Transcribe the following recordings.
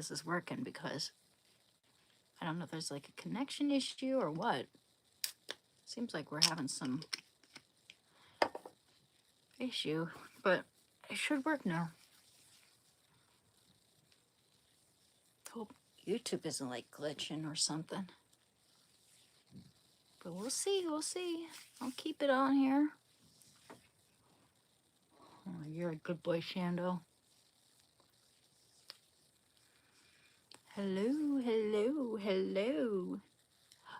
this is working because I don't know if there's like a connection issue or what. Seems like we're having some issue, but it should work now. Hope YouTube isn't like glitching or something. But we'll see, we'll see. I'll keep it on here. Oh, you're a good boy, Shando. Hello, hello, hello.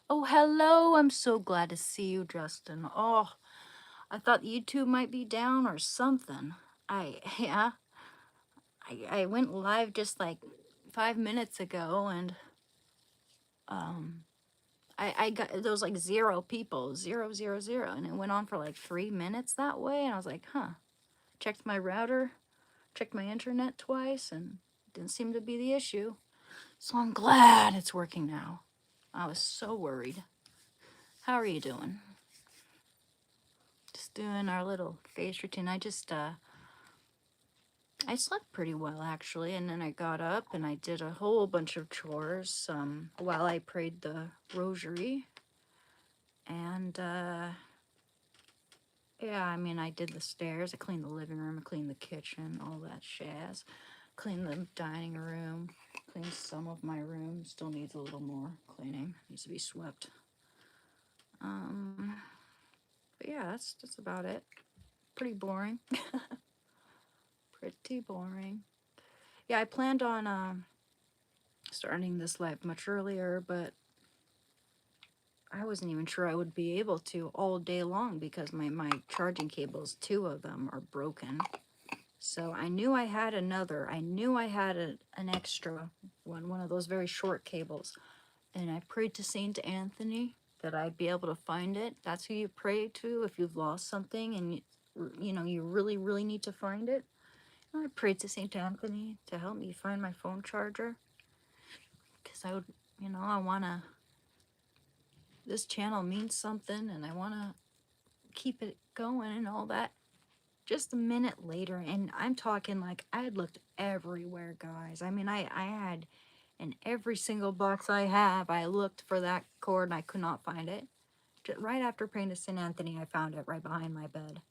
Oh, hello. I'm so glad to see you, Justin. Oh, I thought YouTube might be down or something. Yeah, I went live just like 5 minutes ago, and I got those like 0 people, 000, and it went on for like 3 minutes that way, and I was like, huh. Checked my router, checked my internet twice, and it didn't seem to be the issue. So I'm glad it's working now. I was so worried. How are you doing? Just doing our little face routine. I slept pretty well actually, and then I got up and I did a whole bunch of chores while I prayed the rosary. And yeah, I mean, I did the stairs, I cleaned the living room, I cleaned the kitchen, all that jazz. Cleaned the dining room, cleaned some of my room. Still needs a little more cleaning, needs to be swept. But yeah, that's about it. Pretty boring. Pretty boring. Yeah, I planned on starting this live much earlier, but I wasn't even sure I would be able to all day long because my charging cables, 2 of them, are broken. So I knew I had another. I knew I had an extra one of those very short cables. And I prayed to Saint Anthony that I'd be able to find it. That's who you pray to if you've lost something and you really, really need to find it. And I prayed to Saint Anthony to help me find my phone charger. Because I would, I want to, this channel means something and I want to keep it going and all that. Just a minute later, and I'm talking like I had looked everywhere, guys. I mean, I had in every single box I have, I looked for that cord and I could not find it. Just right after praying to St. Anthony, I found it right behind my bed.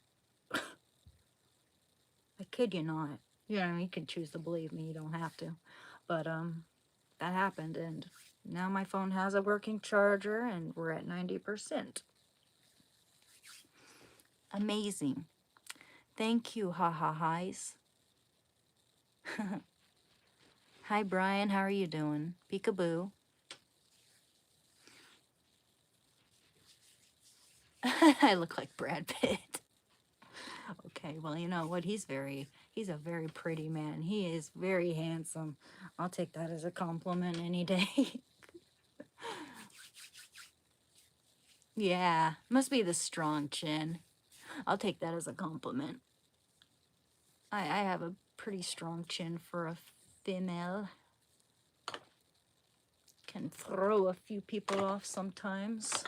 I kid you not. Yeah, you can choose to believe me, you don't have to. But that happened, and now my phone has a working charger and we're at 90%. Amazing. Thank you, ha ha hi's. Hi Brian, how are you doing? Peekaboo. I look like Brad Pitt. Okay, well, you know what? He's a very pretty man. He is very handsome. I'll take that as a compliment any day. Yeah, must be the strong chin. I'll take that as a compliment. I have a pretty strong chin for a female. Can throw a few people off sometimes.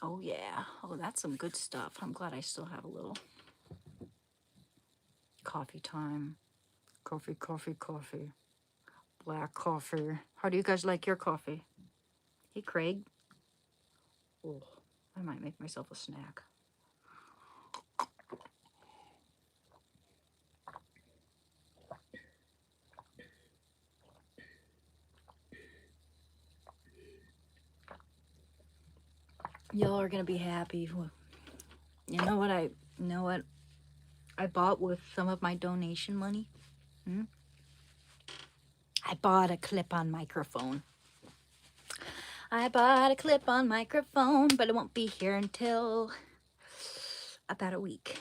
Oh yeah. Oh, that's some good stuff. I'm glad I still have a little coffee time. Coffee, coffee, coffee. Black coffee. How do you guys like your coffee? Hey, Craig. Oh, I might make myself a snack. Y'all are gonna be happy. You know what I bought with some of my donation money? I bought a clip-on microphone. I bought a clip-on microphone, but it won't be here until about a week.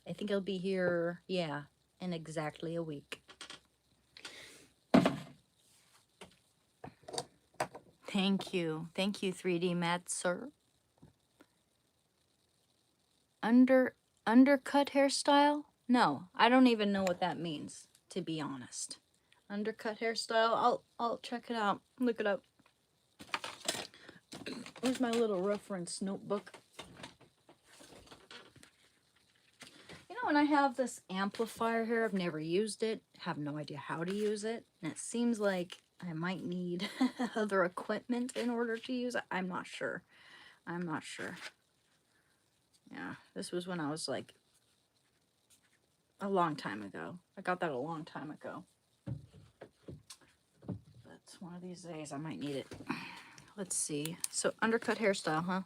I think it'll be here, yeah, in exactly a week. Thank you. Thank you, 3D Mad Sir. Undercut hairstyle? No, I don't even know what that means, to be honest. Undercut hairstyle? I'll check it out. Look it up. Where's my little reference notebook? when I have this amplifier here, I've never used it, have no idea how to use it, and it seems like I might need other equipment in order to use it. I'm not sure. I'm not sure. Yeah, this was when I was like a long time ago. I got that a long time ago. But one of these days I might need it. Let's see. So undercut hairstyle, huh?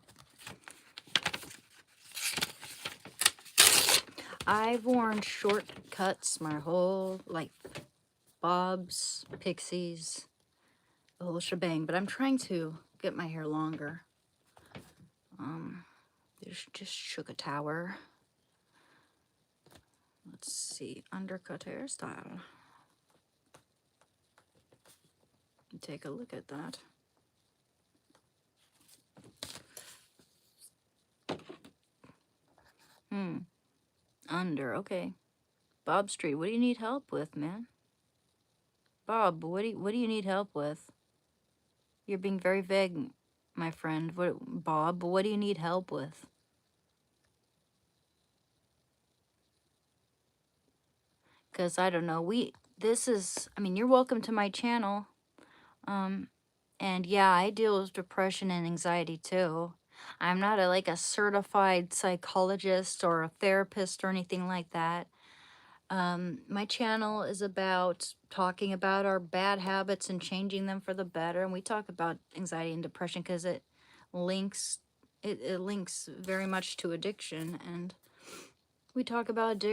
I've worn short cuts my whole life. Bobs, pixies, the whole shebang. But I'm trying to get my hair longer. There's just Sugar Tower. Let's see. Undercut hairstyle. Take a look at that. Under, okay. Bob Street, what do you need help with, man? Bob, what do you need help with? You're being very vague, my friend. Bob, what do you need help with? Because I don't know. I mean, you're welcome to my channel. And yeah, I deal with depression and anxiety too. I'm not like a certified psychologist or a therapist or anything like that. My channel is about talking about our bad habits and changing them for the better. And we talk about anxiety and depression because it links very much to addiction. And we talk about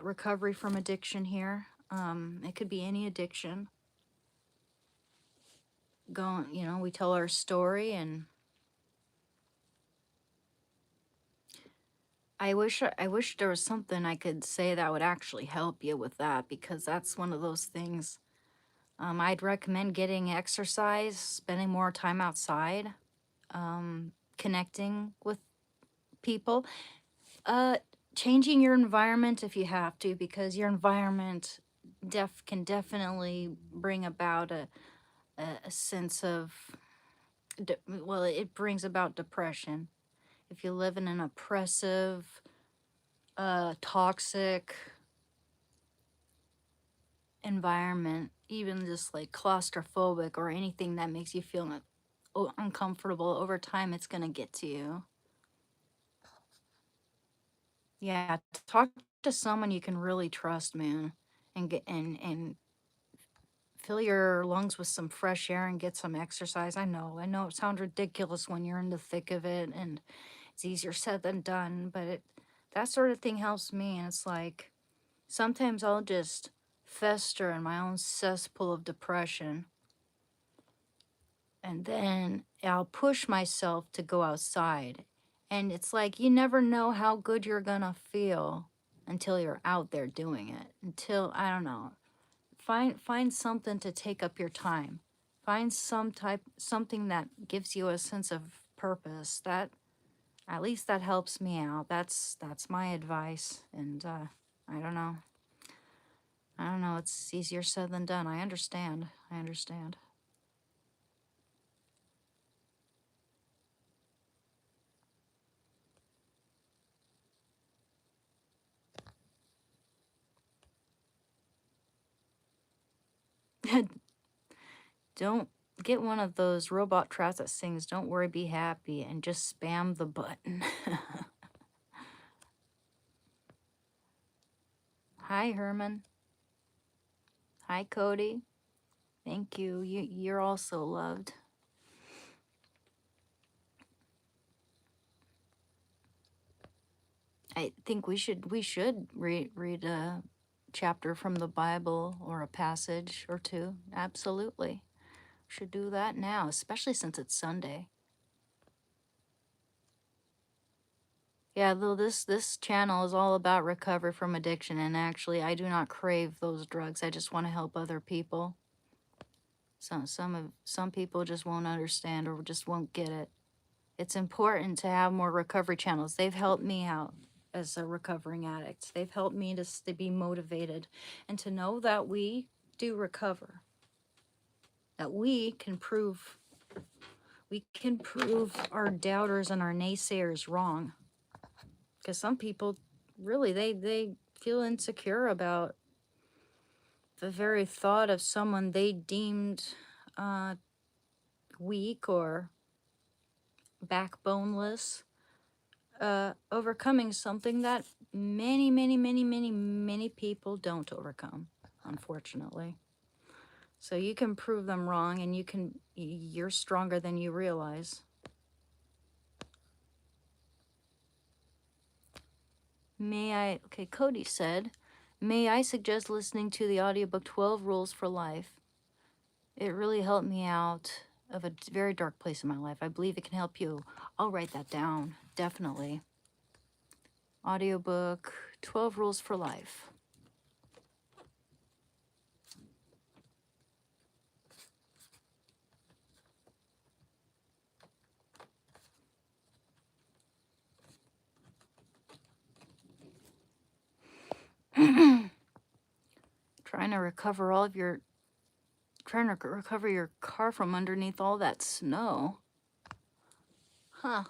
recovery from addiction here. It could be any addiction. We tell our story, and I wish there was something I could say that would actually help you with that, because that's one of those things. I'd recommend getting exercise, spending more time outside, connecting with people, changing your environment if you have to, because your environment can definitely bring about a sense of, it brings about depression. If you live in an oppressive, toxic environment, even just like claustrophobic or anything that makes you feel uncomfortable, over time it's going to get to you. Yeah, talk to someone you can really trust, man, and and fill your lungs with some fresh air and get some exercise. I know it sounds ridiculous when you're in the thick of it, and it's easier said than done, but that sort of thing helps me. And it's like sometimes I'll just fester in my own cesspool of depression, and then I'll push myself to go outside. And it's like you never know how good you're gonna feel until you're out there doing it. Until, I don't know, find something to take up your time. Find something that gives you a sense of purpose. That, at least that helps me out. That's my advice. And I don't know. It's easier said than done. I understand. Don't get one of those robot traps that sings "Don't worry, be happy" and just spam the button. Hi, Herman. Hi, Cody. Thank you. You're also loved. I think we should read a chapter from the Bible or a passage or two. Absolutely. Should do that now, especially since it's Sunday. Yeah, though this channel is all about recovery from addiction, and actually I do not crave those drugs. I just want to help other people. Some people just won't understand or just won't get it. It's important to have more recovery channels. They've helped me out as a recovering addict. They've helped me to be motivated and to know that we do recover. That we can prove our doubters and our naysayers wrong. Because some people really they feel insecure about the very thought of someone they deemed weak or backboneless overcoming something that many people don't overcome, unfortunately. So you can prove them wrong, and you're stronger than you realize. Okay, Cody said, may I suggest listening to the audiobook 12 Rules for Life? It really helped me out of a very dark place in my life. I believe it can help you. I'll write that down, definitely. Audiobook 12 Rules for Life. Trying to recover your car from underneath all that snow. Huh.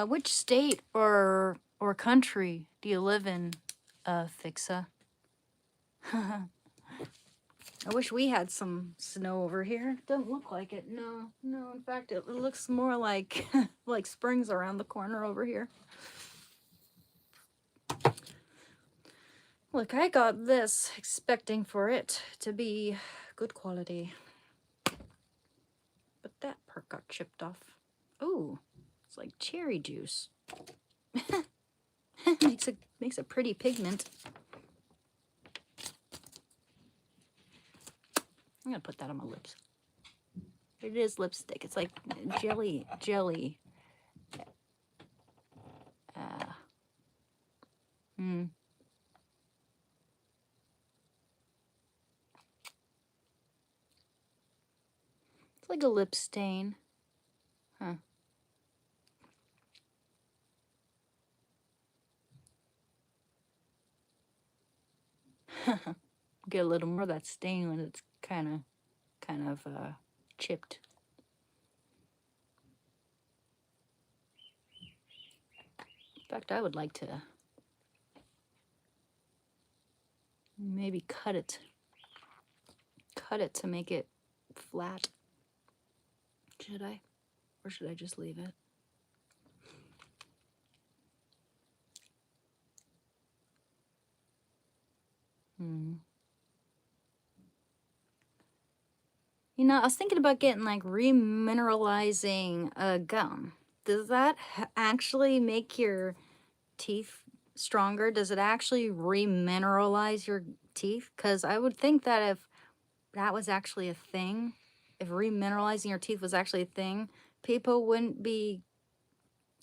Which state or country do you live in, Fixa? I wish we had some snow over here. Doesn't look like it. No. In fact, it looks more like like spring's around the corner over here. Look, I got this expecting for it to be good quality. But that part got chipped off. Ooh, it's like cherry juice. makes a pretty pigment. I'm gonna put that on my lips. It is lipstick. It's like jelly. It's like a lip stain. Huh. Get a little more of that stain when it's kind of chipped. In fact, I would like to maybe cut it to make it flat. Should I? Or should I just leave it? You know, I was thinking about getting like remineralizing gum. Does that actually make your teeth stronger? Does it actually remineralize your teeth? Because I would think that if that was actually a thing, if remineralizing your teeth was actually a thing, people wouldn't be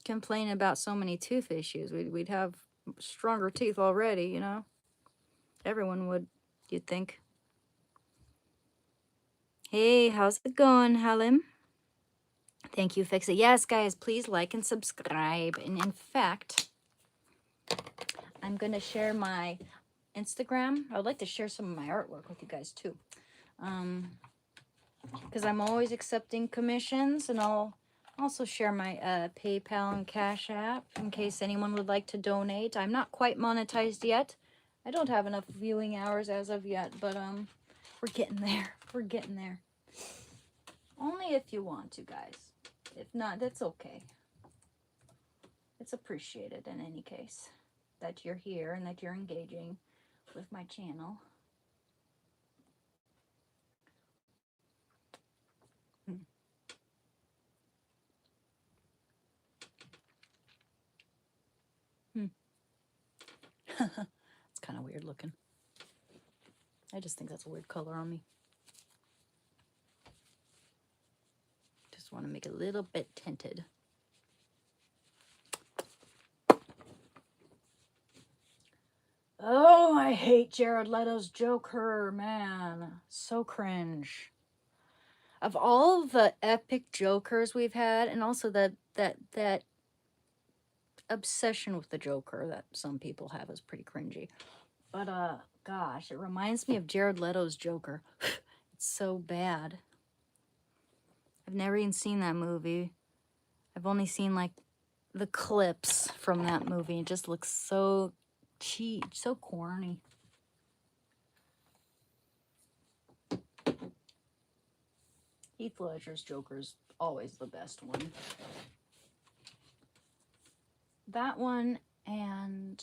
complaining about so many tooth issues. We'd have stronger teeth already, you know? Everyone would, you'd think. Hey, how's it going, Halim? Thank you, Fix It. Yes, guys, please like and subscribe. And in fact, I'm going to share my Instagram. I would like to share some of my artwork with you guys, too. Because I'm always accepting commissions, and I'll also share my PayPal and Cash App in case anyone would like to donate. I'm not quite monetized yet. I don't have enough viewing hours as of yet, but we're getting there. We're getting there. Only if you want to, guys. If not, that's okay. It's appreciated in any case that you're here and that you're engaging with my channel. It's kind of weird looking. I just think that's a weird color on me. Just want to make it a little bit tinted. Oh, I hate Jared Leto's Joker, man. So cringe. Of all the epic Jokers we've had, and also that obsession with the Joker that some people have is pretty cringy. But gosh, it reminds me of Jared Leto's Joker. It's so bad. I've never even seen that movie. I've only seen like the clips from that movie. It just looks so cheap, so corny. Heath Ledger's Joker's always the best one. That one and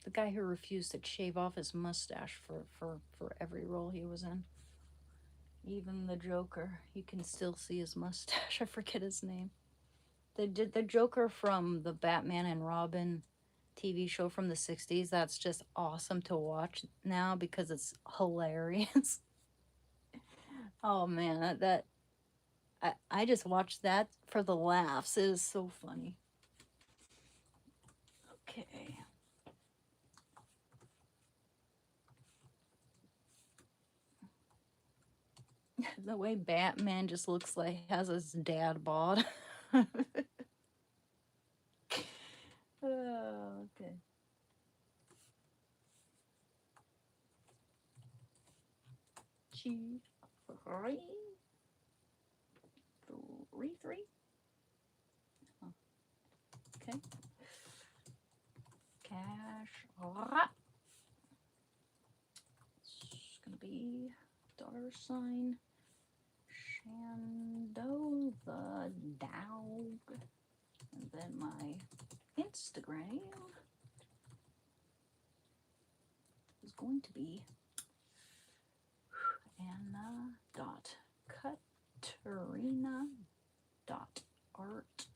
the guy who refused to shave off his mustache for every role he was in. Even the Joker, you can still see his mustache. I forget his name. The Joker from the Batman and Robin TV show from the 60s, that's just awesome to watch now because it's hilarious. Oh man, I just watched that for the laughs. It is so funny. Okay. The way Batman just looks like he has his dad bod. Oh, okay. Two, three. Oh, okay. Cash. It's gonna be $sign Shando the dog, and then my Instagram is going to be Anna dot Katerina dot art.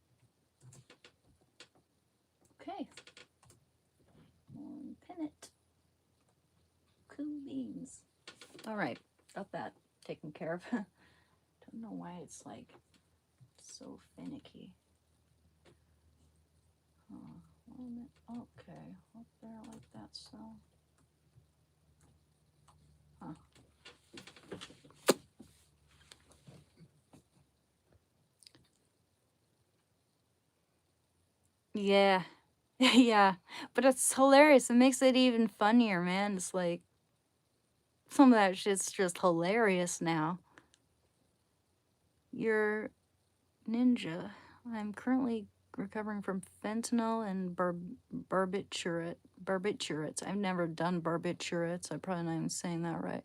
Okay. Pin it. Cool beans. All right, got that taken care of. Don't know why it's like so finicky. Okay, up there like that, so. Huh. Yeah. Yeah, but it's hilarious. It makes it even funnier, man. It's like some of that shit's just hilarious now. You're ninja. I'm currently recovering from fentanyl and barbiturates. I've never done barbiturates. I'm probably not even saying that right.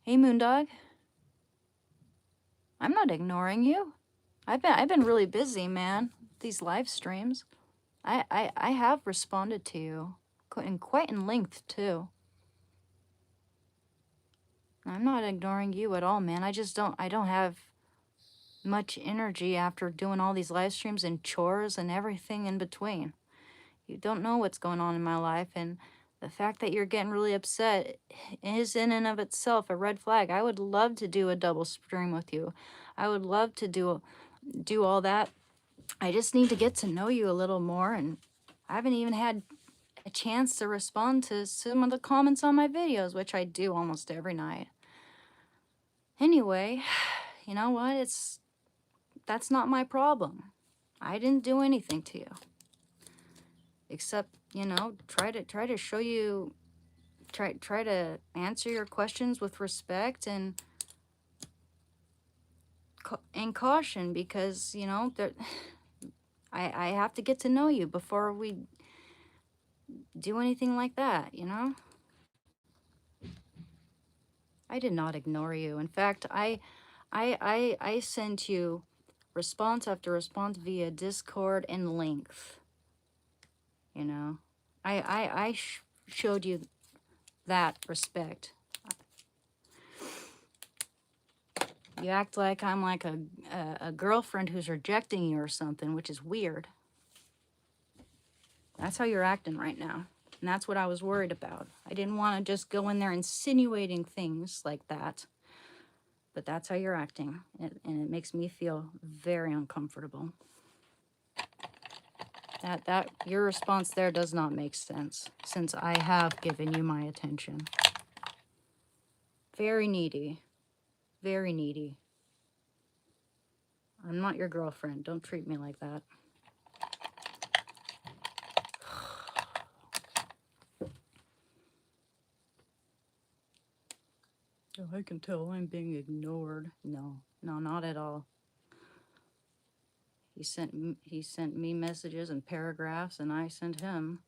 Hey, Moondog. I'm not ignoring you. I've been really busy, man. These live streams. I have responded to you, quite in length too. I'm not ignoring you at all, man. I don't have much energy after doing all these live streams and chores and everything in between. You don't know what's going on in my life, and the fact that you're getting really upset is in and of itself a red flag. I would love to do a double stream with you. I would love to do all that. I just need to get to know you a little more, and I haven't even had a chance to respond to some of the comments on my videos, which I do almost every night. Anyway, you know what? That's not my problem. I didn't do anything to you. Except, you know, try to show you, try to answer your questions with respect and caution, because, you know, I have to get to know you before we do anything like that, you know? I did not ignore you. In fact, I sent you response after response via Discord in length. You know, I showed you that respect. You act like I'm like a girlfriend who's rejecting you or something, which is weird. That's how you're acting right now. And that's what I was worried about. I didn't want to just go in there insinuating things like that. But that's how you're acting. And it makes me feel very uncomfortable. That your response there does not make sense, since I have given you my attention. Very needy. Very needy. I'm not your girlfriend. Don't treat me like that. Oh. I can tell I'm being ignored. No, no, not at all. He sent me messages and paragraphs, and I sent him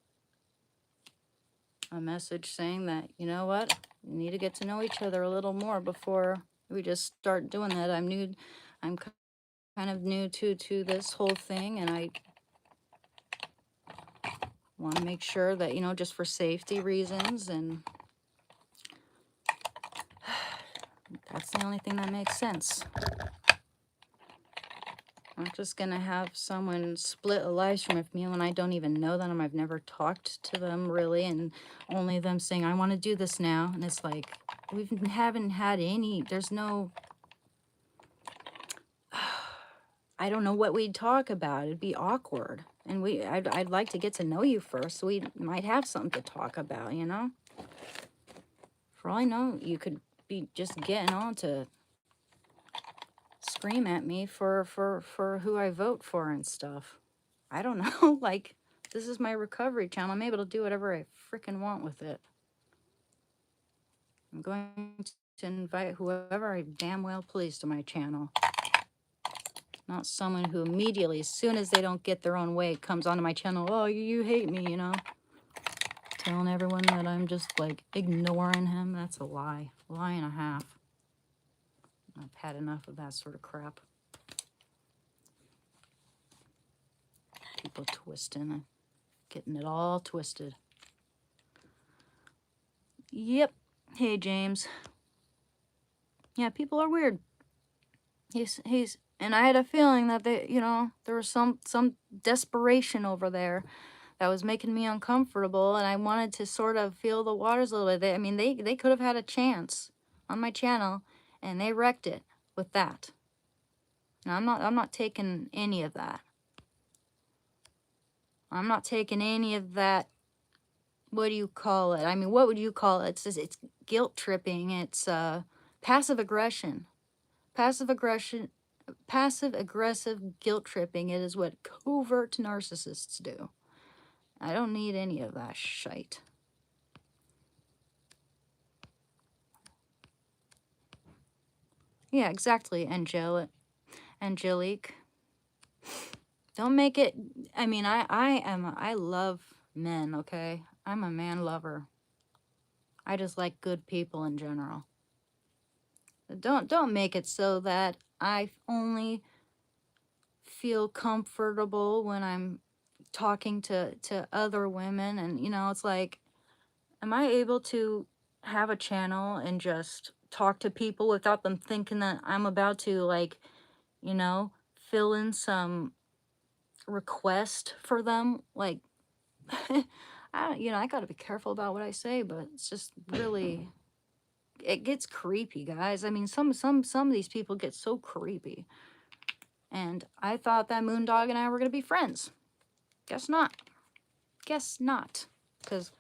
a message saying that, you know what, we need to get to know each other a little more before we just start doing that. I'm kind of new to this whole thing, and I want to make sure that, you know, just for safety reasons, and that's the only thing that makes sense. I'm not just gonna have someone split a live stream with me when I don't even know them. I've never talked to them really, and only them saying, I want to do this now. And it's like, we haven't had any, there's no, I don't know what we'd talk about. It'd be awkward. And I'd like to get to know you first, so we might have something to talk about, you know? For all I know, you could be just getting on to scream at me for who I vote for and stuff. I don't know. Like, this is my recovery channel. I'm able to do whatever I freaking want with it. I'm going to invite whoever I damn well please to my channel. Not someone who immediately, as soon as they don't get their own way, comes onto my channel. Oh, you hate me, you know? Telling everyone that I'm just, like, ignoring him. That's a lie. Lie and a half. I've had enough of that sort of crap. People twisting, getting it all twisted. Yep. Hey, James. Yeah, people are weird. He's, and I had a feeling that they, you know, there was some desperation over there that was making me uncomfortable, and I wanted to sort of feel the waters a little bit. I mean, they could have had a chance on my channel, and they wrecked it with that. Now, I'm not taking any of that. I'm not taking any of that. What do you call it? I mean, what would you call it? It's guilt tripping. It's passive aggression. Passive aggressive guilt tripping. It is what covert narcissists do. I don't need any of that shite. Yeah, exactly, Angelique. Don't make it, I mean, I love men, okay? I'm a man lover. I just like good people in general. Don't make it so that I only feel comfortable when I'm talking to other women, and, you know, it's like, am I able to have a channel and just talk to people without them thinking that I'm about to, like, you know, fill in some request for them? Like, I gotta be careful about what I say, but it's just really, it gets creepy, guys. I mean, some of these people get so creepy. And I thought that Moondog and I were gonna be friends. Guess not. Guess not. Because,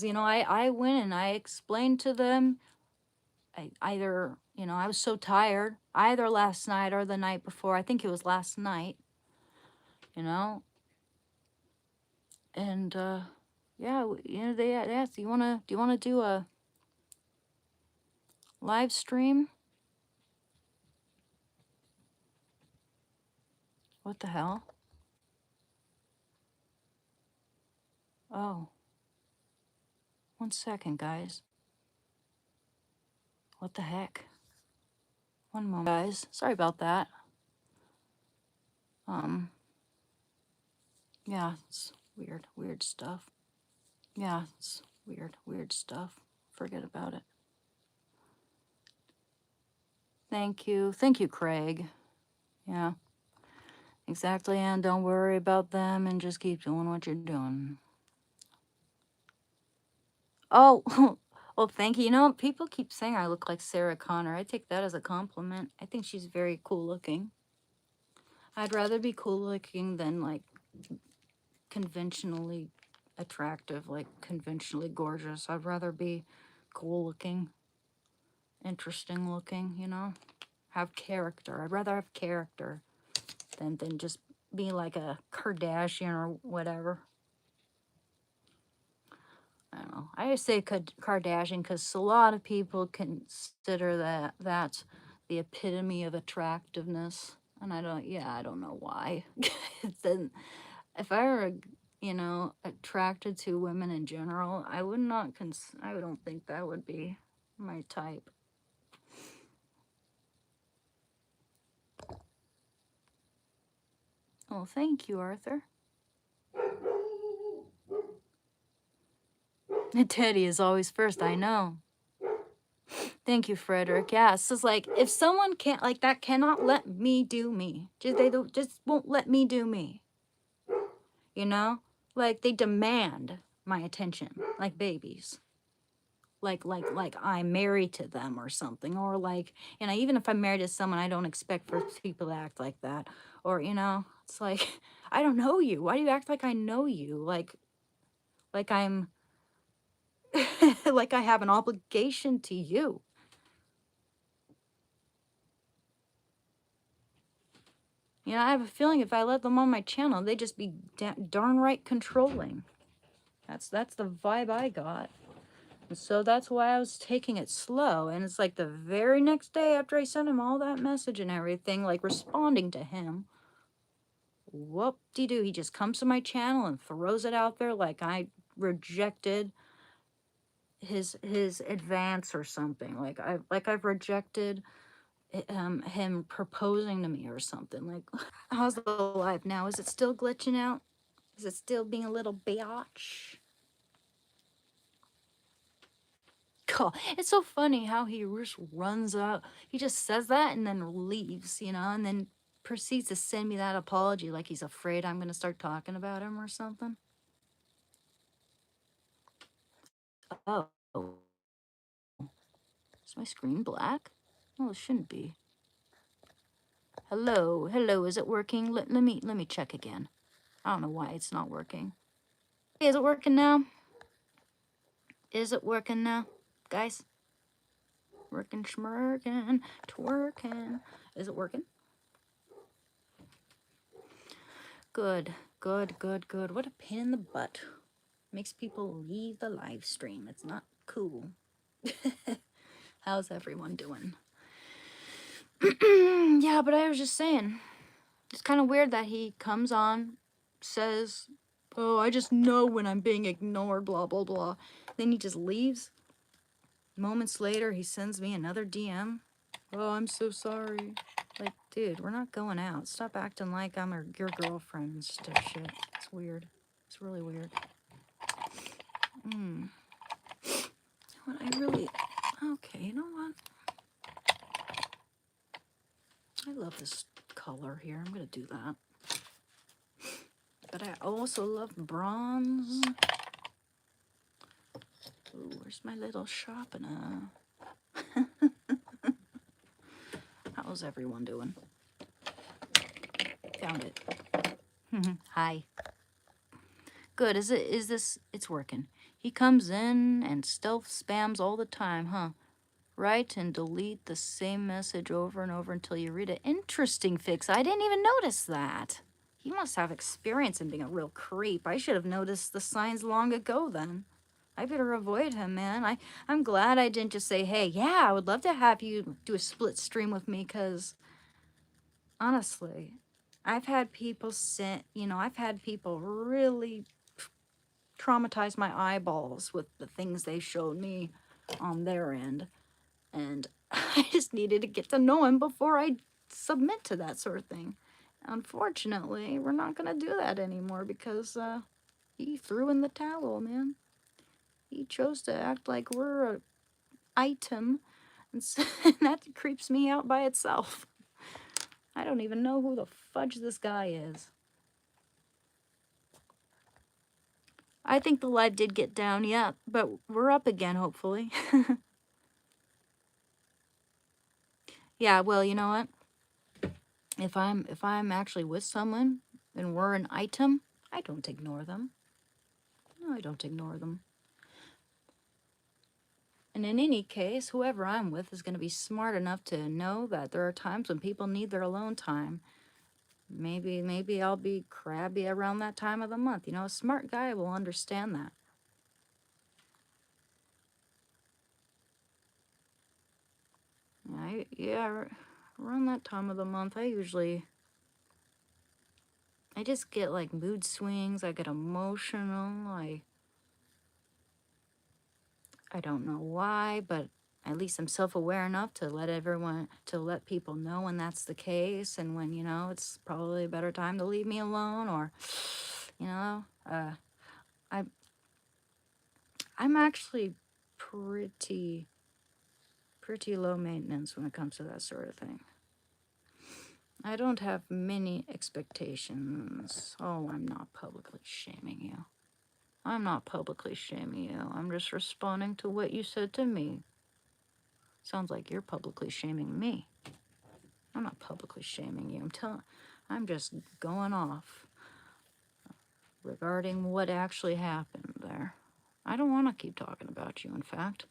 you know, I went and I explained to them, either, you know, I was so tired, either last night or the night before. I think it was last night, you know. And, yeah, you know, they asked, do you want to do a live stream? What the hell? Oh, 1 second, guys. What the heck? One moment, guys. Sorry about that. Yeah, it's weird stuff. Yeah, it's weird stuff. Forget about it. Thank you, Craig. Yeah, exactly, and don't worry about them and just keep doing what you're doing. Oh, well, thank you. You know, people keep saying I look like Sarah Connor. I take that as a compliment. I think she's very cool looking. I'd rather be cool looking than, like, conventionally attractive, like conventionally gorgeous. I'd rather be cool looking, interesting looking, you know? Have character. I'd rather have character than just be like a Kardashian or whatever. I don't know. I just say Kardashian because a lot of people consider that's the epitome of attractiveness, and I don't know why. It's then if I were, attracted to women in general, I would not I don't think that would be my type. Oh, thank you, Arthur. Teddy is always first, I know. Thank you, Frederick. Yeah, it's just like if someone can't like that cannot let me do me. Just won't let me do me. You know? Like they demand my attention, like babies. Like I'm married to them or something. Or like, even if I'm married to someone, I don't expect for people to act like that. Or, it's like, I don't know you. Why do you act like I know you? Like I'm like I have an obligation to you. I have a feeling if I let them on my channel, they'd just be darn right controlling. That's the vibe I got. And so that's why I was taking it slow. And it's like the very next day after I sent him all that message and everything, like responding to him, whoop-de-doo, he just comes to my channel and throws it out there like I rejected his advance or something. I've rejected him proposing to me or something. Like, how's the live now? Is it still glitching out? Is it still being a little biatch? Cool. It's so funny how he just runs out. He just says that and then leaves, and then proceeds to send me that apology like he's afraid I'm going to start talking about him or something. Oh. Is my screen black? Oh, it shouldn't be. Hello, is it working? Let me check again. I don't know why it's not working. Hey, is it working now? Is it working now, guys? Working, schmirking, twerking. Is it working? Good. What a pain in the butt. Makes people leave the live stream. It's not cool. How's everyone doing? Yeah, but I was just saying, it's kind of weird that he comes on, says, oh, I just know when I'm being ignored, blah, blah, blah. Then he just leaves. Moments later, he sends me another DM. Oh, I'm so sorry. Like, dude, we're not going out. Stop acting like I'm your girlfriend and stuff shit. It's weird. It's really weird. What I really... Okay, you know what? I love this color here. I'm going to do that. But I also love bronze. Ooh, where's my little sharpener? How's everyone doing? Found it. Hi. Good. It's working. He comes in and stealth spams all the time, huh? Write and delete the same message over and over until you read it. Interesting, Fix. I didn't even notice that. He must have experience in being a real creep. I should have noticed the signs long ago then. I better avoid him, man. I'm glad I didn't just say, hey, yeah, I would love to have you do a split stream with me, because honestly, I've had people really traumatize my eyeballs with the things they showed me on their end. And I just needed to get to know him before I submit to that sort of thing. Unfortunately, we're not going to do that anymore because he threw in the towel, man. He chose to act like we're an item, and, and that creeps me out by itself. I don't even know who the fudge this guy is. I think the live did get down, yeah, but we're up again, hopefully. Yeah, well, you know what? If I'm actually with someone and we're an item, I don't ignore them. No, I don't ignore them. And in any case, whoever I'm with is going to be smart enough to know that there are times when people need their alone time. Maybe I'll be crabby around that time of the month. A smart guy will understand that. Yeah, around that time of the month, I just get like mood swings. I get emotional. I don't know why, but at least I'm self-aware enough to let people know when that's the case, and when, it's probably a better time to leave me alone, or, you know, I, I'm actually pretty, pretty low maintenance when it comes to that sort of thing. I don't have many expectations. Oh, I'm not publicly shaming you. I'm not publicly shaming you. I'm just responding to what you said to me. Sounds like you're publicly shaming me. I'm not publicly shaming you. I'm just going off regarding what actually happened there. I don't want to keep talking about you, in fact.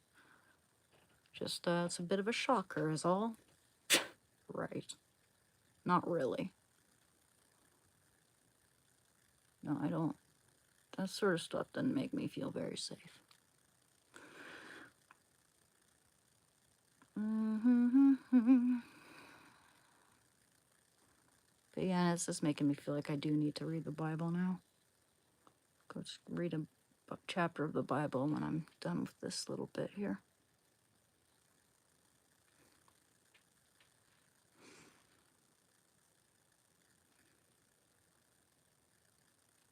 Just, it's a bit of a shocker is all. Right. Not really. No, I don't. That sort of stuff doesn't make me feel very safe. But yeah, it's just making me feel like I do need to read the Bible now. Go just read a chapter of the Bible when I'm done with this little bit here.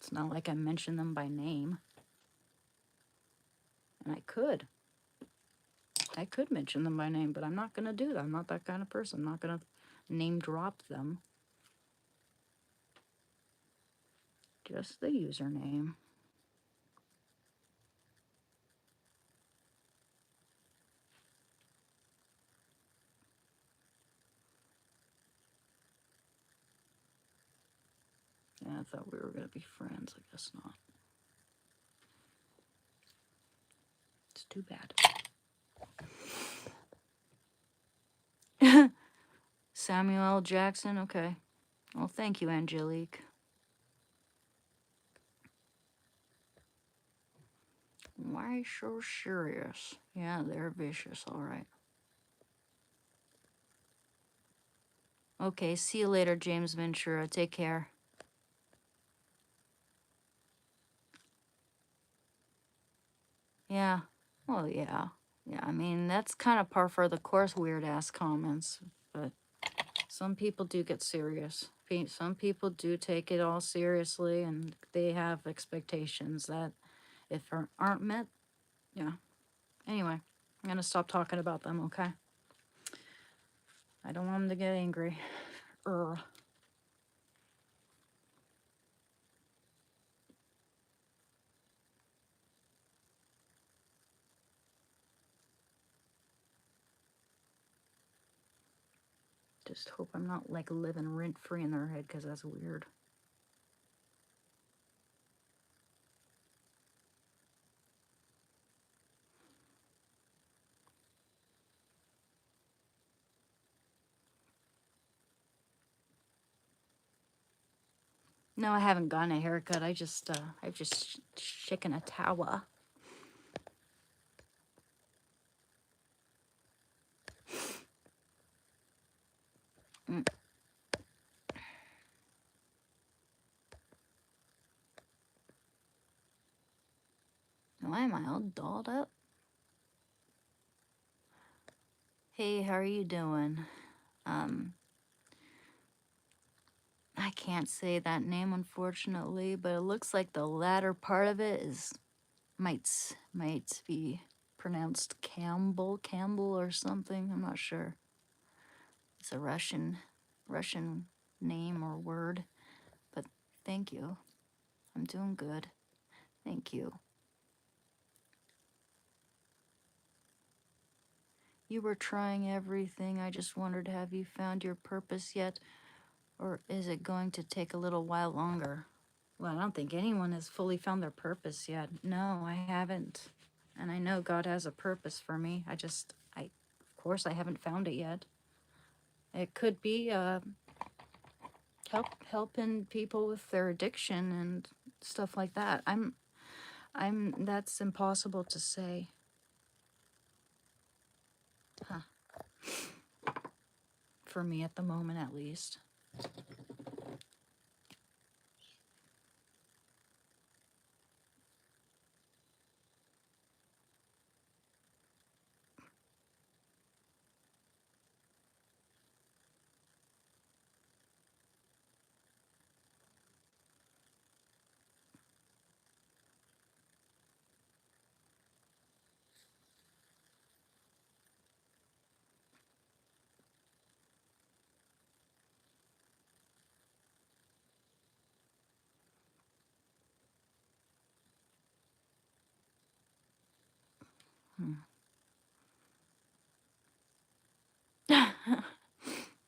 It's not like I mention them by name. And I could mention them by name, but I'm not going to do that. I'm not that kind of person. I'm not going to name drop them. Just the username. Yeah, I thought we were going to be friends. I guess not. It's too bad. Samuel L. Jackson, okay. Well, thank you, Angelique. Why so serious? Yeah, they're vicious, all right. Okay, see you later, James Ventura. Take care. Yeah. Well, yeah. Yeah, I mean, that's kind of par for the course, weird-ass comments. But some people do get serious. Some people do take it all seriously, and they have expectations that if aren't met, yeah. Anyway, I'm going to stop talking about them, okay? I don't want them to get angry. Just hope I'm not like living rent-free in their head, because that's weird. No, I haven't gotten a haircut. I've just shaken a towel. Why am I all dolled up? Hey, how are you doing? I can't say that name, unfortunately, but it looks like the latter part of it might be pronounced Campbell or something. I'm not sure. It's a Russian name or word, but thank you. I'm doing good. Thank you. You were trying everything. I just wondered, have you found your purpose yet? Or is it going to take a little while longer? Well, I don't think anyone has fully found their purpose yet. No, I haven't. And I know God has a purpose for me. Of course, I haven't found it yet. It could be helping people with their addiction and stuff like that. That's impossible to say. Huh. for me at the moment, at least.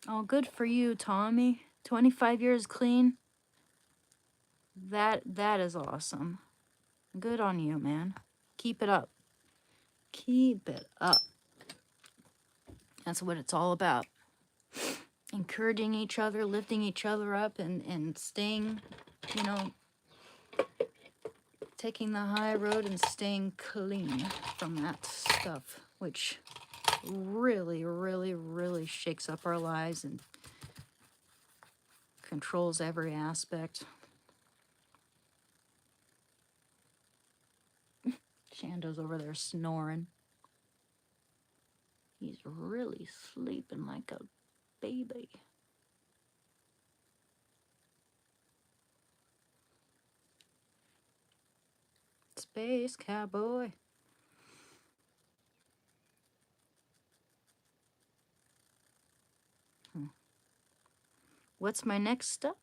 Oh, good for you, Tommy. 25 years clean. That is awesome. Good on you, man. Keep it up. Keep it up. That's what it's all about. Encouraging each other, lifting each other up, and staying, you know, taking the high road and staying clean from that stuff, which really, really, really shakes up our lives and controls every aspect. Shando's over there snoring. He's really sleeping like a baby. Space cowboy. What's my next step?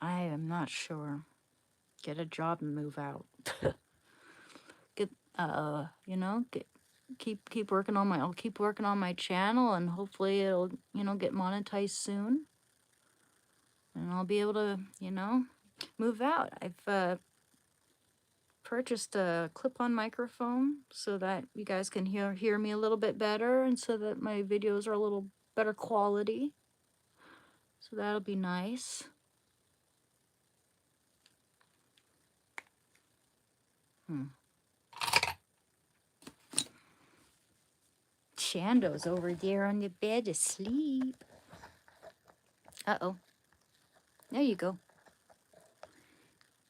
I am not sure. Get a job and move out. Get you know, keep working on I'll keep working on my channel, and hopefully it'll, you know, get monetized soon. And I'll be able to, you know, move out. I've purchased a clip-on microphone so that you guys can hear me a little bit better, and so that my videos are a little better quality. So that'll be nice. Shando's over there on the bed asleep. Uh-oh. There you go.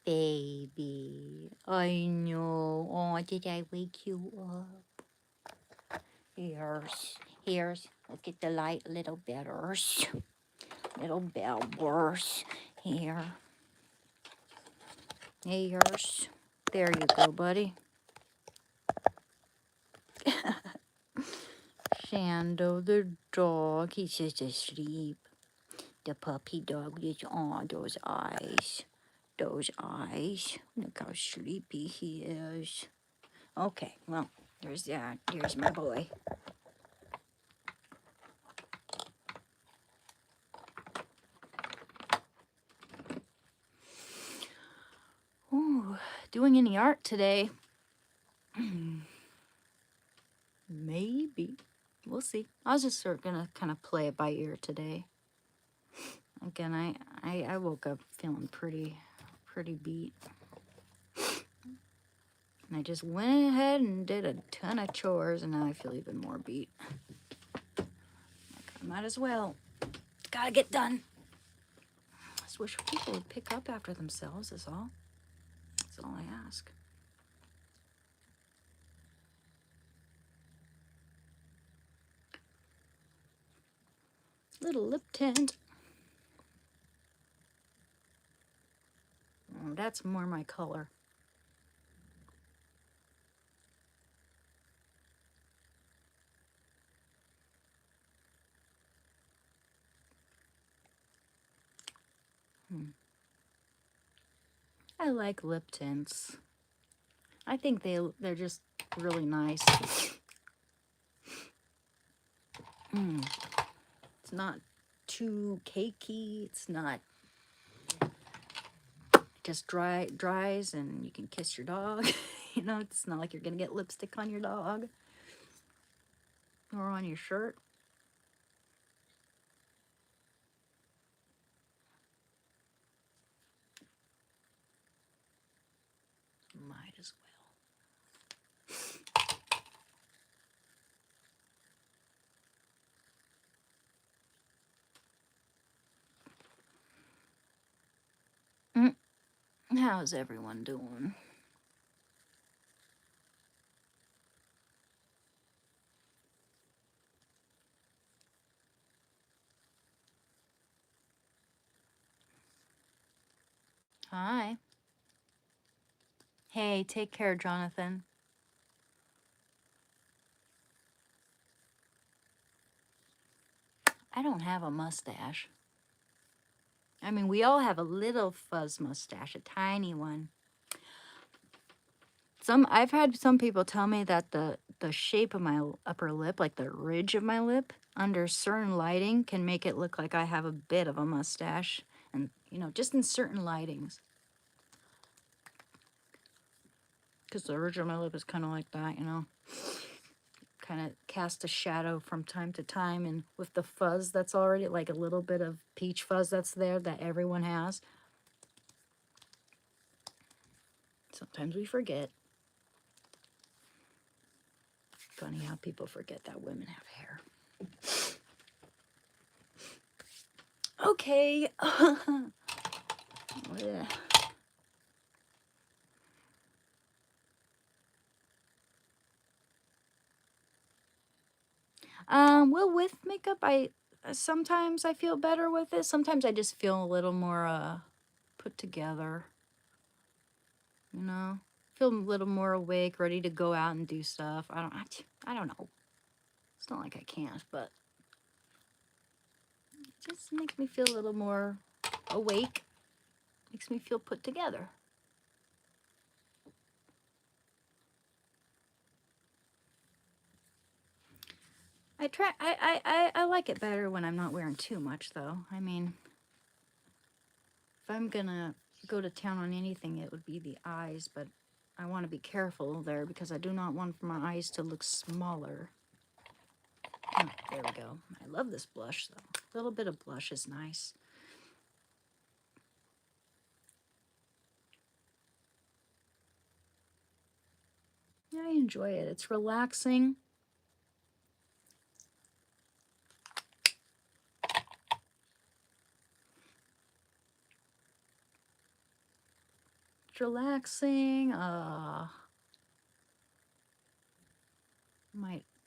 Baby. I know. Oh, did I wake you up? Here's. Look at the light, little betters. Little bellbers. Here. Here's. There you go, buddy. Shando the dog, he's just asleep. The puppy dog is on those eyes. Those eyes. Look how sleepy he is. Okay, well, there's that. Here's my boy. Ooh, doing any art today? Maybe. We'll see. I was just sort of gonna kind of play it by ear today. Again, I woke up feeling pretty beat. And I just went ahead and did a ton of chores, and now I feel even more beat. I might as well. Gotta get done. Just wish people would pick up after themselves, is all. That's all I ask. Little lip tint. Oh, that's more my color. I like lip tints. I think they're just really nice. It's not too cakey. It's not just dries and you can kiss your dog. You know, it's not like you're gonna get lipstick on your dog or on your shirt. Might as well. How's everyone doing? Hi. Hey, take care, Jonathan. I don't have a mustache. I mean, we all have a little fuzz mustache, a tiny one. I've had some people tell me that the shape of my upper lip, like the ridge of my lip, under certain lighting can make it look like I have a bit of a mustache. And, you know, just in certain lightings. Because the ridge of my lip is kind of like that, you know. Kind of cast a shadow from time to time. And with the fuzz that's already, like a little bit of peach fuzz that's there that everyone has. Sometimes we forget. Funny how people forget that women have hair. Okay. Yeah. Well, with makeup, I sometimes I feel better with it. Sometimes I just feel a little more put together. You know, feel a little more awake, ready to go out and do stuff. I don't know. It's not like I can't, but it just makes me feel a little more awake. Makes me feel put together. I like it better when I'm not wearing too much, though. I mean, if I'm gonna go to town on anything, it would be the eyes, but I want to be careful there because I do not want my eyes to look smaller. Oh, there we go. I love this blush, though. A little bit of blush is nice. I enjoy it. It's relaxing. It's relaxing.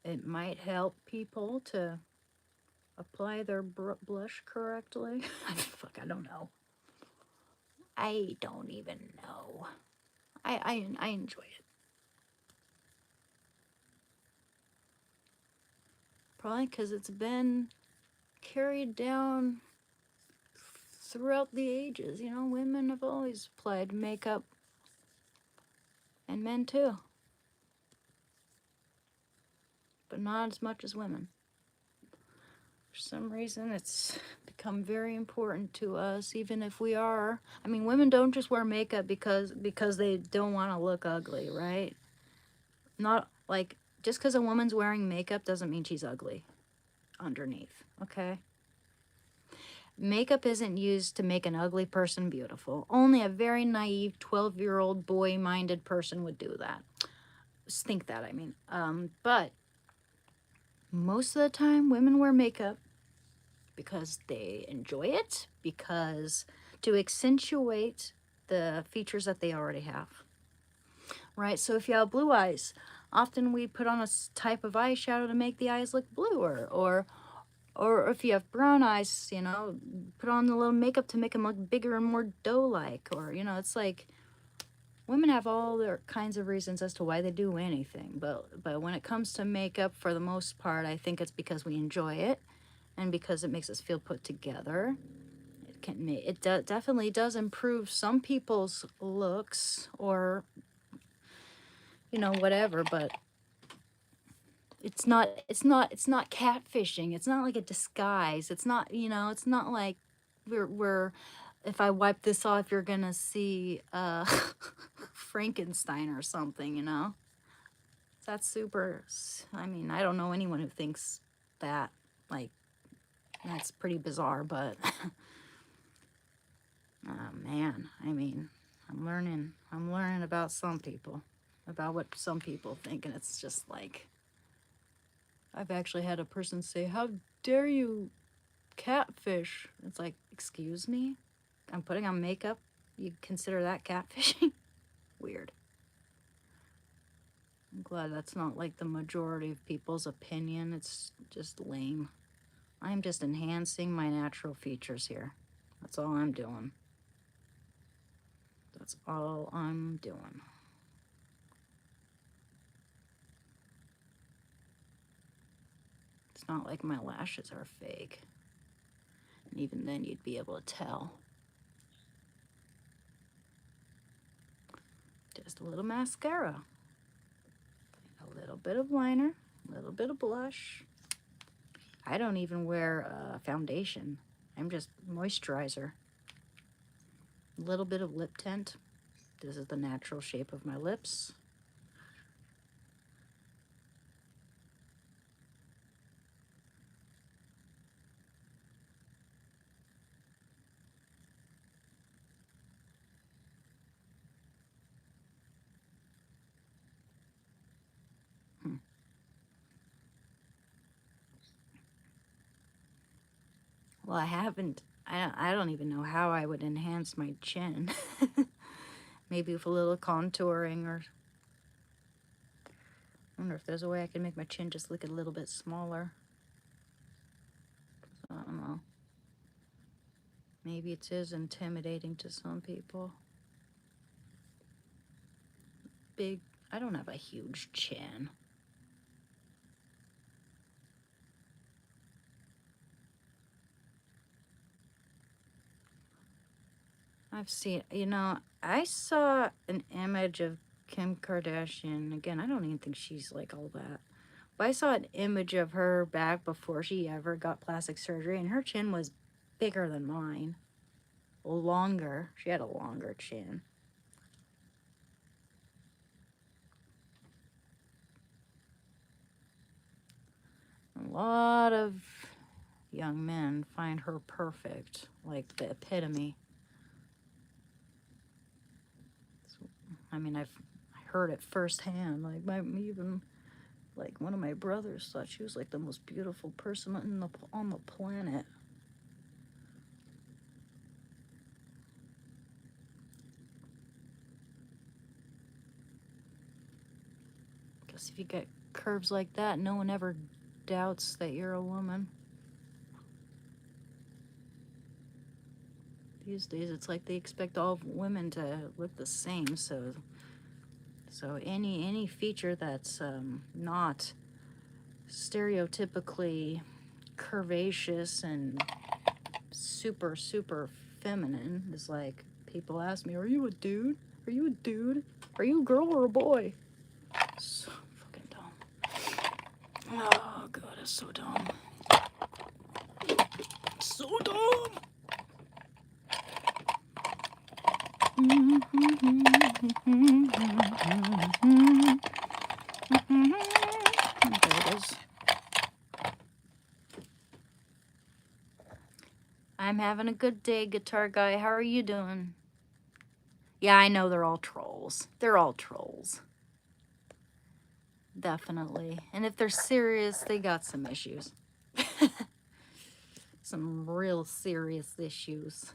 It might help people to apply their blush correctly. Fuck, I don't know. I don't even know. I enjoy it. Probably because it's been carried down throughout the ages. You know, women have always applied makeup, and men too, but not as much as women. For some reason, it's become very important to us, even if we are. I mean, women don't just wear makeup because they don't want to look ugly, right? Not like just because a woman's wearing makeup doesn't mean she's ugly underneath, okay? Makeup isn't used to make an ugly person beautiful. Only a very naive 12-year-old boy-minded person would do that. Just think that, I mean. But most of the time, women wear makeup because they enjoy it, because to accentuate the features that they already have, right? So if you have blue eyes, often we put on a type of eyeshadow to make the eyes look bluer, or if you have brown eyes, you know, put on a little makeup to make them look bigger and more doe-like, or, you know, it's like women have all their kinds of reasons as to why they do anything, but when it comes to makeup, for the most part, I think it's because we enjoy it and because it makes us feel put together. Definitely does improve some people's looks, or, you know, whatever, but it's not catfishing. It's not like a disguise. It's not, you know, it's not like we're if I wipe this off, you're gonna see Frankenstein or something, you know. That's super. I mean, I don't know anyone who thinks that. Like, that's pretty bizarre, but oh man, I mean, I'm learning about some people, about what some people think, and it's just like, I've actually had a person say, "How dare you catfish?" It's like, excuse me? I'm putting on makeup. you consider that catfishing? Weird. I'm glad that's not like the majority of people's opinion. It's just lame. I'm just enhancing my natural features here. That's all I'm doing. That's all I'm doing. It's not like my lashes are fake. And even then you'd be able to tell. Just a little mascara. A little bit of liner. A little bit of blush. I don't even wear foundation. I'm just moisturizer. A little bit of lip tint. This is the natural shape of my lips. Well, I haven't. I don't even know how I would enhance my chin. Maybe with a little contouring, or I wonder if there's a way I can make my chin just look a little bit smaller. I don't know. Maybe it is intimidating to some people. Big. I don't have a huge chin. I've seen, I saw an image of Kim Kardashian. Again, I don't even think she's like all that. But I saw an image of her back before she ever got plastic surgery, and her chin was bigger than mine. Longer. She had a longer chin. A lot of young men find her perfect, like the epitome. I mean, I've heard it firsthand. Like even one of my brothers thought she was like the most beautiful person on the planet. Guess if you get curves like that, no one ever doubts that you're a woman. These days, it's like they expect all women to look the same. So any feature that's not stereotypically curvaceous and super feminine is like, people ask me, "Are you a dude? Are you a dude? Are you a girl or a boy?" So fucking dumb. Oh god, it's so dumb. So dumb. There it is. I'm having a good day, guitar guy. How are you doing? Yeah, I know they're all trolls. They're all trolls. Definitely. And if they're serious, they got some issues. Some real serious issues.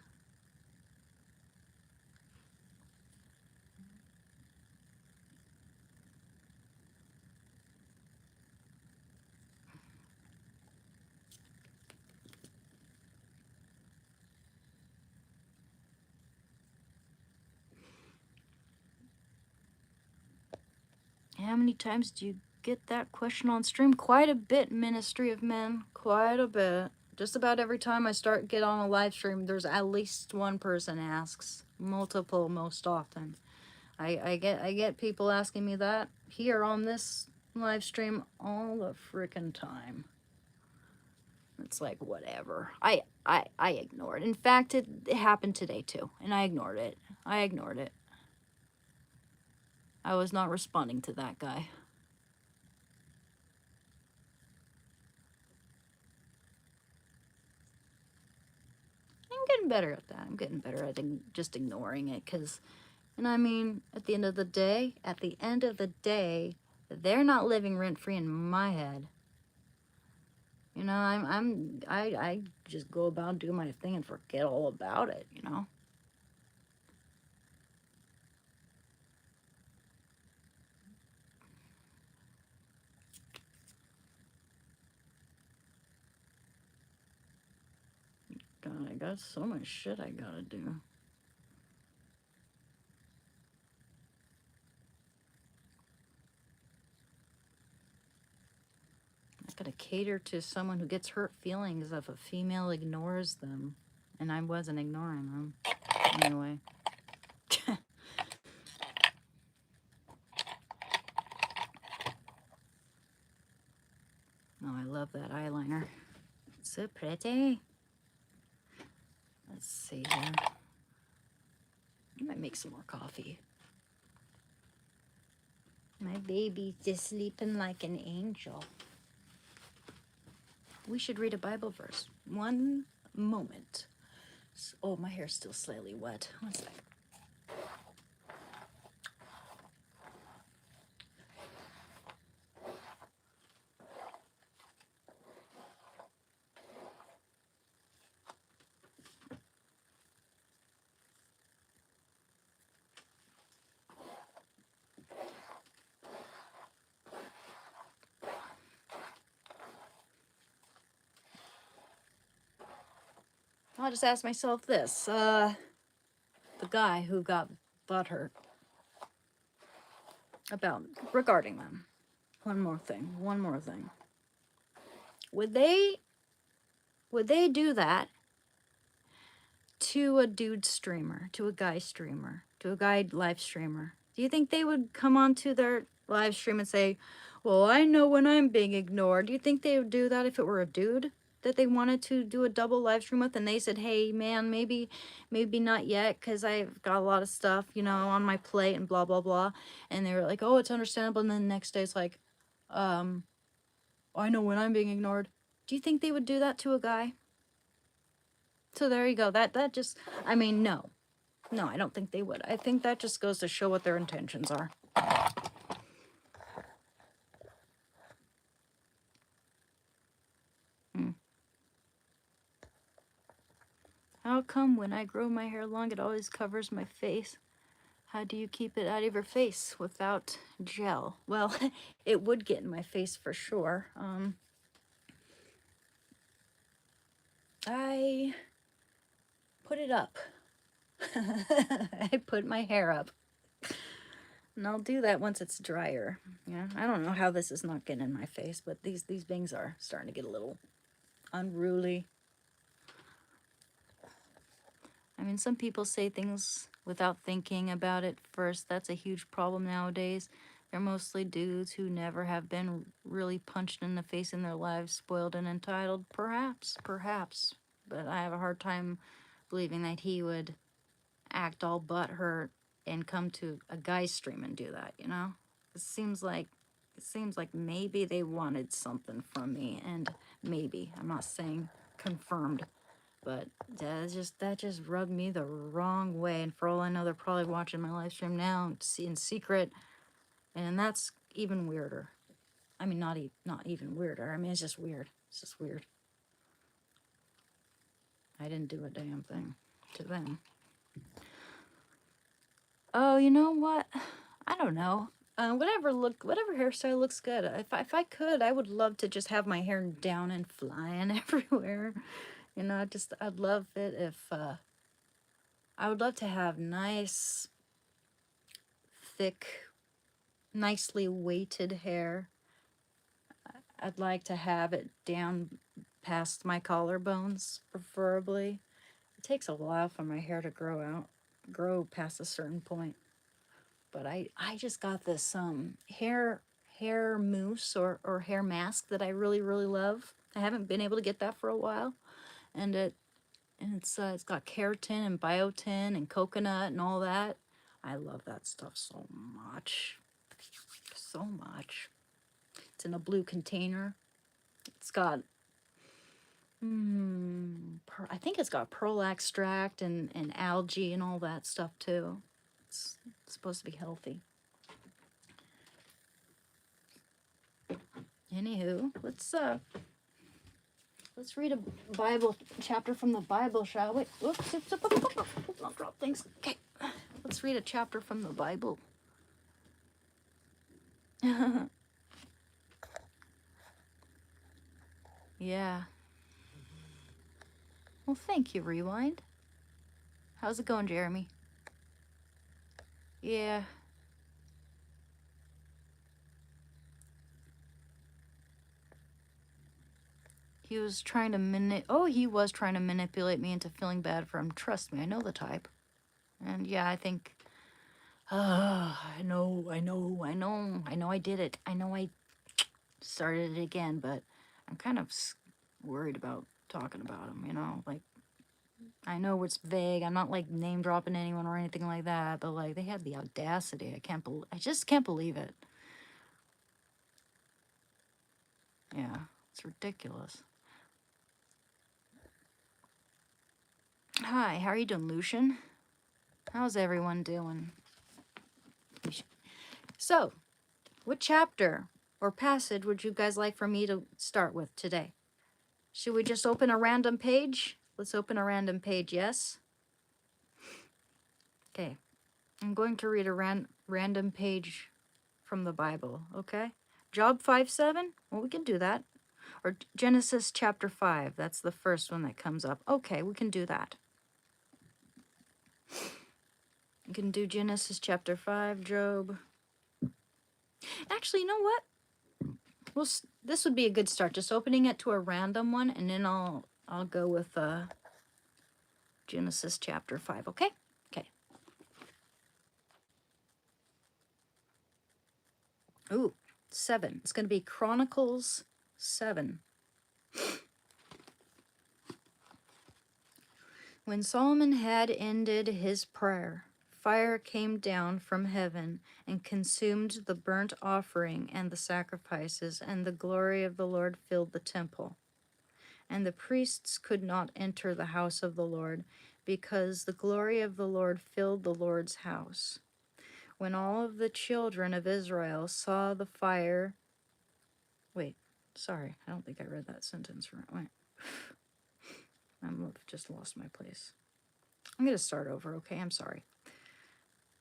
How many times do you get that question on stream? Quite a bit, Ministry of Men. Quite a bit. Just about every time I get on a live stream, there's at least one person asks. Multiple, most often. I get people asking me that here on this live stream all the frickin' time. It's like, whatever. I ignore it. In fact, it happened today too, and I ignored it. I was not responding to that guy. I'm getting better at that. I'm getting better at just ignoring it, because, and I mean, at the end of the day, they're not living rent-free in my head. I just go about doing my thing and forget all about it, God, I got so much shit I gotta do. I gotta cater to someone who gets hurt feelings if a female ignores them. And I wasn't ignoring them. Anyway. Oh, I love that eyeliner. It's so pretty. Let's see here. I might make some more coffee. My baby's just sleeping like an angel. We should read a Bible verse. One moment. Oh, my hair's still slightly wet. One sec. I'll just ask myself this. The guy who got butthurt regarding them. One more thing. Would they do that to a dude streamer, to a guy streamer, to a guy live streamer? Do you think they would come onto their live stream and say, well, I know when I'm being ignored? Do you think they would do that if it were a dude that they wanted to do a double live stream with, and they said, hey man, maybe not yet, because I've got a lot of stuff, you know, on my plate and blah blah blah, and they were like, oh, it's understandable, and then the next day it's like, I know when I'm being ignored. Do you think they would do that to a guy? So there you go. That just, I mean, no, I don't think they would. I think that just goes to show what their intentions are. How come when I grow my hair long, it always covers my face? How do you keep it out of your face without gel? Well, it would get in my face for sure. I put it up. I put my hair up. And I'll do that once it's drier. Yeah, I don't know how this is not getting in my face, but these bangs are starting to get a little unruly. I mean, some people say things without thinking about it first. That's a huge problem nowadays. They're mostly dudes who never have been really punched in the face in their lives, spoiled and entitled. Perhaps. But I have a hard time believing that he would act all butthurt and come to a guy's stream and do that, you know? It seems like maybe they wanted something from me, and maybe, I'm not saying confirmed, but that just rubbed me the wrong way. And for all I know, they're probably watching my live stream now in secret, and that's even weirder. I mean, not even weirder. I mean, it's just weird. It's just weird. I didn't do a damn thing to them. Oh, you know what? I don't know. Whatever hairstyle looks good. If I could, I would love to just have my hair down and flying everywhere. You know, I'd love it if I would love to have nice, thick, nicely weighted hair. I'd like to have it down past my collarbones, preferably. It takes a while for my hair to grow past a certain point. But I just got this hair mousse or hair mask that I really love. I haven't been able to get that for a while, and it's got keratin and biotin and coconut and all that. I love that stuff so much. It's in a blue container. It's got I think it's got pearl extract and algae and all that stuff too. It's supposed to be healthy. Anywho, let's read a Bible chapter from the Bible, shall we? Oops, don't drop things. Okay, let's read a chapter from the Bible. Yeah. Well, thank you, Rewind. How's it going, Jeremy? Yeah. He was trying to he was trying to manipulate me into feeling bad for him. Trust me, I know the type. And yeah, I think I know I did it. I know I started it again, but I'm kind of worried about talking about him, you know? Like, I know it's vague. I'm not like name dropping anyone or anything like that, but like they had the audacity. I just can't believe it. Yeah, it's ridiculous. Hi, how are you doing, Lucian? How's everyone doing? So, what chapter or passage would you guys like for me to start with today? Should we just open a random page? Let's open a random page, yes? Okay, I'm going to read a random page from the Bible, okay? Job 5:7? Well, we can do that. Or Genesis chapter 5, that's the first one that comes up. Okay, we can do that. You can do Genesis chapter 5, Job. Actually, you know what? Well, this would be a good start. Just opening it to a random one, and then I'll go with Genesis chapter 5. Okay. Okay. Ooh, 7. It's going to be Chronicles 7. When Solomon had ended his prayer, fire came down from heaven and consumed the burnt offering and the sacrifices, and the glory of the Lord filled the temple. And the priests could not enter the house of the Lord, because the glory of the Lord filled the Lord's house. When all of the children of Israel saw the fire... Wait, sorry, I don't think I read that sentence right. Wait. I've just lost my place. I'm going to start over, okay? I'm sorry.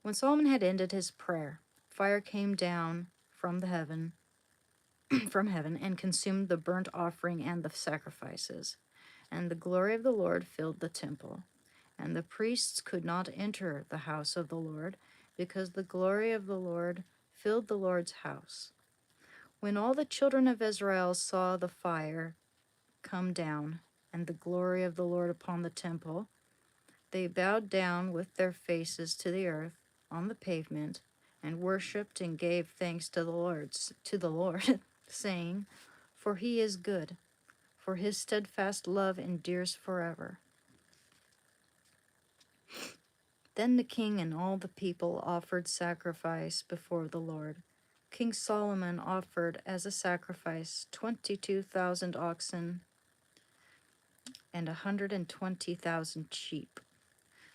When Solomon had ended his prayer, fire came down from heaven and consumed the burnt offering and the sacrifices. And the glory of the Lord filled the temple. And the priests could not enter the house of the Lord, because the glory of the Lord filled the Lord's house. When all the children of Israel saw the fire come down and the glory of the Lord upon the temple, they bowed down with their faces to the earth on the pavement and worshipped and gave thanks to the Lord, saying, "For he is good, for his steadfast love endures forever." Then the king and all the people offered sacrifice before the Lord. King Solomon offered as a sacrifice 22,000 oxen and 120,000 sheep.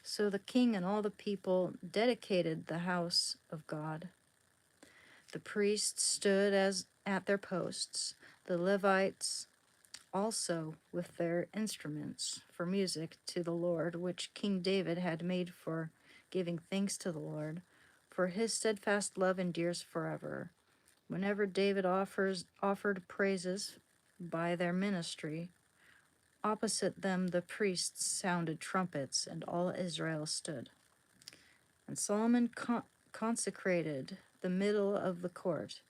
So the king and all the people dedicated the house of God. The priests stood at their posts, the Levites also with their instruments for music to the Lord, which King David had made for giving thanks to the Lord, for his steadfast love endures forever. Whenever David offered praises by their ministry, opposite them the priests sounded trumpets, and all Israel stood. And Solomon consecrated the middle of the court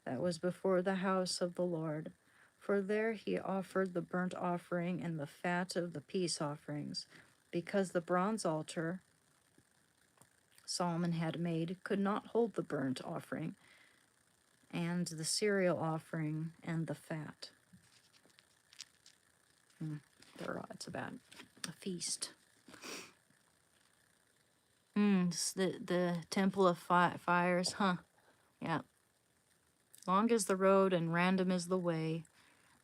that was before the house of the Lord, for there he offered the burnt offering and the fat of the peace offerings, because the bronze altar Solomon had made could not hold the burnt offering and the cereal offering and the fat. It's about a feast. It's the Temple of Fires, huh? Yeah. Long is the road and random is the way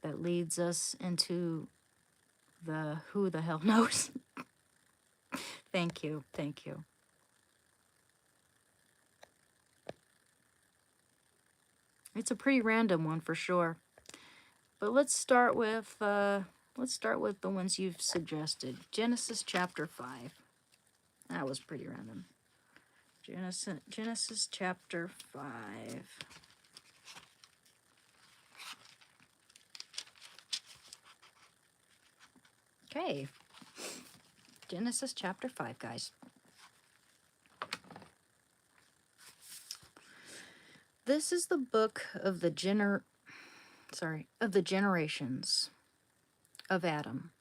that leads us into the who the hell knows. Thank you. It's a pretty random one for sure. But let's start with the ones you've suggested. Genesis chapter 5. That was pretty random. Genesis chapter 5. Okay. Genesis chapter 5, guys. This is the book of the generations of Adam.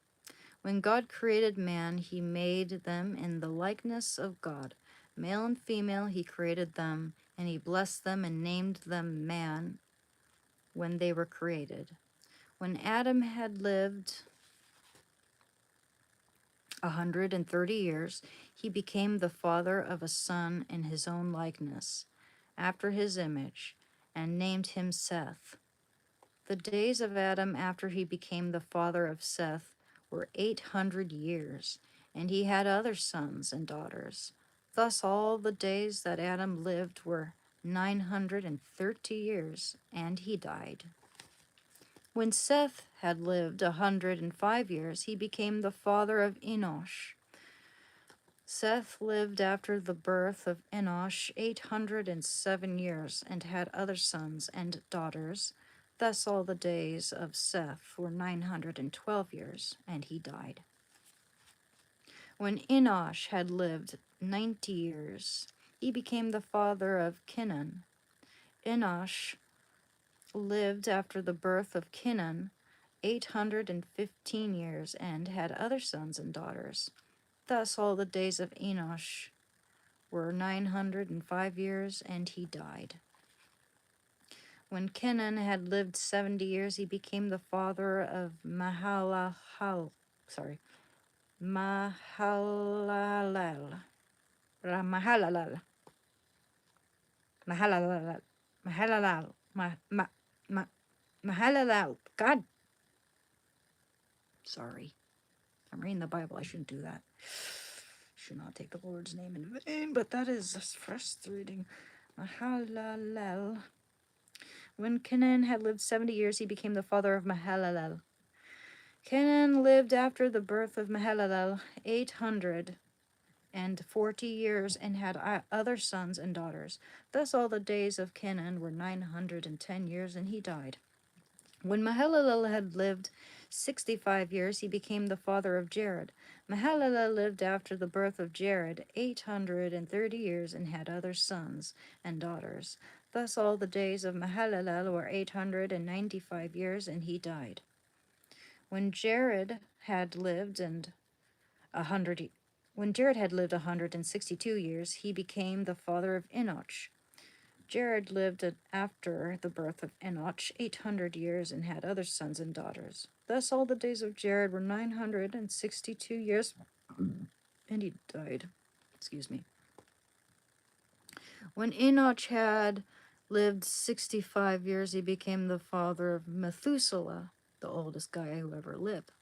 When God created man, he made them in the likeness of God. Male and female, he created them, and he blessed them and named them man when they were created. When Adam had lived 130 years, he became the father of a son in his own likeness, after his image, and named him Seth. The days of Adam after he became the father of Seth were 800 years, and he had other sons and daughters. Thus all the days that Adam lived were 930 years, and he died. When Seth had lived 105 years, he became the father of Enosh. Seth lived after the birth of Enosh 807 years, and had other sons and daughters. Thus all the days of Seth were 912 years, and he died. When Enosh had lived 90 years, he became the father of Kenan. Enosh lived after the birth of Kenan 815 years, and had other sons and daughters. Thus all the days of Enosh were 905 years, and he died. When Kenan had lived 70 years, he became the father of Mahalalel. Mahalalel. Mahalalel. Mahalalel. Mahalalel. Mahalalel. God. Sorry. I'm reading the Bible. I shouldn't do that. Should not take the Lord's name in vain, but that is frustrating. Mahalalel. When Kenan had lived 70 years, he became the father of Mahalalel. Kenan lived after the birth of Mahalalel 840 years, and had other sons and daughters. Thus all the days of Kenan were 910 years, and he died. When Mahalalel had lived 65 years, he became the father of Jared. Mahalalel lived after the birth of Jared 830 years, and had other sons and daughters. Thus all the days of Mahalalel were 895 years, and he died. When Jared had lived 162 years, he became the father of Enoch. Jared lived after the birth of Enoch 800 years, and had other sons and daughters. Thus all the days of Jared were 962 years, and he died. Excuse me. When Enoch had lived 65 years, he became the father of Methuselah, the oldest guy who ever lived.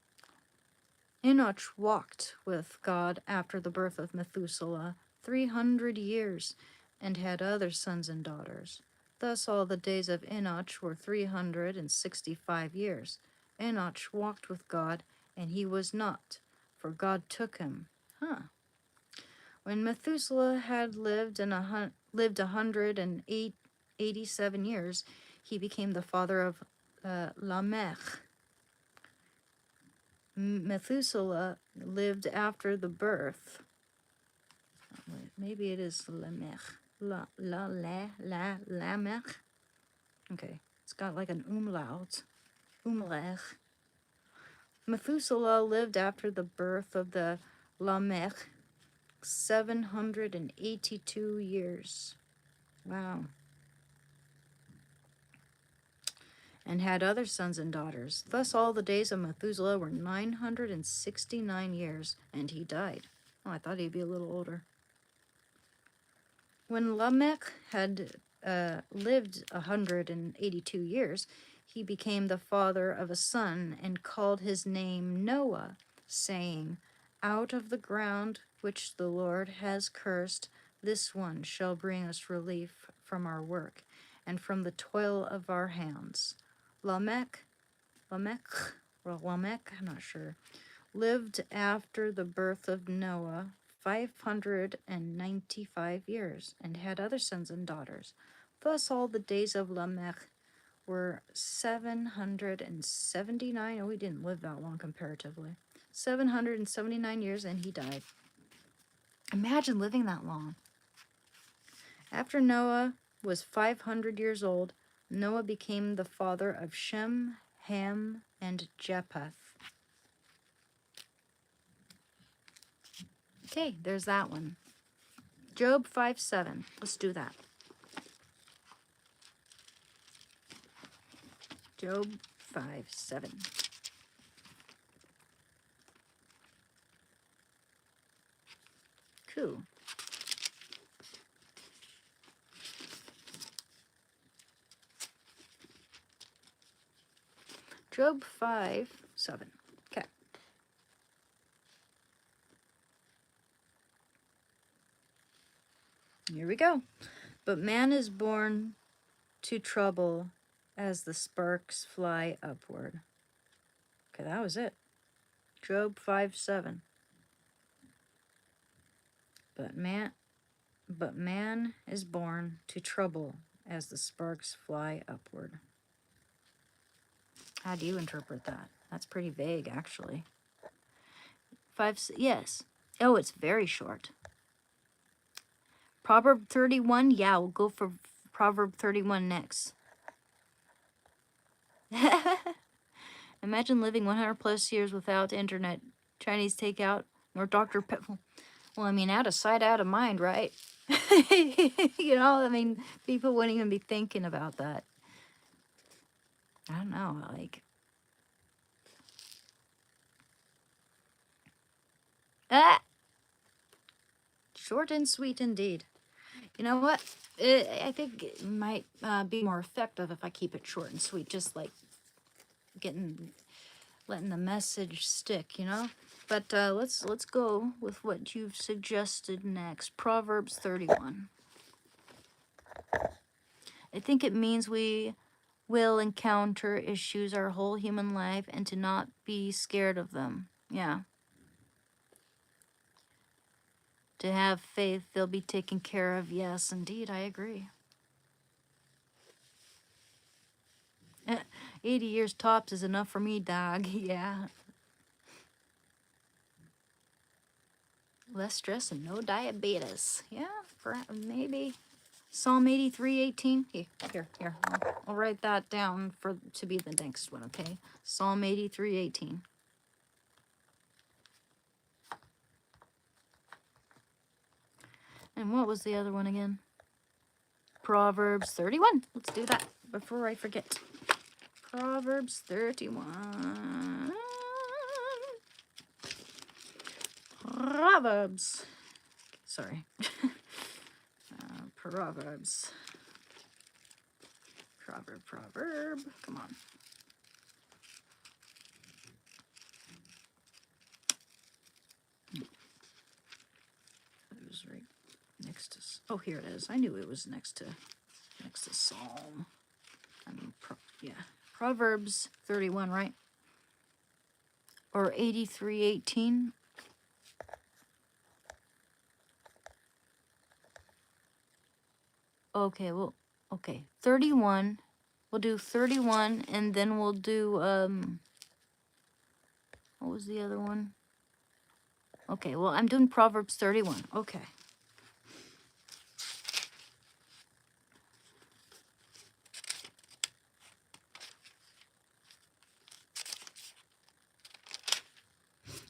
Enoch walked with God after the birth of Methuselah 300 years, and had other sons and daughters. Thus all the days of Enoch were 365 years. Enoch walked with God, and he was not, for God took him. When Methuselah had lived 187 years, he became the father of Lamech. Methuselah lived after the birth. Maybe it is Lamech. Lamech. Okay, it's got like an umlaut. Umlech. Methuselah lived after the birth of the Lamech 782 years. Wow. And had other sons and daughters. Thus all the days of Methuselah were 969 years, and he died. Oh, I thought he'd be a little older. When Lamech had lived 182 years, he became the father of a son, and called his name Noah, saying, "Out of the ground which the Lord has cursed, this one shall bring us relief from our work, and from the toil of our hands." Lamech, I'm not sure, lived after the birth of Noah 595 years, and had other sons and daughters. Thus all the days of Lamech were 779. Oh, he didn't live that long comparatively. 779 years, and he died. Imagine living that long. After Noah was 500 years old, Noah became the father of Shem, Ham, and Japheth. Okay, there's that one. Job 5:7. Let's do that. Job 5:7. Cool. Job 5:7. Okay. Here we go. But man is born to trouble as the sparks fly upward. Okay, that was it. Job 5:7. But man is born to trouble as the sparks fly upward. How do you interpret that? That's pretty vague, actually. Yes. Oh, it's very short. Proverb 31. Yeah, we'll go for Proverb 31 next. Imagine living 100 plus years without internet, Chinese takeout, or Dr. Pepper. Well, I mean, out of sight, out of mind, right? You know, I mean, people wouldn't even be thinking about that. I don't know, like... Short and sweet indeed. You know what? I think it might be more effective if I keep it short and sweet, just like letting the message stick, you know? But let's go with what you've suggested next. Proverbs 31. I think it means we will encounter issues our whole human life and to not be scared of them. Yeah. To have faith they'll be taken care of. Yes, indeed, I agree. 80 years tops is enough for me, dog. Yeah. Less stress and no diabetes. Yeah, maybe. Psalm 83:18. Here. I'll write that down to be the next one, okay? Psalm 83:18. And what was the other one again? Proverbs 31. Let's do that before I forget. Proverbs 31. Proverbs. Sorry. Proverbs. Proverb. Come on. It was right next to... Oh, here it is. I knew it was next to Psalm. I mean, yeah. Proverbs 31, right? Or 83:18. Okay, well, okay. 31. We'll do 31, and then we'll do, what was the other one? Okay, well, I'm doing Proverbs 31. Okay.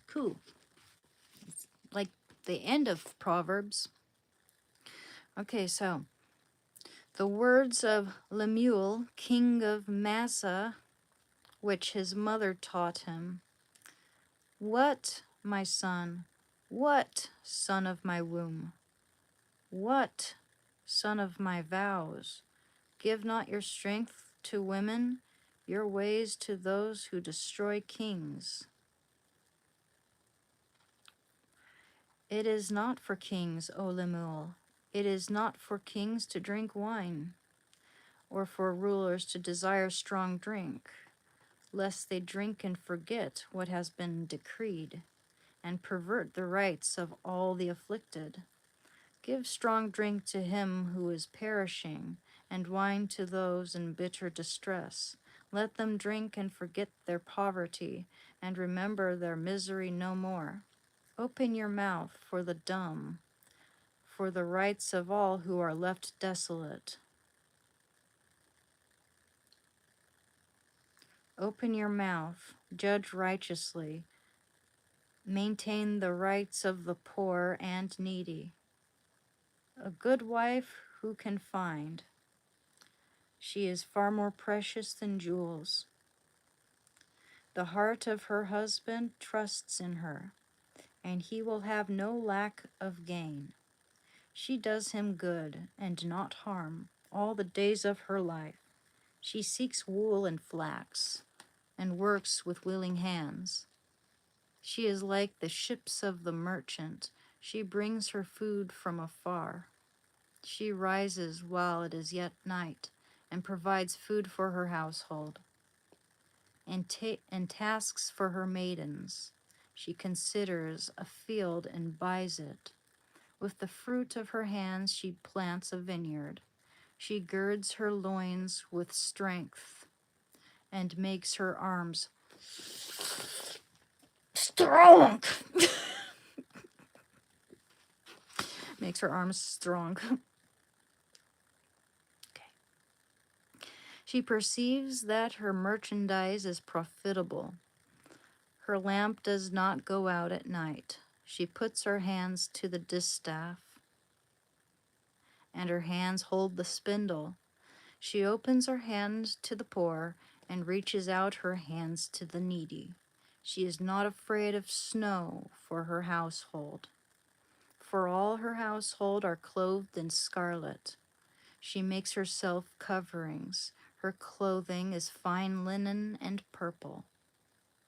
Cool. It's like the end of Proverbs. Okay, so the words of Lemuel, king of Massa, which his mother taught him. What, my son? What, son of my womb? What, son of my vows? Give not your strength to women, your ways to those who destroy kings. It is not for kings, O Lemuel. It is not for kings to drink wine, or for rulers to desire strong drink, lest they drink and forget what has been decreed, and pervert the rights of all the afflicted. Give strong drink to him who is perishing, and wine to those in bitter distress, Let them drink and forget their poverty, and remember their misery no more. Open your mouth for the dumb, for the rights of all who are left desolate. Open your mouth, judge righteously, maintain the rights of the poor and needy. A good wife who can find? She is far more precious than jewels. The heart of her husband trusts in her, and he will have no lack of gain. She does him good and not harm all the days of her life. She seeks wool and flax, and works with willing hands. She is like the ships of the merchant. She brings her food from afar. She rises while it is yet night, and provides food for her household, and tasks for her maidens. She considers a field and buys it. With the fruit of her hands she plants a vineyard. She girds her loins with strength and makes her arms strong. Makes her arms strong. Okay. She perceives that her merchandise is profitable. Her lamp does not go out at night. She puts her hands to the distaff, and her hands hold the spindle. She opens her hand to the poor and reaches out her hands to the needy. She is not afraid of snow for her household, for all her household are clothed in scarlet. She makes herself coverings. Her clothing is fine linen and purple.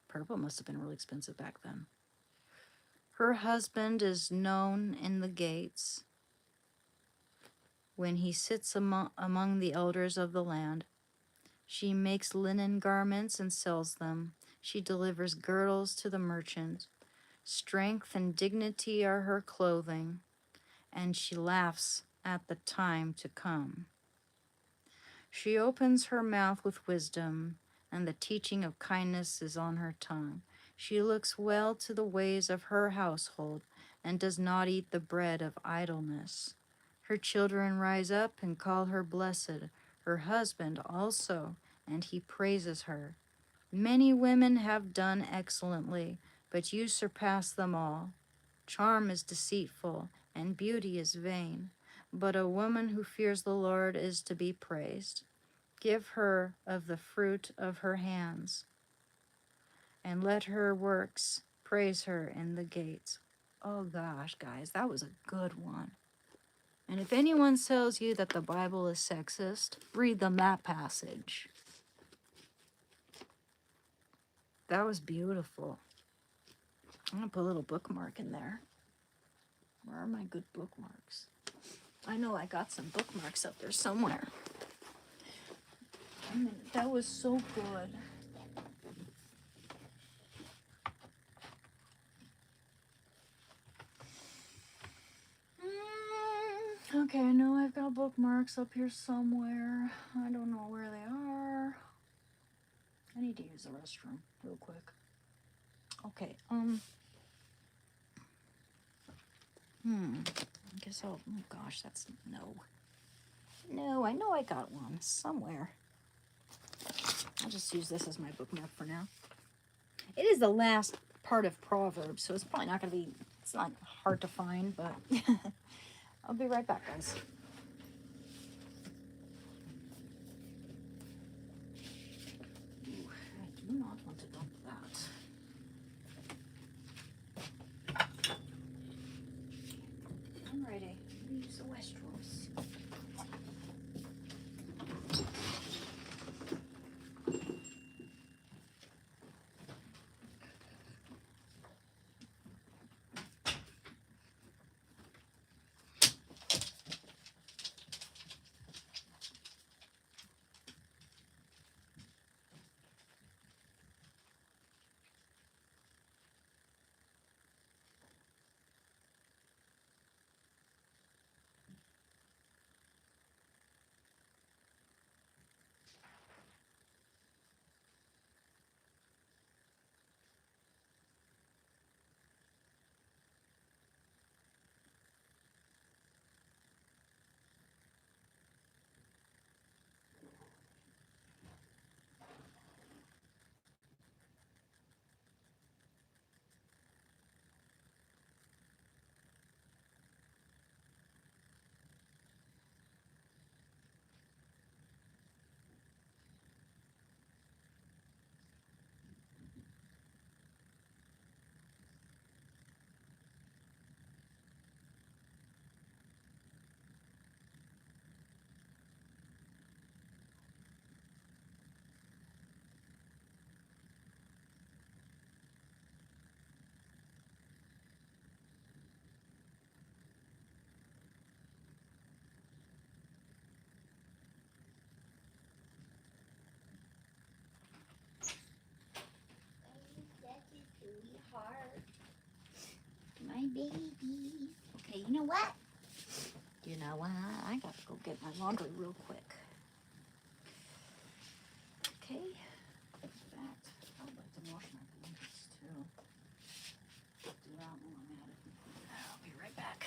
Purple must have been really expensive back then. Her husband is known in the gates when he sits among the elders of the land. She makes linen garments and sells them. She delivers girdles to the merchant. Strength and dignity are her clothing, and she laughs at the time to come. She opens her mouth with wisdom, and the teaching of kindness is on her tongue. She looks well to the ways of her household, and does not eat the bread of idleness. Her children rise up and call her blessed, her husband also, and he praises her. Many women have done excellently, but you surpass them all. Charm is deceitful, and beauty is vain, but a woman who fears the Lord is to be praised. Give her of the fruit of her hands, and let her works praise her in the gates. Oh gosh, guys, that was a good one. And if anyone tells you that the Bible is sexist, read them that passage. That was beautiful. I'm going to put a little bookmark in there. Where are my good bookmarks? I know I got some bookmarks up there somewhere. I mean, that was so good. Okay, I know I've got bookmarks up here somewhere. I don't know where they are. I need to use the restroom real quick. Okay, I guess I'll, oh gosh, that's, no. No, I know I got one somewhere. I'll just use this as my bookmark for now. It is the last part of Proverbs, so it's probably not going to be, it's not hard to find, but I'll be right back, guys. Ooh, I do not want to dump that. I'm ready. Use the restrooms. heart. My baby. Okay, you know what? You know what? I gotta go get my laundry real quick. Okay. In fact, I'd like to wash my blankets too. Do that while I'm at it. I'll be right back.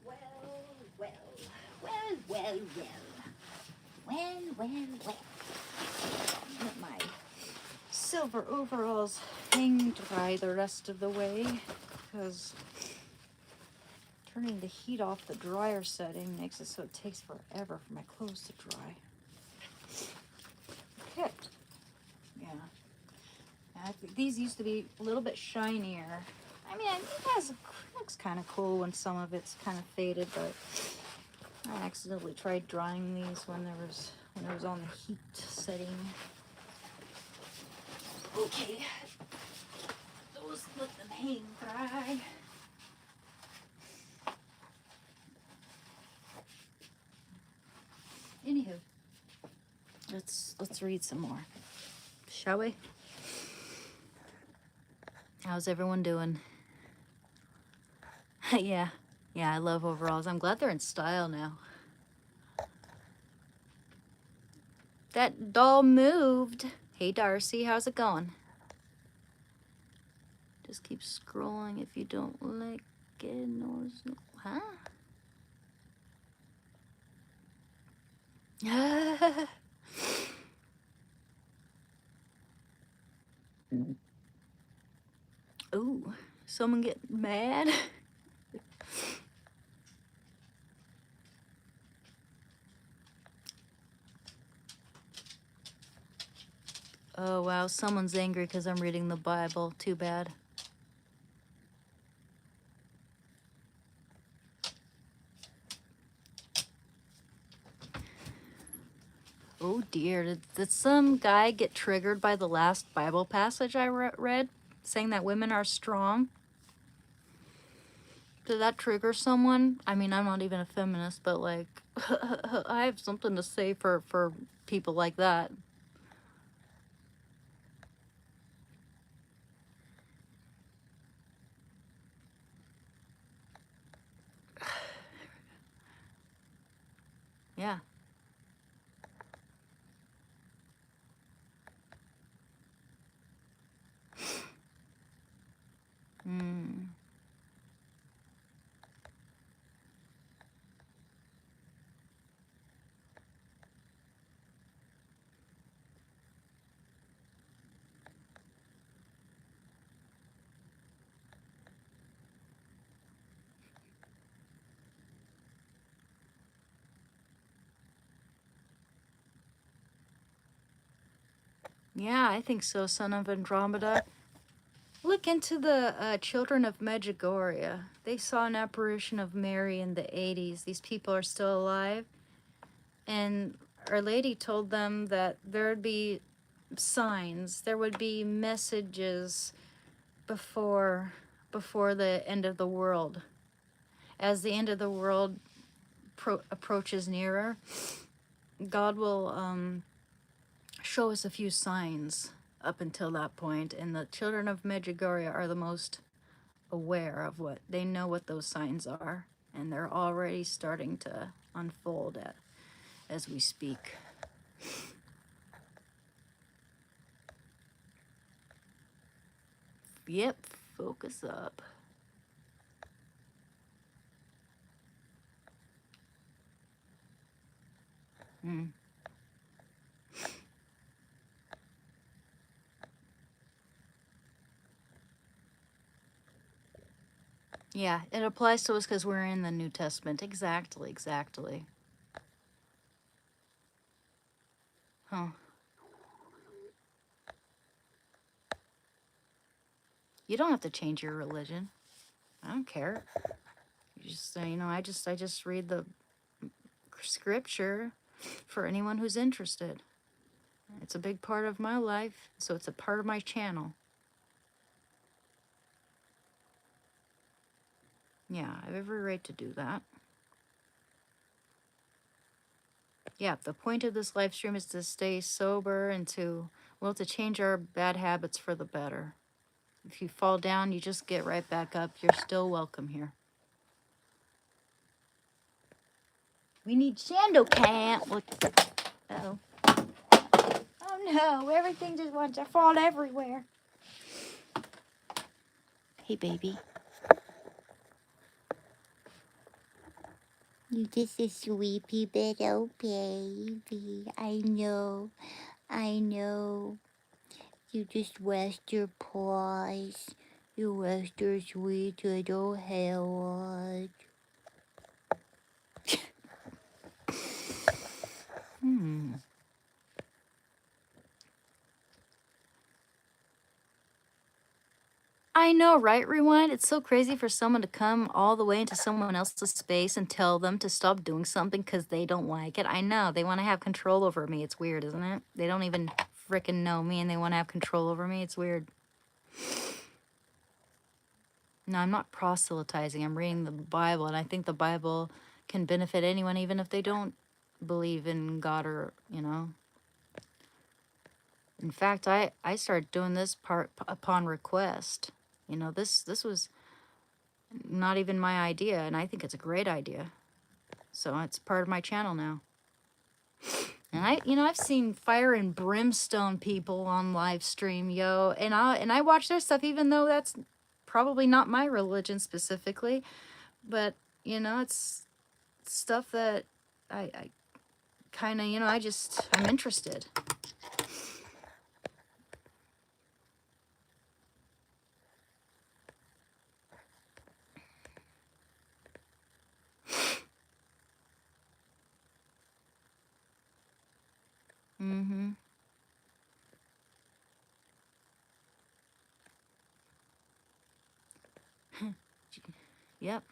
Well, well, well. Well. Let my silver overalls hang dry the rest of the way, because turning the heat off the dryer setting makes it so it takes forever for my clothes to dry. Okay. Yeah. I think these used to be a little bit shinier. I mean, it looks kind of cool when some of it's kind of faded, but I accidentally tried drying these when it was on the heat setting. Okay, those let them hang dry. Anywho, let's read some more, shall we? How's everyone doing? Yeah, I love overalls. I'm glad they're in style now. That doll moved. Hey Darcy, how's it going? Just keep scrolling if you don't like it. Huh? Ooh, someone get mad? Oh wow, someone's angry because I'm reading the Bible. Too bad. Oh dear, did some guy get triggered by the last Bible passage I read, saying that women are strong? Did that trigger someone? I mean, I'm not even a feminist, but like, I have something to say for people like that. Yeah. Hmm. Yeah, I think so, Son of Andromeda. Look into the Children of Medjugorje. They saw an apparition of Mary in the 80s. These people are still alive. And Our Lady told them that there would be signs, there would be messages before the end of the world. As the end of the world approaches nearer, God will show us a few signs up until that point, and the children of Medjugorje are the most aware of what they know, what those signs are, and they're already starting to unfold as we speak. Yep, focus up. Mm. Yeah, it applies to us because we're in the New Testament. Exactly, exactly. Huh. You don't have to change your religion. I don't care. You just, I just read the scripture for anyone who's interested. It's a big part of my life, so it's a part of my channel. Yeah, I have every right to do that. Yeah, the point of this live stream is to stay sober and to change our bad habits for the better. If you fall down, you just get right back up. You're still welcome here. We need Sandokan. Look. Uh-oh. Oh no, everything just wants to fall everywhere. Hey, baby. You just a sleepy little baby. I know. You just rest your paws. You rest your sweet little head. I know, right, Rewind? It's so crazy for someone to come all the way into someone else's space and tell them to stop doing something because they don't like it. I know. They want to have control over me. It's weird, isn't it? They don't even freaking know me and they want to have control over me. It's weird. No, I'm not proselytizing. I'm reading the Bible, and I think the Bible can benefit anyone, even if they don't believe in God or, In fact, I started doing this part upon request. This was not even my idea, and I think it's a great idea. So it's part of my channel now. And I've seen fire and brimstone people on live stream, and I watch their stuff, even though that's probably not my religion specifically, but it's stuff that I kind of, I'm interested. Mm-hmm. Yep.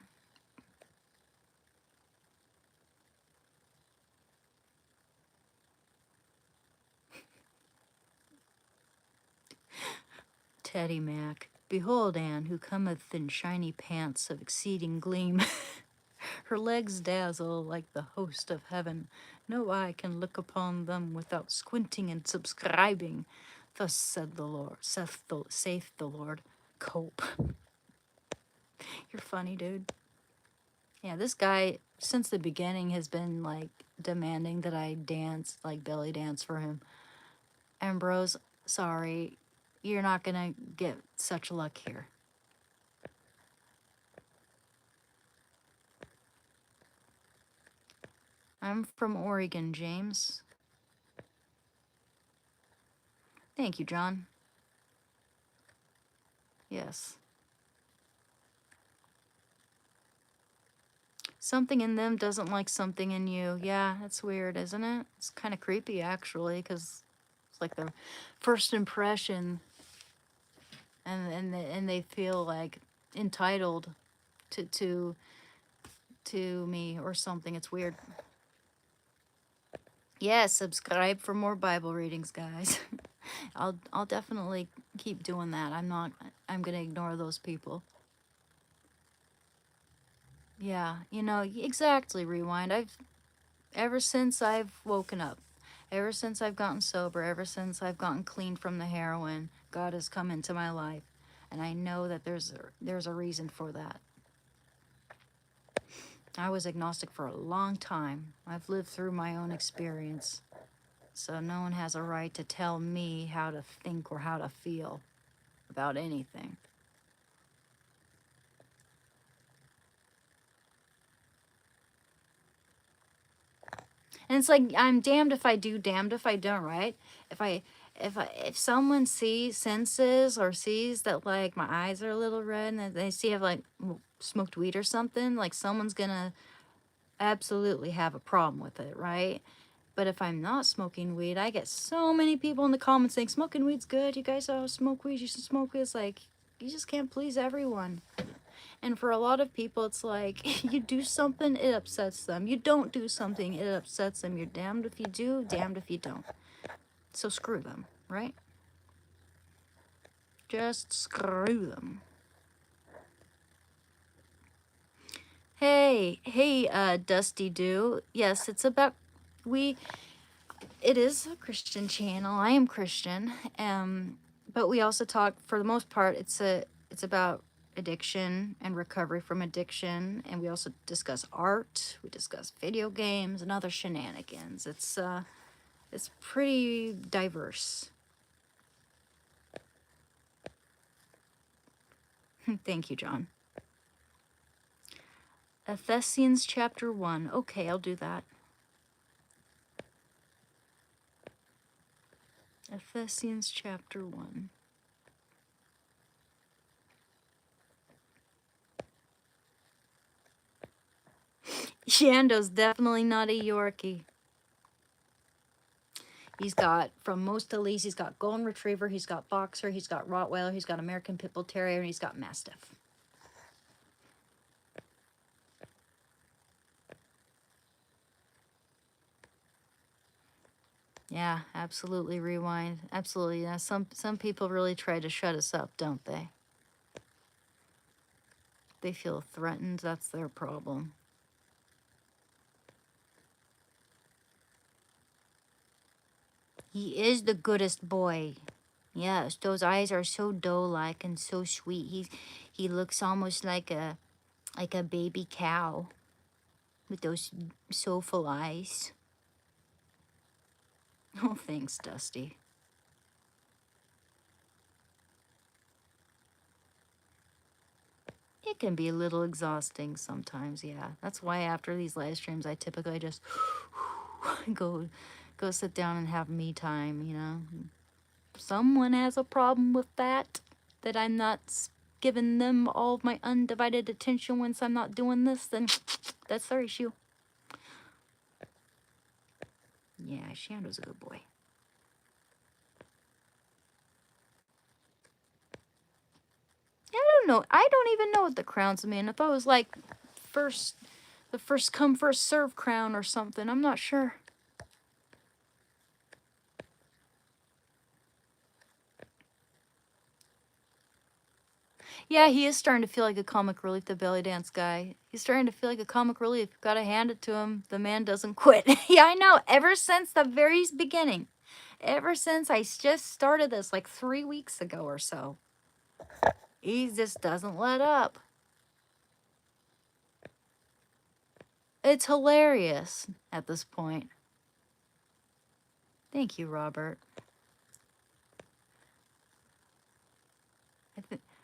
Teddy Mac. Behold Anne, who cometh in shiny pants of exceeding gleam. Her legs dazzle like the host of heaven. No eye can look upon them without squinting and subscribing. Thus said the Lord, saith the Lord. Cope. You're funny, dude. Yeah, this guy, since the beginning, has been, like, demanding that I dance, like, belly dance for him. Ambrose, sorry, you're not gonna get such luck here. I'm from Oregon, James. Thank you, John. Yes. Something in them doesn't like something in you. Yeah, that's weird, isn't it? It's kind of creepy, actually, because it's like the first impression, and they feel like entitled to me or something. It's weird. Yeah, subscribe for more Bible readings, guys. I'll definitely keep doing that. I'm gonna ignore those people. Yeah, you know, exactly, Rewind. Ever since I've woken up, ever since I've gotten sober, ever since I've gotten clean from the heroin, God has come into my life. And I know that there's a reason for that. I was agnostic for a long time. I've lived through my own experience. So no one has a right to tell me how to think or how to feel about anything. And it's like I'm damned if I do, damned if I don't, right? If I if someone senses or sees that like my eyes are a little red and they see I've like smoked weed or something, like someone's gonna absolutely have a problem with it, right? But if I'm not smoking weed, I get so many people in the comments saying smoking weed's good. You guys all smoke weed, you should smoke it. It's like you just can't please everyone. And for a lot of people, it's like you do something, it upsets them. You don't do something, it upsets them. You're damned if you do, damned if you don't. So screw them, right? Just screw them. Hey, Dusty Doo. Yes, it's about we. It is a Christian channel. I am Christian, but we also talk. For the most part, it's about addiction and recovery from addiction, and we also discuss art. We discuss video games and other shenanigans. It's pretty diverse. Thank you, John. Ephesians chapter 1. Okay, I'll do that. Ephesians chapter 1. Shando's definitely not a Yorkie. He's got, from most to least, he's got Golden Retriever, he's got Boxer, he's got Rottweiler, he's got American Pit Bull Terrier, and he's got Mastiff. Yeah, absolutely, Rewind. Absolutely, yeah. Some people really try to shut us up, don't they? They feel threatened, that's their problem. He is the goodest boy. Yes, those eyes are so doe-like and so sweet. He looks almost like a baby cow with those soulful eyes. Oh, thanks, Dusty. It can be a little exhausting sometimes, yeah. That's why after these live streams, I typically just go sit down and have me time, you know. If someone has a problem with that I'm not giving them all of my undivided attention once I'm not doing this, then that's their issue. Yeah, Shando's a good boy. I don't know. I don't even know what the crowns mean. I thought it was like the first come, first serve crown or something. I'm not sure. Yeah, he is starting to feel like a comic relief, the belly dance guy. He's starting to feel like a comic relief. Gotta hand it to him. The man doesn't quit. Yeah, I know. Ever since the very beginning. Ever since I just started this like 3 weeks ago or so. He just doesn't let up. It's hilarious at this point. Thank you, Robert.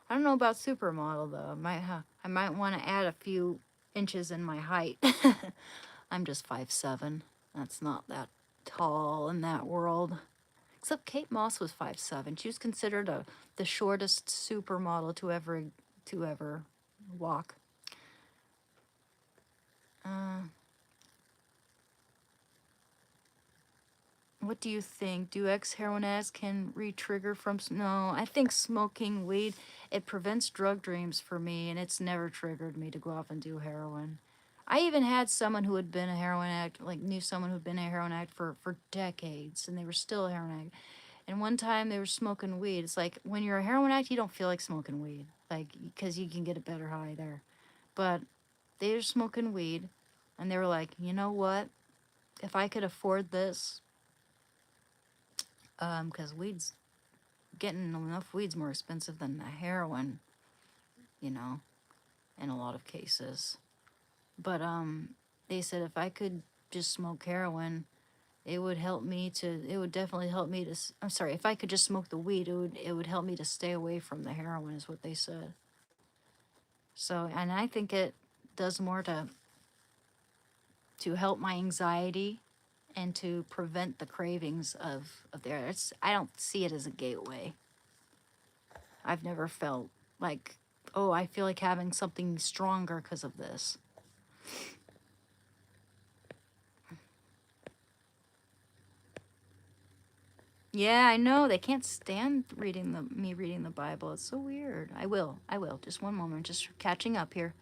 I don't know about supermodel though. I might want to add a few inches in my height. I'm just 5'7". That's not that tall in that world. Except Kate Moss was 5'7". She was considered the shortest supermodel to ever walk. What do you think? Do ex-heroin addicts can re-trigger from... No, I think smoking weed, it prevents drug dreams for me, and it's never triggered me to go off and do heroin. I even had someone who had been a heroin addict, like knew someone who'd been a heroin addict for decades, and they were still a heroin addict. And one time they were smoking weed. It's like when you're a heroin addict, you don't feel like smoking weed, like because you can get a better high there. But they were smoking weed, and they were like, you know what? If I could afford this, because weed's getting enough weed's more expensive than the heroin, you know, in a lot of cases. But they said if I could just smoke heroin, it would help me to. It would definitely help me to. I'm sorry, if I could just smoke the weed, it would help me to stay away from the heroin, is what they said. So, and I think it does more to help my anxiety and to prevent the cravings of there. It's I don't see it as a gateway. I've never felt like, oh, I feel like having something stronger because of this. Yeah, I know. They can't stand me reading the Bible. It's so weird. I will. I will. Just one moment. Just catching up here.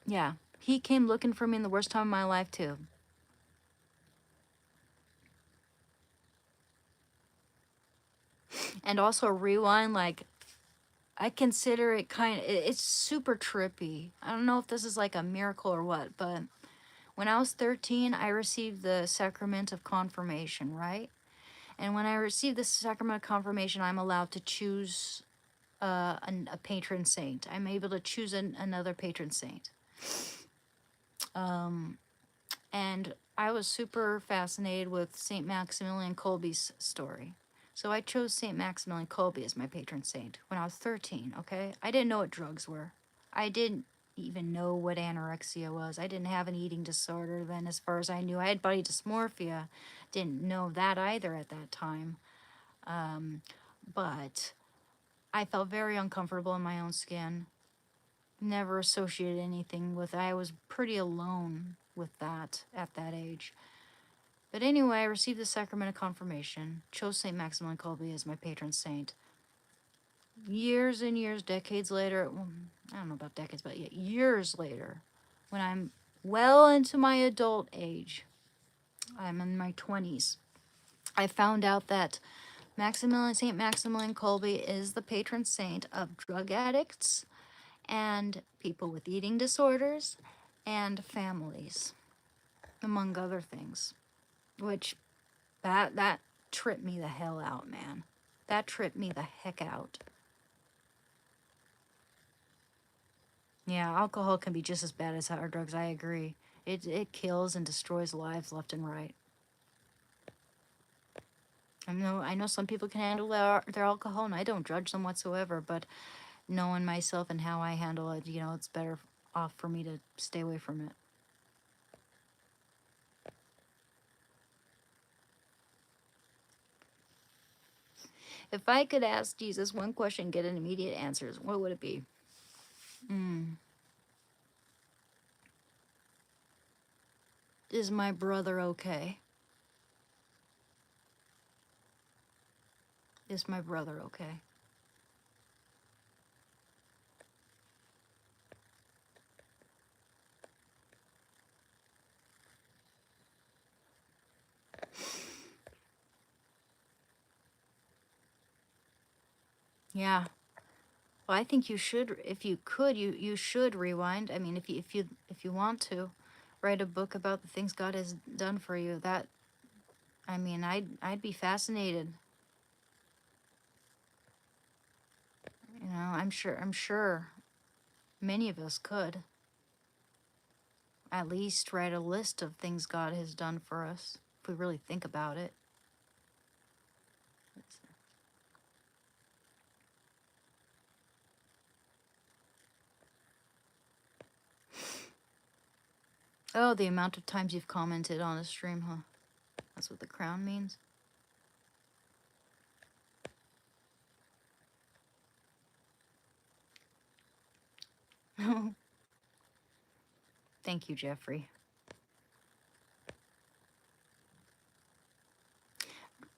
Yeah. He came looking for me in the worst time of my life too. And also rewind, like I consider it it's super trippy. I don't know if this is like a miracle or what, but when I was 13, I received the sacrament of confirmation, right? And when I receive the sacrament of confirmation, I'm allowed to choose a patron saint. I'm able to choose another patron saint. Um, and I was super fascinated with Saint Maximilian Kolbe's story. So I chose Saint Maximilian Kolbe as my patron saint when I was 13, okay? I didn't know what drugs were. I didn't even know what anorexia was. I didn't have an eating disorder then, as far as I knew. I had body dysmorphia. Didn't know that either at that time. Um, but I felt very uncomfortable in my own skin. Never associated anything with it. I was pretty alone with that at that age. But anyway, I received the sacrament of confirmation, chose St. Maximilian Kolbe as my patron saint. Years and years, decades later, well, I don't know about decades, but yeah, years later, when I'm well into my adult age, I'm in my 20s, I found out that St. Maximilian Kolbe is the patron saint of drug addicts and people with eating disorders and families, among other things. Which that tripped me the hell out, man. That tripped me the heck out. Yeah, alcohol can be just as bad as hard drugs. I agree. It kills and destroys lives left and right. I know some people can handle their alcohol, and I don't judge them whatsoever. But knowing myself and how I handle it, it's better off for me to stay away from it. If I could ask Jesus one question, get an immediate answer, what would it be? Is my brother okay? Is my brother okay? Yeah. Well, I think you should, if you could, you should rewind. I mean, if you want to, write a book about the things God has done for you. That, I mean, I'd be fascinated. I'm sure many of us could at least write a list of things God has done for us if we really think about it. Oh, the amount of times you've commented on a stream, huh? That's what the crown means. Thank you, Jeffrey.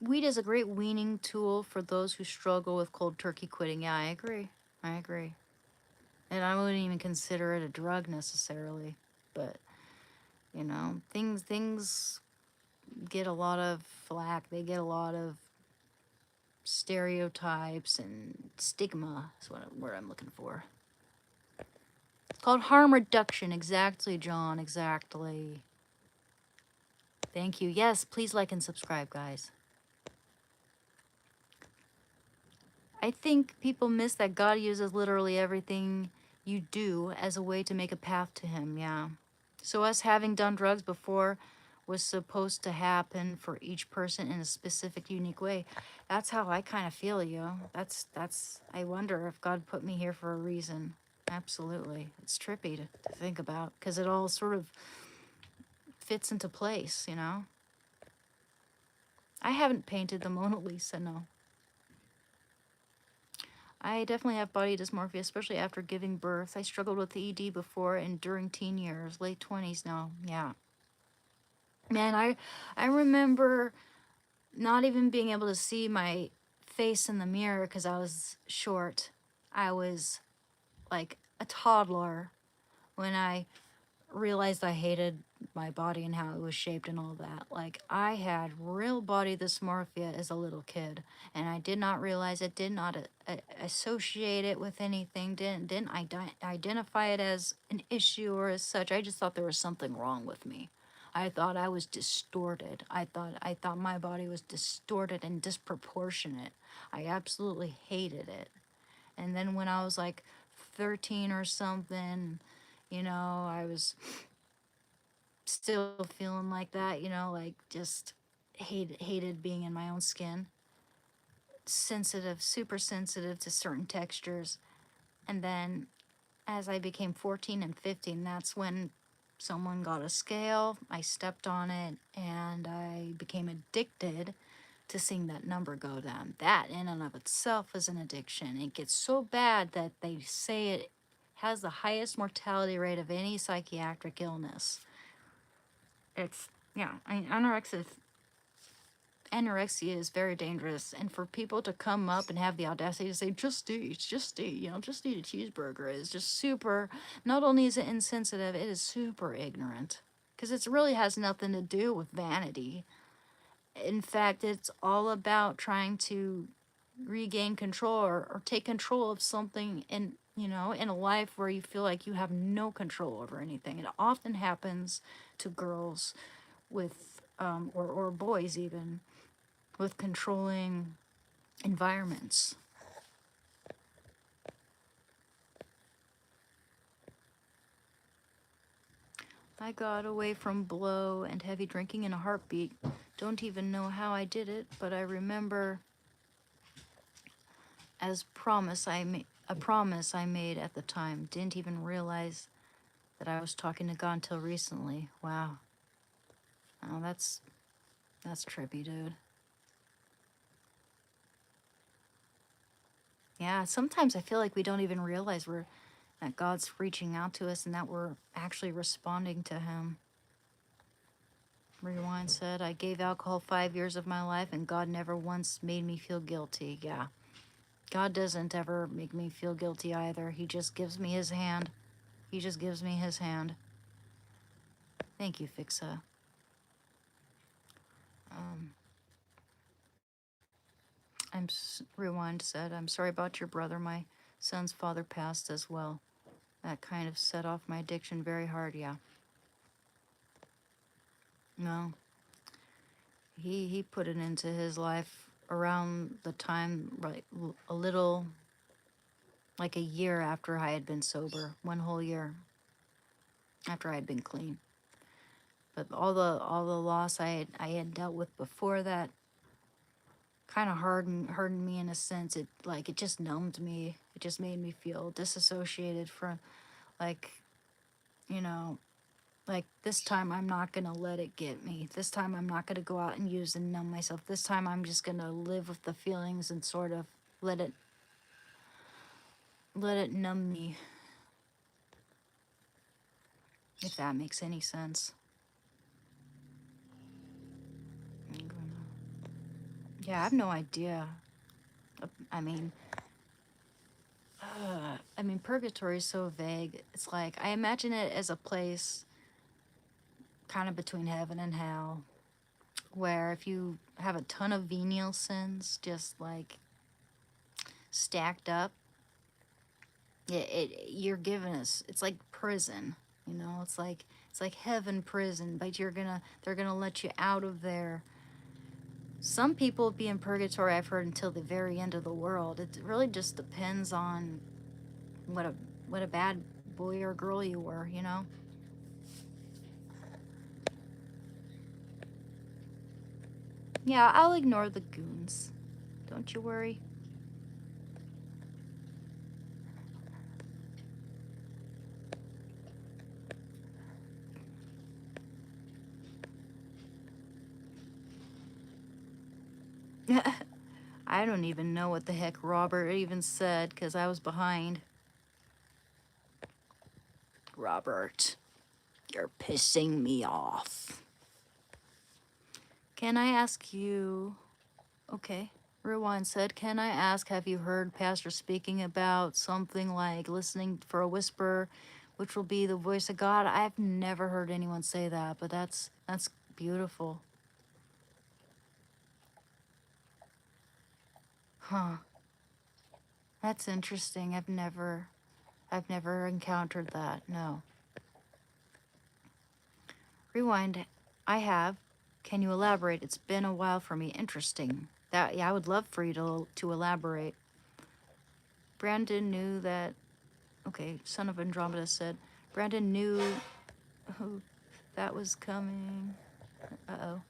Weed is a great weaning tool for those who struggle with cold turkey quitting. Yeah, I agree. I agree. And I wouldn't even consider it a drug necessarily. But, you know, things get a lot of flack. They get a lot of stereotypes and stigma is what word I'm looking for. It's called harm reduction. Exactly, John. Exactly. Thank you. Yes, please like and subscribe, guys. I think people miss that God uses literally everything you do as a way to make a path to Him. Yeah. So, us having done drugs before was supposed to happen for each person in a specific, unique way. That's how I kind of feel, yo. I wonder if God put me here for a reason. Absolutely. It's trippy to think about because it all sort of fits into place, you know? I haven't painted the Mona Lisa, no. I definitely have body dysmorphia, especially after giving birth. I struggled with ED before and during teen years, late 20s now. Yeah. Man, I remember not even being able to see my face in the mirror because I was short. I was like a toddler when I realized I hated my body and how it was shaped and all that. Like I had real body dysmorphia as a little kid, and I did not realize it. Did not associate it with anything. Didn't identify it as an issue or as such. I just thought there was something wrong with me. I thought I was distorted. I thought my body was distorted and disproportionate. I absolutely hated it. And then when I was like 13 or something, you know, I was still feeling like that, you know, like just hated being in my own skin. Sensitive, super sensitive to certain textures. And then as I became 14 and 15, that's when someone got a scale. I stepped on it and I became addicted to seeing that number go down. That in and of itself is an addiction. It gets so bad that they say it has the highest mortality rate of any psychiatric illness. It's, yeah, I mean, anorexia is very dangerous. And for people to come up and have the audacity to say, just eat, you know, just eat a cheeseburger is just super, not only is it insensitive, it is super ignorant. Because it really has nothing to do with vanity. In fact, it's all about trying to regain control or take control of something in, you know, in a life where you feel like you have no control over anything. It often happens to girls with or boys even with controlling environments. I got away from blow and heavy drinking in a heartbeat. Don't even know how I did it, but I remember as a promise I made at the time. Didn't even realize that I was talking to God until recently. Wow. Oh, that's trippy, dude. Yeah, sometimes I feel like we don't even realize that God's reaching out to us and that we're actually responding to Him. Rewind said, I gave alcohol 5 years of my life and God never once made me feel guilty. Yeah. God doesn't ever make me feel guilty either. He just gives me His hand. He just gives me His hand. Thank you, Fixa. Um, Rewind said, I'm sorry about your brother. My son's father passed as well. That kind of set off my addiction very hard. Yeah. No. He put it into his life around the time, right, a little, like a year after I had been sober. 1 whole year after I had been clean. But all the loss I had dealt with before that kind of hardened me in a sense. It just numbed me. It just made me feel disassociated from, like, you know, like this time I'm not gonna let it get me. This time I'm not gonna go out and use and numb myself. This time I'm just gonna live with the feelings and sort of let it numb me, if that makes any sense. Yeah, I have no idea. I mean, I mean, purgatory is so vague. It's like, I imagine it as a place kind of between heaven and hell, where if you have a ton of venial sins just like stacked up, you're given us, it's like prison, you know, it's like heaven prison, but they're gonna let you out of there. Some people be in purgatory, I've heard, until the very end of the world. It really just depends on what a what a bad boy or girl you were, you know. Yeah, I'll ignore the goons. Don't you worry. I don't even know what the heck Robert even said because I was behind. Robert, you're pissing me off. Can I ask you? Okay. Rewind said, can I ask, have you heard Pastor speaking about something like listening for a whisper, which will be the voice of God? I've never heard anyone say that, but that's beautiful. Huh. That's interesting. I've never encountered that. No. Rewind. I have. Can you elaborate? It's been a while for me. Interesting. That, yeah, I would love for you to elaborate. Brandon knew that. Okay, Son of Andromeda said, Brandon knew who that was coming. Uh-oh.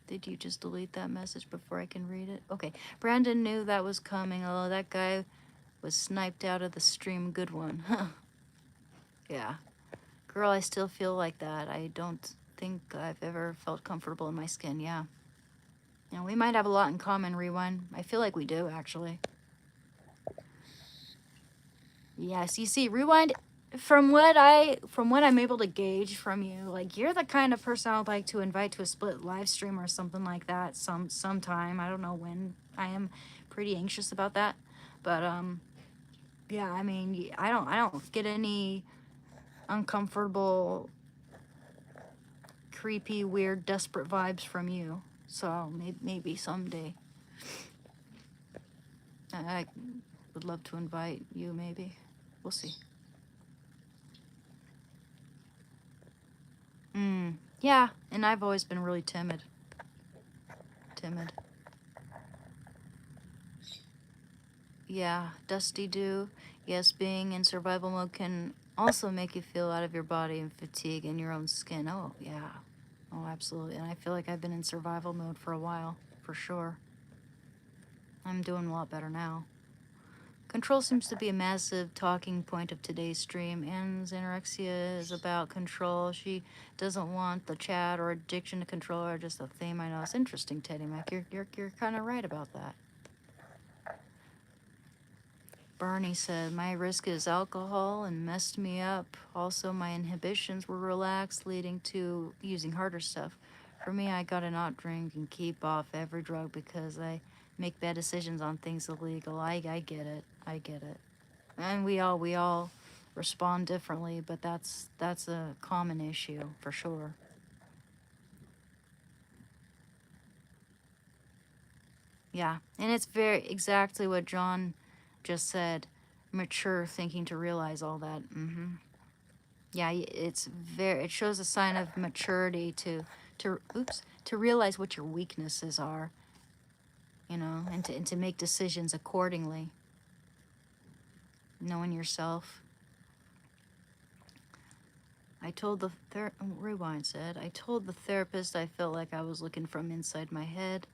Did you just delete that message before I can read it? Okay. Brandon knew that was coming, although that guy was sniped out of the stream. Good one. Yeah. Girl, I still feel like that. I don't think I've ever felt comfortable in my skin. Yeah. You know, we might have a lot in common, Rewind. I feel like we do, actually. Yes, you see, Rewind, from what I'm able to gauge from you, like you're the kind of person I would like to invite to a split live stream or something like that sometime. I don't know when. I am pretty anxious about that. But yeah, I mean, I don't get any uncomfortable, creepy, weird, desperate vibes from you. So maybe someday I would love to invite you, maybe. We'll see. Yeah, and I've always been really timid. Yeah, Dusty Dew. Yes, being in survival mode can also make you feel out of your body and fatigue in your own skin. Oh, yeah. Oh, absolutely. And I feel like I've been in survival mode for a while, for sure. I'm doing a lot better now. Control seems to be a massive talking point of today's stream. Anne's anorexia is about control. She doesn't want the chat or addiction to control or just a theme. I know. It's interesting, Teddy Mac. You're kind of right about that. Barney said, my risk is alcohol and messed me up. Also, my inhibitions were relaxed, leading to using harder stuff. For me, I gotta not drink and keep off every drug because I make bad decisions on things illegal. I get it. I get it. And we all respond differently, but that's a common issue for sure. Yeah, and it's very exactly what John just said. Mature thinking to realize all that. Yeah, it shows a sign of maturity to realize what your weaknesses are, you know, and to make decisions accordingly. Knowing yourself. Rewind said, I told the therapist I felt like I was looking from inside my head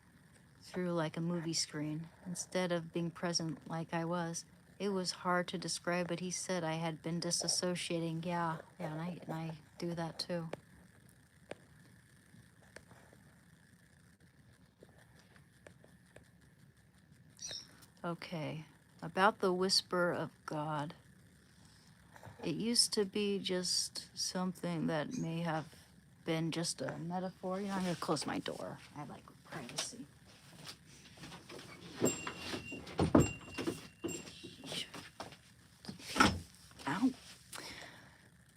through like a movie screen instead of being present like I was. It was hard to describe, but he said I had been disassociating. Yeah, and I do that too. Okay, about the whisper of God. It used to be just something that may have been just a metaphor. You know, I'm gonna close my door. I like privacy.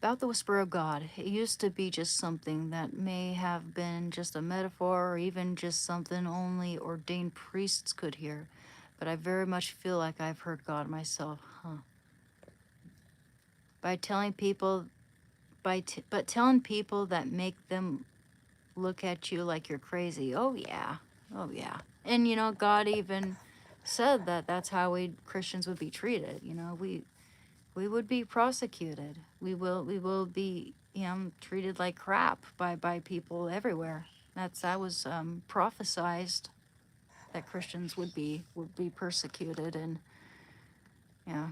About the whisper of God. It used to be just something that may have been just a metaphor or even just something only ordained priests could hear. But I very much feel like I've heard God myself, huh? By telling people, but telling people that make them look at you like you're crazy. Oh, yeah. Oh, yeah. And, you know, God even said that that's how we Christians would be treated. You know, we would be prosecuted. We will be, you know, treated like crap by people everywhere. That was prophesized that Christians would be persecuted. And yeah.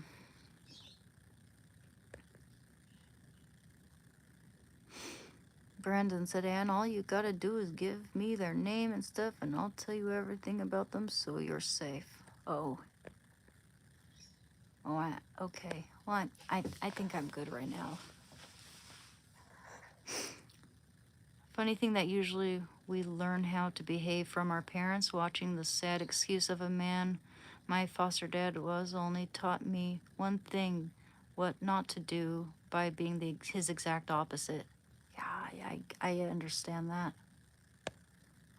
Brandon said, Ann, all you gotta do is give me their name and stuff, and I'll tell you everything about them so you're safe. Oh. Okay. Well, I think I'm good right now. Funny thing that usually we learn how to behave from our parents, watching the sad excuse of a man. My foster dad was only taught me one thing, what not to do, by being his exact opposite. Yeah, I understand that.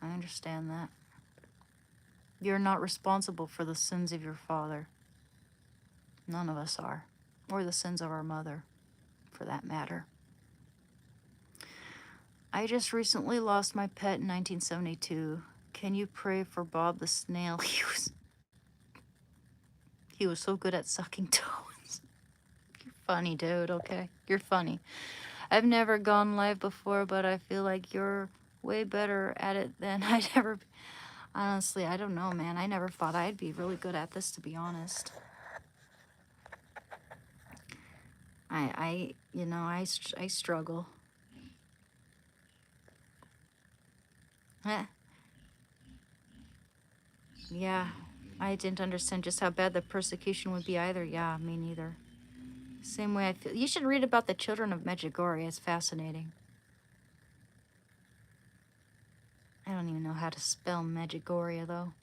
I understand that. You're not responsible for the sins of your father. None of us are. Or the sins of our mother, for that matter. I just recently lost my pet in 1972. Can you pray for Bob the snail? He was so good at sucking toes. You're funny, dude, okay? You're funny. I've never gone live before, but I feel like you're way better at it than I'd ever be. Honestly, I don't know, man. I never thought I'd be really good at this, to be honest. I struggle. Eh, yeah, I didn't understand just how bad the persecution would be either. Yeah, me neither. Same way I feel. You should read about the children of Medjugorje. It's fascinating. I don't even know how to spell Medjugorje, though.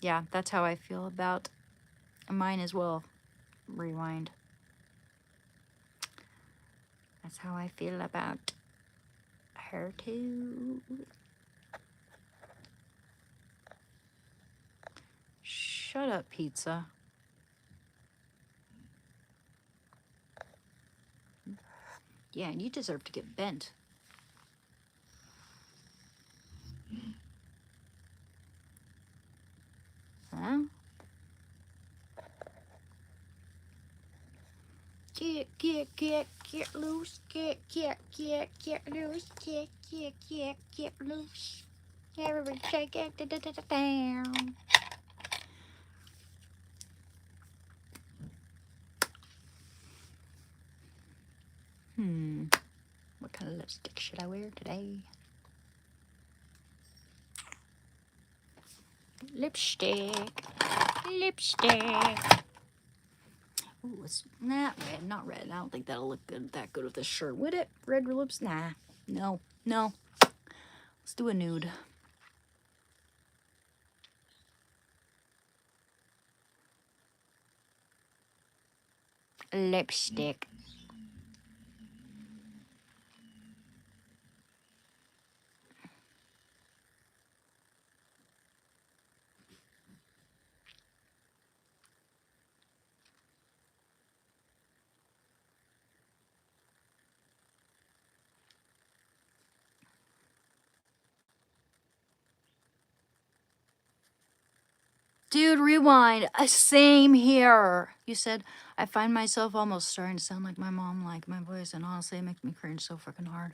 Yeah, that's how I feel about mine as well. Rewind. That's how I feel about her too. Shut up, pizza. Yeah, and you deserve to get bent. Huh? Get loose, get loose, get loose. Everybody shake it down. What kind of lipstick should I wear today? Lipstick. Ooh, it's not red, not red. I don't think that'll look that good with this shirt, would it? Red lips? Nah. No. Let's do a nude. Lipstick. Dude, rewind. Same here. You said, I find myself almost starting to sound like my mom, like my voice, and honestly, it makes me cringe so freaking hard.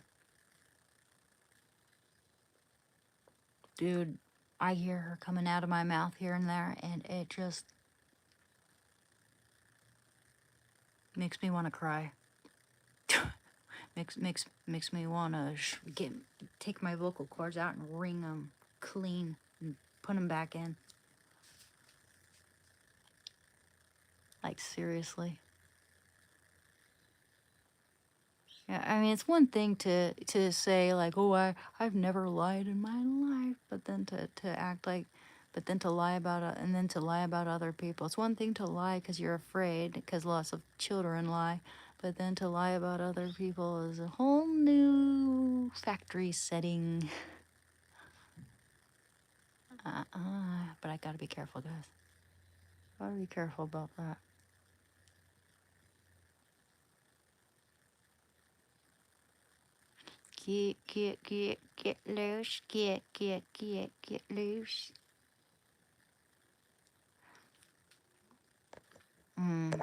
Dude, I hear her coming out of my mouth here and there, and it just makes me want to cry. makes me want to take my vocal cords out and wring them clean and put them back in. Like, seriously. Yeah, I mean, it's one thing to say like, oh, I've never lied in my life, but then to act like But then to lie about it, and then to lie about other people. It's one thing to lie because you're afraid, because lots of children lie. But then to lie about other people is a whole new factory setting. But I gotta be careful, guys. Gotta be careful about that. Get loose. Get loose. Mm.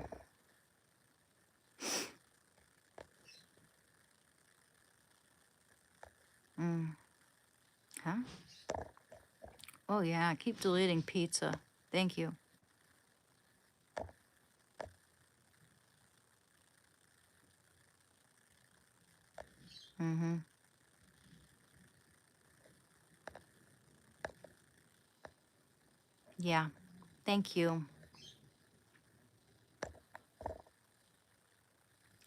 Mm. Huh? Oh, yeah. Keep deleting pizza. Thank you. Mm-hmm. Yeah. Thank you.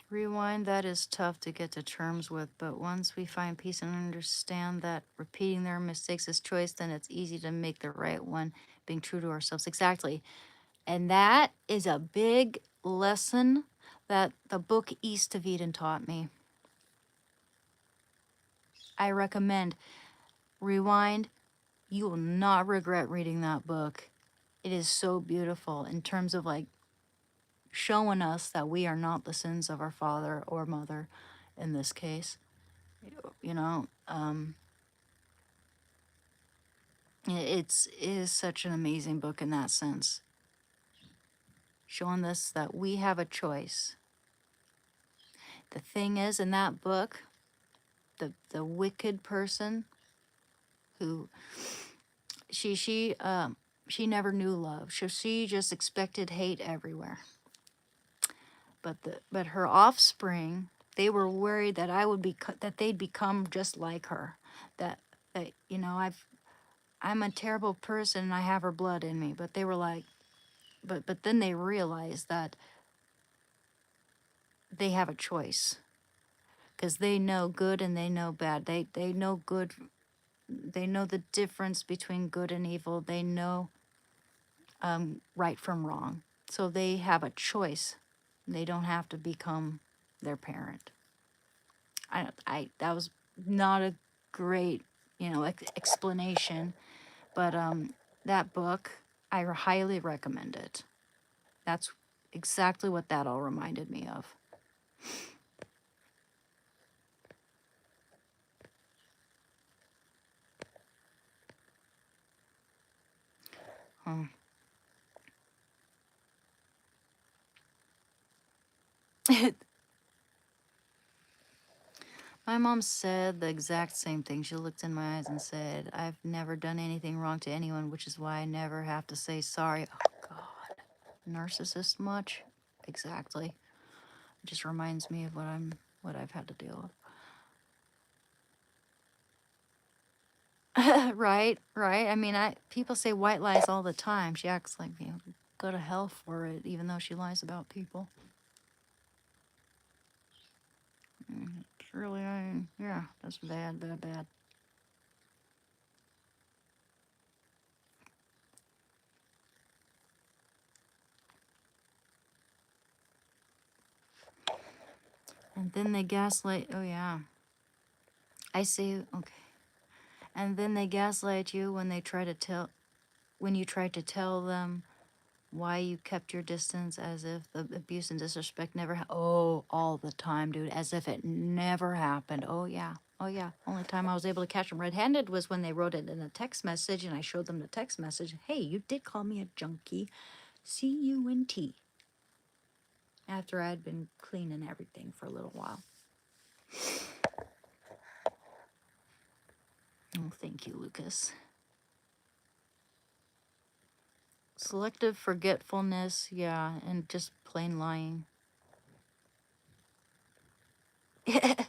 Rewind, that is tough to get to terms with, but once we find peace and understand that repeating their mistakes is choice, then it's easy to make the right one, being true to ourselves. Exactly. And that is a big lesson that the book East of Eden taught me. I recommend Rewind. You will not regret reading that book. It is so beautiful in terms of like showing us that we are not the sins of our father or mother in this case. You know, it is such an amazing book in that sense, showing us that we have a choice. The thing is, in that book, the wicked person who she never knew love. She just expected hate everywhere. But her offspring, they were worried that that they'd become just like her. That you know, I'm a terrible person and I have her blood in me. But they were like, but then they realized that they have a choice, because they know good and they know bad. They know good. They know the difference between good and evil. They know right from wrong. So they have a choice. They don't have to become their parent. That was not a great, explanation, but that book, I highly recommend it. That's exactly what that all reminded me of. Hmm. My mom said the exact same thing. She looked in my eyes and said, I've never done anything wrong to anyone, which is why I never have to say sorry. Oh, God. Narcissist much? Exactly. It just reminds me of what I've had to deal with. Right, right. I mean, people say white lies all the time. She acts like, go to hell for it, even though she lies about people. It's really, yeah, that's bad, bad, bad. And then they gaslight. Oh, yeah. I see. Okay. And then they gaslight you when you try to tell them why you kept your distance, as if the abuse and disrespect never oh, all the time, dude, as if it never happened. Oh, yeah. Oh, yeah. Only time I was able to catch them red-handed was when they wrote it in a text message, and I showed them the text message. Hey, you did call me a junkie. CUNT. After I'd been cleaning everything for a little while. Oh, thank you, Lucas. Selective forgetfulness, yeah, and just plain lying. I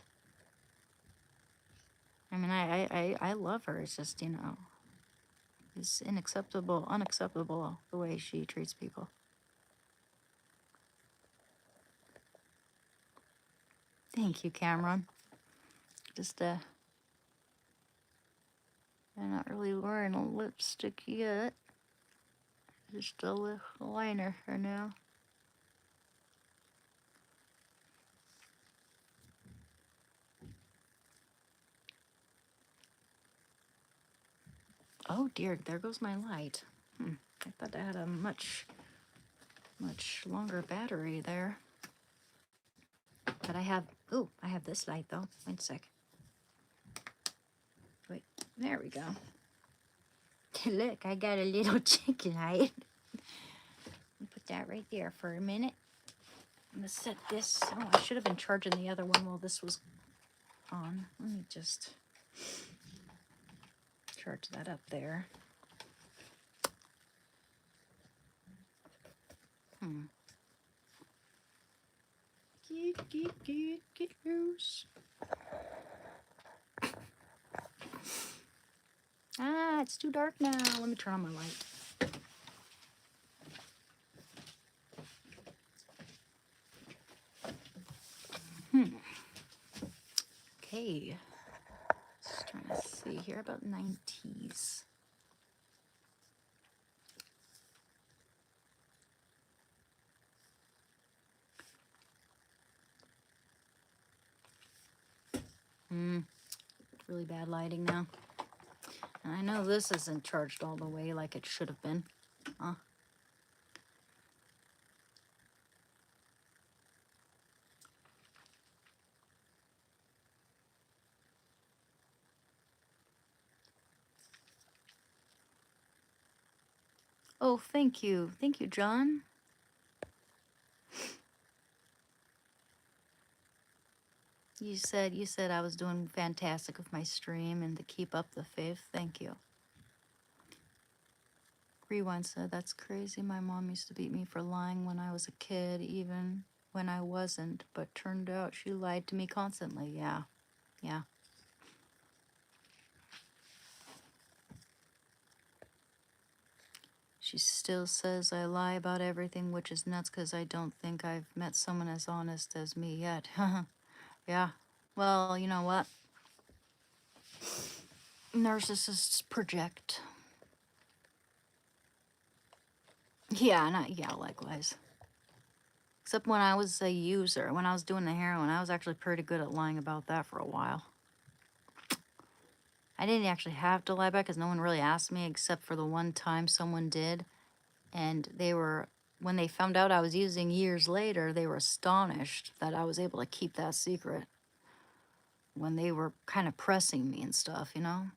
mean, I love her. It's just, it's unacceptable the way she treats people. Thank you, Cameron. Just, I'm not really wearing a lipstick yet. Just a little liner for now. Oh dear, there goes my light. I thought I had a much longer battery there. But I have, I have this light though. Wait a sec. Wait, there we go. Look, I got a little chick light. Put that right there for a minute. I'm gonna set this. Oh, I should have been charging the other one while this was on. Let me just charge that up there. Get loose. Ah, it's too dark now. Let me turn on my light. Okay. Just trying to see here about 90s. Really bad lighting now. And I know this isn't charged all the way like it should have been. Oh, thank you. Thank you, John. You said I was doing fantastic with my stream and to keep up the faith. Thank you. Rewind said, that's crazy. My mom used to beat me for lying when I was a kid, even when I wasn't, but turned out she lied to me constantly. Yeah. Yeah. She still says I lie about everything, which is nuts because I don't think I've met someone as honest as me yet. Yeah. Well, you know what? Narcissists project. Yeah, likewise. Except when I was a user, when I was doing the heroin, I was actually pretty good at lying about that for a while. I didn't actually have to lie back because no one really asked me except for the one time someone did. And when they found out I was using years later, they were astonished that I was able to keep that secret when they were kind of pressing me and stuff, you know?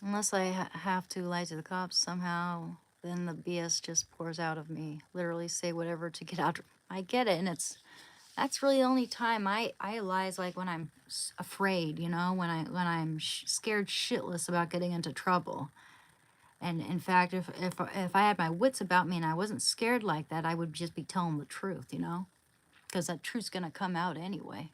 Unless I have to lie to the cops somehow, then the BS just pours out of me. Literally say whatever to get out. I get it, and that's really the only time I lie is like when I'm afraid, you know, when I'm scared shitless about getting into trouble. And in fact, if I had my wits about me and I wasn't scared like that, I would just be telling the truth, you know, because that truth's gonna come out anyway.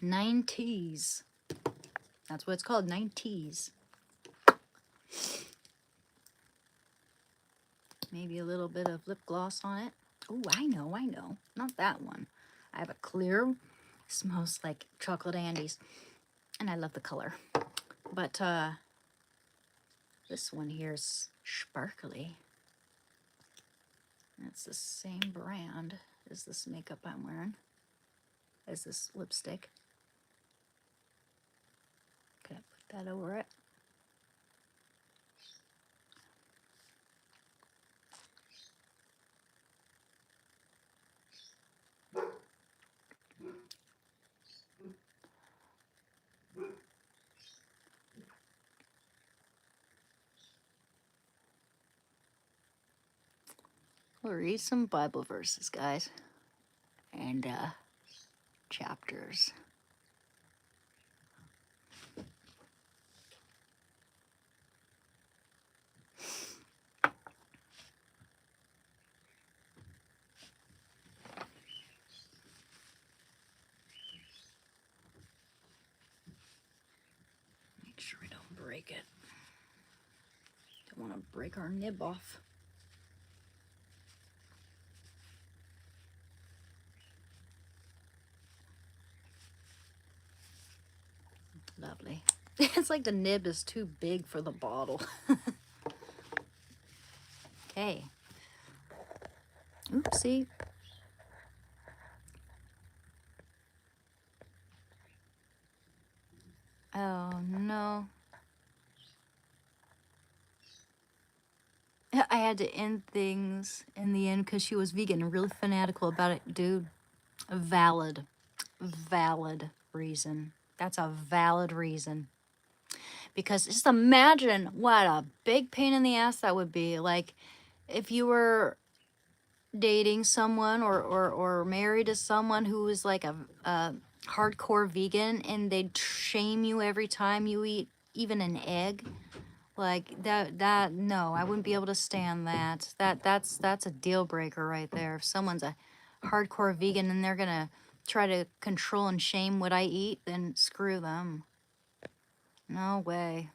'90s. That's what it's called, '90s. Maybe a little bit of lip gloss on it. Oh, I know. Not that one. I have a clear, smells like chocolate Andes, and I love the color. But this one here's sparkly. It's the same brand as this makeup I'm wearing, as this lipstick. Can I put that over it? We'll read some Bible verses, guys, and chapters. Make sure we break it. Don't want to break our nib off. Lovely. It's like the nib is too big for the bottle. Okay. Oopsie. Oh, no. I had to end things in the end because she was vegan and really fanatical about it. Dude, a valid reason. That's a valid reason. Because just imagine what a big pain in the ass that would be. Like, if you were dating someone or married to someone who was like a hardcore vegan and they'd shame you every time you eat even an egg. Like that no, I wouldn't be able to stand that. That's a deal breaker right there. If someone's a hardcore vegan and they're gonna try to control and shame what I eat, then screw them. No way.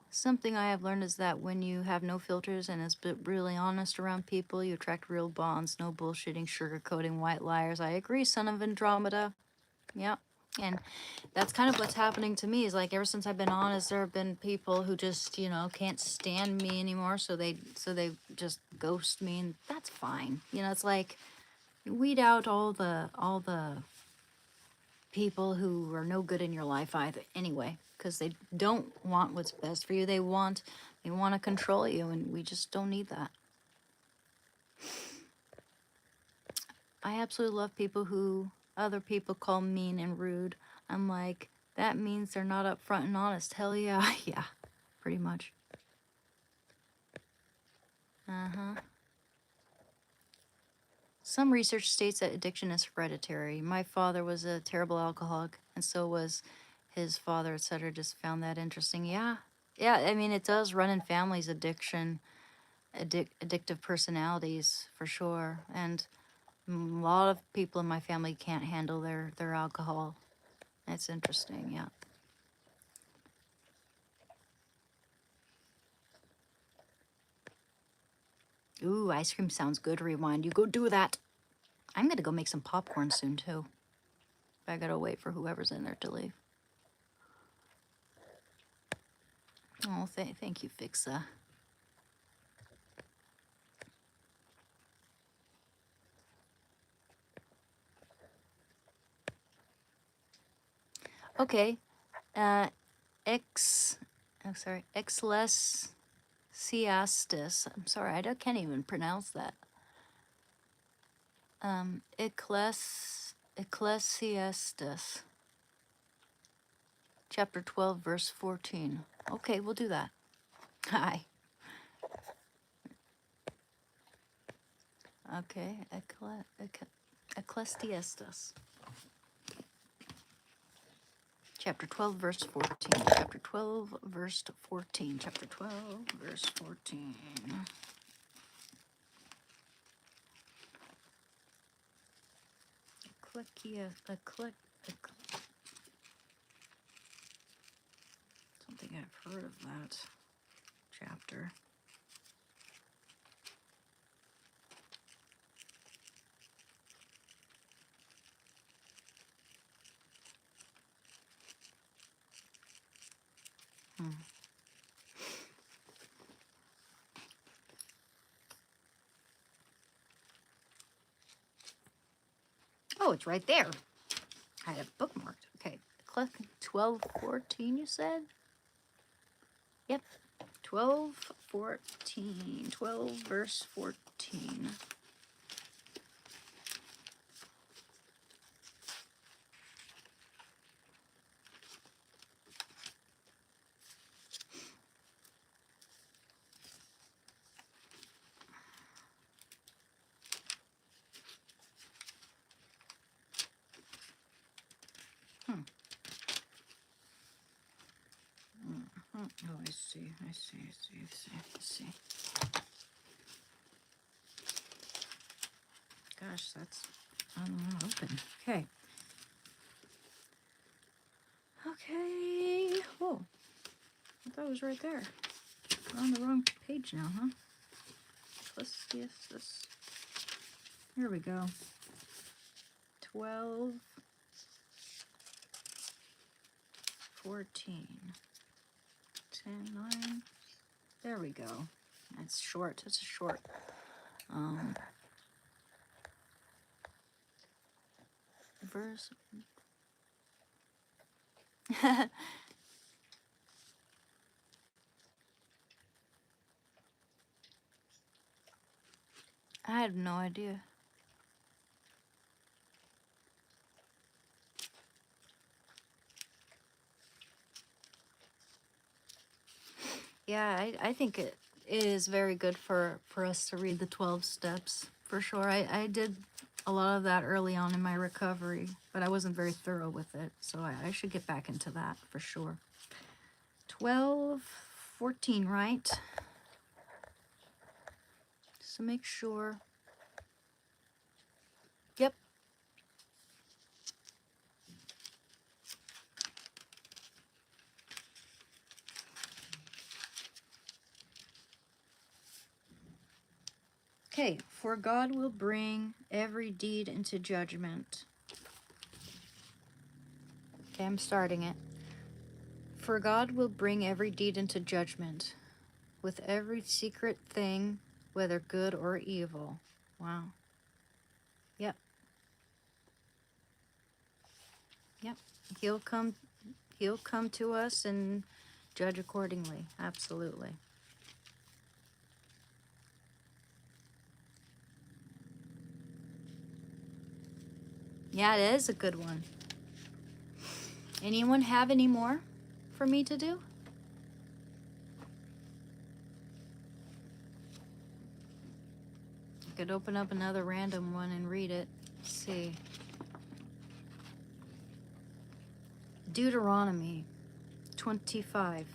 Something I have learned is that when you have no filters and is really honest around people, you attract real bonds. No bullshitting, sugarcoating, white liars. I agree, son of Andromeda. Yep. And that's kind of what's happening to me is like ever since I've been honest, there have been people who just, you know, can't stand me anymore. So they just ghost me, and that's fine. You know, it's like weed out all the people who are no good in your life either anyway, because they don't want what's best for you. They want to control you, and we just don't need that. I absolutely love people who other people call mean and rude. I'm like, that means they're not upfront and honest. Hell yeah. Yeah, pretty much. Some research states that addiction is hereditary. My father was a terrible alcoholic, and so was his father, etc. Just found that interesting. Yeah. Yeah, I mean, it does run in families, addiction, addictive personalities, for sure. And a lot of people in my family can't handle their alcohol. It's interesting, yeah. Ooh, ice cream sounds good, Rewind. You go do that. I'm gonna go make some popcorn soon, too. I gotta wait for whoever's in there to leave. Oh, thank you, Fixa. Okay, Exlesiastes. I'm sorry, can't even pronounce that. Ecclesiastes, chapter 12, verse 14. Okay, we'll do that. Hi. Okay, Ecclesiastes. Chapter 12, verse 14. Chapter 12, verse 14. Chapter 12, verse 14. Something I've heard of that chapter. Oh, it's right there. I have bookmarked. Okay, 12:14, you said? Yep, 12:14. 12, verse 14. Oh, I see. Gosh, that's open. Okay. Okay. Oh, I thought it was right there. We're on the wrong page now, huh? Let's see this. Here we go. 12, 14, 10, 9. There we go. It's short. It's a short. Verse. I have no idea. Yeah, I think it is very good for us to read the 12 steps, for sure. I did a lot of that early on in my recovery, but I wasn't very thorough with it, so I should get back into that for sure. 12, 14, right? So make sure. Yep. Okay, for God will bring every deed into judgment. Okay, I'm starting it. For God will bring every deed into judgment, with every secret thing, whether good or evil. Wow. Yep. Yep. He'll come to us and judge accordingly. Absolutely. Yeah, it is a good one. Anyone have any more for me to do? I could open up another random one and read it. Let's see. Deuteronomy 25.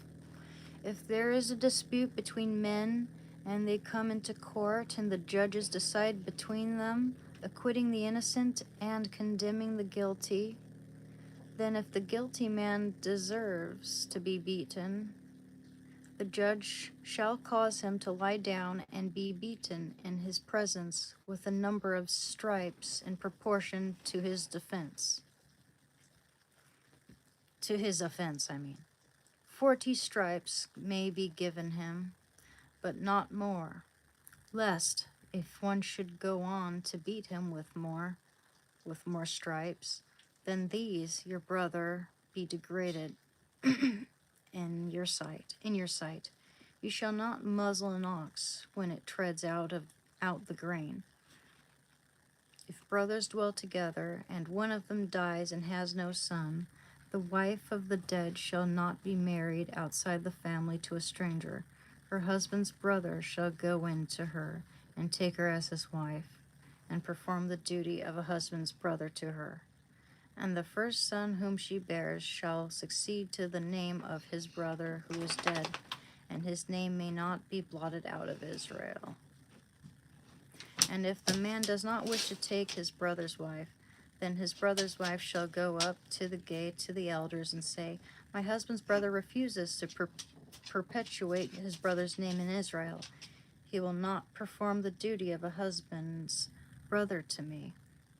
If there is a dispute between men and they come into court and the judges decide between them, acquitting the innocent and condemning the guilty, then if the guilty man deserves to be beaten, the judge shall cause him to lie down and be beaten in his presence with a number of stripes in proportion to his defense. To his offense, I mean. 40 stripes may be given him, but not more, lest, if one should go on to beat him with more stripes, then these, your brother, be degraded in your sight. You shall not muzzle an ox when it treads out the grain. If brothers dwell together, and one of them dies and has no son, the wife of the dead shall not be married outside the family to a stranger. Her husband's brother shall go in to her and take her as his wife, and perform the duty of a husband's brother to her. And the first son whom she bears shall succeed to the name of his brother who is dead, and his name may not be blotted out of Israel. And if the man does not wish to take his brother's wife, then his brother's wife shall go up to the gate to the elders and say, my husband's brother refuses to perpetuate his brother's name in Israel. He will not perform the duty of a husband's brother to me.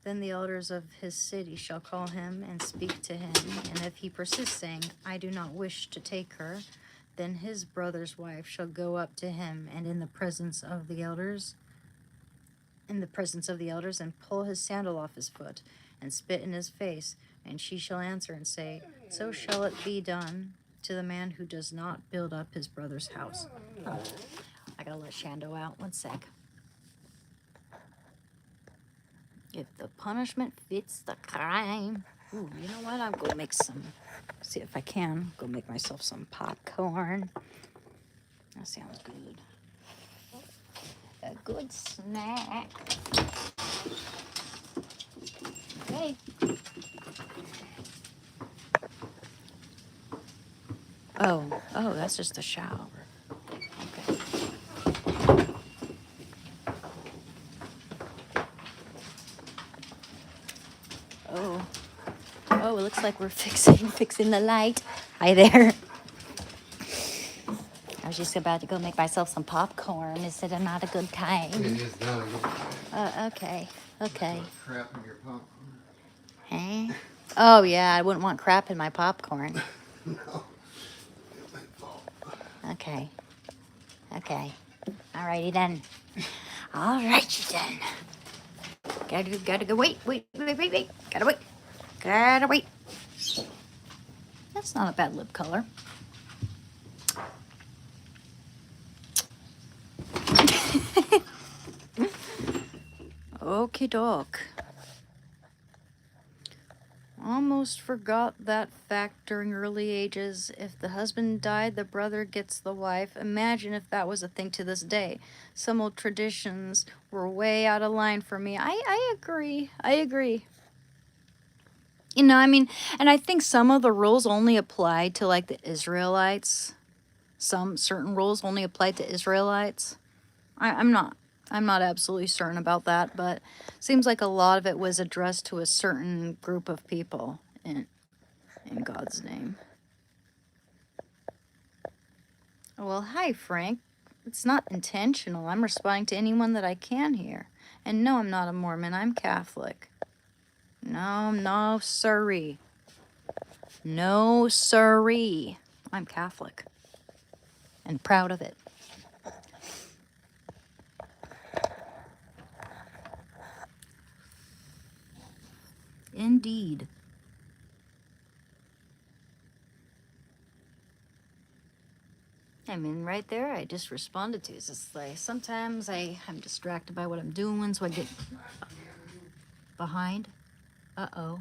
Then the elders of his city shall call him and speak to him, and if he persists, saying, I do not wish to take her, then his brother's wife shall go up to him, and in the presence of the elders, and pull his sandal off his foot, and spit in his face, and she shall answer and say, so shall it be done to the man who does not build up his brother's house. Oh, I gotta let Shando out. 1 sec. If the punishment fits the crime. Ooh, you know what? I'll go make some, see if I can, go make myself some popcorn. That sounds good. A good snack. Okay. Oh, that's just a shower. Okay. Oh, it looks like we're fixing the light. Hi there. I was just about to go make myself some popcorn. Is it not a good time? It is not a good time. Okay. Okay. Crap in your popcorn. Huh? Oh, yeah, I wouldn't want crap in my popcorn. No. Okay. Okay. Alrighty then. Alrighty then. Gotta go. Wait. Gotta wait. That's not a bad lip color. Okie doke. Almost forgot that fact during early ages. If the husband died, the brother gets the wife. Imagine if that was a thing to this day. Some old traditions were way out of line for me. I agree. You know, I mean, and I think some of the rules only apply to like the Israelites. Some certain rules only apply to Israelites. I'm not absolutely certain about that, but seems like a lot of it was addressed to a certain group of people in God's name. Well, hi, Frank. It's not intentional. I'm responding to anyone that I can hear. And no, I'm not a Mormon. I'm Catholic. No, sirree. No, sirree. I'm Catholic. And proud of it. Indeed. I mean, right there, I just responded to. It's just like sometimes I'm distracted by what I'm doing, so I get behind. Uh-oh.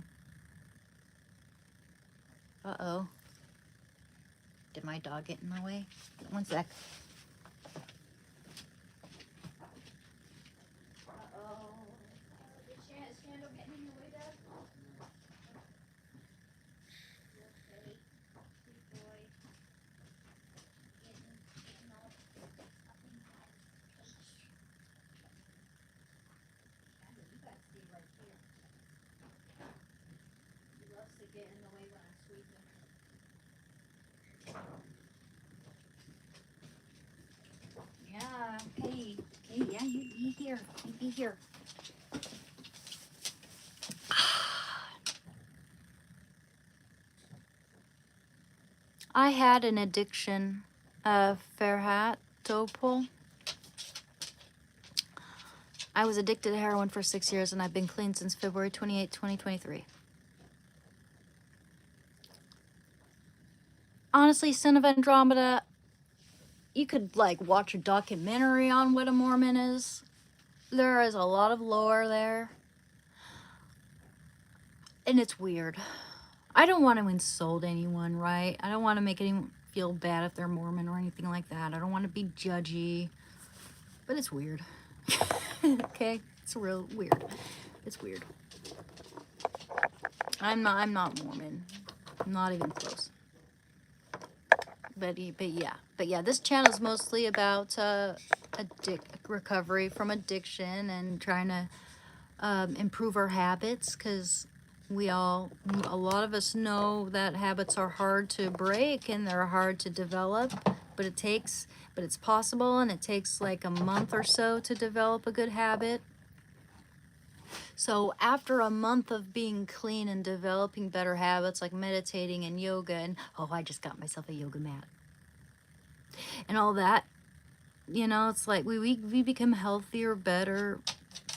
Did my dog get in my way? One sec. Yeah, hey, yeah, you be here. You be here. I had an addiction, Ferhat Topol. I was addicted to heroin for 6 years, and I've been clean since February 28, 2023. Honestly, Son of Andromeda, you could, like, watch a documentary on what a Mormon is. There is a lot of lore there. And it's weird. I don't want to insult anyone, right? I don't want to make anyone feel bad if they're Mormon or anything like that. I don't want to be judgy. But it's weird. Okay? It's real weird. It's weird. I'm not Mormon. Not even close. But yeah, this channel is mostly about recovery from addiction and trying to improve our habits, because a lot of us know that habits are hard to break and they're hard to develop, but it's possible, and it takes like a month or so to develop a good habit. So after a month of being clean and developing better habits like meditating and yoga, and I just got myself a yoga mat and all that, you know, it's like we become healthier, better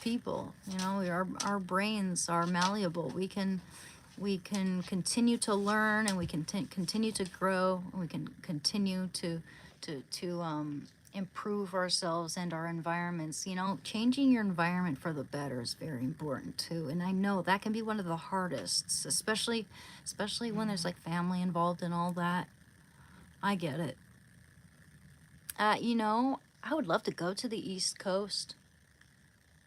people. You know, our brains are malleable. We can continue to learn, and we can continue to grow, and we can continue to improve ourselves and our environments. You know, changing your environment for the better is very important too. And I know that can be one of the hardest, especially when there's like family involved and all that. I get it. You know, I would love to go to the East Coast.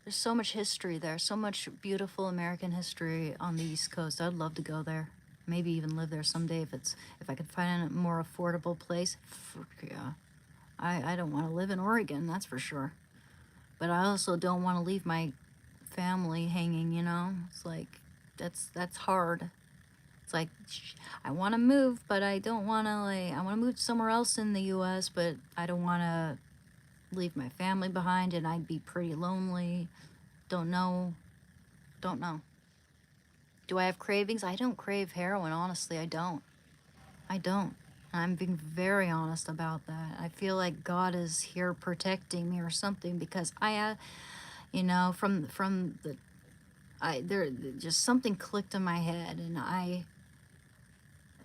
There's so much history there, so much beautiful American history on the East Coast. I'd love to go there. Maybe even live there someday if I could find a more affordable place. Yeah. I don't want to live in Oregon, that's for sure. But I also don't want to leave my family hanging, you know? It's like that's hard. It's like, I want to move, but I don't want to, like, I want to move somewhere else in the US, but I don't want to leave my family behind, and I'd be pretty lonely. Don't know. Don't know. Do I have cravings? I don't crave heroin, honestly. I don't. I don't. I'm being very honest about that. I feel like God is here protecting me or something, because you know, from the, there just something clicked in my head, and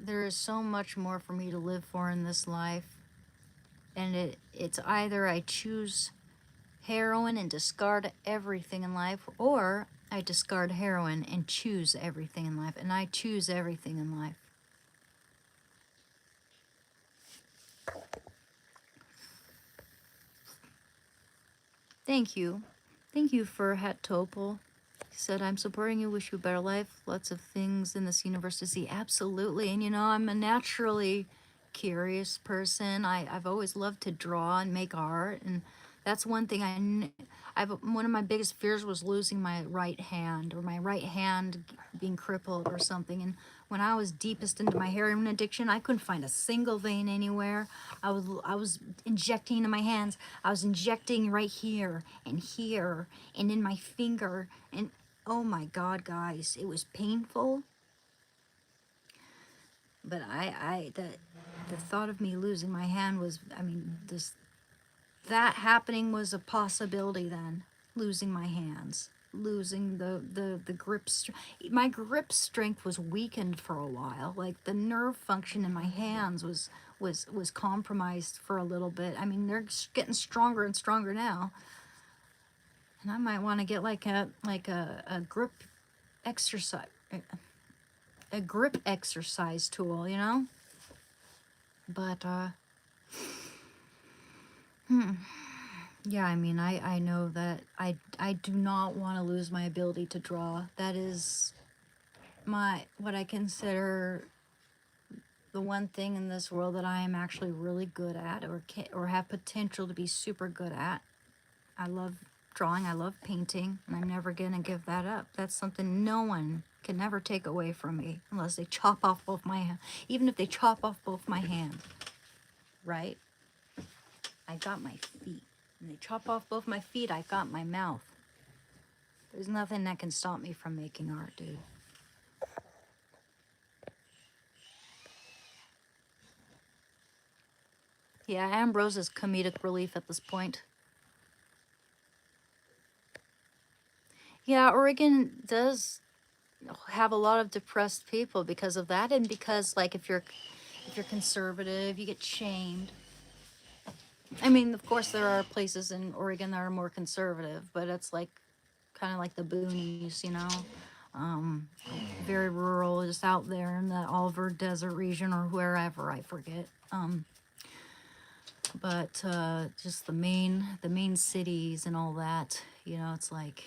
there is so much more for me to live for in this life, and it's either I choose heroin and discard everything in life, or I discard heroin and choose everything in life, and I choose everything in life. Thank you. Thank you for Het Topol. He said, I'm supporting you, wish you a better life. Lots of things in this universe to see. Absolutely. And you know, I'm a naturally curious person. I've always loved to draw and make art. And that's one thing one of my biggest fears was losing my right hand, or my right hand being crippled or something. And when I was deepest into my heroin addiction, I couldn't find a single vein anywhere. I was injecting into my hands. I was injecting right here and in my finger, and oh my God, guys, it was painful. But the thought of me losing my hand was, I mean, that happening was a possibility then. Losing my hands, losing the grip. My grip strength was weakened for a while. Like the nerve function in my hands was compromised for a little bit. I mean, they're getting stronger and stronger now. And I might want to get like a grip exercise, a grip exercise tool, you know? But yeah, I mean, I know that I do not want to lose my ability to draw. That is what I consider the one thing in this world that I am actually really good at, or have potential to be super good at. I love drawing, I love painting, and I'm never gonna give that up. That's something no one can never take away from me, unless they chop off both my hands. Even if they chop off both my hands, right? I got my feet. And they chop off both my feet, I got my mouth. There's nothing that can stop me from making art, dude. Yeah, Ambrose is comedic relief at this point. Yeah, Oregon does have a lot of depressed people because of that, and because, like, if you're conservative, you get shamed. I mean, of course, there are places in Oregon that are more conservative, but it's like kind of like the boonies, you know, very rural, just out there in the Oliver Desert region or wherever, I forget. But just the main cities and all that, you know, it's like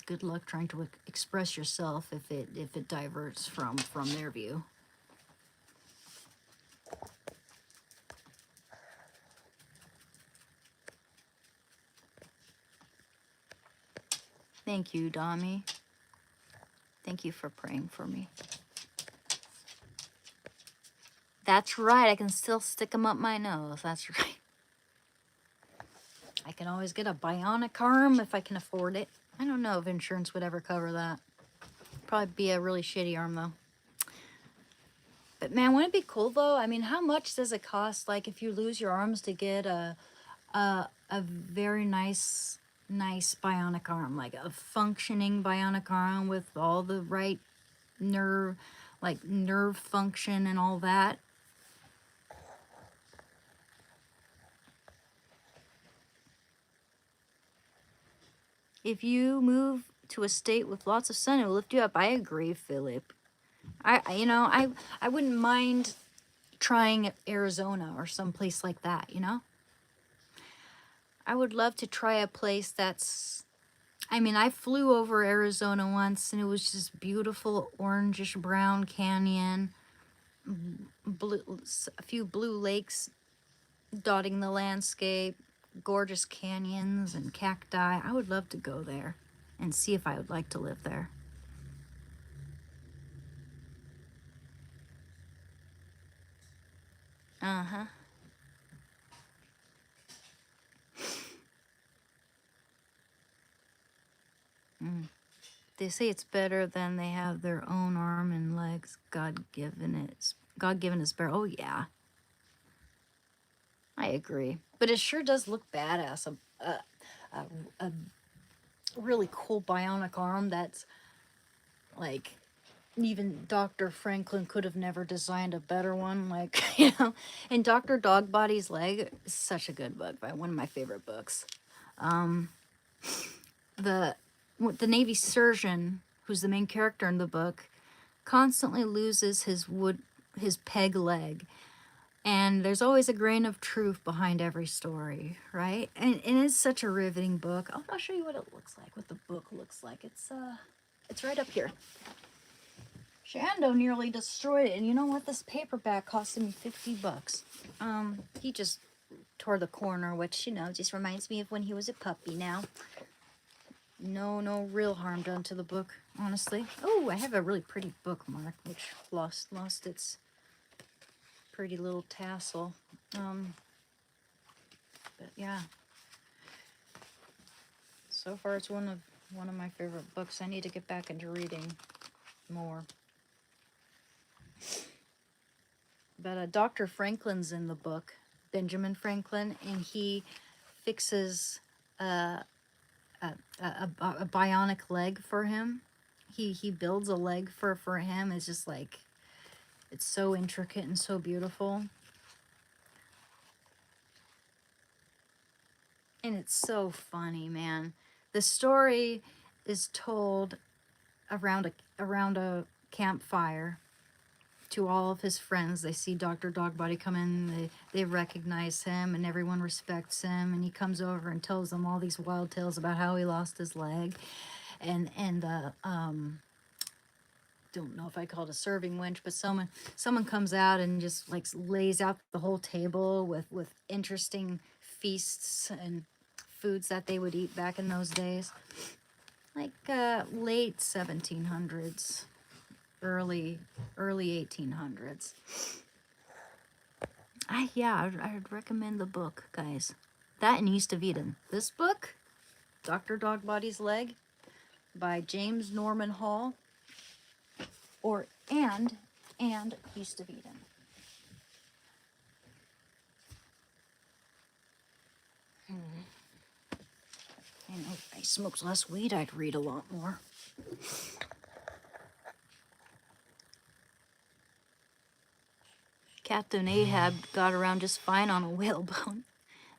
good luck trying to express yourself if it diverts from their view. Thank you, Dami. Thank you for praying for me. That's right, I can still stick them up my nose. That's right. I can always get a bionic arm if I can afford it. I don't know if insurance would ever cover that. Probably be a really shitty arm, though. But man, wouldn't it be cool, though? I mean, how much does it cost, like, if you lose your arms, to get a very nice bionic arm, like a functioning bionic arm with all the right nerve function and all that? If you move to a state with lots of sun, it will lift you up. I agree, Philip. I wouldn't mind trying Arizona or someplace like that, you know? I would love to try a place that's, I mean, I flew over Arizona once, and it was just beautiful orangish brown canyon, a few blue lakes dotting the landscape, gorgeous canyons and cacti. I would love to go there and see if I would like to live there. Uh-huh. Mm. They say it's better than they have their own arm and legs. God given is better. Oh yeah, I agree. But it sure does look badass. A, a really cool bionic arm that's like even Dr. Franklin could have never designed a better one. Like, and Dr. Dogbody's Leg is such a good book, one of my favorite books. The the Navy surgeon, who's the main character in the book, constantly loses his peg leg. And there's always a grain of truth behind every story, right? And it's such a riveting book. I'll show you what it looks like, what the book looks like. It's right up here. Shando nearly destroyed it, and you know what? This paperback costed me $50. He just tore the corner, which just reminds me of when he was a puppy. Now, no real harm done to the book, honestly. Oh, I have a really pretty bookmark, which lost its pretty little tassel. But yeah, so far it's one of my favorite books. I need to get back into reading more. But Dr. Franklin's in the book, Benjamin Franklin, and he fixes a bionic leg for him. He builds a leg for him. It's just like, it's so intricate and so beautiful. And it's so funny, man. The story is told around a campfire to all of his friends. They see Dr. Dogbody come in, they recognize him, and everyone respects him, and he comes over and tells them all these wild tales about how he lost his leg. And don't know if I call it a serving wench, but someone comes out and just like lays out the whole table with interesting feasts and foods that they would eat back in those days, like late 1700s, early 1800s. I'd recommend the book, guys. That and East of Eden. This book, Dr. Dogbody's Leg, by James Norman Hall, and East of Eden. And if I smoked less weed, I'd read a lot more. Captain Ahab got around just fine on a whalebone.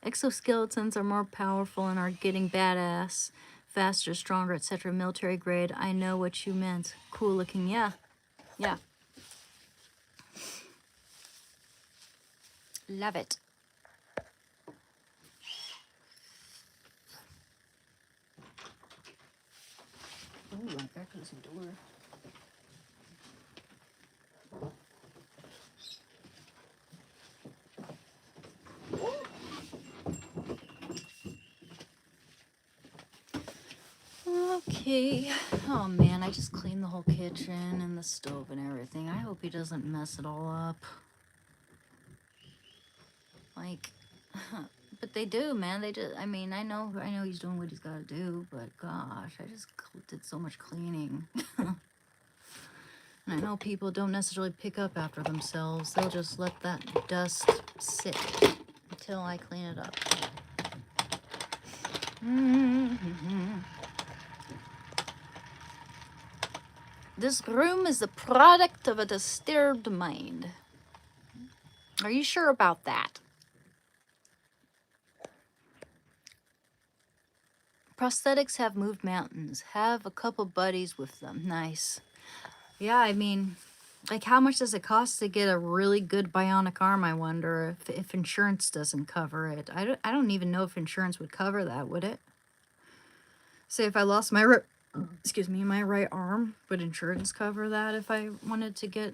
Exoskeletons are more powerful and are getting badass, faster, stronger, etc. Military grade. I know what you meant. Cool looking, yeah. Love it. Ooh, I gotta close the door. Okay. Oh man, I just cleaned the whole kitchen and the stove and everything. I hope he doesn't mess it all up. Like, but they do, man. They just, I mean, I know he's doing what he's got to do, but gosh, I just did so much cleaning. And I know people don't necessarily pick up after themselves. They'll just let that dust sit until I clean it up. This room is the product of a disturbed mind. Are you sure about that? Prosthetics have moved mountains. Have a couple buddies with them. Nice. Yeah, I mean, like, how much does it cost to get a really good bionic arm? I wonder if insurance doesn't cover it. I don't even know if insurance would cover that, would it? Say if I lost my my right arm, would insurance cover that if I wanted to get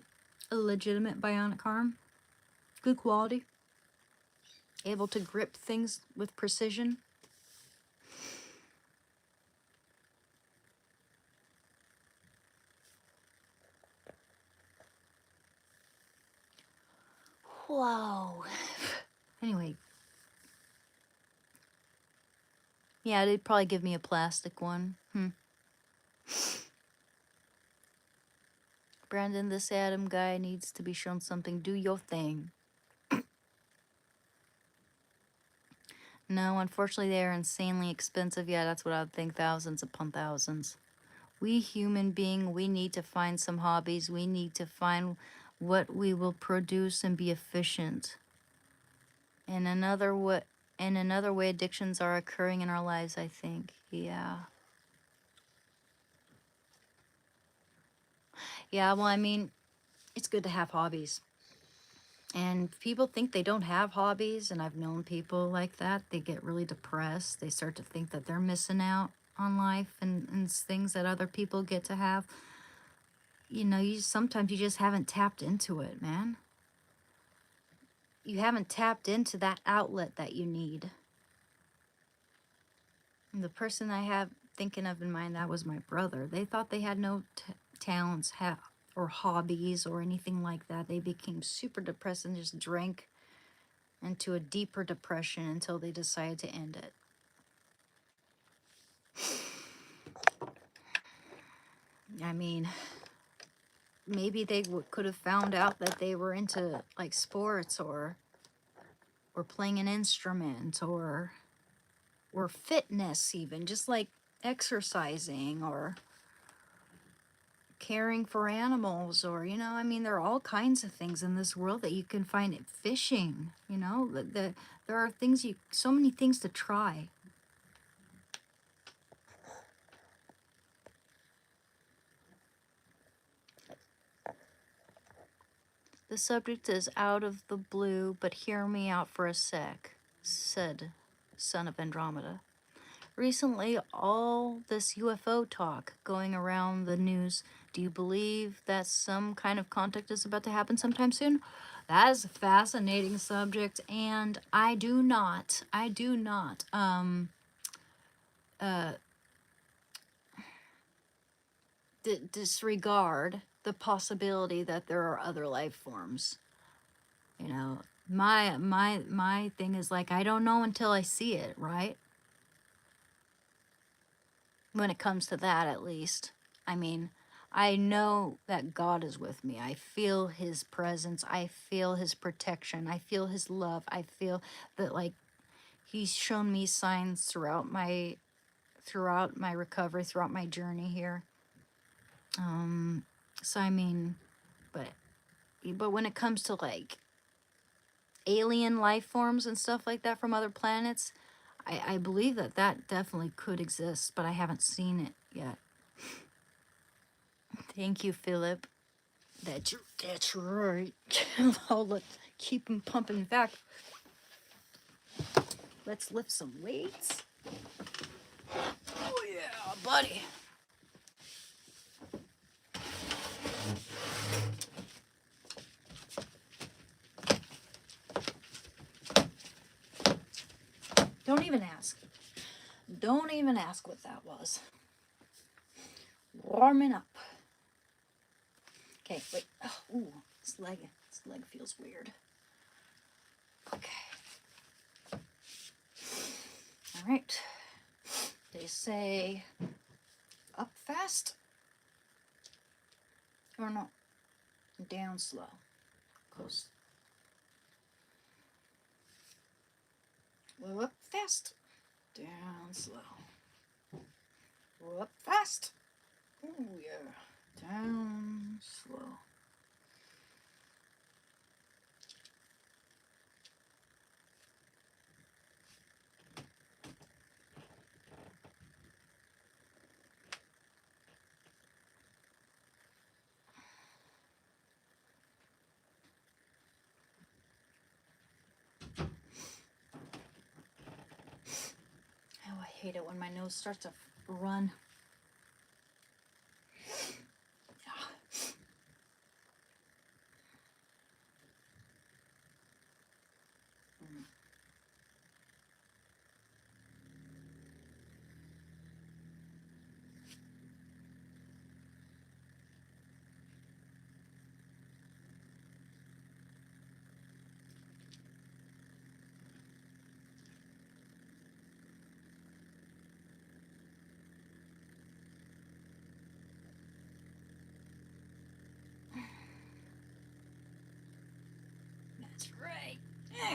a legitimate bionic arm? Good quality. Able to grip things with precision. Whoa. Anyway. Yeah, they'd probably give me a plastic one. Brandon, this Adam guy needs to be shown something. Do your thing. No, unfortunately, they are insanely expensive. Yeah, that's what I would think. Thousands upon thousands. We human being, we need to find some hobbies. We need to find what we will produce and be efficient. In another way, addictions are occurring in our lives, I think. Yeah. Yeah, well, I mean, it's good to have hobbies. And people think they don't have hobbies, and I've known people like that. They get really depressed. They start to think that they're missing out on life and things that other people get to have. You know, sometimes you just haven't tapped into it, man. You haven't tapped into that outlet that you need. And the person I have thinking of in mind, that was my brother. They thought they had no talents or hobbies or anything like that. They became super depressed and just drank into a deeper depression until they decided to end it. I mean, maybe they could have found out that they were into like sports or playing an instrument or fitness, even just like exercising or caring for animals, or I mean, there are all kinds of things in this world that you can find. It fishing, there are things, so many things to try. The subject is out of the blue, but hear me out for a sec, said Son of Andromeda. Recently, all this UFO talk going around the news, do you believe that some kind of contact is about to happen sometime soon? That is a fascinating subject, and I do not disregard the possibility that there are other life forms. My thing is, like, I don't know until I see it, right? When it comes to that, at least. I mean, I know that God is with me. I feel his presence. I feel his protection. I feel his love. I feel that, like, he's shown me signs throughout my recovery, throughout my journey here. So I mean, but when it comes to like alien life forms and stuff like that from other planets, I believe that definitely could exist, but I haven't seen it yet. Thank you, Philip. That's right. Let's keep him pumping back. Let's lift some weights. Oh yeah, buddy. Don't even ask. Don't even ask what that was. Warming up. Okay, wait. Oh, ooh, this leg feels weird. Okay. All right. They say up fast or no, down slow. Close. Well, up fast, down slow. Up fast. Ooh, yeah. Down slow. Oh, I hate it when my nose starts to run.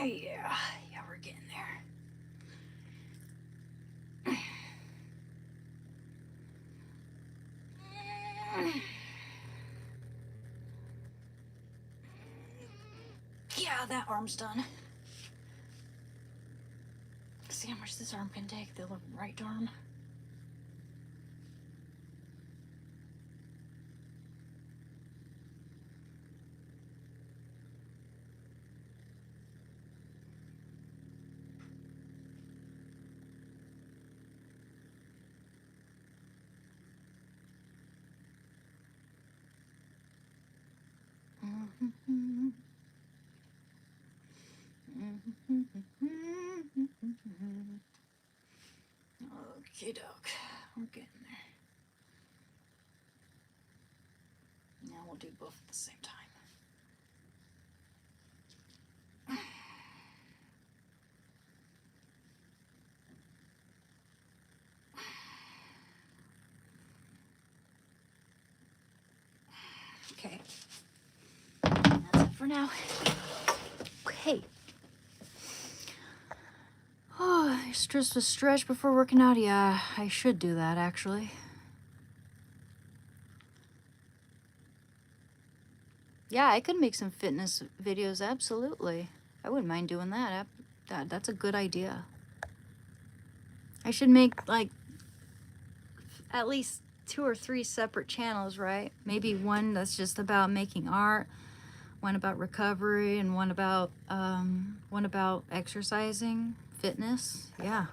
Yeah, we're getting there. Yeah, that arm's done. See how much this arm can take, the right arm. Okie doke. We're getting there. Now we'll do both at the same time. Okay. That's it for now. Okay. Oh, just a stretch before working out. Yeah, I should do that actually. Yeah, I could make some fitness videos, absolutely. I wouldn't mind doing that. That's a good idea. I should make like at least 2 or 3 separate channels, right? Maybe one that's just about making art, one about recovery, and one about exercising, fitness. Yeah.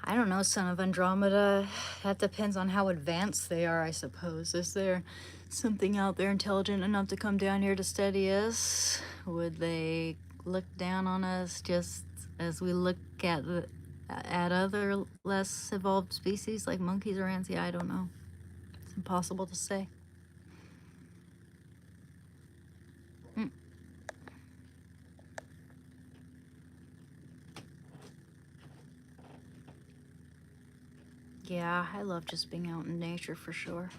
I don't know, Son of Andromeda. That depends on how advanced they are, I suppose. Is there something out there intelligent enough to come down here to study us? Would they look down on us just as we look at other less evolved species like monkeys or ants? Yeah, I don't know. It's impossible to say. Mm. Yeah, I love just being out in nature for sure.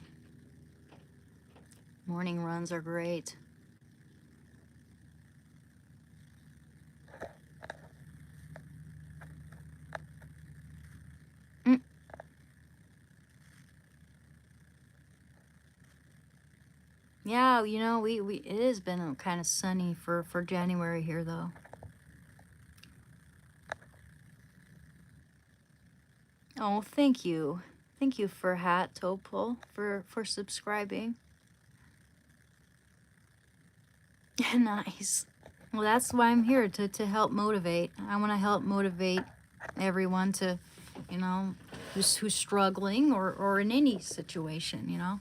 Morning runs are great. Mm. Yeah, you know, we it has been kind of sunny for January here though. Oh, thank you. Thank you for Hat Topol for subscribing. Nice. Well, that's why I'm here to help motivate. I want to help motivate everyone to, you know, who's struggling or in any situation, you know.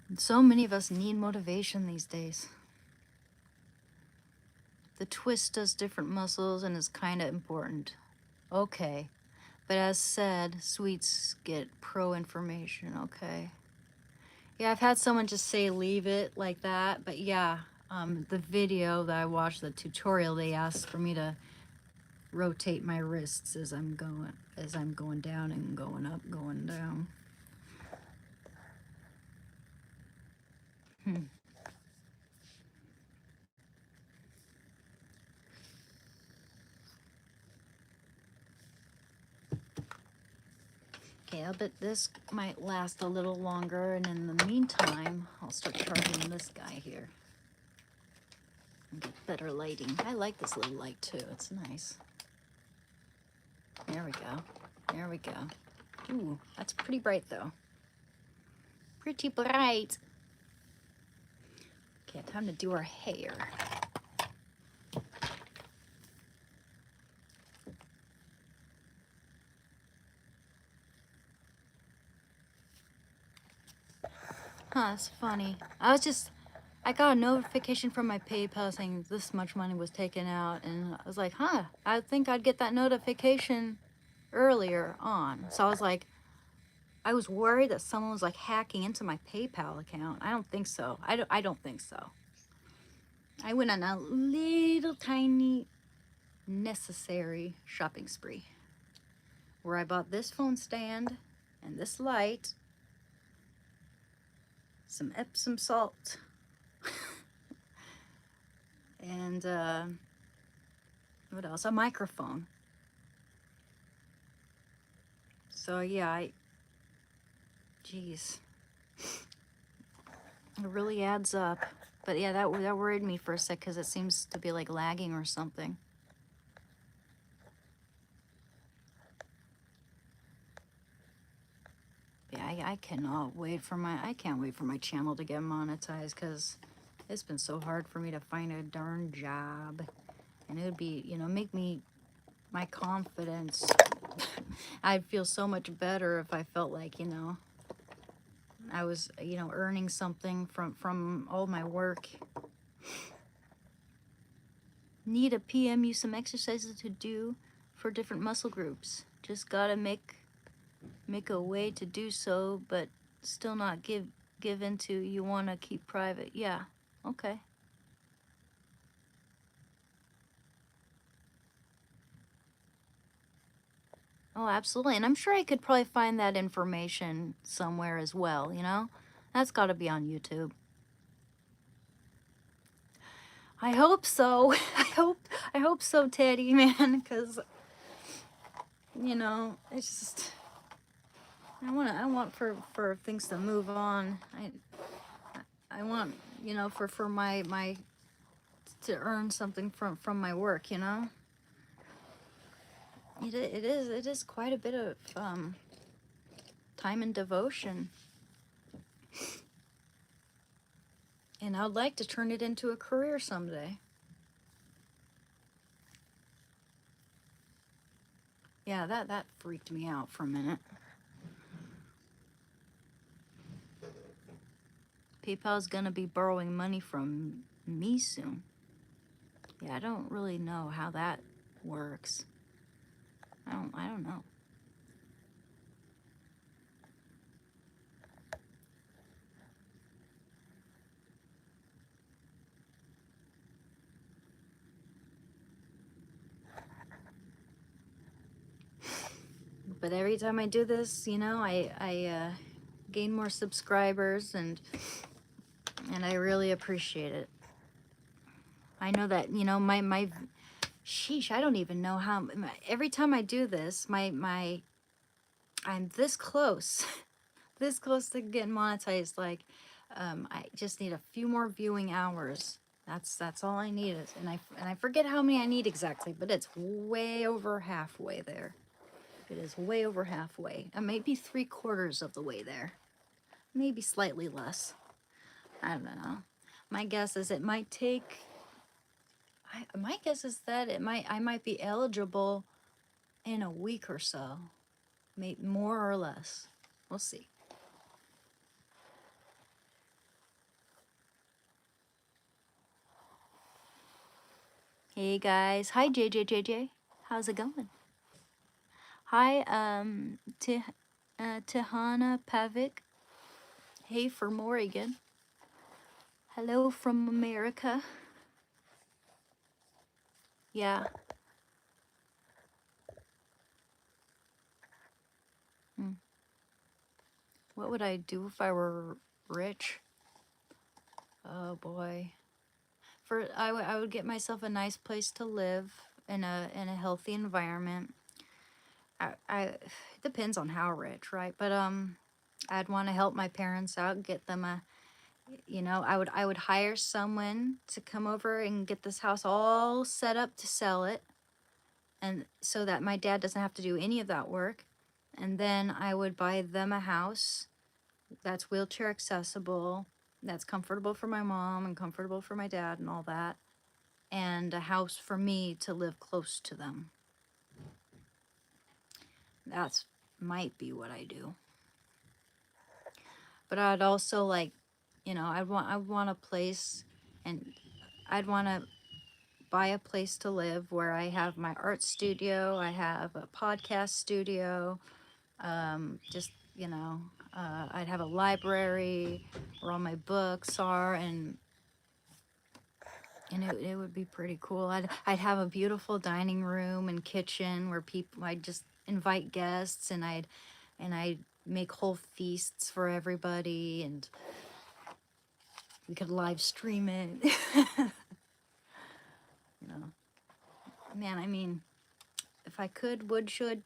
And so many of us need motivation these days. The twist does different muscles and is kind of important. Okay. But as said, sweets get pro information, okay? Yeah, I've had someone just say leave it like that, but yeah, the video that I watched, the tutorial, they asked for me to rotate my wrists as I'm going down and going up, going down. Okay, I bet this might last a little longer, and in the meantime, I'll start charging this guy here. And get better lighting. I like this little light too, it's nice. There we go. There we go. Ooh, that's pretty bright though. Pretty bright. Okay, time to do our hair. Huh, that's funny. I got a notification from my PayPal saying this much money was taken out, and I was like, huh, I think I'd get that notification earlier on. So I was like, I was worried that someone was like hacking into my PayPal account. I don't think so. I don't think so. I went on a little tiny necessary shopping spree. where I bought this phone stand and this light, some Epsom salt, and what else? A microphone. So yeah, geez, it really adds up. But yeah, that worried me for a sec because it seems to be like lagging or something. Yeah, I cannot wait for I can't wait for my channel to get monetized because it's been so hard for me to find a darn job. And it would be, make my confidence. I'd feel so much better if I felt like, I was, earning something from all my work. Need a PM you some exercises to do for different muscle groups. Just gotta make a way to do so, but still not give into. You want to keep private. Yeah, okay. Oh, absolutely. And I'm sure I could probably find that information somewhere as well, That's got to be on YouTube. I hope so. I hope so, Teddy, man, cuz it's just I want for things to move on. I want, for my to earn something from my work, It is quite a bit of time and devotion. And I'd like to turn it into a career someday. Yeah, that freaked me out for a minute. PayPal's gonna be borrowing money from me soon. Yeah, I don't really know how that works. I don't know. But every time I do this, I gain more subscribers, and I really appreciate it. I know that, my sheesh, I don't even know how. Every time I do this, I'm this close, this close to getting monetized. Like, I just need a few more viewing hours. That's all I need. And I forget how many I need exactly, but it's way over halfway there. It is way over halfway. Maybe 3/4 of the way there. Maybe slightly less. I don't know. My guess is it might take. My guess is that I might be eligible in a week or so, maybe more or less. We'll see. Hey guys, hi JJ. How's it going? Hi, Tihana Pavic. Hey for Morrigan. Hello from America. Yeah. What would I do if I were rich? Oh boy. I would get myself a nice place to live in a healthy environment. It depends on how rich, right? But I'd want to help my parents out, get them I would hire someone to come over and get this house all set up to sell it, and so that my dad doesn't have to do any of that work. And then I would buy them a house that's wheelchair accessible, that's comfortable for my mom and comfortable for my dad and all that, and a house for me to live close to them. That's might be what I do. But I'd also like, I want a place, and I'd want to buy a place to live where I have my art studio, I have a podcast studio, just, I'd have a library where all my books are, and it would be pretty cool. I'd have a beautiful dining room and kitchen where people, I'd just invite guests, and I'd make whole feasts for everybody, and we could live stream it. You know, man, I mean, if I could, would, should.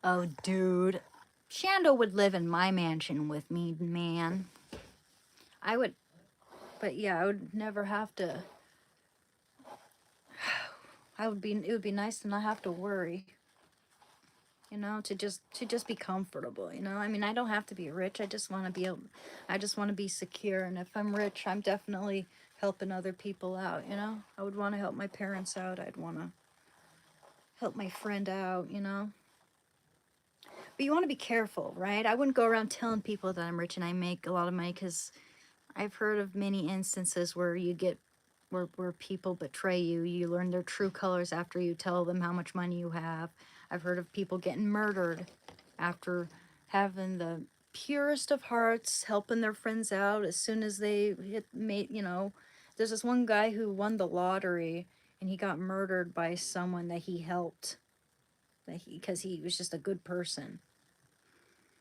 Oh, dude. Shando would live in my mansion with me, man. I would, but yeah, I would never have to. It would be nice to not have to worry, you know, to just be comfortable, you know. I mean, I don't have to be rich. I just want to be secure. And if I'm rich, I'm definitely helping other people out, you know. I would want to help my parents out. I'd want to help my friend out, you know. But you want to be careful, right? I wouldn't go around telling people that I'm rich and I make a lot of money, because I've heard of many instances where where people betray you. You learn their true colors after you tell them how much money you have. I've heard of people getting murdered after having the purest of hearts, helping their friends out as soon as they you know. There's this one guy who won the lottery, and he got murdered by someone that he helped, because he was just a good person.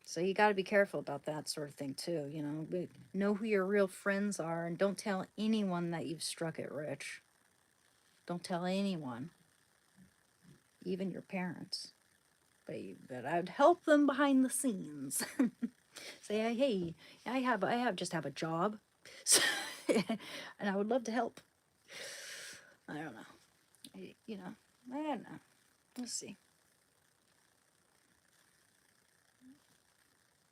So you got to be careful about that sort of thing too, you know. But know who your real friends are, and don't tell anyone that you've struck it rich. Don't tell anyone, even your parents. But I'd help them behind the scenes. Say, hey, just have a job, and I would love to help. I don't know, you know, I don't know. Let's see.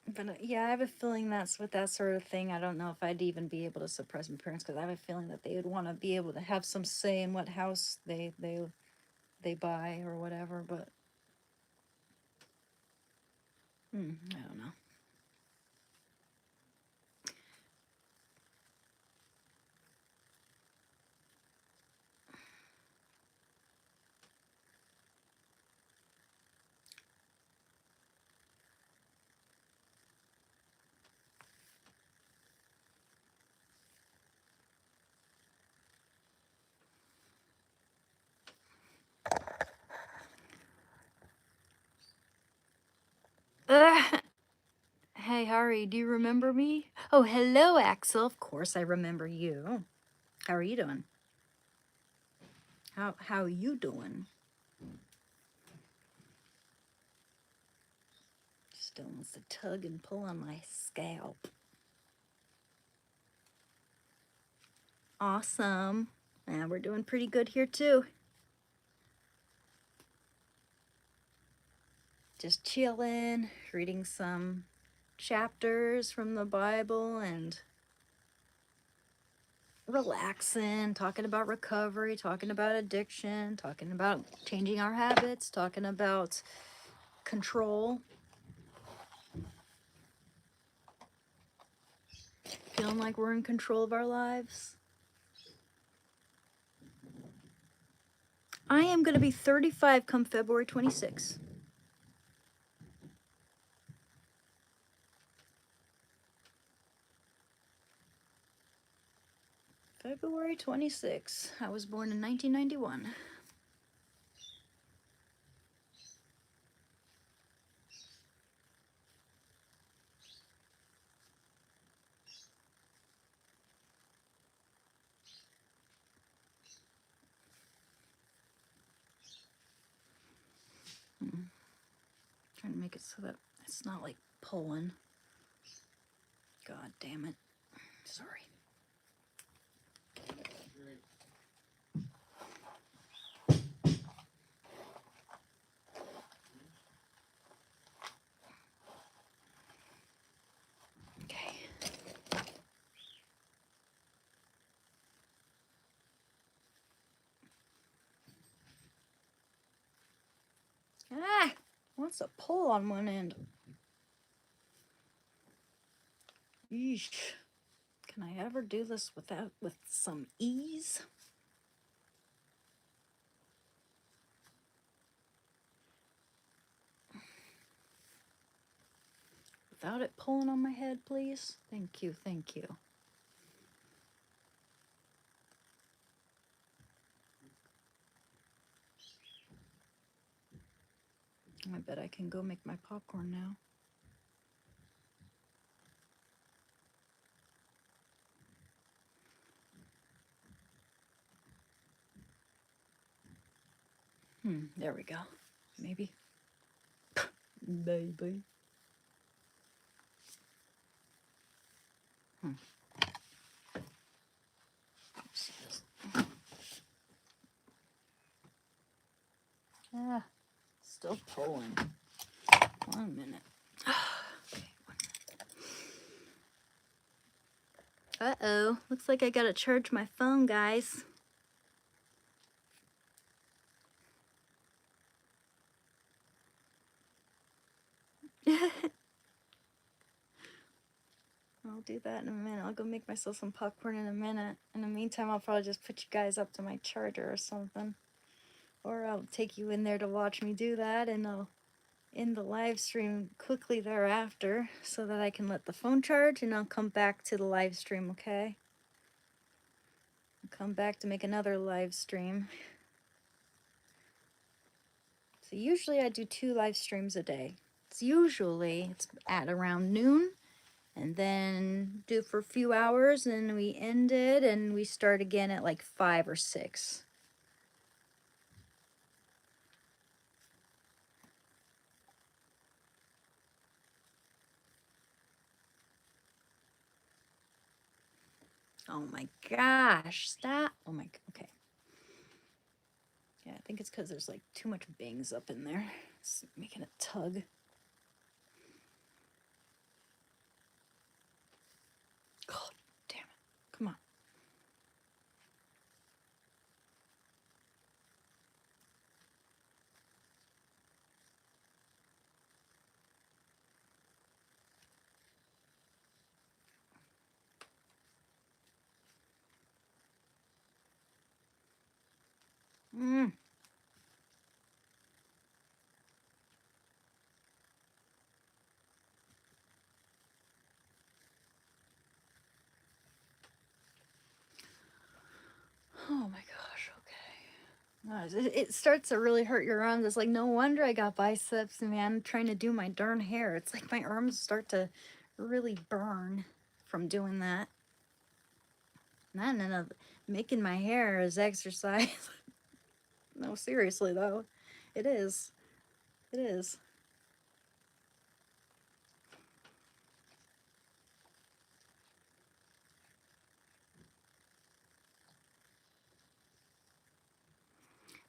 But yeah, I have a feeling that's with that sort of thing. I don't know if I'd even be able to suppress my parents, because I have a feeling that they would want to be able to have some say in what house they buy or whatever. But I don't know. Hey, Hari, do you remember me? Oh, hello, Axel. Of course I remember you. How are you doing? How you doing? Still wants to tug and pull on my scalp. Awesome. Yeah, we're doing pretty good here too. Just chilling, reading some chapters from the Bible and relaxing, talking about recovery, talking about addiction, talking about changing our habits, talking about control. Feeling like we're in control of our lives. I am going to be 35 come February 26th. February 26th. I was born in 1991. Trying to make it so that it's not like pulling. God damn it. Sorry. Okay. Ah! Wants to pull on one end. Yeesh. Can I ever do this with some ease? without it pulling on my head, please? Thank you, thank you. I bet I can go make my popcorn now. There we go. Maybe. Baby. Ah, still pulling. 1 minute. Okay, 1 minute. Uh-oh. Looks like I gotta charge my phone, guys. I'll do that in a minute. I'll go make myself some popcorn in a minute. In the meantime, I'll probably just put you guys up to my charger or something. Or I'll take you in there to watch me do that, and I'll end the live stream quickly thereafter so that I can let the phone charge, and I'll come back to the live stream, okay? I'll come back to make another live stream. So usually I do 2 live streams a day. It's at around noon, and then do it for a few hours, and we end it, and we start again at like 5 or 6. Oh my gosh, stop. Oh my, okay. Yeah, I think it's because there's like too much bangs up in there. It's making it tug. God damn it. Come on. Oh my gosh, okay. It starts to really hurt your arms. It's like, no wonder I got biceps, man, trying to do my darn hair. It's like my arms start to really burn from doing that. Not enough. Making my hair is exercise. No, seriously though. It is. It is.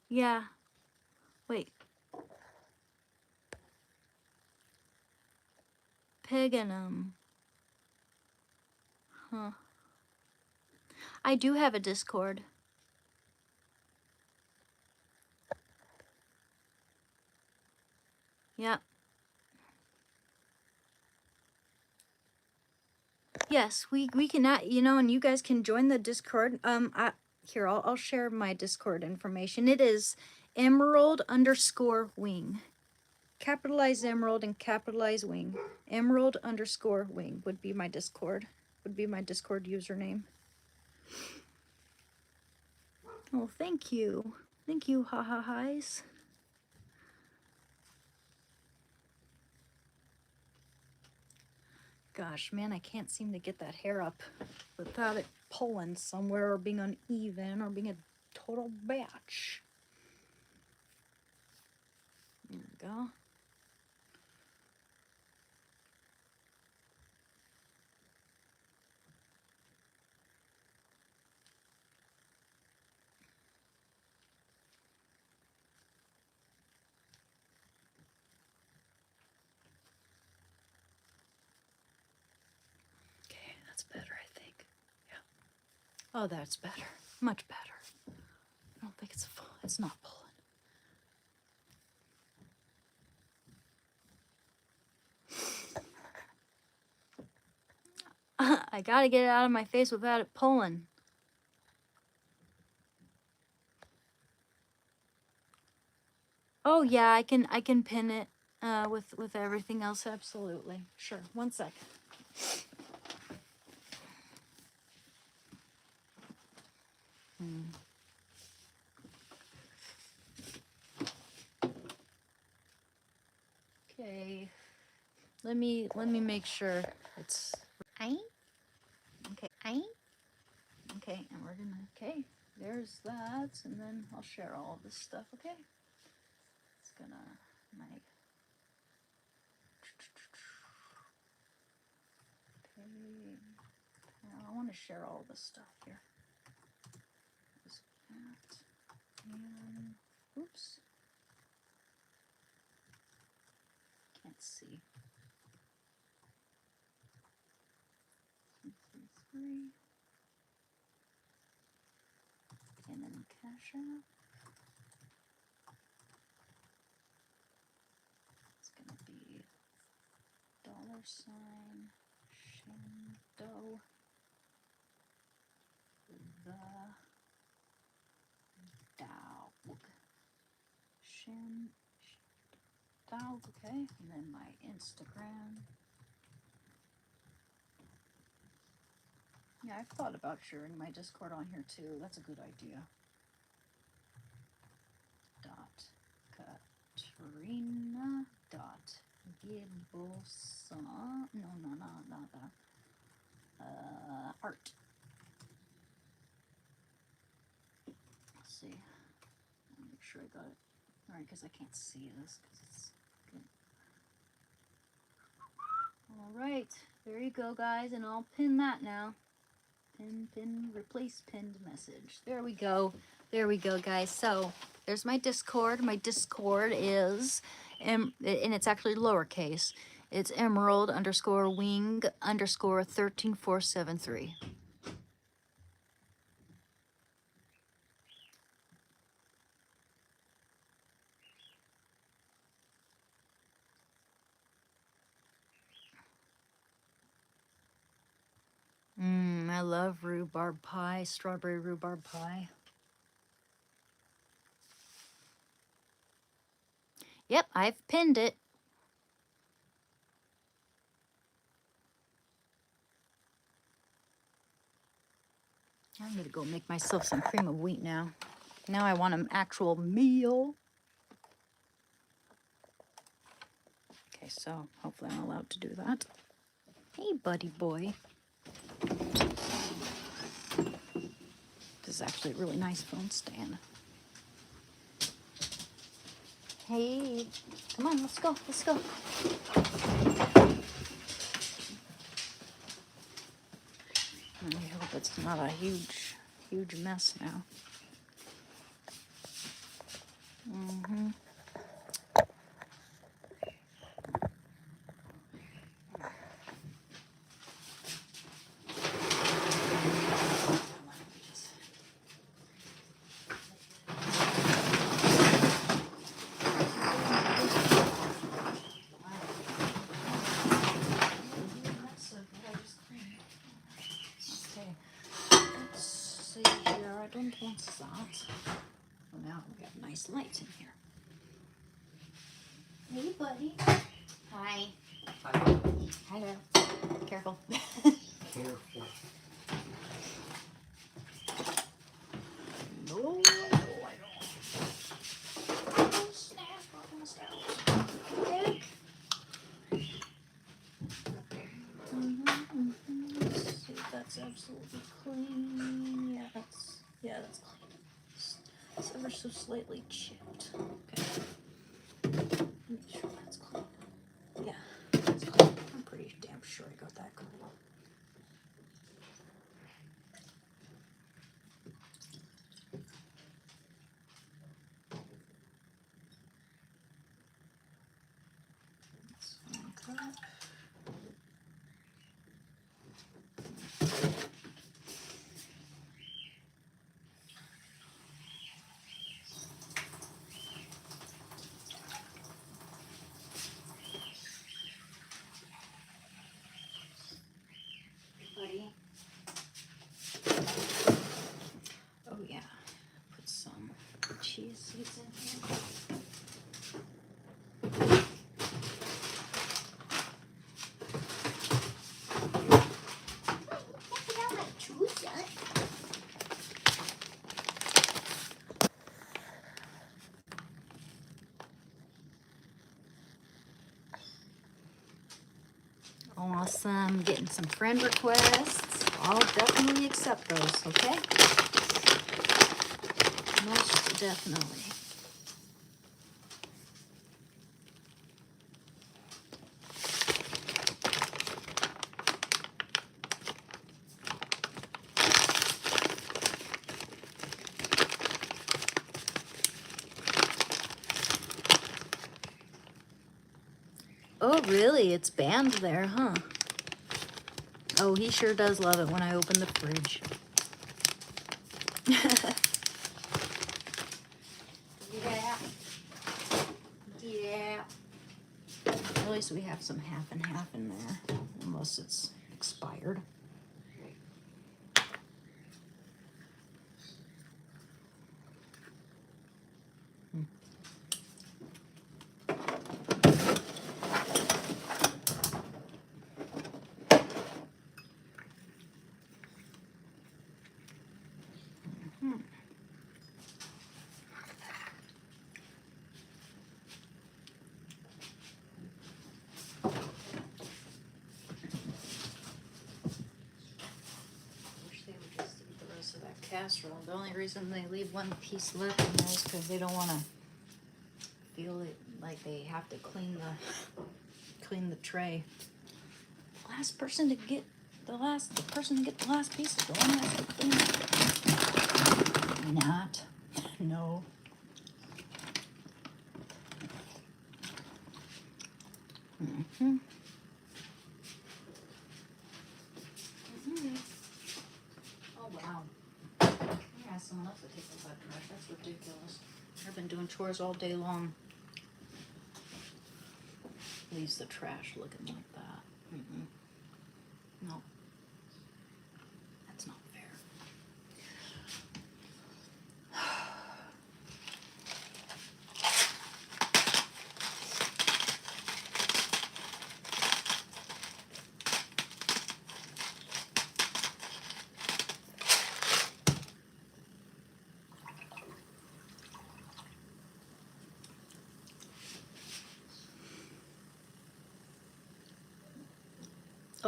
Yeah. Wait. Paganum. Huh. I do have a Discord. Yep. Yes, we can, you know, and you guys can join the Discord. Here, I'll share my Discord information. It is emerald_wing. Capitalize emerald and capitalize wing. Emerald_wing would be my Discord. Would be my Discord username. Oh, thank you. Thank you, ha-ha-hi's. Gosh, man, I can't seem to get that hair up without it pulling somewhere or being uneven or being a total batch. There we go. Okay, that's better, I think. Yeah. Oh, that's better. Much better. I don't think it's full. It's not pulling. I gotta get it out of my face without it pulling. Oh yeah, I can pin it. with everything else, absolutely. Sure. One sec. Okay. Let me make sure it's I. Okay. I. Okay, and we're gonna. Okay, there's that, and then I'll share all of this stuff. Okay. It's gonna my. Okay. Now I want to share all this stuff here. There's that. And oops. Can't see. 333. And then Cash App. It's gonna be $sign Shando the dog. Shin dog, okay? And then my Instagram. Yeah, I've thought about sharing my Discord on here too. That's a good idea. Dot Katrina dot Gibson. No, not that. Art. Let's see. Let me make sure I got it. All right, because I can't see this because it's good. All right, there you go, guys, and I'll pin that now. Pin, replace pinned message. There we go. There we go, guys. So there's my Discord. My Discord is, and it's actually lowercase. It's emerald_wing_13473. I love rhubarb pie, strawberry rhubarb pie. Yep, I've pinned it. I'm gonna go make myself some cream of wheat now. Now I want an actual meal. Okay, so hopefully I'm allowed to do that. Hey, buddy boy. This is actually a really nice phone stand. Hey, come on, let's go, let's go. I hope it's not a huge mess now. Well, now we have nice lights in here. Hey, buddy. Hi. Hi. Hello. Careful. Careful. No, I don't. Oh, snap. Almost out. Okay. Let's see if that's absolutely clean. Yeah, that's clean. It's ever so slightly chipped. Okay. Make sure that's clean. Yeah, that's clean. I'm pretty damn sure I got that clean. Like that. Buddy. Oh yeah, put some cheese seeds in here. Awesome. Getting some friend requests. I'll definitely accept those, okay? Most definitely. Oh, really? It's banned there, huh? Oh, he sure does love it when I open the fridge. Yeah. Yeah. At least we have some half and half in there, unless it's expired. Wish they would just eat the rest of that casserole. The only reason they leave one piece left in there is because they don't want to feel it like they have to clean the tray. The person to get the last piece is the one that has to clean it. Not. No. Mm-hmm. Oh wow. I asked someone else to take the wet trash. That's ridiculous. I've been doing chores all day long. Leaves the trash looking like that. Mm-mm. No. That's not fair.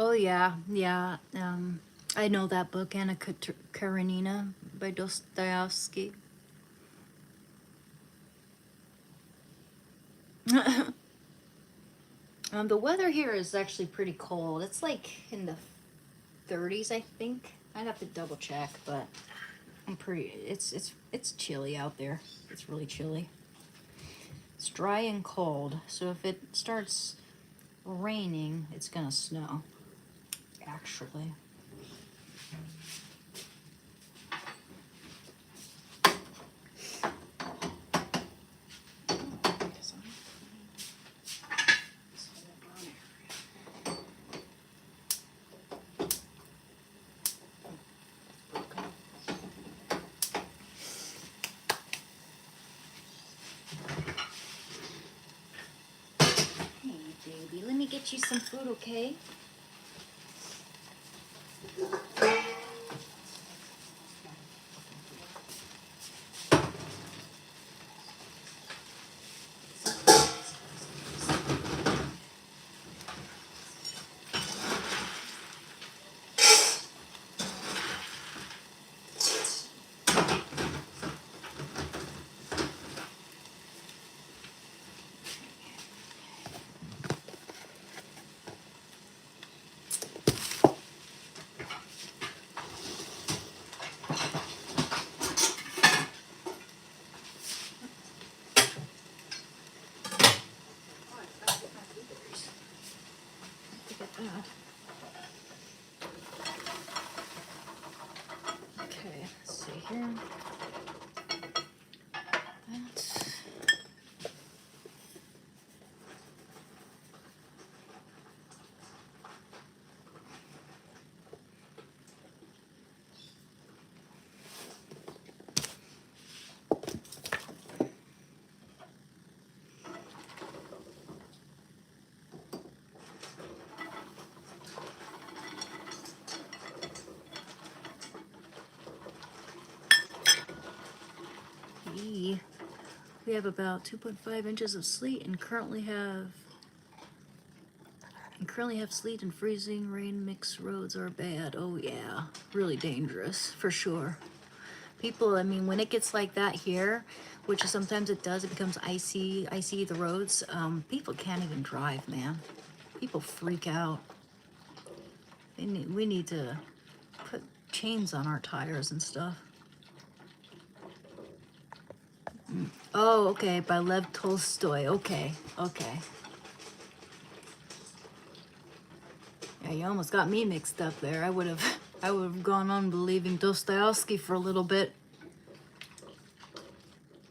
Oh yeah, yeah. I know that book, Anna Karenina by Dostoevsky. The weather here is actually pretty cold. It's like in the 30s, I think. I'd have to double check, but it's chilly out there. It's really chilly. It's dry and cold, so if it starts raining, it's gonna snow. Actually. Baby, let me get you some food, okay? Okay, let's see here. That's... We have about 2.5 inches of sleet and currently currently have sleet and freezing rain. Mixed roads are bad. Oh yeah, really dangerous for sure. People, I mean, when it gets like that here, which sometimes it does, it becomes icy the roads. People can't even drive, man. People freak out. We need to put chains on our tires and stuff. Oh, okay, by Lev Tolstoy. Okay, okay. Yeah, you almost got me mixed up there. I would have gone on believing Dostoevsky for a little bit.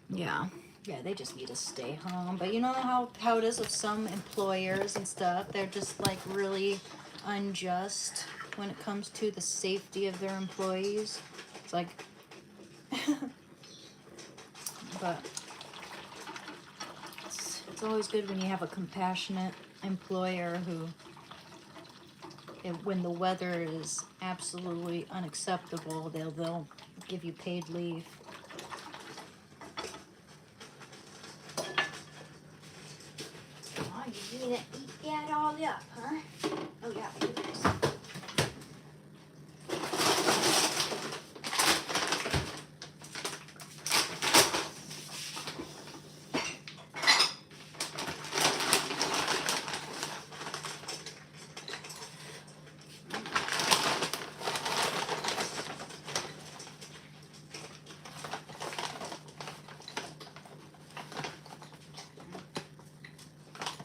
Yeah. Yeah, they just need to stay home. But you know how it is with some employers and stuff? They're just like really unjust when it comes to the safety of their employees. It's like, but it's always good when you have a compassionate employer who, when the weather is absolutely unacceptable, they'll give you paid leave. Oh, you gonna eat that all up, huh? Oh yeah, look at this.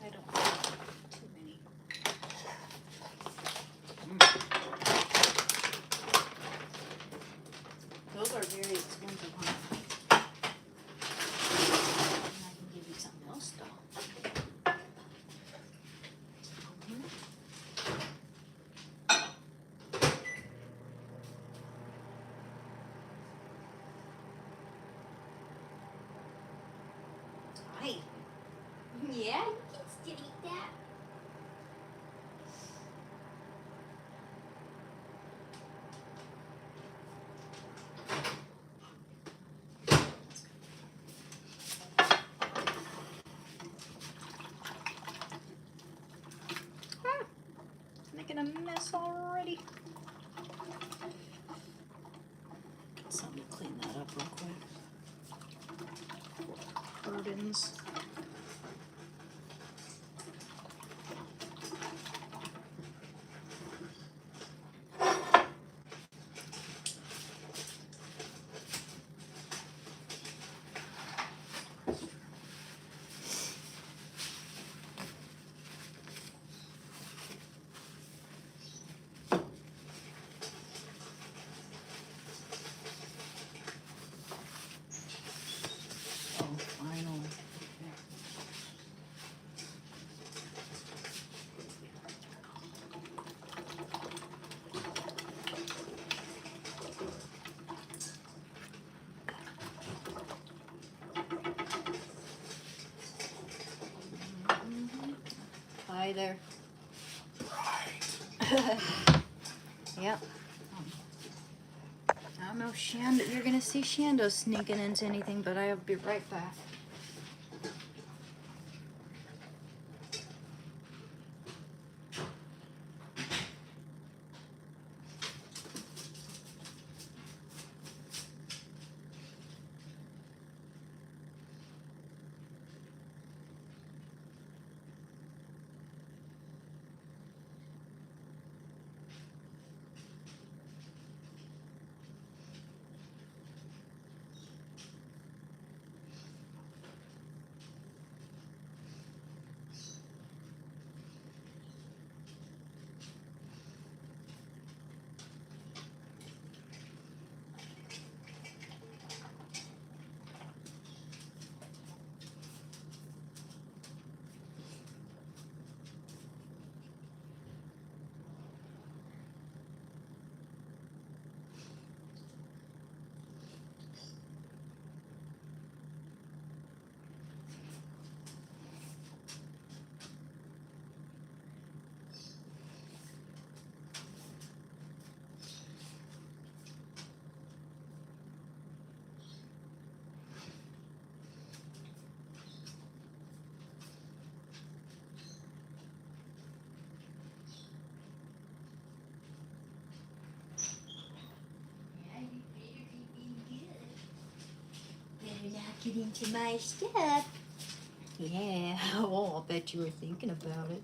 I don't have too many. Those are very expensive, huh? And I can give you something else though. Hi. Yeah, you can still eat that. Ah, it's making a mess already. Get something to clean that up real quick. Burdens. Oh, finally. Hi there. Yep. I don't know if you're gonna see Shando sneaking into anything, but I'll be right back. Get into my stuff. Yeah, oh, I'll bet you were thinking about it.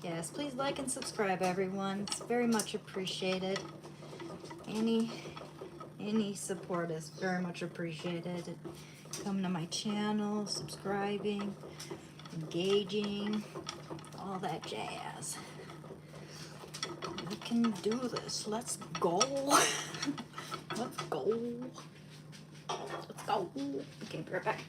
Yes, please like and subscribe, everyone. It's very much appreciated. Any support is very much appreciated. Coming to my channel, subscribing, engaging, all that jazz. We can do this. Let's go. Let's go. Let's go. Okay, be right back.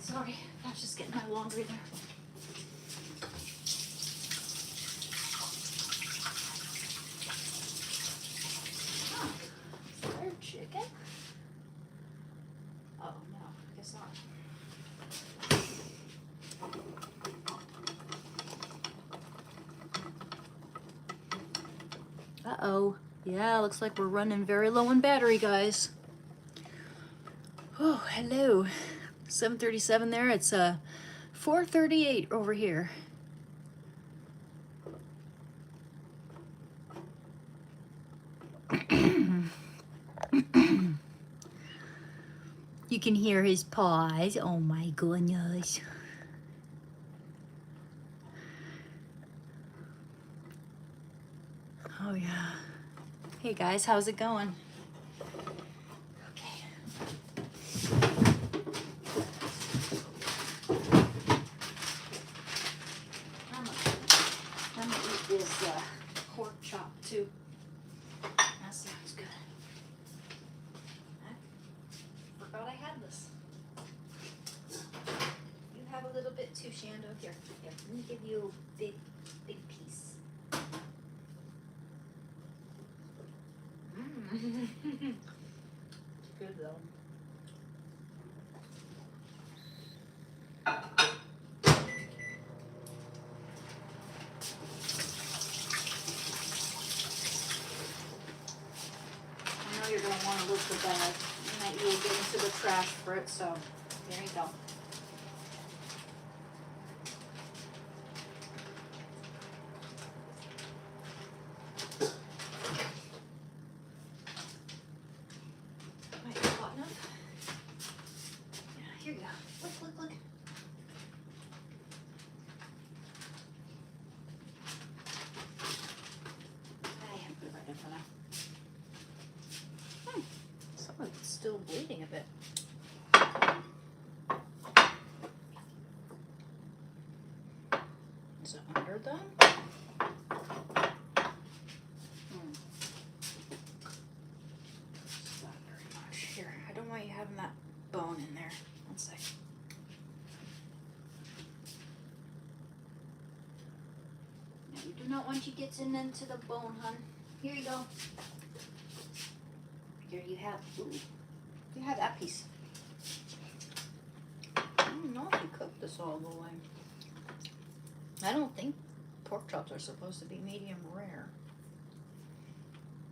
Sorry, I was just getting my laundry there. Huh. Is there chicken? Oh, no, I guess not. Uh-oh. Yeah, looks like we're running very low on battery, guys. Oh, hello. 7:37 there. It's 4:38 over here. You can hear his paws. Oh my goodness. Oh yeah. Hey guys, how's it going? Okay. I'm gonna eat this pork chop too. That sounds good. I forgot I had this. You have a little bit too, Shando. Here, let me give you a big piece. It's good though. I know you're gonna want to look the bag, and that you will get into the trash for it. So there you go. Still bleeding a bit. heard that? Not very much. Here, I don't want you having that bone in there. One second. No, we do not want you getting into the bone, hun. Here you go. Here you have. Ooh, you have that piece. I don't know if you cooked this all the way. I don't think pork chops are supposed to be medium rare.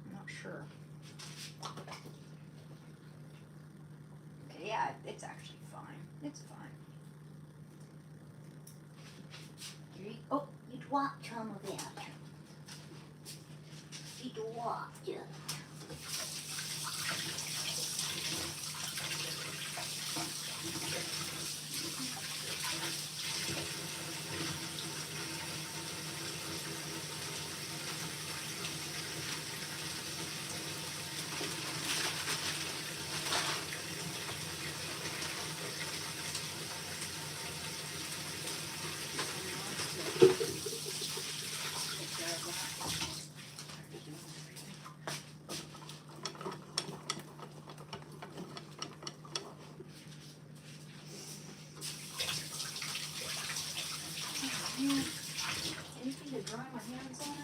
I'm not sure. Okay, yeah, it's actually fine. It's fine. Here you, oh, you dropped some of that. You dropped it. Anything to dry my hands on? I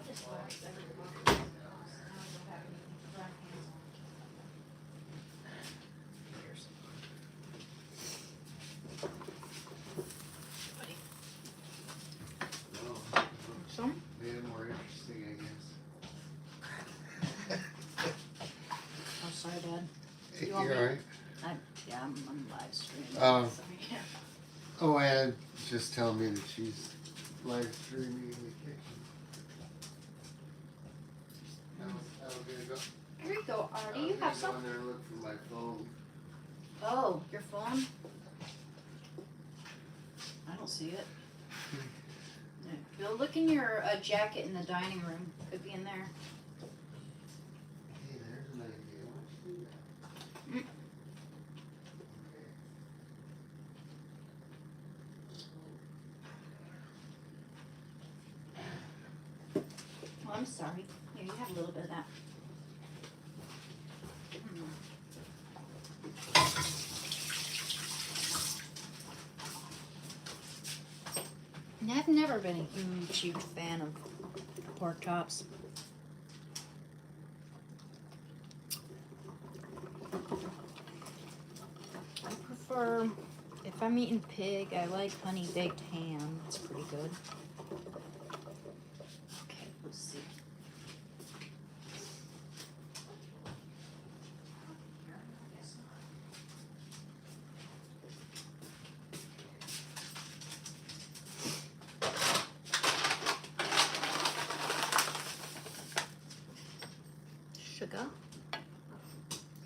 just lost everything. Now I don't have anything to dry my hands on. Here's buddy. No. Some? Made it more interesting, I guess. Oh, sorry, Dad. Hey, You want you're me- alright? Yeah, I'm live streaming. Um, so, yeah. Oh, Ann just telling me that she's live streaming in the kitchen. I was gonna go. Here you go, Artie. I You was have gonna go some. in there and look for my phone. Oh, your phone? I don't see it. Go look in your jacket in the dining room. Could be in there. Hey, there's an idea. Why don't you do that? Mm. Oh, I'm sorry. Here, you have a little bit of that. I've never been a huge fan of pork chops. I prefer, if I'm eating pig, I like honey baked ham. It's pretty good. Okay, let's see. Sugar,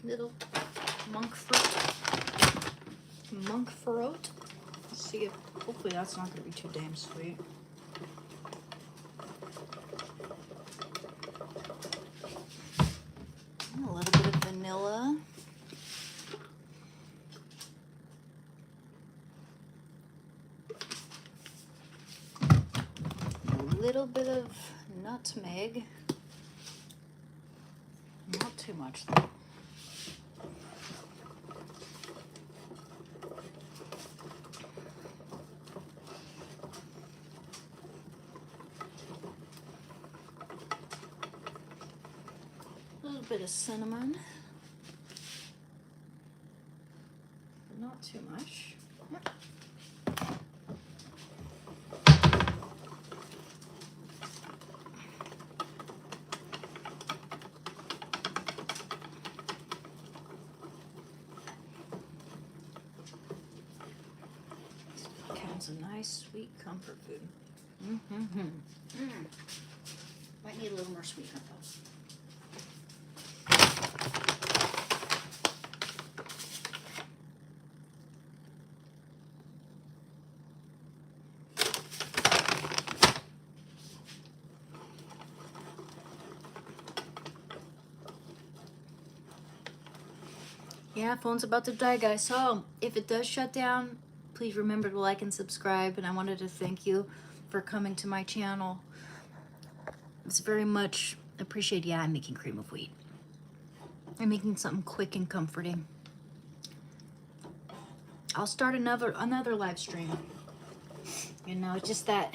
little monk fruit, monk fruit. Let's see if, hopefully that's not gonna be too damn sweet. And a little bit of vanilla. A little bit of nutmeg. Not too much though. A little bit of cinnamon. Not too much. Yep. Counts a nice sweet comfort food. Might need a little more sweetener though. Yeah, phone's about to die, guys. So if it does shut down, please remember to like and subscribe. And I wanted to thank you for coming to my channel. It's very much appreciated. Yeah, I'm making cream of wheat. I'm making something quick and comforting. I'll start another live stream. You know, it's just that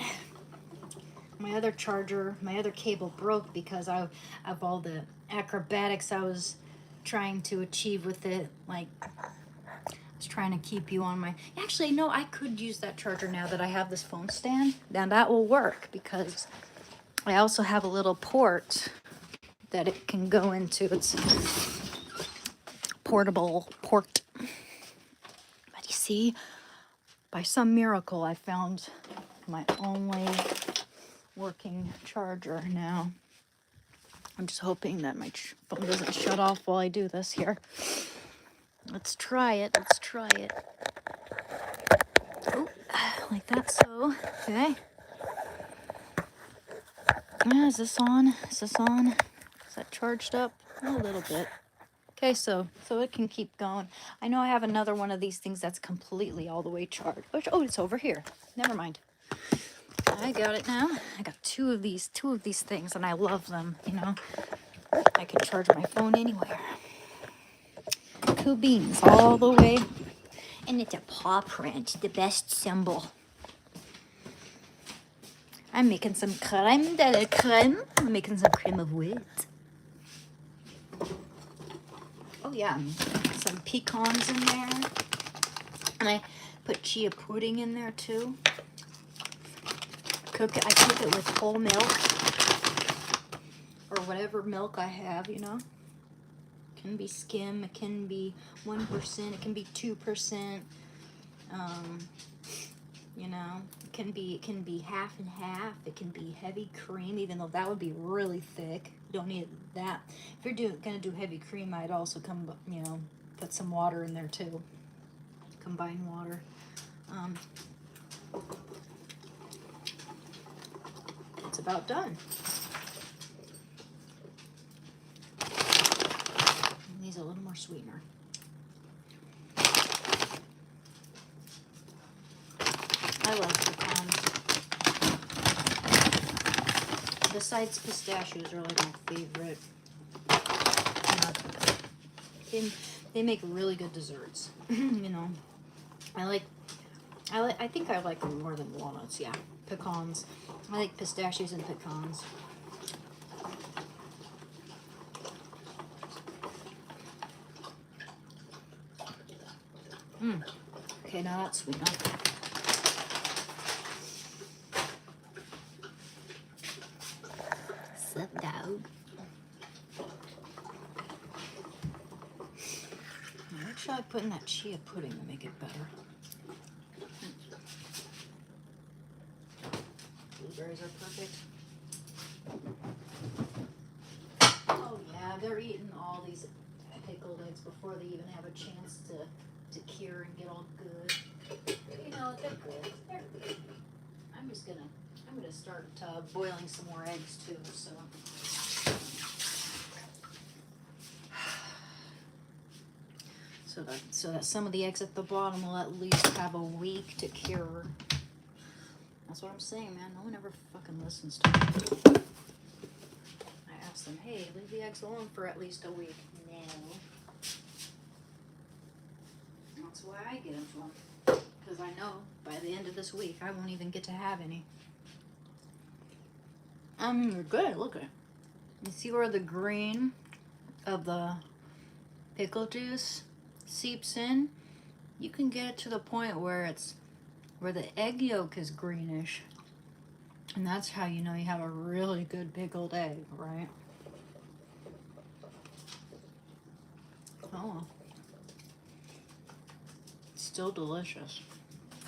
my other charger, my other cable broke because of all the acrobatics I was trying to achieve with it. Like, I was trying to keep you on my... Actually, no, I could use that charger now that I have this phone stand. Now that will work because I also have a little port that it can go into. It's portable port. But you see, by some miracle, I found my only working charger now. I'm just hoping that my phone doesn't shut off while I do this here. Let's try it. Let's try it. Oh, like that, so. Okay. Yeah, is this on? Is this on? Is that charged up? A little bit. Okay, so it can keep going. I know I have another one of these things that's completely all the way charged. Oh, it's over here. Never mind. I got it now. I got two of these things, and I love them, you know. I can charge my phone anywhere. Cool beans all the way. And it's a paw print, the best symbol. I'm making some crème de la crème. I'm making some cream of wheat. Oh yeah, some pecans in there. And I put chia pudding in there too. I cook it with whole milk. Or whatever milk I have, you know. It can be skim, it can be 1%, it can be 2%. You know, it can be half and half. It can be heavy cream, even though that would be really thick. You don't need that. If you're gonna do heavy cream, I'd also put some water in there too. Combine water. It's about done. Needs a little more sweetener. I love pecans. Besides pistachios are like my favorite. They make really good desserts. You know, I think I like them more than walnuts. Yeah, pecans. I like pistachios and pecans. Okay, now that's sweet enough. Sit down. What should I put in that chia pudding to make it better? Blueberries are perfect. Oh yeah, they're eating all these pickled eggs before they even have a chance to cure and get all good. You know, they're good. They're good. I'm gonna start boiling some more eggs too, so. So that some of the eggs at the bottom will at least have a week to cure. That's what I'm saying, man. No one ever fucking listens to me. I asked them, hey, leave the eggs alone for at least a week. No. That's why I get them to them. Because I know by the end of this week, I won't even get to have any. I mean, they're good. Look at it. You see where the green of the pickle juice seeps in? You can get it to the point where the egg yolk is greenish. And that's how you know you have a really good pickled egg, right? Oh. It's still delicious.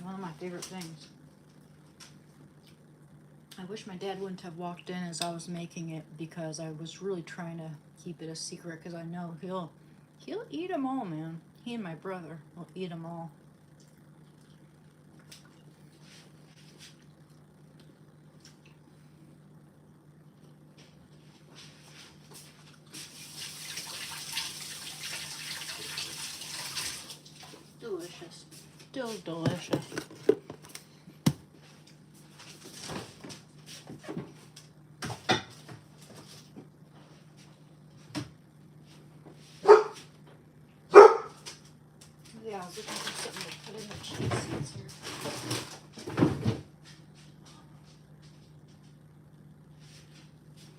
One of my favorite things. I wish my dad wouldn't have walked in as I was making it because I was really trying to keep it a secret because I know he'll eat them all, man. He and my brother will eat them all. Delicious. still delicious. Yeah, I was looking for something to put in the cheese seeds here.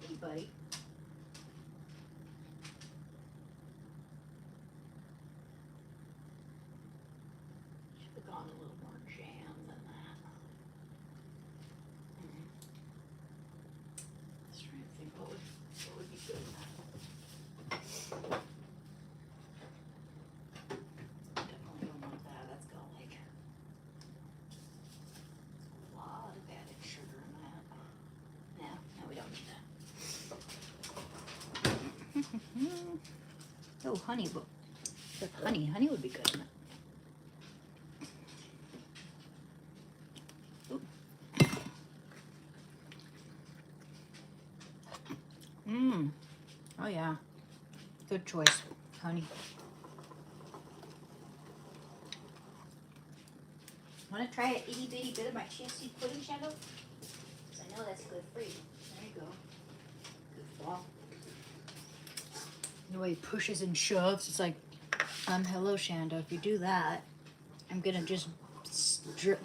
Hey, buddy. Should have gone a little more jam than that. Let's try and think what would be good. Definitely don't want that. That's got like a lot of added sugar in that. No, we don't need that. Oh, honey, but honey would be good in it. Mmm. Oh yeah. Good choice, honey. Want to try an itty bitty bit of my chia seed pudding, Shadow? Because I know that's good for you. There you go. Good ball. The way he pushes and shoves, it's like, hello, Shando. If you do that, I'm gonna just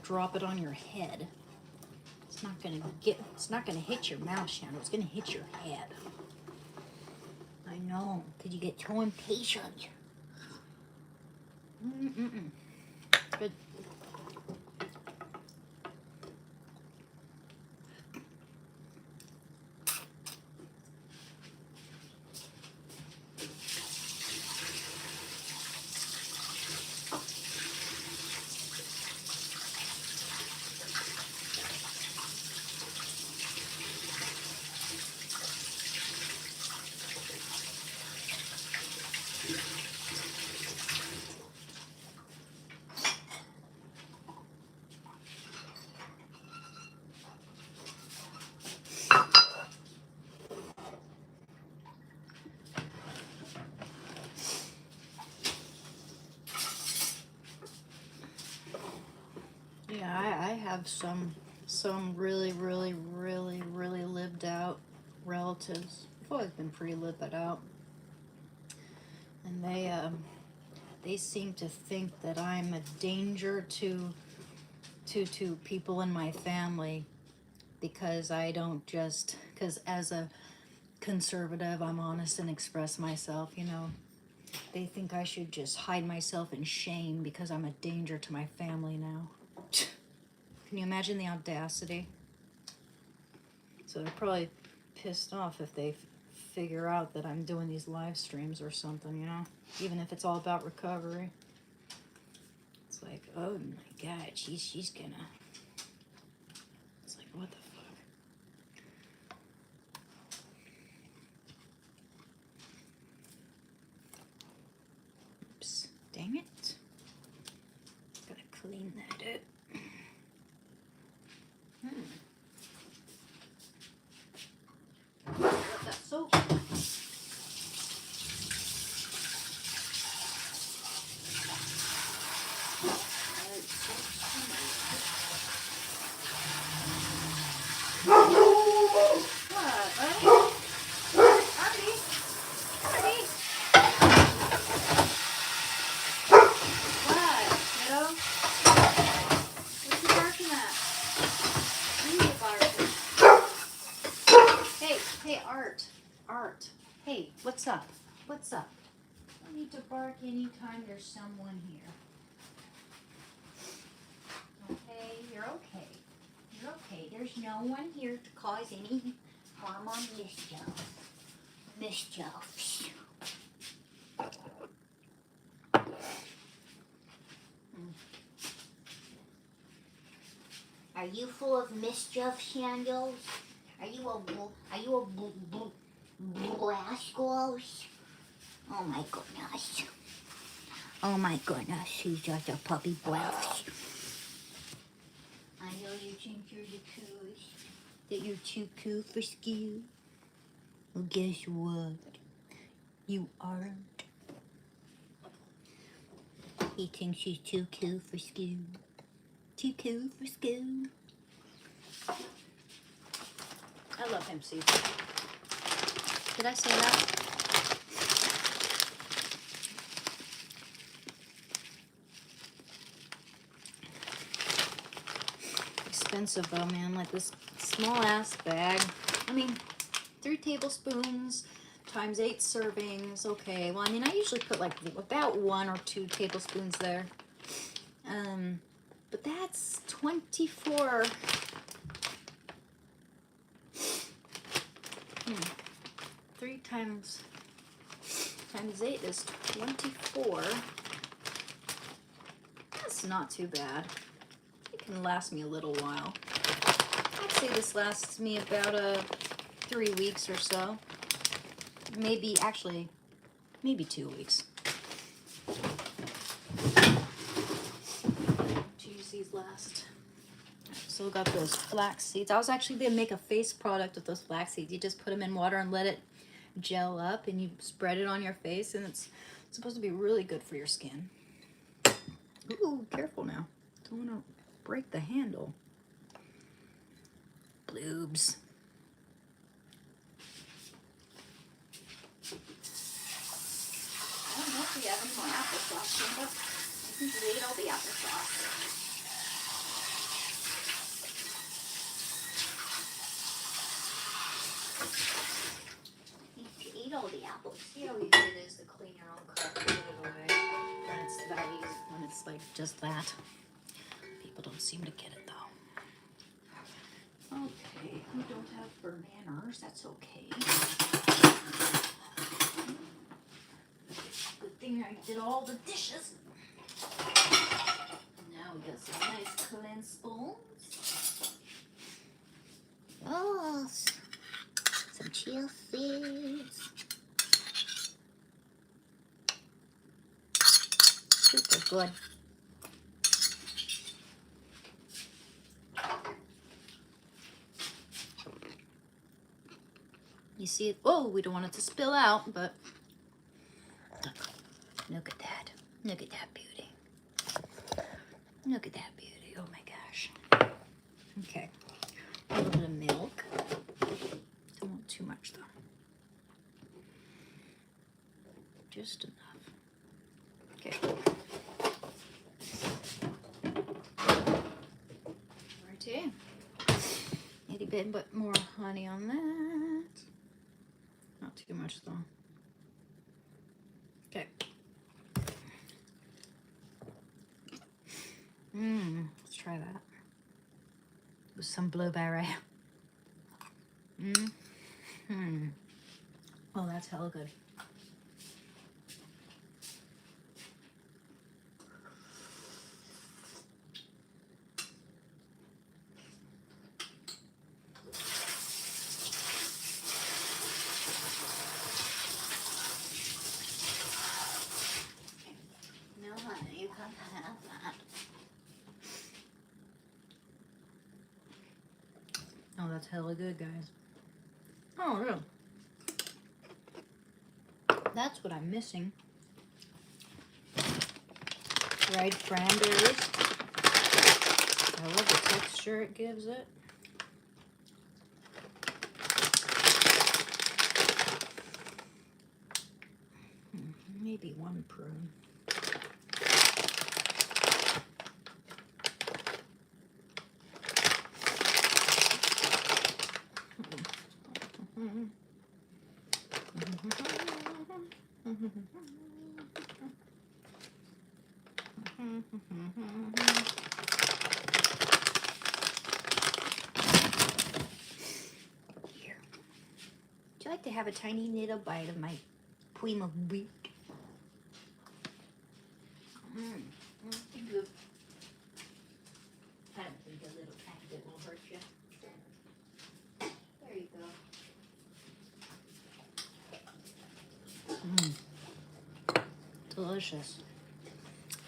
drop it on your head. It's not gonna hit your mouth, Shando. It's gonna hit your head. I know, because you get so impatient. Good. Yeah, I have some really lived out relatives. I've always been pretty lived out, and they seem to think that I'm a danger to people in my family because because as a conservative, I'm honest and express myself. They think I should just hide myself in shame because I'm a danger to my family now. Can you imagine the audacity? So they're probably pissed off if they figure out that I'm doing these live streams or something, even if it's all about recovery. It's like, oh my God, she's gonna. It's like, what the fuck? Oops, dang it. Gotta clean that up. That soap. Art. Hey, what's up? What's up? I need to bark anytime there's someone here. Okay, you're okay. You're okay. There's no one here to cause any harm or mischief. Are you full of mischief, Shandles? Are you a Blascos? Oh my goodness. Oh my goodness, he's just a puppy bluffs. I know you think you're the coolest, that you're too cool for school. Well, guess what? You aren't. He thinks he's too cool for school. Too cool for school. I love him, Steve. Did I say that? Expensive though, man. Like this small ass bag. I mean, 3 tablespoons times 8 servings. Okay, well, I mean, I usually put like about 1 or 2 tablespoons there. But that's 24. 3 times 8 is 24. That's not too bad. It can last me a little while. I'd say this lasts me about 3 weeks or so. Maybe, actually, maybe 2 weeks. To use these last. So got those flax seeds. I was actually going to make a face product with those flax seeds. You just put them in water and let it gel up, and you spread it on your face, and it's supposed to be really good for your skin. Ooh, careful now. Don't want to break the handle. Bloobs. I don't know if we have any more applesauce, but I think we ate all the applesauce. All the apples. See how easy it is to clean your own cup and put it away when it's that easy, when it's like just that. People don't seem to get it though. Okay, we don't have bananas. That's okay. Good thing I did all the dishes. Now we got some nice clean spoons. Oh, some chia seeds. Super good. You see it? Oh, we don't want it to spill out, but look at that. Look at that beauty. Look at that beauty. Oh my gosh. Okay. A little bit of milk. Don't want too much though. Just enough. Okay. Righty. Need a bit more honey on that. Not too much though. Okay. Let's try that. With some blueberry. Oh, that's hella good. No, honey, you can't have that. Oh, that's hella good, guys. Oh, really? That's what I'm missing. Dried cranberries. I love the texture it gives it. Maybe 1 prune. Here. Would you like to have a tiny little bite of my cream of wheat? Good. I don't think a little tiny bit will hurt you. There you go. Delicious.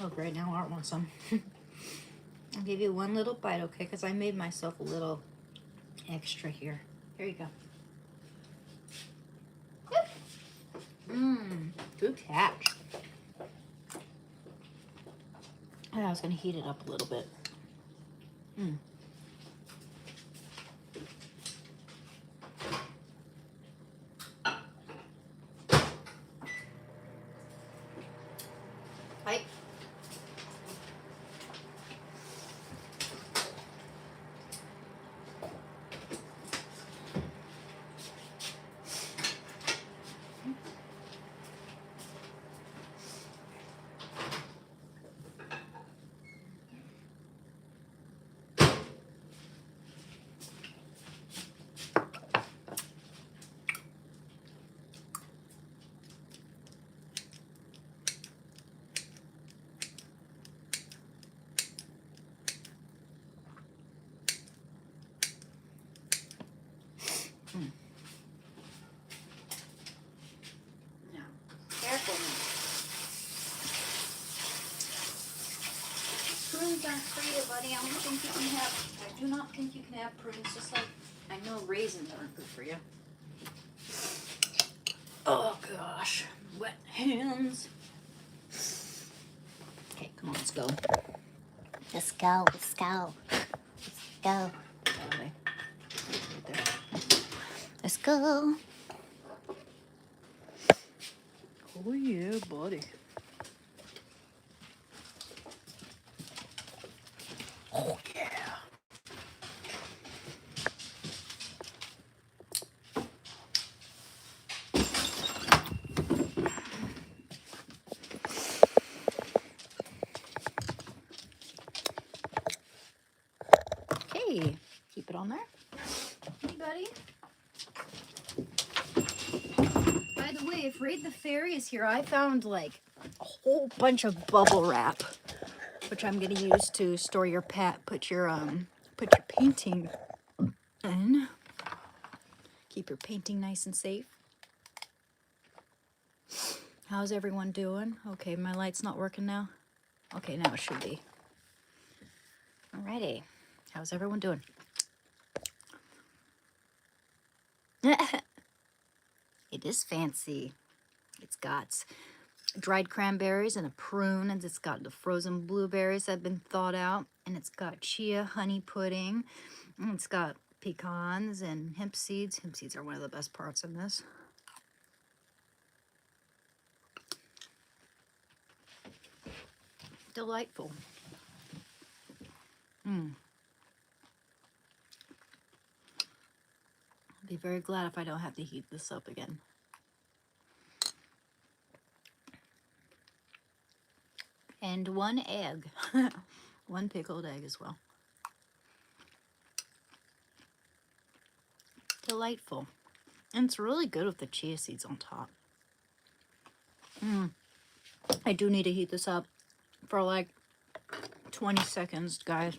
Oh, great. Now Art wants some. I'll give you 1 little bite, okay? Because I made myself a little extra here. Here you go. Good catch. I was gonna heat it up a little bit. Hi. Now, careful now. Prunes aren't for you, buddy. I don't think you can have. I do not think you can have prunes. Just like I know raisins aren't good for you. Oh gosh, wet hands. Okay, come on, let's go. Let's go, let's go, let's go, Okay. Right there. let's go. Oh yeah, buddy. Oh yeah. Okay, keep it on there. Hey, buddy. By the way, if Raid the Fairy is here, I found like a whole bunch of bubble wrap, which I'm gonna use to store your put your painting in. Keep your painting nice and safe. How's everyone doing? Okay, my light's not working now. Okay, now it should be. Alrighty. How's everyone doing? It is fancy. It's got dried cranberries and a prune, and it's got the frozen blueberries that have been thawed out, and it's got chia honey pudding, and it's got pecans and hemp seeds. Hemp seeds are one of the best parts in this. Delightful. I'll be very glad if I don't have to heat this up again. And one egg. One pickled egg as well. Delightful. And it's really good with the chia seeds on top. I do need to heat this up for like 20 seconds, guys.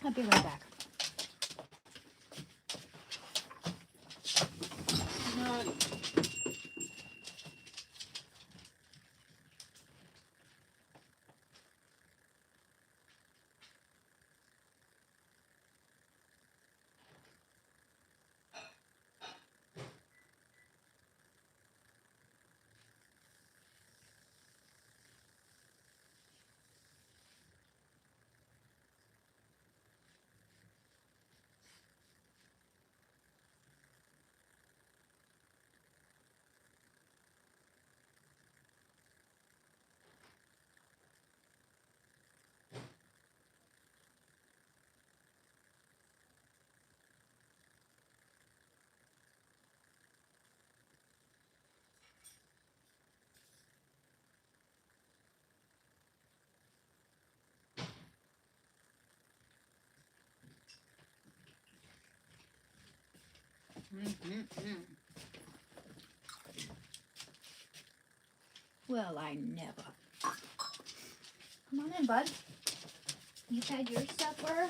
I'll be right back. Well, I never. Come on in, bud. You've had your supper.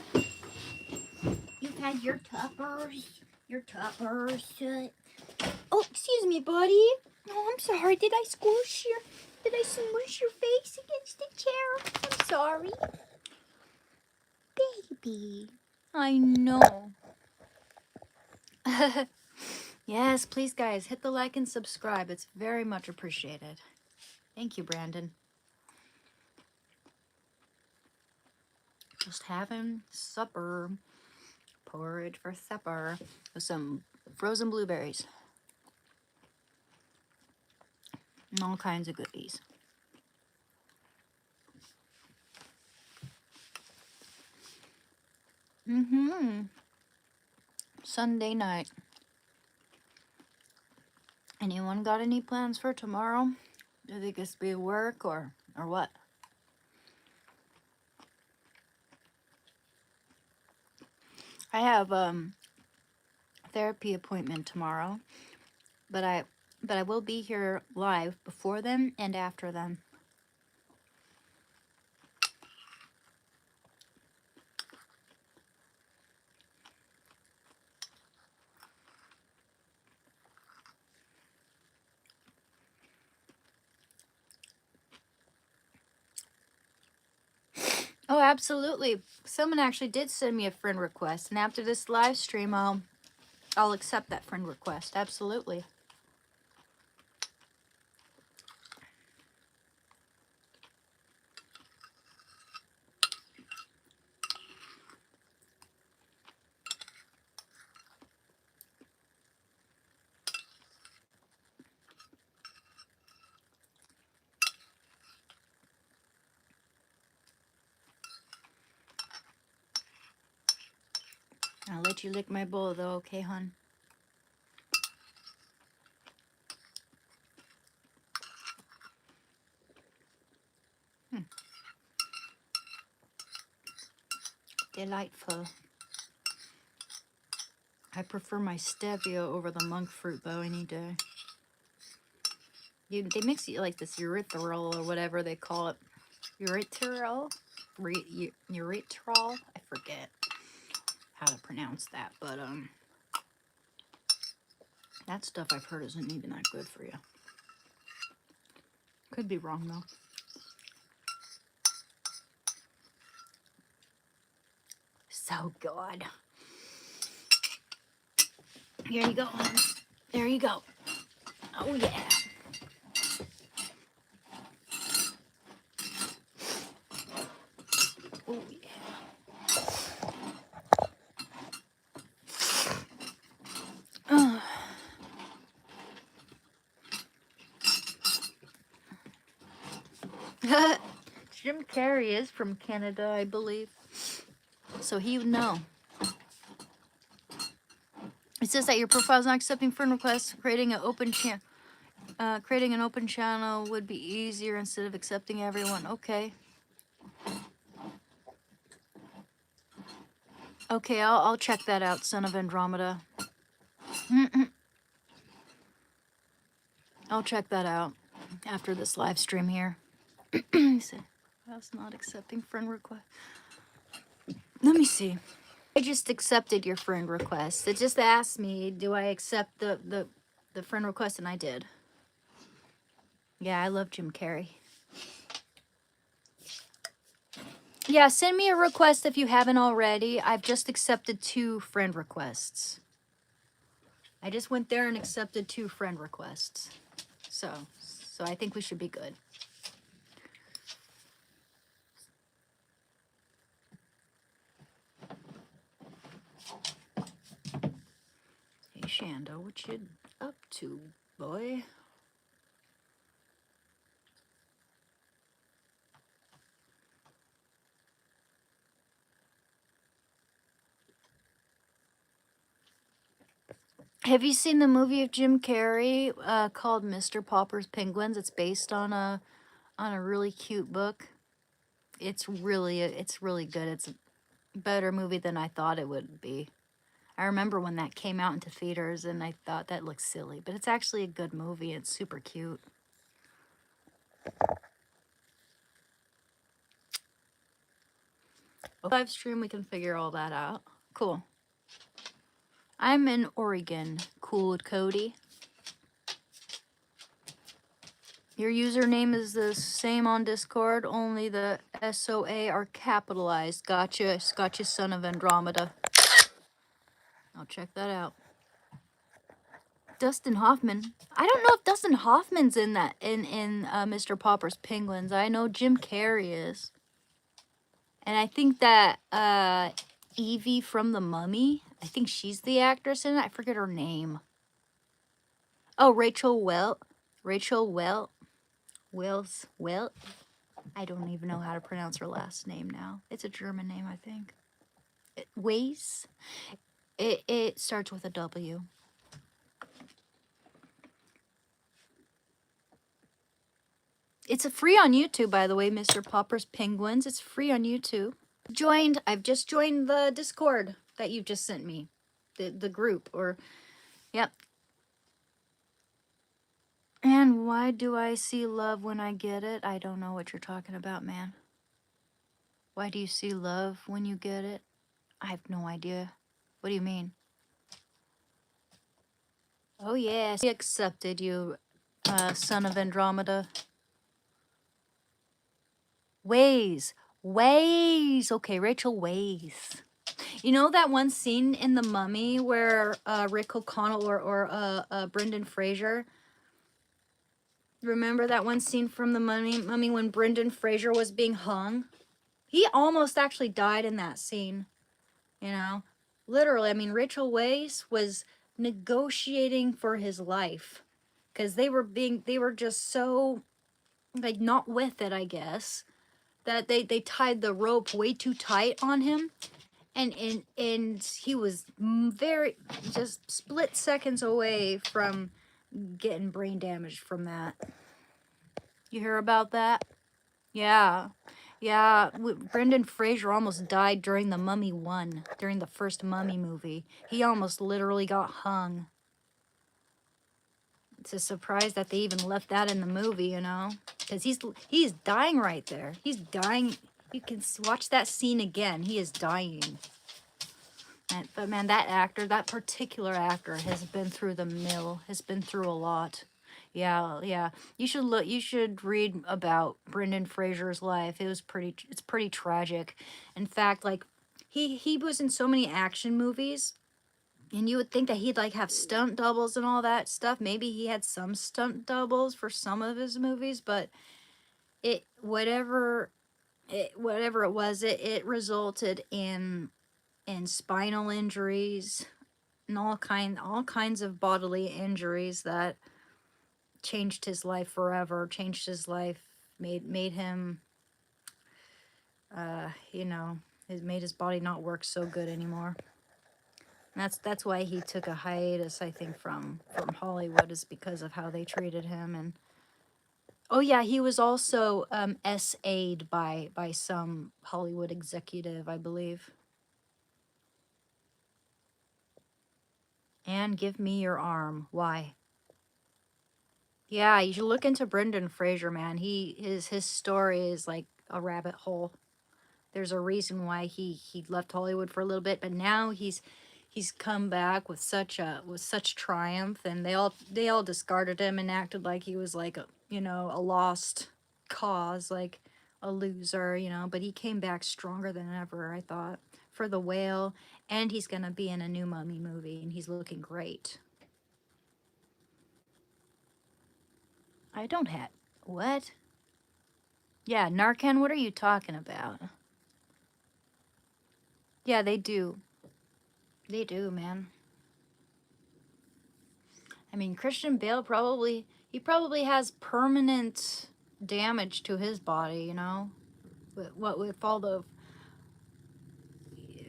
You've had your tuppers. Your tuppers. Oh, excuse me, buddy. Oh, I'm sorry. Did I squish your face against the chair? I'm sorry. Baby. I know. Yes, please, guys, hit the like and subscribe. It's very much appreciated. Thank you, Brandon. Just having supper. Porridge for supper with some frozen blueberries and all kinds of goodies. Sunday night. Anyone got any plans for tomorrow? Do you think it's be work or what? I have therapy appointment tomorrow, but I will be here live before then and after then. Oh, absolutely. Someone actually did send me a friend request, and after this live stream, I'll accept that friend request. Absolutely. I'll let you lick my bowl though, okay, hon? Delightful. I prefer my stevia over the monk fruit though any day. They mix it like this erythritol or whatever they call it. Erythritol? Erythritol? I forget how to pronounce that, but that stuff I've heard isn't even that good for you. Could be wrong though. So good. Here you go, hon. There you go. Oh yeah. Oh yeah. Jim Carrey is from Canada, I believe. So he would know. It says that your profile is not accepting friend requests. Creating an open channel would be easier instead of accepting everyone. Okay. Okay, I'll check that out, Son of Andromeda. I'll check that out after this live stream here. He said, "That's not accepting friend request." Let me see. I just accepted your friend request. It just asked me, do I accept the friend request, and I did. Yeah, I love Jim Carrey. Yeah, send me a request if you haven't already. I've just accepted 2 friend requests. I just went there and accepted 2 friend requests. So I think we should be good. Hey, Shando, what you up to, boy? Have you seen the movie of Jim Carrey called Mr. Popper's Penguins? It's based on a really cute book. It's really good. It's a better movie than I thought it would be. I remember when that came out into theaters and I thought that looked silly, but it's actually a good movie. It's super cute. Live stream, we can figure all that out. Cool. I'm in Oregon. Cool, Cody. Your username is the same on Discord, only the SOA are capitalized. Gotcha, Son of Andromeda. I'll check that out. Dustin Hoffman. I don't know if Dustin Hoffman's in that in Mr. Popper's Penguins. I know Jim Carrey is. And I think that Evie from The Mummy, I think she's the actress in it. I forget her name. Oh, Rachel Welt. Rachel Welt. Welt. I don't even know how to pronounce her last name now. It's a German name, I think. Weiss. It starts with a W. It's a free on YouTube, by the way, Mr. Popper's Penguins. It's free on YouTube. I've just joined the Discord that you've just sent me. The group, or yep. And why do I see love when I get it? I don't know what you're talking about, man. Why do you see love when you get it? I have no idea. What do you mean? Oh yes, he accepted you, son of Andromeda. Weighs. Okay, Rachel Weisz. You know that one scene in The Mummy where Rick O'Connell or Brendan Fraser. Remember that one scene from The Mummy when Brendan Fraser was being hung? He almost actually died in that scene. You know, literally. I mean, Rachel Weisz was negotiating for his life because they were just so like not with it, I guess, that they tied the rope way too tight on him, and he was very just split seconds away from getting brain damage from that. You hear about that? Yeah. Yeah, Brendan Fraser almost died during The Mummy 1, during the first Mummy movie. He almost literally got hung. It's a surprise that they even left that in the movie, you know? Because he's dying right there. He's dying. You can watch that scene again. He is dying. But man, that particular actor has been through the mill, has been through a lot. Yeah. You should read about Brendan Fraser's life. It's pretty tragic. In fact, like he was in so many action movies, and you would think that he'd like have stunt doubles and all that stuff. Maybe he had some stunt doubles for some of his movies, but whatever it was, it resulted in spinal injuries and all kinds of bodily injuries that changed his life forever, changed his life, made him you know, it made his body not work so good anymore. And that's why he took a hiatus, I think, from Hollywood, is because of how they treated him. And oh yeah, he was also SA'd by some Hollywood executive, I believe. And give me your arm. Why? Yeah, you should look into Brendan Fraser, man. His story is like a rabbit hole. There's a reason why he left Hollywood for a little bit, but now he's come back with such triumph, and they all discarded him and acted like he was like a lost cause, like a loser, but he came back stronger than ever, I thought, for The Whale, and he's gonna be in a new Mummy movie, and he's looking great. I don't have what? Yeah, Narcan, what are you talking about? Yeah, they do. They do, man. I mean, Christian Bale probably has permanent damage to his body, with all the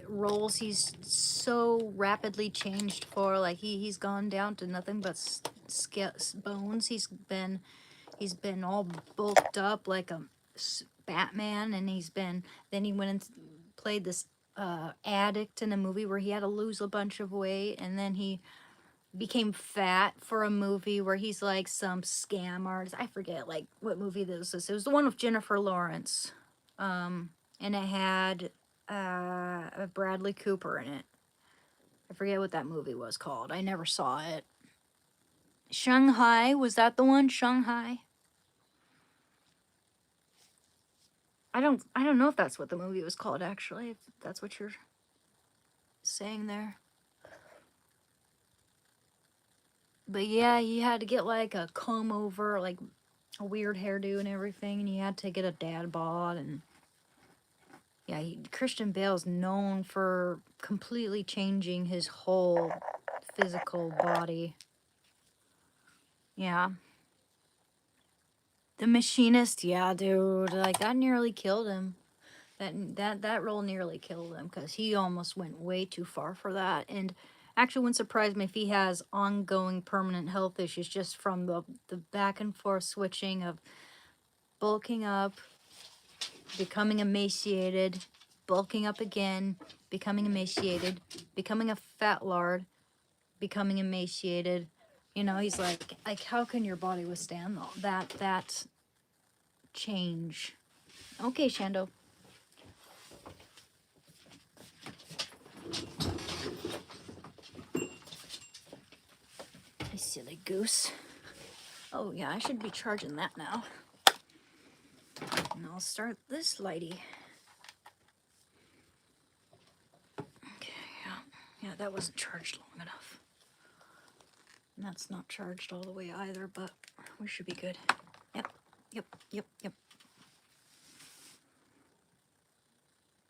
roles he's so rapidly changed for. Like he's gone down to nothing but bones. He's been all bulked up like a Batman, and then he went and played this addict in a movie where he had to lose a bunch of weight, and then he became fat for a movie where he's like some scam artist. I forget like what movie this is. It was the one with Jennifer Lawrence, and it had Bradley Cooper in it. I forget what that movie was called. I never saw it. Shanghai, was that the one? Shanghai. I don't know if that's what the movie was called, actually, if that's what you're saying there. But yeah, he had to get like a comb over, like a weird hairdo and everything, and he had to get a dad bod, and Yeah, Christian Bale's known for completely changing his whole physical body. Yeah. The Machinist, yeah, dude. Like, that nearly killed him. That role nearly killed him because he almost went way too far for that. And actually wouldn't surprise me if he has ongoing permanent health issues just from the back and forth switching of bulking up, becoming emaciated, bulking up again, becoming emaciated, becoming a fat lard, becoming emaciated. You know, he's like how can your body withstand that change? Okay, Shando. You silly goose. Oh yeah, I should be charging that now. And I'll start this lighty. Okay, yeah. Yeah, that wasn't charged long enough. And that's not charged all the way either, but we should be good. Yep, yep, yep, yep.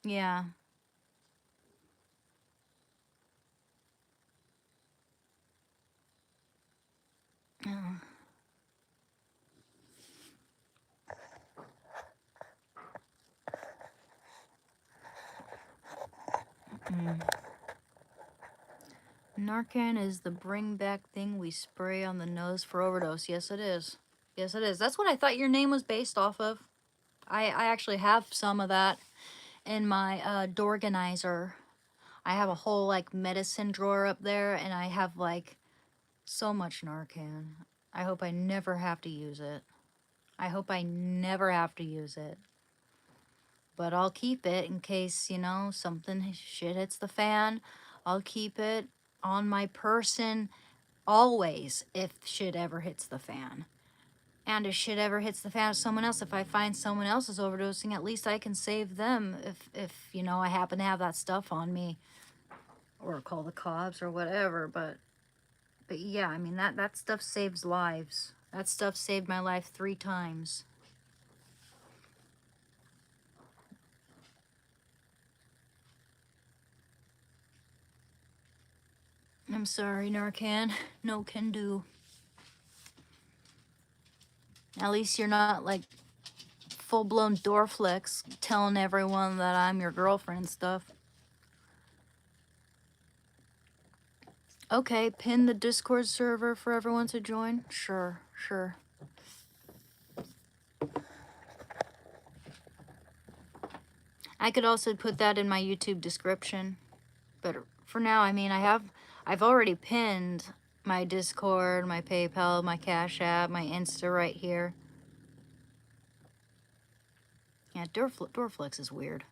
Yeah. Oh. Narcan is the bring back thing we spray on the nose for overdose. Yes, it is. Yes, it is. That's what I thought your name was based off of. I actually have some of that in my Dorganizer. I have a whole like medicine drawer up there, and I have like so much Narcan. I hope I never have to use it. I hope I never have to use it. But I'll keep it in case, you know, something shit hits the fan. I'll keep it on my person always if shit ever hits the fan. And if shit ever hits the fan with someone else, if I find someone else is overdosing, at least I can save them if you know, I happen to have that stuff on me. Or call the cops or whatever, but yeah, I mean, that stuff saves lives. That stuff saved my life 3 times. I'm sorry, Narcan. No can do. At least you're not like full-blown Dorflex telling everyone that I'm your girlfriend and stuff. Okay, pin the Discord server for everyone to join? Sure, sure. I could also put that in my YouTube description. But for now, I mean, I've already pinned my Discord, my PayPal, my Cash App, my Insta right here. Yeah, Dorflex is weird.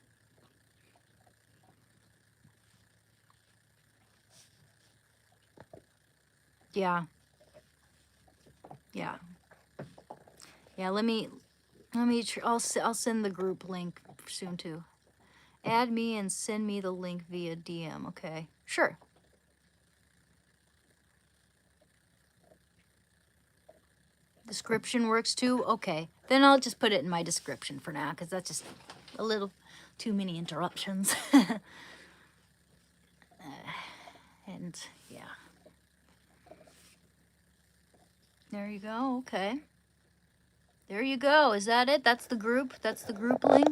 Yeah. Yeah. Yeah, I'll send the group link soon too. Add me and send me the link via DM, okay? Sure. Description works too? Okay. Then I'll just put it in my description for now, because that's just a little too many interruptions. And yeah. There you go, okay. There you go. Is that it? That's the group? That's the group link?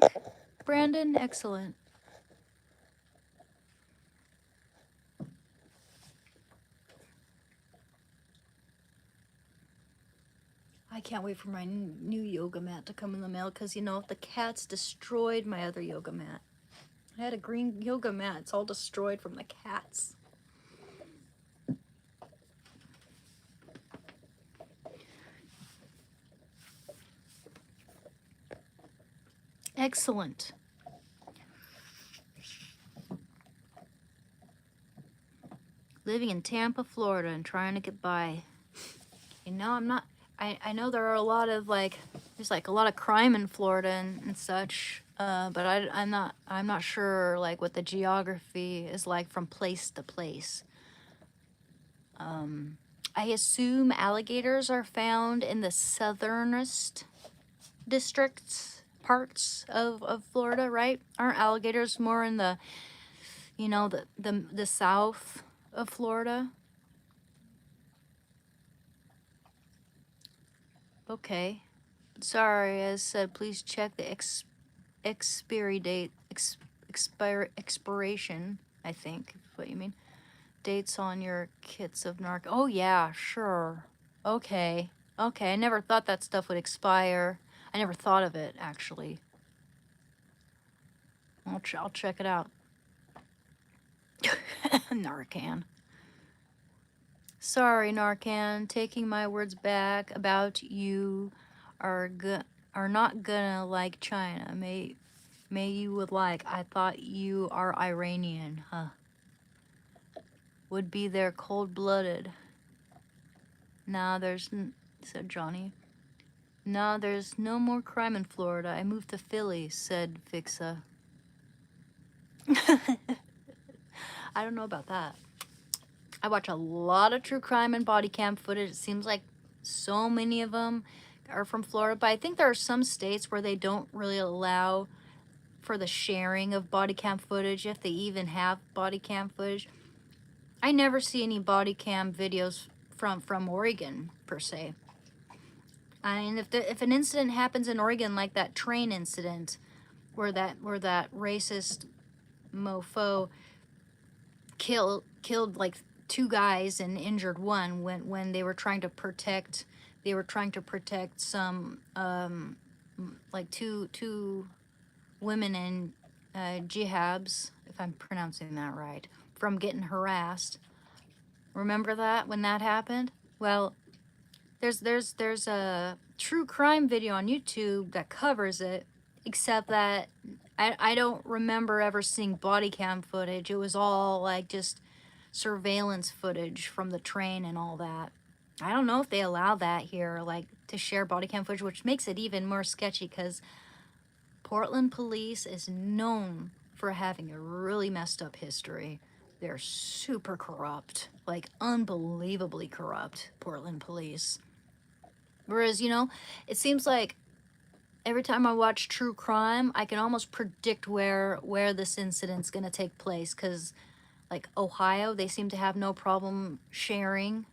Brandon? Excellent. I can't wait for my new yoga mat to come in the mail because, you know, the cats destroyed my other yoga mat. I had a green yoga mat. It's all destroyed from the cats. Excellent. Living in Tampa, Florida and trying to get by. You know, I know there are a lot of there's like a lot of crime in Florida and such, but I'm not sure like what the geography is like from place to place. I assume alligators are found in the southernest districts parts of Florida, right? Aren't alligators more in the, you know, the south of Florida? Okay. Sorry, as said, please check the expiry date, expiration, I think is what you mean. Dates on your kits of narc. Oh yeah, sure. Okay. Okay, I never thought that stuff would expire. I never thought of it, actually. I'll check it out. Narcan. Sorry, Narcan. Taking my words back about you are not gonna like China. May you would like. I thought you are Iranian, huh? Would be there cold-blooded. Nah, said Johnny. Nah, there's no more crime in Florida. I moved to Philly, said Fixa. I don't know about that. I watch a lot of true crime and body cam footage. It seems like so many of them are from Florida, but I think there are some states where they don't really allow for the sharing of body cam footage, if they even have body cam footage. I never see any body cam videos from Oregon, per se. I mean, if an incident happens in Oregon, like that train incident, where that racist mofo killed like 2 guys and injured one when they were trying to protect some like two women in jihabs, if I'm pronouncing that right, from getting harassed. Remember that when that happened? Well, there's a true crime video on YouTube that covers it, except that I don't remember ever seeing body cam footage. It was all like just surveillance footage from the train and all that. I don't know if they allow that here, like to share body cam footage, which makes it even more sketchy because Portland police is known for having a really messed up history. They're super corrupt, like unbelievably corrupt, Portland police. Whereas, you know, it seems like every time I watch true crime, I can almost predict where this incident's gonna take place, because like Ohio, they seem to have no problem sharing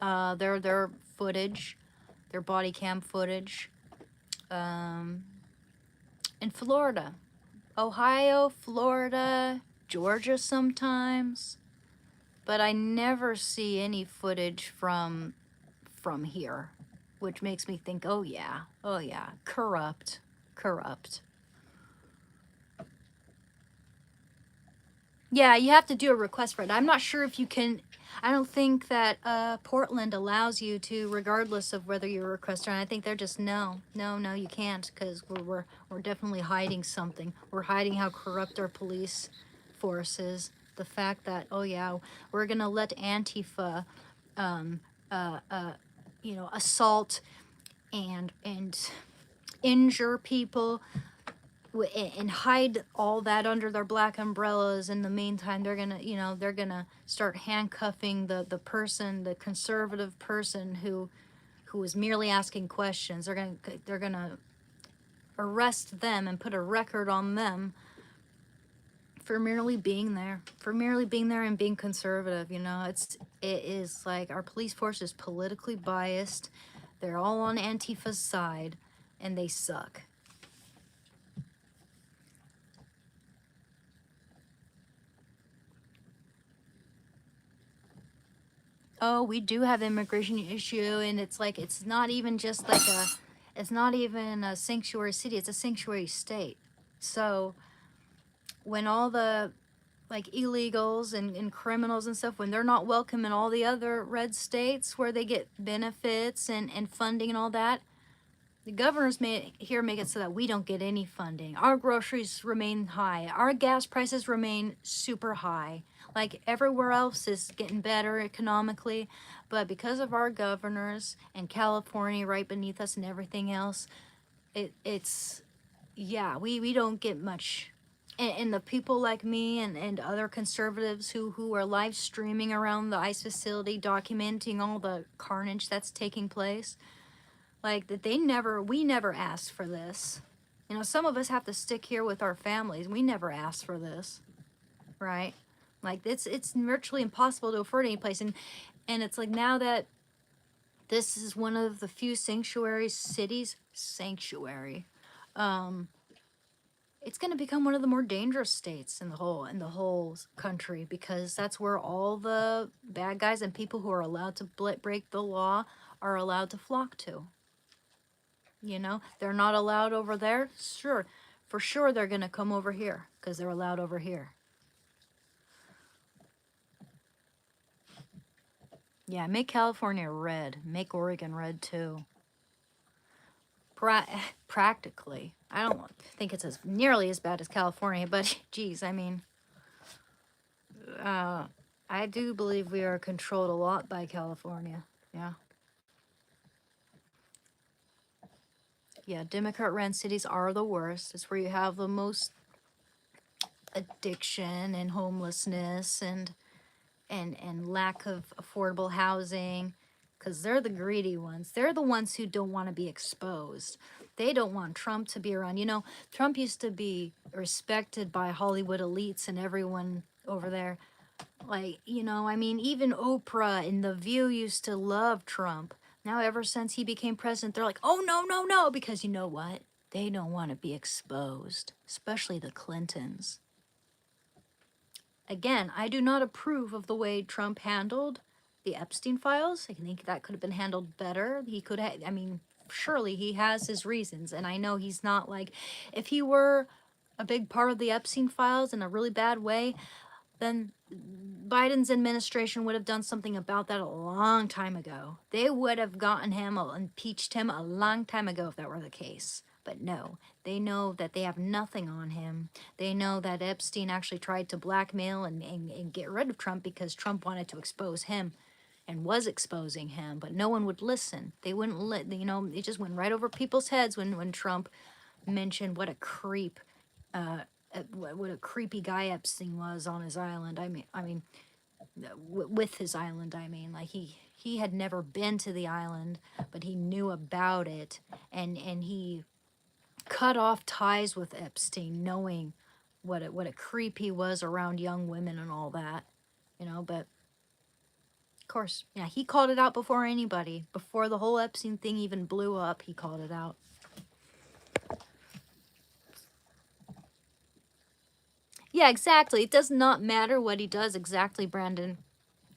their footage, their body cam footage. In Florida, Ohio, Florida, Georgia sometimes, but I never see any footage from here, which makes me think, oh yeah, corrupt. Yeah, you have to do a request for it. I'm not sure if you can. I don't think that Portland allows you to, regardless of whether you request or not. I think they're just no, you can't, because we're definitely hiding something. We're hiding how corrupt our police force is. The fact that, oh yeah, we're gonna let Antifa, assault and injure people and hide all that under their black umbrellas. In the meantime, they're gonna start handcuffing the conservative person who was merely asking questions. They're gonna arrest them and put a record on them for merely being there, and being conservative. It is like our police force is politically biased. They're all on Antifa's side, and they suck. Oh, we do have the immigration issue, and it's like, it's not even just like it's not even a sanctuary city, it's a sanctuary state. So when all the like illegals and criminals and stuff, when they're not welcome in all the other red states where they get benefits and funding and all that, the governors make it so that we don't get any funding. Our groceries remain high. Our gas prices remain super high. Like everywhere else is getting better economically, but because of our governors and California right beneath us and everything else, we don't get much. And the people like me and other conservatives who are live streaming around the ICE facility, documenting all the carnage that's taking place, like that we never asked for this. You know, some of us have to stick here with our families. We never asked for this, right? Like it's virtually impossible to afford any place, and it's like now that this is one of the few sanctuary cities, sanctuary, um, it's going to become one of the more dangerous states in the whole country, because that's where all the bad guys and people who are allowed to break the law are allowed to flock to. You know, they're not allowed over there. Sure, for sure they're going to come over here because they're allowed over here. Yeah, make California red. Make Oregon red too. Practically. I don't think it's as nearly as bad as California, but geez, I mean, I do believe we are controlled a lot by California. Yeah. Yeah, Democrat-ran cities are the worst. It's where you have the most addiction and homelessness and lack of affordable housing, because they're the greedy ones. They're the ones who don't want to be exposed. They don't want Trump to be around. You know, Trump used to be respected by Hollywood elites and everyone over there. Like, you know, I mean, even Oprah and The View used to love Trump. Now, ever since he became president, they're like, oh, no, no, no, because you know what? They don't want to be exposed, especially the Clintons. Again, I do not approve of the way Trump handled the Epstein files. I think that could have been handled better. He could have, I mean, surely he has his reasons. And I know he's not like, if he were a big part of the Epstein files in a really bad way, then Biden's administration would have done something about that a long time ago. They would have gotten him, impeached him a long time ago if that were the case. But no, they know that they have nothing on him. They know that Epstein actually tried to blackmail and get rid of Trump because Trump wanted to expose him and was exposing him, but no one would listen. They wouldn't you know, it just went right over people's heads when Trump mentioned what a creep, what a creepy guy Epstein was on his island. With his island, I mean, like he had never been to the island, but he knew about it, and he cut off ties with Epstein, knowing what a creep he was around young women and all that, you know. But of course, yeah, he called it out before anybody, before the whole Epstein thing even blew up. He called it out. Yeah, exactly. It does not matter what he does exactly, Brandon.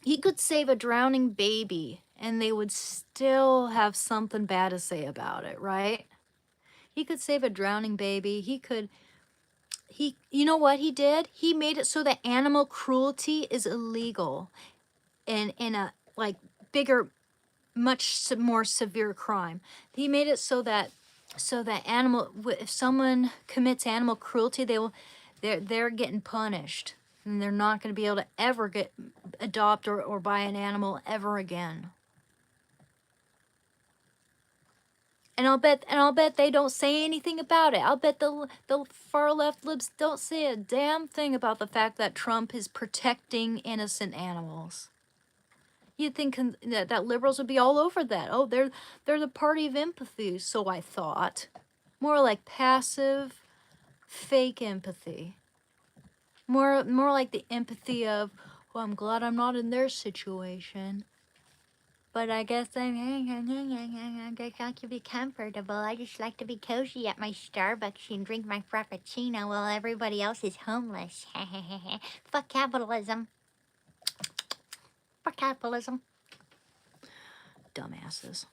He could save a drowning baby and they would still have something bad to say about it, right? He could save a drowning baby. You know what he did? He made it so that animal cruelty is illegal and in a like bigger, much more severe crime. He made it so that if someone commits animal cruelty, they're getting punished, and they're not going to be able to ever adopt or buy an animal ever again. And I'll bet they don't say anything about it. I'll bet the far left libs don't say a damn thing about the fact that Trump is protecting innocent animals. You'd think that liberals would be all over that. Oh, they're the party of empathy, so I thought. More like passive, fake empathy. More like the empathy of, well, I'm glad I'm not in their situation. But I guess I just like to be comfortable. I just like to be cozy at my Starbucks and drink my Frappuccino while everybody else is homeless. Fuck capitalism. Fuck capitalism. Dumbasses.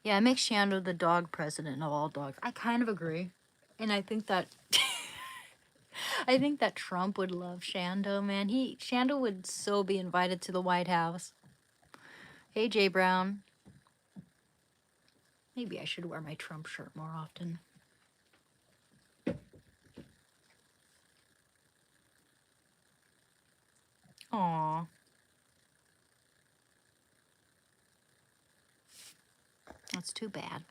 Yeah, it makes Shando the dog president of all dogs. I kind of agree. And I think that I think that Trump would love Shando, man. Shando would so be invited to the White House. Hey, Jay Brown. Maybe I should wear my Trump shirt more often. Aw. That's too bad.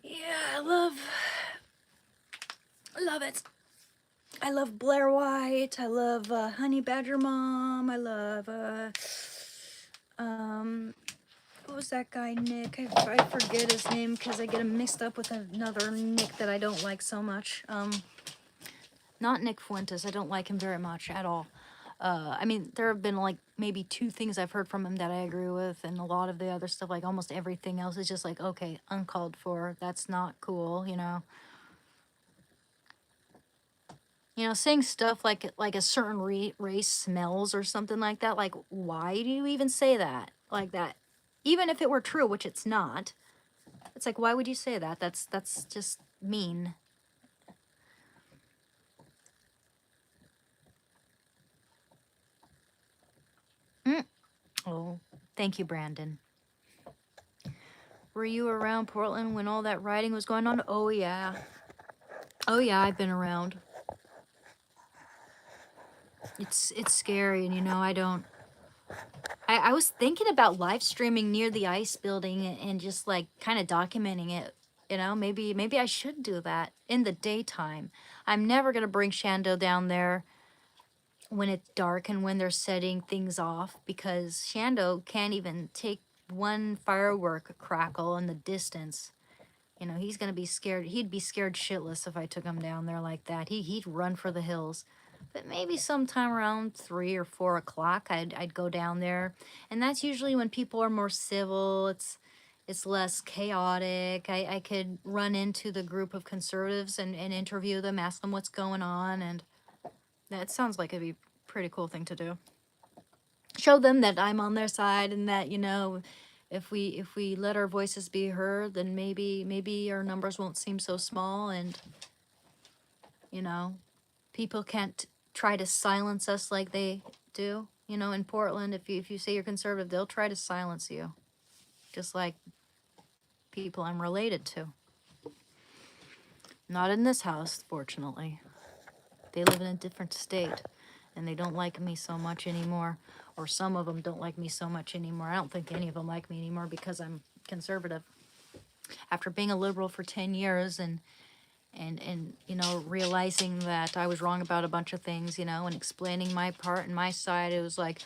Yeah, I love it. I love Blair White. I love Honey Badger Mom. I love What was that guy, Nick? I forget his name because I get him mixed up with another Nick that I don't like so much. Not Nick Fuentes. I don't like him very much at all. I mean, there have been like maybe 2 things I've heard from him that I agree with, and a lot of the other stuff, like almost everything else, is just like, okay, uncalled for. That's not cool, you know. Saying stuff like a certain race smells or something like that. Like, why do you even say that like that? Even if it were true, which it's not. It's like, why would you say that? That's just mean. Mm. Oh, thank you, Brandon. Were you around Portland when all that rioting was going on? Oh yeah. Oh yeah, I've been around. It's scary, and I don't. I was thinking about live streaming near the ice building and just like kind of documenting it. Maybe I should do that in the daytime. I'm never gonna bring Shando down there when it's dark and when they're setting things off because Shando can't even take one firework crackle in the distance. He's gonna be scared. He'd be scared shitless if I took him down there like that. He'd run for the hills. But maybe sometime around 3 or 4 o'clock, I'd go down there, and that's usually when people are more civil. It's less chaotic. I could run into the group of conservatives and interview them, ask them what's going on, and that sounds like it'd be a pretty cool thing to do. Show them that I'm on their side and that if we let our voices be heard, then maybe our numbers won't seem so small, and you know people can't try to silence us like they do. In Portland, if you say you're conservative, they'll try to silence you, just like people I'm related to. Not in this house, fortunately. They live in a different state, and they don't like me so much anymore. Or some of them don't like me so much anymore. I don't think any of them like me anymore because I'm conservative. After being a liberal for 10 years and realizing that I was wrong about a bunch of things, and explaining my part and my side, it was like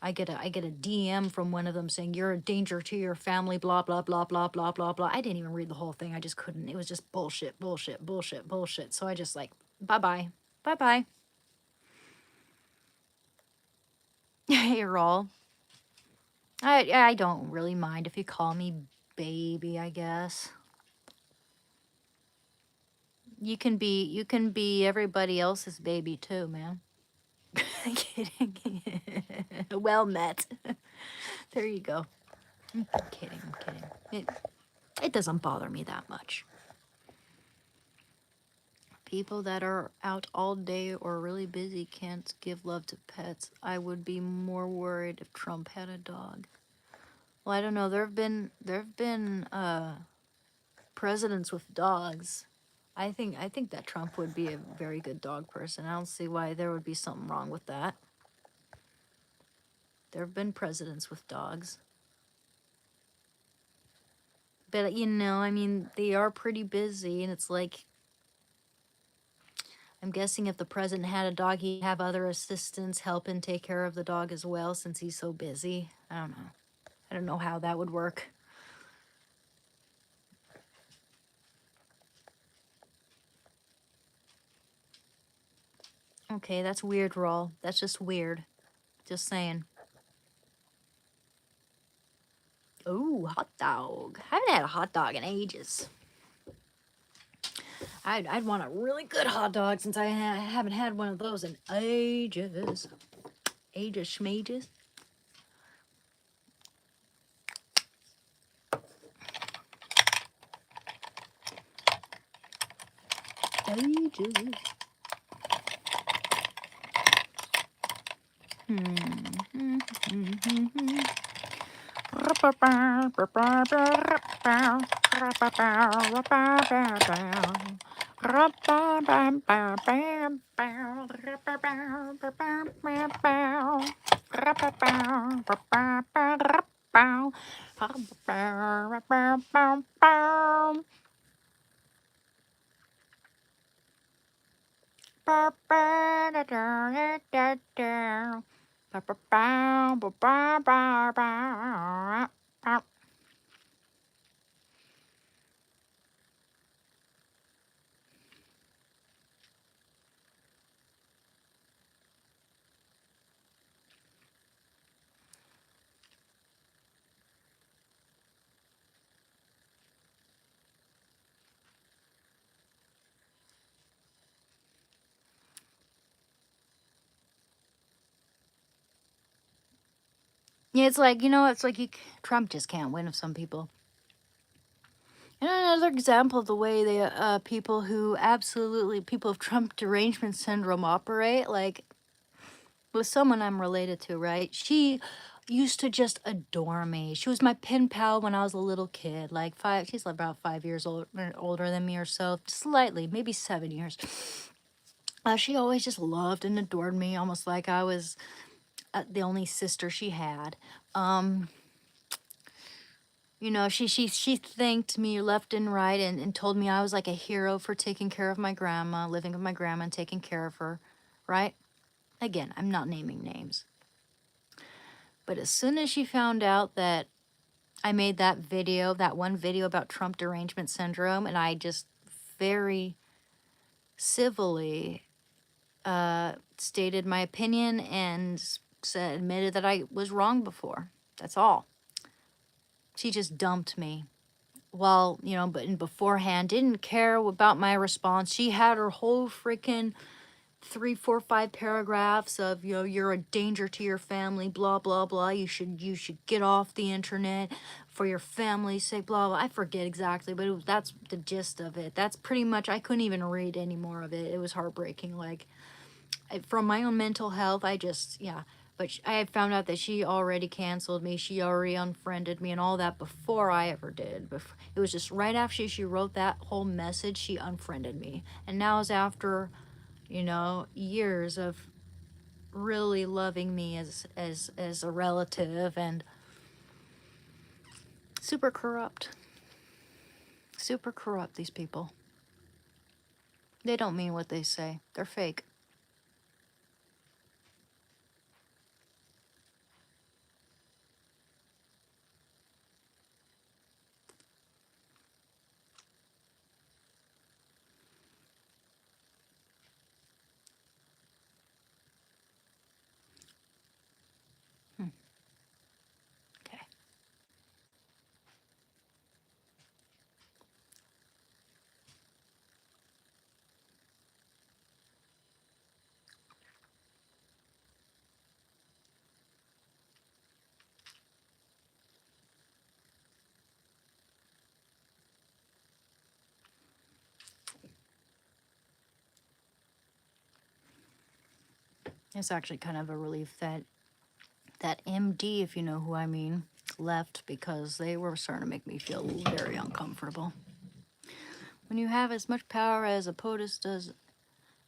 I get a DM from one of them saying you're a danger to your family, blah blah blah blah blah blah blah. I didn't even read the whole thing. I just couldn't. It was just bullshit, bullshit, bullshit, bullshit. So I just like bye bye, bye bye. Hey, Rawl. I don't really mind if you call me baby, I guess. You can be everybody else's baby too, man. Kidding. Well met. There you go. I'm kidding. It doesn't bother me that much. People that are out all day or really busy can't give love to pets. I would be more worried if Trump had a dog. Well, I don't know. There have been presidents with dogs. I think that Trump would be a very good dog person. I don't see why there would be something wrong with that. There have been presidents with dogs. But I mean, they are pretty busy, and it's like I'm guessing if the president had a dog, he'd have other assistants help him take care of the dog as well since he's so busy. I don't know. I don't know how that would work. Okay, that's weird, Rawl. That's just weird. Just saying. Ooh, hot dog. I haven't had a hot dog in ages. I'd want a really good hot dog since I haven't had one of those in ages. Ages schmages. Ages. Ba, ba, ba, ba, ba, ba, ba, ba. Yeah, it's like, it's like Trump just can't win with some people. And another example of the way people of Trump derangement syndrome operate, like with someone I'm related to, right? She used to just adore me. She was my pen pal when I was a little kid, like she's about 5 years older than me or so, slightly, maybe 7 years. She always just loved and adored me, almost like I was the only sister she had. She thanked me left and right and told me I was like a hero for taking care of my grandma, living with my grandma and taking care of her, right? Again, I'm not naming names. But as soon as she found out that I made that one video about Trump derangement syndrome, and I just very civilly stated my opinion and admitted that I was wrong before. That's all. She just dumped me. Well, but beforehand, didn't care about my response. She had her whole freaking 3, 4, 5 paragraphs of, you're a danger to your family, blah, blah, blah. You should get off the internet for your family's sake, blah, blah. I forget exactly, but that's the gist of it. That's pretty much, I couldn't even read any more of it. It was heartbreaking. Like, from my own mental health, yeah. But I had found out that she already canceled me. She already unfriended me and all that before I ever did. It was just right after she wrote that whole message, she unfriended me. And now it's after, years of really loving me as a relative, and super corrupt. Super corrupt, these people. They don't mean what they say. They're fake. Okay. It's actually kind of a relief that MD, if you know who I mean, left, because they were starting to make me feel very uncomfortable. When you have as much power as a POTUS does,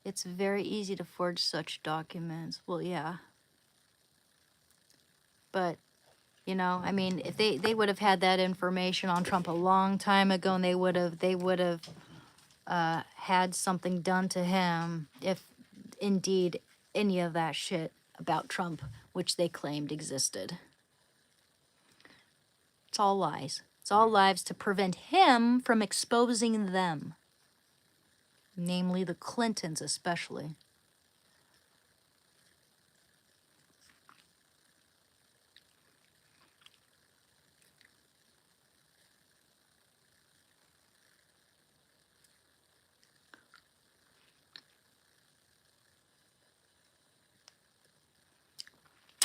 it's very easy to forge such documents. Well, yeah. But, I mean, if they would have had that information on Trump a long time ago, and they would have had something done to him if indeed any of that shit about Trump, which they claimed existed. It's all lies. It's all lies to prevent him from exposing them. Namely the Clintons especially.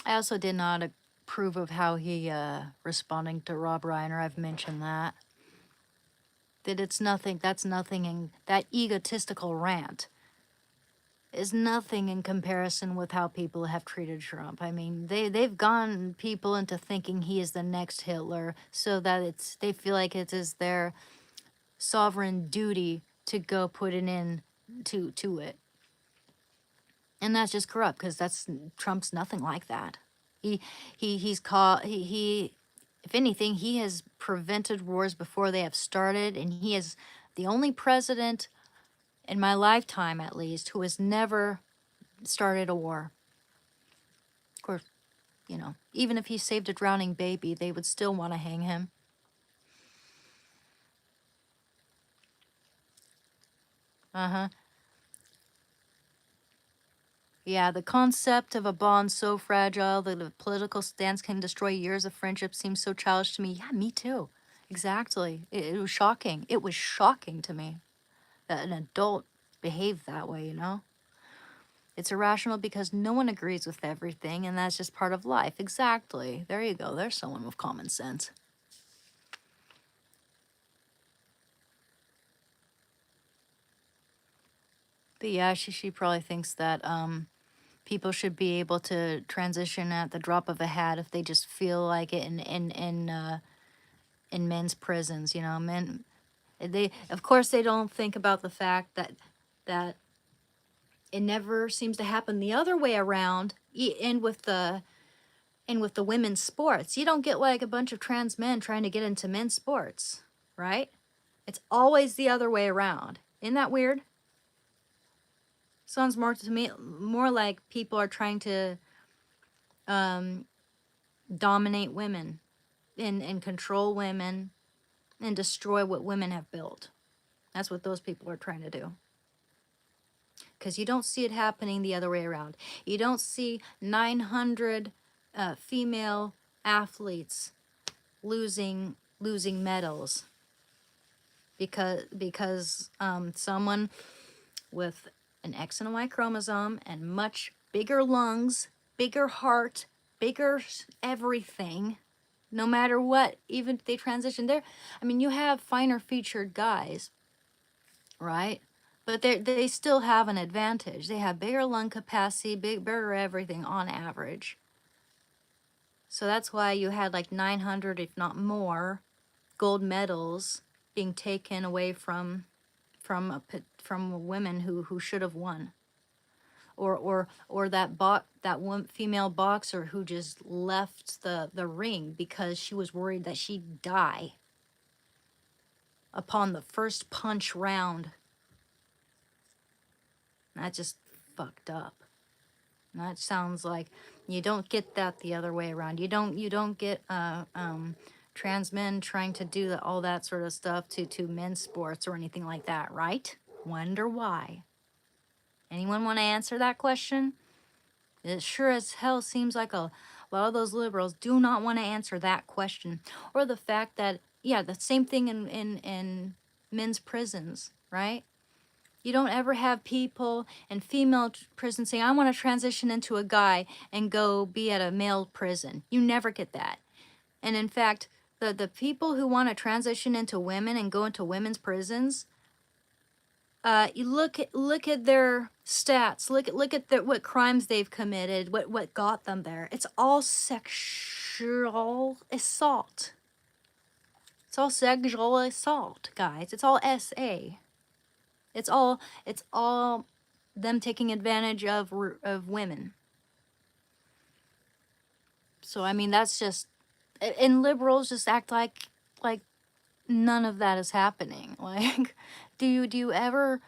I also did not approve of how he responding to Rob Reiner. I've mentioned that. That's nothing in that egotistical rant is nothing in comparison with how people have treated Trump. I mean, they've gone people into thinking he is the next Hitler, so that they feel like it is their sovereign duty to go put an end to it. And that's just corrupt, because Trump's nothing like that. He's called he if anything, he has prevented wars before they have started, and he is the only president in my lifetime, at least, who has never started a war. Of course, you know, even if he saved a drowning baby, they would still want to hang him. Uh-huh. Yeah, the concept of a bond so fragile that a political stance can destroy years of friendship seems so childish to me. Yeah, me too. Exactly. It was shocking. It was shocking to me that an adult behaved that way, you know? It's irrational because no one agrees with everything, and that's just part of life. Exactly. There you go. There's someone with common sense. But yeah, she probably thinks that people should be able to transition at the drop of a hat if they just feel like it in men's prisons. You know, men, they, of course, they don't think about the fact that it never seems to happen the other way around. And with the women's sports, you don't get like a bunch of trans men trying to get into men's sports, right? It's always the other way around. Isn't that weird? Sounds more to me more like people are trying to um, dominate women and control women and destroy what women have built. That's what those people are trying to do. Because you don't see it happening the other way around. You don't see 900 female athletes losing medals because someone with an X and a Y chromosome and much bigger lungs, bigger heart, bigger everything, no matter what, even if they transition there. I mean, you have finer featured guys, right? But they still have an advantage. They have bigger lung capacity, bigger everything on average. So that's why you had like 900, if not more, gold medals being taken away from women who should have won, or that one female boxer who just left the ring because she was worried that she'd die upon the first punch round. That just fucked up. And that sounds like you don't get that the other way around. You don't get trans men trying to do all that sort of stuff to men's sports or anything like that, right? Wonder why. Anyone want to answer that question? It sure as hell seems like a lot of those liberals do not want to answer that question. Or the fact that, yeah, the same thing in men's prisons, right? You don't ever have people in female prisons saying, I want to transition into a guy and go be at a male prison. You never get that. And in fact, the people who want to transition into women and go into women's prisons, you look at their stats. Look at what crimes they've committed. What got them there? It's all sexual assault. It's all sexual assault, guys. It's all SA. It's all them taking advantage of women. So I mean, that's just, and liberals just act like none of that is happening. Like, do you ever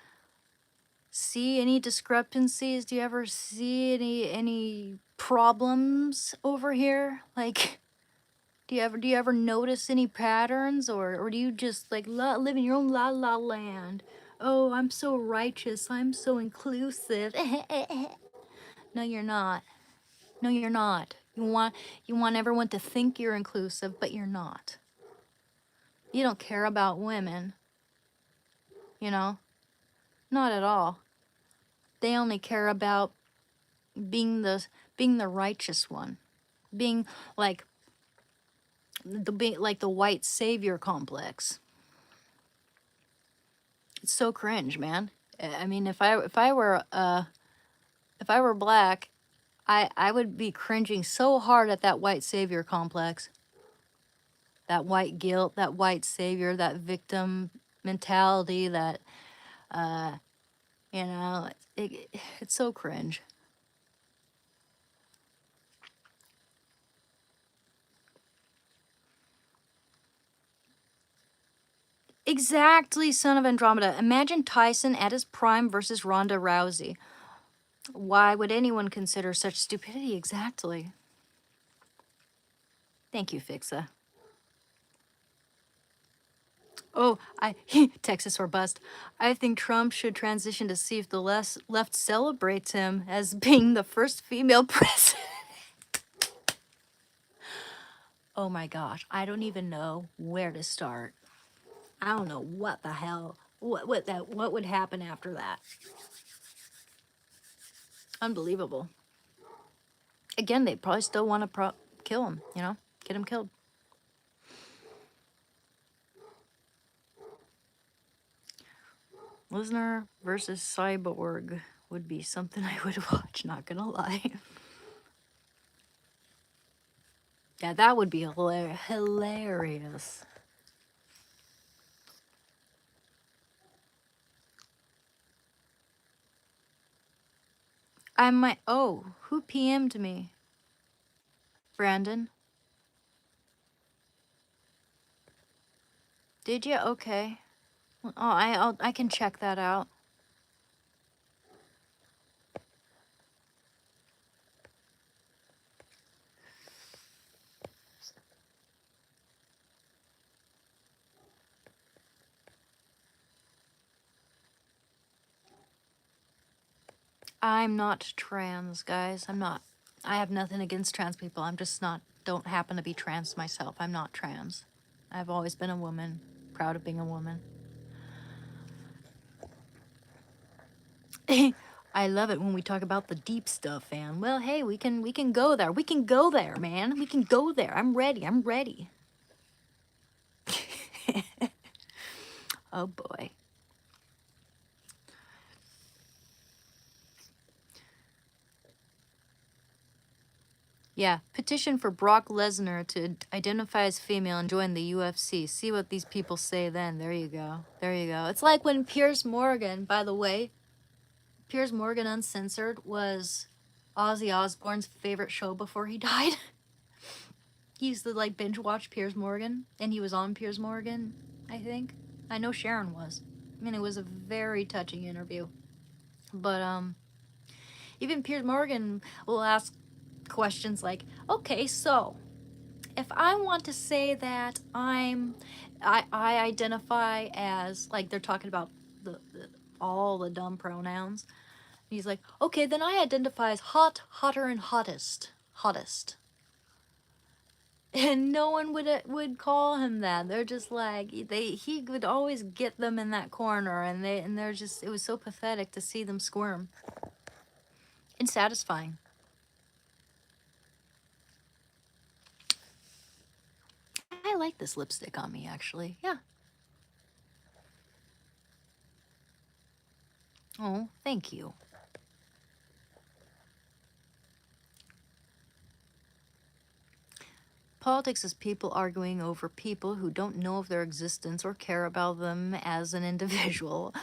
see any discrepancies? Do you ever see any problems over here? Like, do you ever notice any patterns, or do you just like live in your own la la land? Oh, I'm so righteous. I'm so inclusive. No, you're not. No, you're not. You want everyone to think you're inclusive, but you're not. You don't care about women. You know? Not at all. They only care about being the righteous one. Being like the white savior complex. It's so cringe, man. I mean, if I were black, I would be cringing so hard at that white savior complex. That white guilt, that white savior, that victim mentality, that you know, it's so cringe. Exactly, Son of Andromeda. Imagine Tyson at his prime versus Ronda Rousey. Why would anyone consider such stupidity? Exactly. Thank you, Fixa. Oh, Texas or bust. I think Trump should transition to see if the left celebrates him as being the first female president. Oh my gosh, I don't even know where to start. I don't know what the hell, what would happen after that. Unbelievable. Again, they probably still want to kill him, you know, get him killed. Lesnar versus Cyborg would be something I would watch, not gonna lie. Yeah, that would be hilarious. I might. Oh, who PM'd me? Brandon? Did you? Okay. Oh, I can check that out. I'm not trans, guys. I'm not. I have nothing against trans people. I'm just not. Don't happen to be trans myself. I'm not trans. I've always been a woman. Proud of being a woman. I love it when we talk about the deep stuff, and well, hey, we can go there. We can go there, man. We can go there. I'm ready. I'm ready. Oh boy. Yeah, petition for Brock Lesnar to identify as female and join the UFC. See what these people say then. There you go. There you go. It's like when Piers Morgan, by the way, Piers Morgan Uncensored was Ozzy Osbourne's favorite show before he died. He used to like binge watch Piers Morgan, and he was on Piers Morgan, I think. I know Sharon was. I mean, it was a very touching interview. But even Piers Morgan will ask questions like, okay, so if I want to say that I identify as, like, they're talking about all the dumb pronouns. He's like, okay, then I identify as hot, hotter, and hottest. And no one would call him that. They're just like, he would always get them in that corner, and they're just, it was so pathetic to see them squirm. And satisfying. I like this lipstick on me, actually. Yeah. Oh, thank you. Politics is people arguing over people who don't know of their existence or care about them as an individual.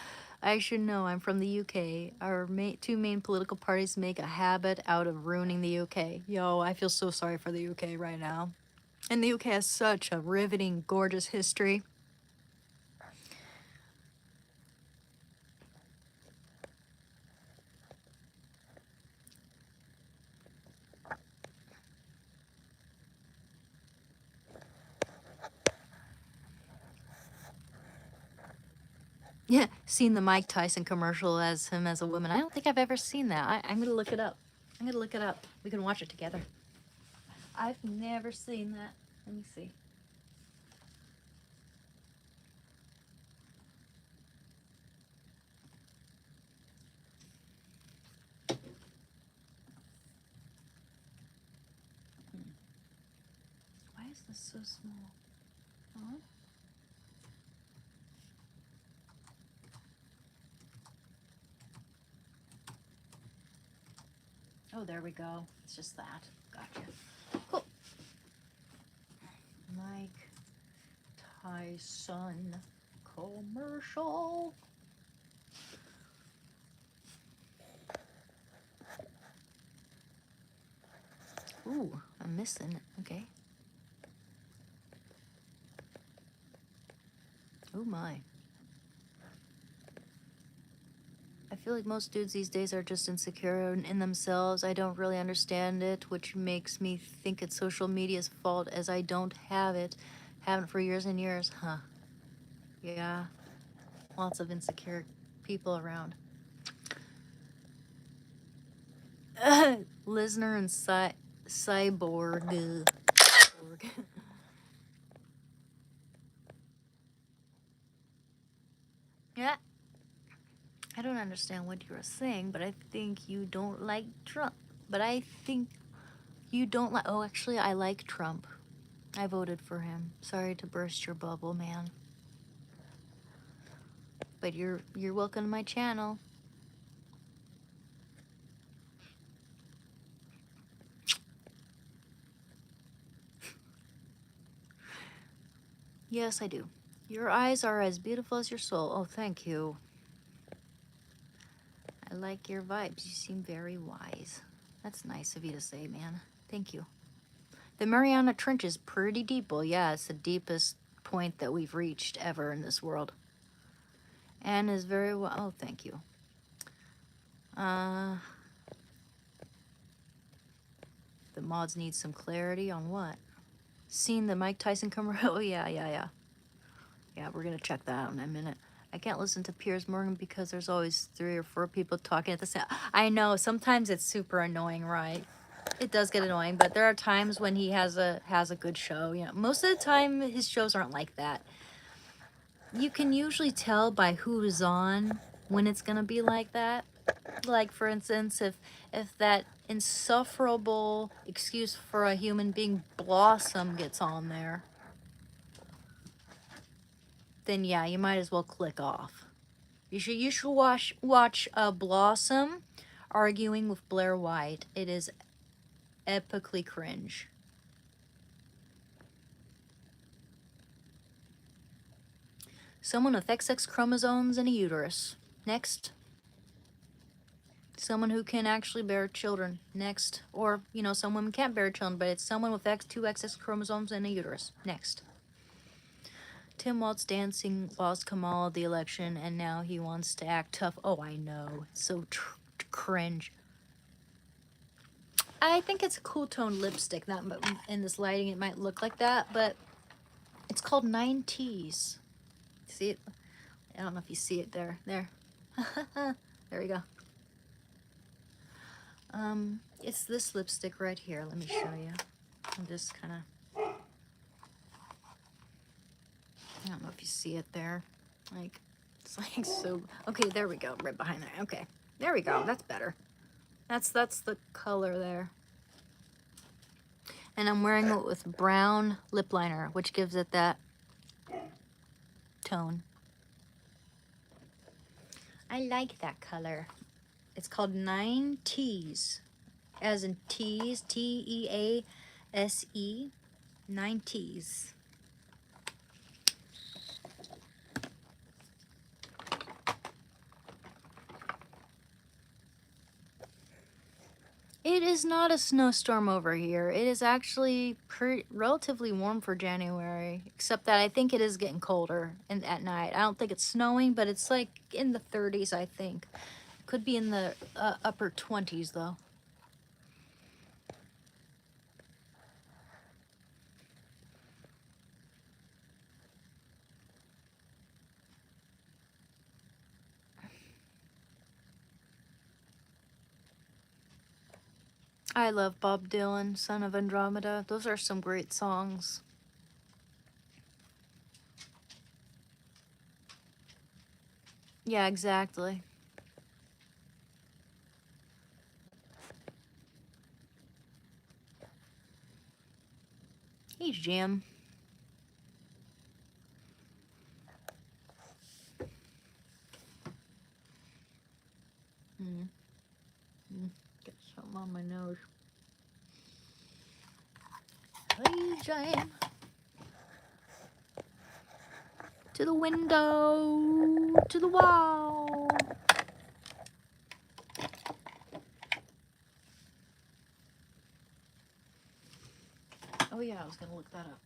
I should know, I'm from the UK. Our two main political parties make a habit out of ruining the UK. Yo, I feel so sorry for the UK right now. And the UK has such a riveting, gorgeous history. Yeah, seen the Mike Tyson commercial as him as a woman. I don't think I've ever seen that. I'm gonna look it up. We can watch it together. I've never seen that. Let me see. Why is this so small? Huh? Oh, there we go. It's just that. Gotcha. Cool. Mike Tyson commercial. Ooh, I'm missing it. Okay. Oh my. I feel like most dudes these days are just insecure in themselves. I don't really understand it, which makes me think it's social media's fault as I don't have it. Haven't for years and years. Huh. Yeah. Lots of insecure people around. Lisner and Cyborg. Yeah. I don't understand what you were saying, but I think you don't like Trump. But I think you don't like. Oh, actually, I like Trump. I voted for him. Sorry to burst your bubble, man. But you're welcome to my channel. Yes, I do. Your eyes are as beautiful as your soul. Oh, thank you. I like your vibes. You seem very wise. That's nice of you to say, man. Thank you. The Mariana Trench is pretty deep. Well, yeah, it's the deepest point that we've reached ever in this world. And is very well. Oh, thank you. The mods need some clarity on what? Seen the Mike Tyson commercial? Oh, yeah. Yeah, we're gonna check that out in a minute. I can't listen to Piers Morgan because there's always 3 or 4 people talking at the same. I know, sometimes it's super annoying, right? It does get annoying, but there are times when he has a good show. You know, most of the time his shows aren't like that. You can usually tell by who's on when it's gonna be like that. Like, for instance, if that insufferable excuse for a human being Blossom gets on there, then yeah, you might as well click off. You should watch Blossom arguing with Blair White. It is epically cringe. Someone with XX chromosomes and a uterus. Next. Someone who can actually bear children. Next. Or, you know, some women can't bear children, but it's someone with 2 XX chromosomes and a uterus. Next. Tim Waltz dancing lost Kamal the election, and now he wants to act tough. Oh, I know. It's so cringe. I think it's a cool tone lipstick. Not in this lighting, it might look like that, but it's called 9Ts. See it? I don't know if you see it there. There. There we go. It's this lipstick right here. Let me show you. I'm just kind of... I don't know if you see it there. Like, it's like so... Okay, there we go. Right behind there. Okay. There we go. That's better. That's the color there. And I'm wearing it with brown lip liner, which gives it that tone. I like that color. It's called 9Ts, as in T's, Tease, 9Ts. It is not a snowstorm over here. It is actually relatively warm for January, except that I think it is getting colder at night. I don't think it's snowing, but it's like in the 30s, I think. Could be in the upper 20s, though. I love Bob Dylan, Son of Andromeda. Those are some great songs. Yeah, exactly. Hey, Jim. Get something on my nose. Hey, Jim. To the window. To the wall. Oh yeah, I was gonna look that up.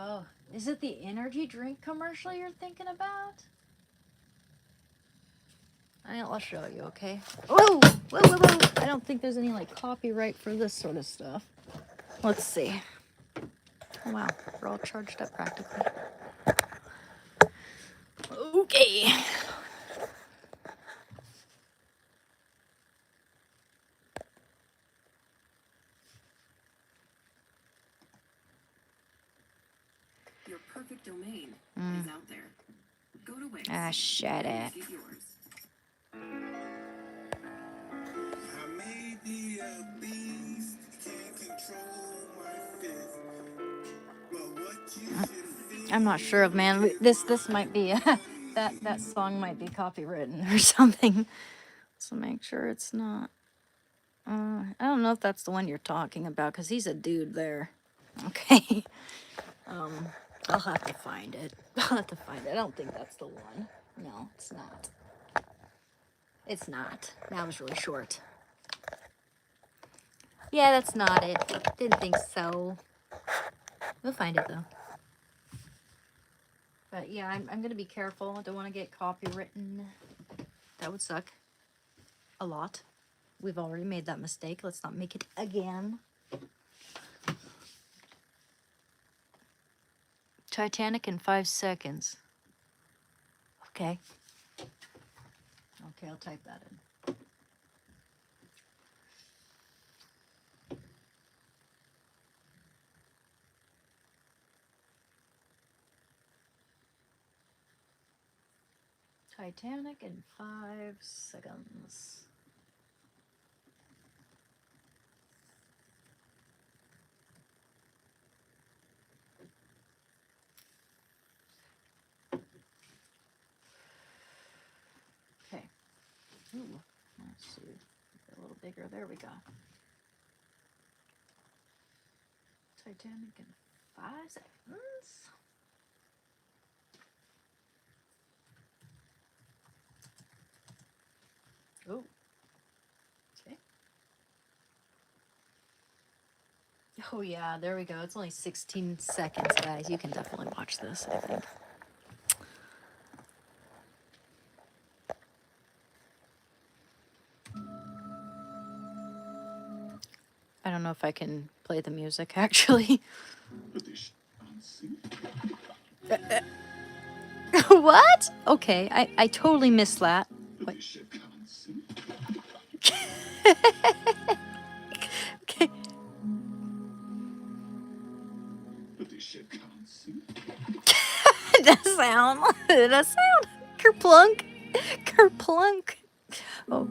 Oh, is it the energy drink commercial you're thinking about? I'll show you, okay? Whoa! Whoa, whoa, whoa! I don't think there's any, like, copyright for this sort of stuff. Let's see. Oh, wow. We're all charged up practically. Okay. Your perfect domain is out there. Go to Wix. Ah, shut it. Make it yours. I may be a beast, can't control my fist. But what you should feel I'm not sure of, man. This might be that song might be copywritten or something. So make sure it's not. I don't know if that's the one you're talking about, because he's a dude there. Okay. I'll have to find it. I'll have to find it. I don't think that's the one. No, it's not. It's not. That was really short. Yeah, that's not it. Didn't think so. We'll find it though. But yeah, I'm gonna be careful. I don't want to get copywritten. That would suck. A lot. We've already made that mistake. Let's not make it again. Titanic in 5 seconds. Okay. Okay, I'll type that in. Titanic in 5 seconds. Okay. Ooh, let's see. Get a little bigger. There we go. Titanic in 5 seconds. Oh. Okay. Oh yeah, there we go. It's only 16 seconds, guys. You can definitely watch this, I think. I don't know if I can play the music, actually. What? Okay, I totally missed that. What? Okay. That sound. That sound. Kerplunk. Kerplunk. Oh.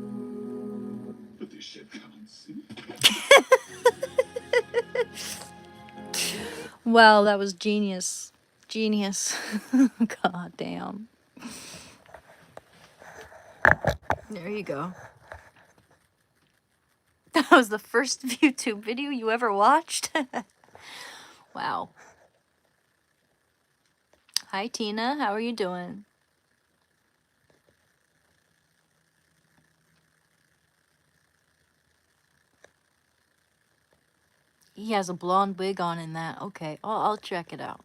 Wow, that was genius. Genius. God damn. There you go. That was the first YouTube video you ever watched? Wow. Hi, Tina. How are you doing? He has a blonde wig on in that. Okay, I'll check it out.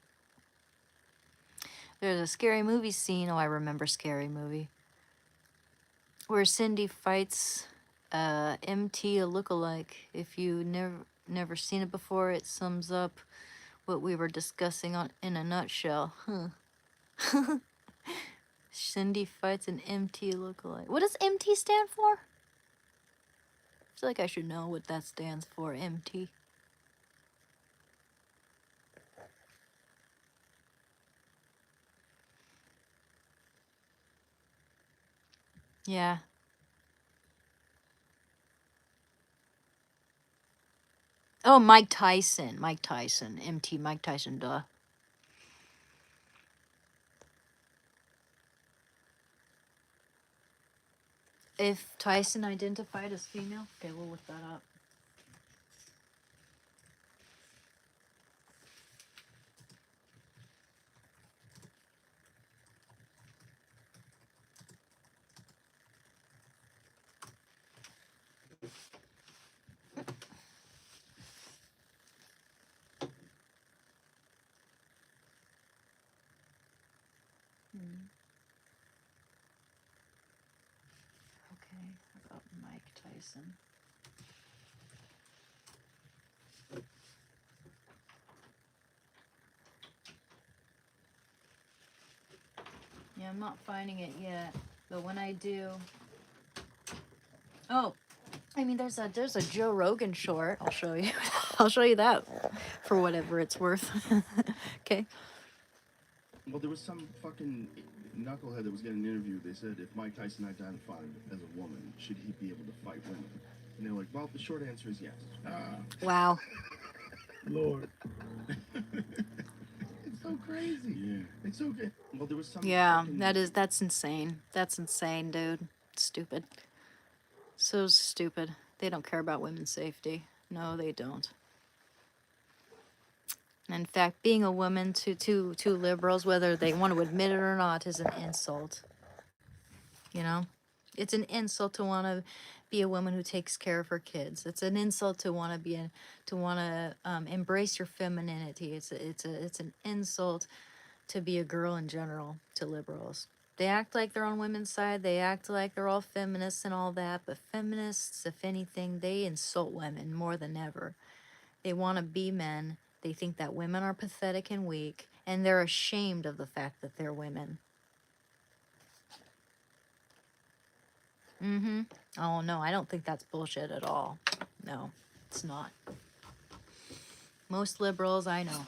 There's a Scary Movie scene. Oh, I remember Scary Movie. Where Cindy fights MT, a lookalike. If you never seen it before, it sums up what we were discussing in a nutshell. Huh. Cindy fights an MT lookalike. What does MT stand for? I feel like I should know what that stands for, MT. Yeah. Oh, Mike Tyson. Mike Tyson. MT, Mike Tyson, duh. If Tyson identified as female? Okay, we'll look that up. listen. Yeah, I'm not finding it yet, but when I do, oh, I mean, there's a Joe Rogan short. I'll show you. I'll show you that for whatever it's worth. Okay. Well, there was some fucking knucklehead that was getting an interview. They said if Mike Tyson identified as a woman, should he be able to fight women? And they're like, well, the short answer is yes. Wow. Lord. It's so crazy. Yeah. It's so good. Well, there was some. Yeah, fucking- that's insane. That's insane, dude. Stupid. So stupid. They don't care about women's safety. No, they don't. In fact, being a woman to liberals, whether they want to admit it or not, is an insult. You know? It's an insult to want to be a woman who takes care of her kids. It's an insult to want to embrace your femininity. It's an insult to be a girl in general to liberals. They act like they're on women's side. They act like they're all feminists and all that. But feminists, if anything, they insult women more than ever. They want to be men. They think that women are pathetic and weak. And they're ashamed of the fact that they're women. Oh, no, I don't think that's bullshit at all. No, it's not. Most liberals I know.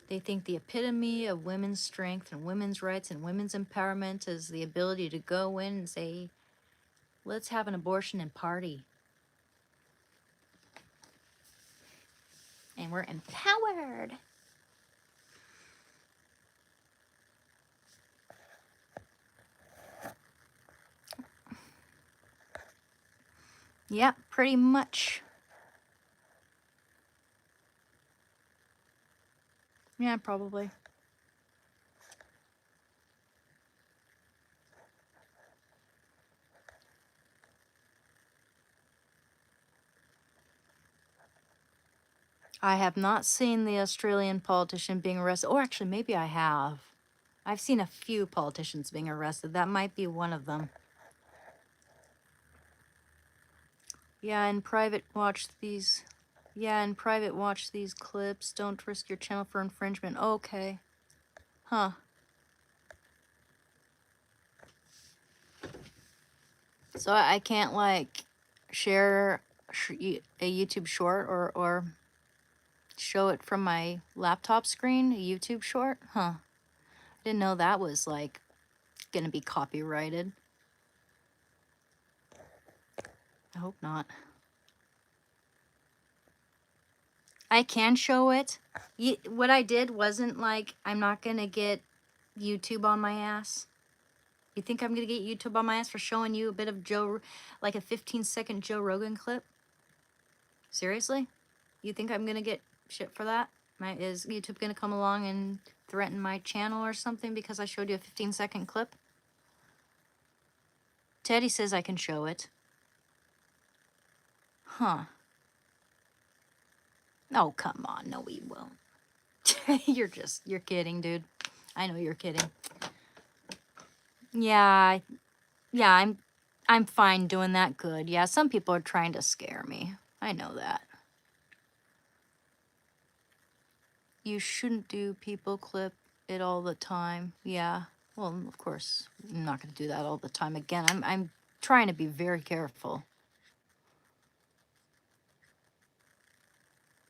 They think the epitome of women's strength and women's rights and women's empowerment is the ability to go in and say, let's have an abortion and party. And we're empowered. Yeah, pretty much. Yeah, probably. I have not seen the Australian politician being arrested. Or actually, maybe I have. I've seen a few politicians being arrested. That might be one of them. Yeah, in private watch these. Yeah, in private watch these clips. Don't risk your channel for infringement. Okay. Huh. So I can't like share a YouTube short or show it from my laptop screen, a YouTube short? Huh. I didn't know that was like gonna be copyrighted. I hope not. I can show it. What I did wasn't like, I'm not gonna get YouTube on my ass. You think I'm gonna get YouTube on my ass for showing you a bit of like a 15-second Joe Rogan clip? Seriously? You think I'm gonna get shit for that? Is YouTube gonna come along and threaten my channel or something because I showed you a 15-second clip? Teddy says I can show it. Huh. Oh, come on. No, we won't. You're kidding, dude. I know you're kidding. Yeah, I'm fine doing that. Good. Yeah, some people are trying to scare me. I know that. You shouldn't do people clip it all the time. Yeah. Well, of course, I'm not going to do that all the time again. I'm trying to be very careful.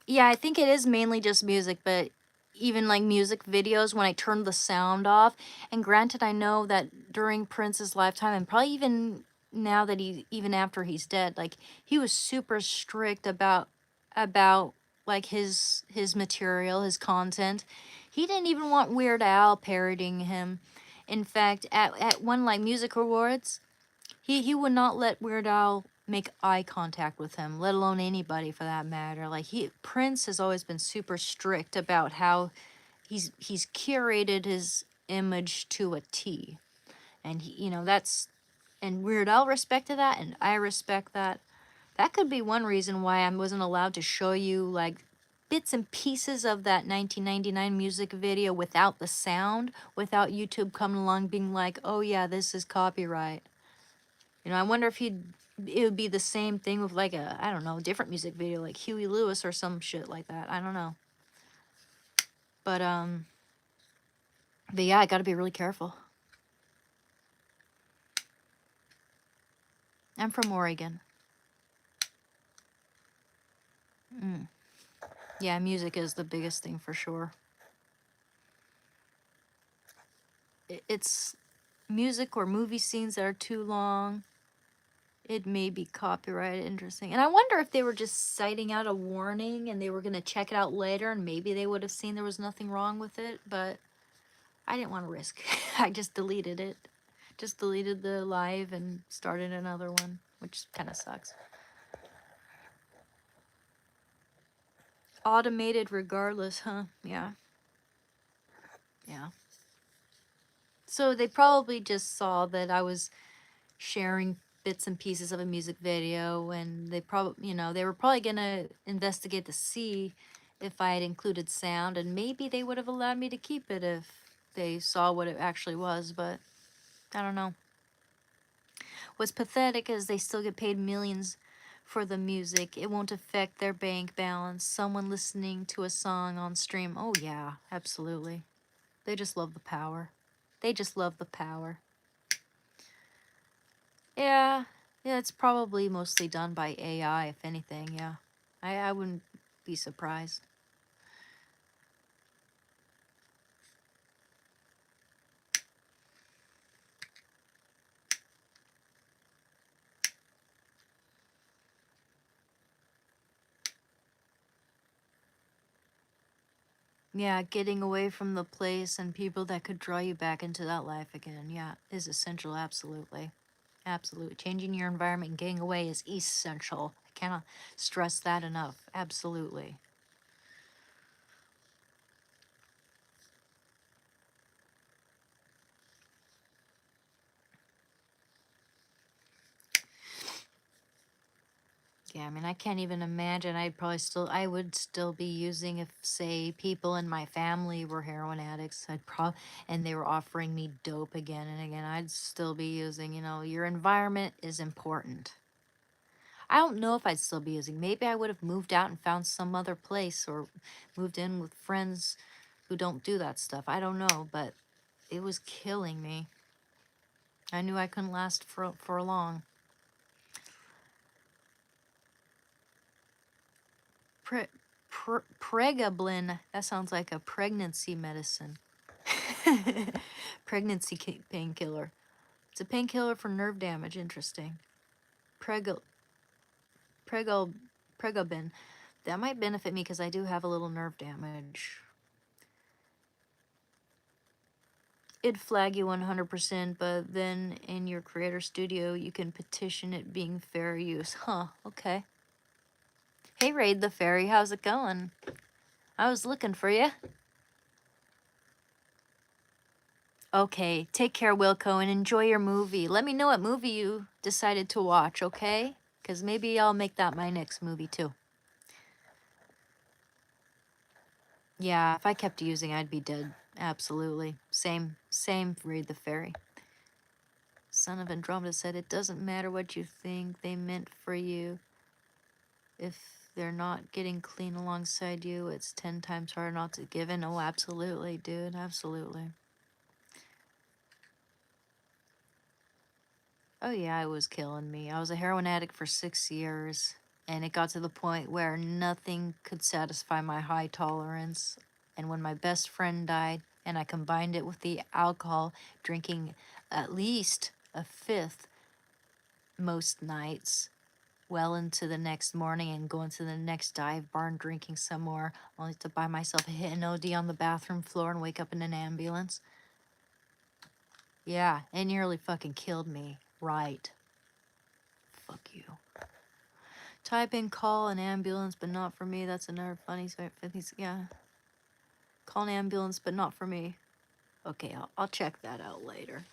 Yeah, I think it is mainly just music, but even like music videos, when I turn the sound off, and granted, I know that during Prince's lifetime, and probably even now that even after he's dead, like he was super strict about like his material, his content. He didn't even want Weird Al parodying him. In fact, at one like music awards, he would not let Weird Al make eye contact with him, let alone anybody for that matter. Like Prince has always been super strict about how he's curated his image to a T. And and Weird Al respected that, and I respect that. That could be one reason why I wasn't allowed to show you like bits and pieces of that 1999 music video without the sound, without YouTube coming along being like, oh yeah, this is copyright. I wonder if he'd it would be the same thing with like a, I don't know, different music video like Huey Lewis or some shit like that. I don't know. But yeah, I got to be really careful. I'm from Oregon. Yeah, music is the biggest thing for sure. It's music or movie scenes that are too long. It may be copyrighted, interesting. And I wonder if they were just citing out a warning and they were going to check it out later and maybe they would have seen there was nothing wrong with it, but I didn't want to risk. I just deleted it. Just deleted the live and started another one, which kind of sucks. Automated regardless, huh? Yeah. Yeah. So they probably just saw that I was sharing bits and pieces of a music video, and they probably, you know, they were probably gonna investigate to see if I had included sound, and maybe they would have allowed me to keep it if they saw what it actually was, but I don't know. What's pathetic is they still get paid millions for the music. It won't affect their bank balance. Someone listening to a song on stream, oh yeah, absolutely. They just love the power. They just love the power. Yeah, it's probably mostly done by AI, if anything, yeah. I wouldn't be surprised. Yeah, getting away from the place and people that could draw you back into that life again, yeah, is essential, absolutely. Absolutely. Changing your environment and getting away is essential. I cannot stress that enough. Absolutely. Yeah, I mean, I can't even imagine. I would still be using if, say, people in my family were heroin addicts. And they were offering me dope again and again. I'd still be using, you know, your environment is important. I don't know if I'd still be using. Maybe I would have moved out and found some other place or moved in with friends who don't do that stuff. I don't know, but it was killing me. I knew I couldn't last for long. Pregabalin. That sounds like a pregnancy medicine. Pregnancy painkiller. It's a painkiller for nerve damage. Interesting. Pregal Pregabin. That might benefit me because I do have a little nerve damage. It'd flag you 100%, but then in your creator studio, you can petition it being fair use. Huh, okay. Hey, Raid the Fairy, how's it going? I was looking for you. Okay, take care, Wilco, and enjoy your movie. Let me know what movie you decided to watch, okay? Because maybe I'll make that my next movie, too. Yeah, if I kept using, I'd be dead. Absolutely. Same, Raid the Fairy. Son of Andromeda said, it doesn't matter what you think they meant for you. If they're not getting clean alongside you, it's 10 times harder not to give in. Oh, absolutely, dude. Absolutely. Oh, yeah, it was killing me. I was a heroin addict for 6 years, and it got to the point where nothing could satisfy my high tolerance. And when my best friend died, and I combined it with the alcohol, drinking at least a fifth most nights, well into the next morning, and going to the next dive bar and drinking some more, only to buy myself a hit and OD on the bathroom floor and wake up in an ambulance. Yeah, it nearly fucking killed me. Right. Fuck you. Type in call an ambulance, but not for me. That's another funny site. Yeah. Call an ambulance, but not for me. Okay, I'll check that out later.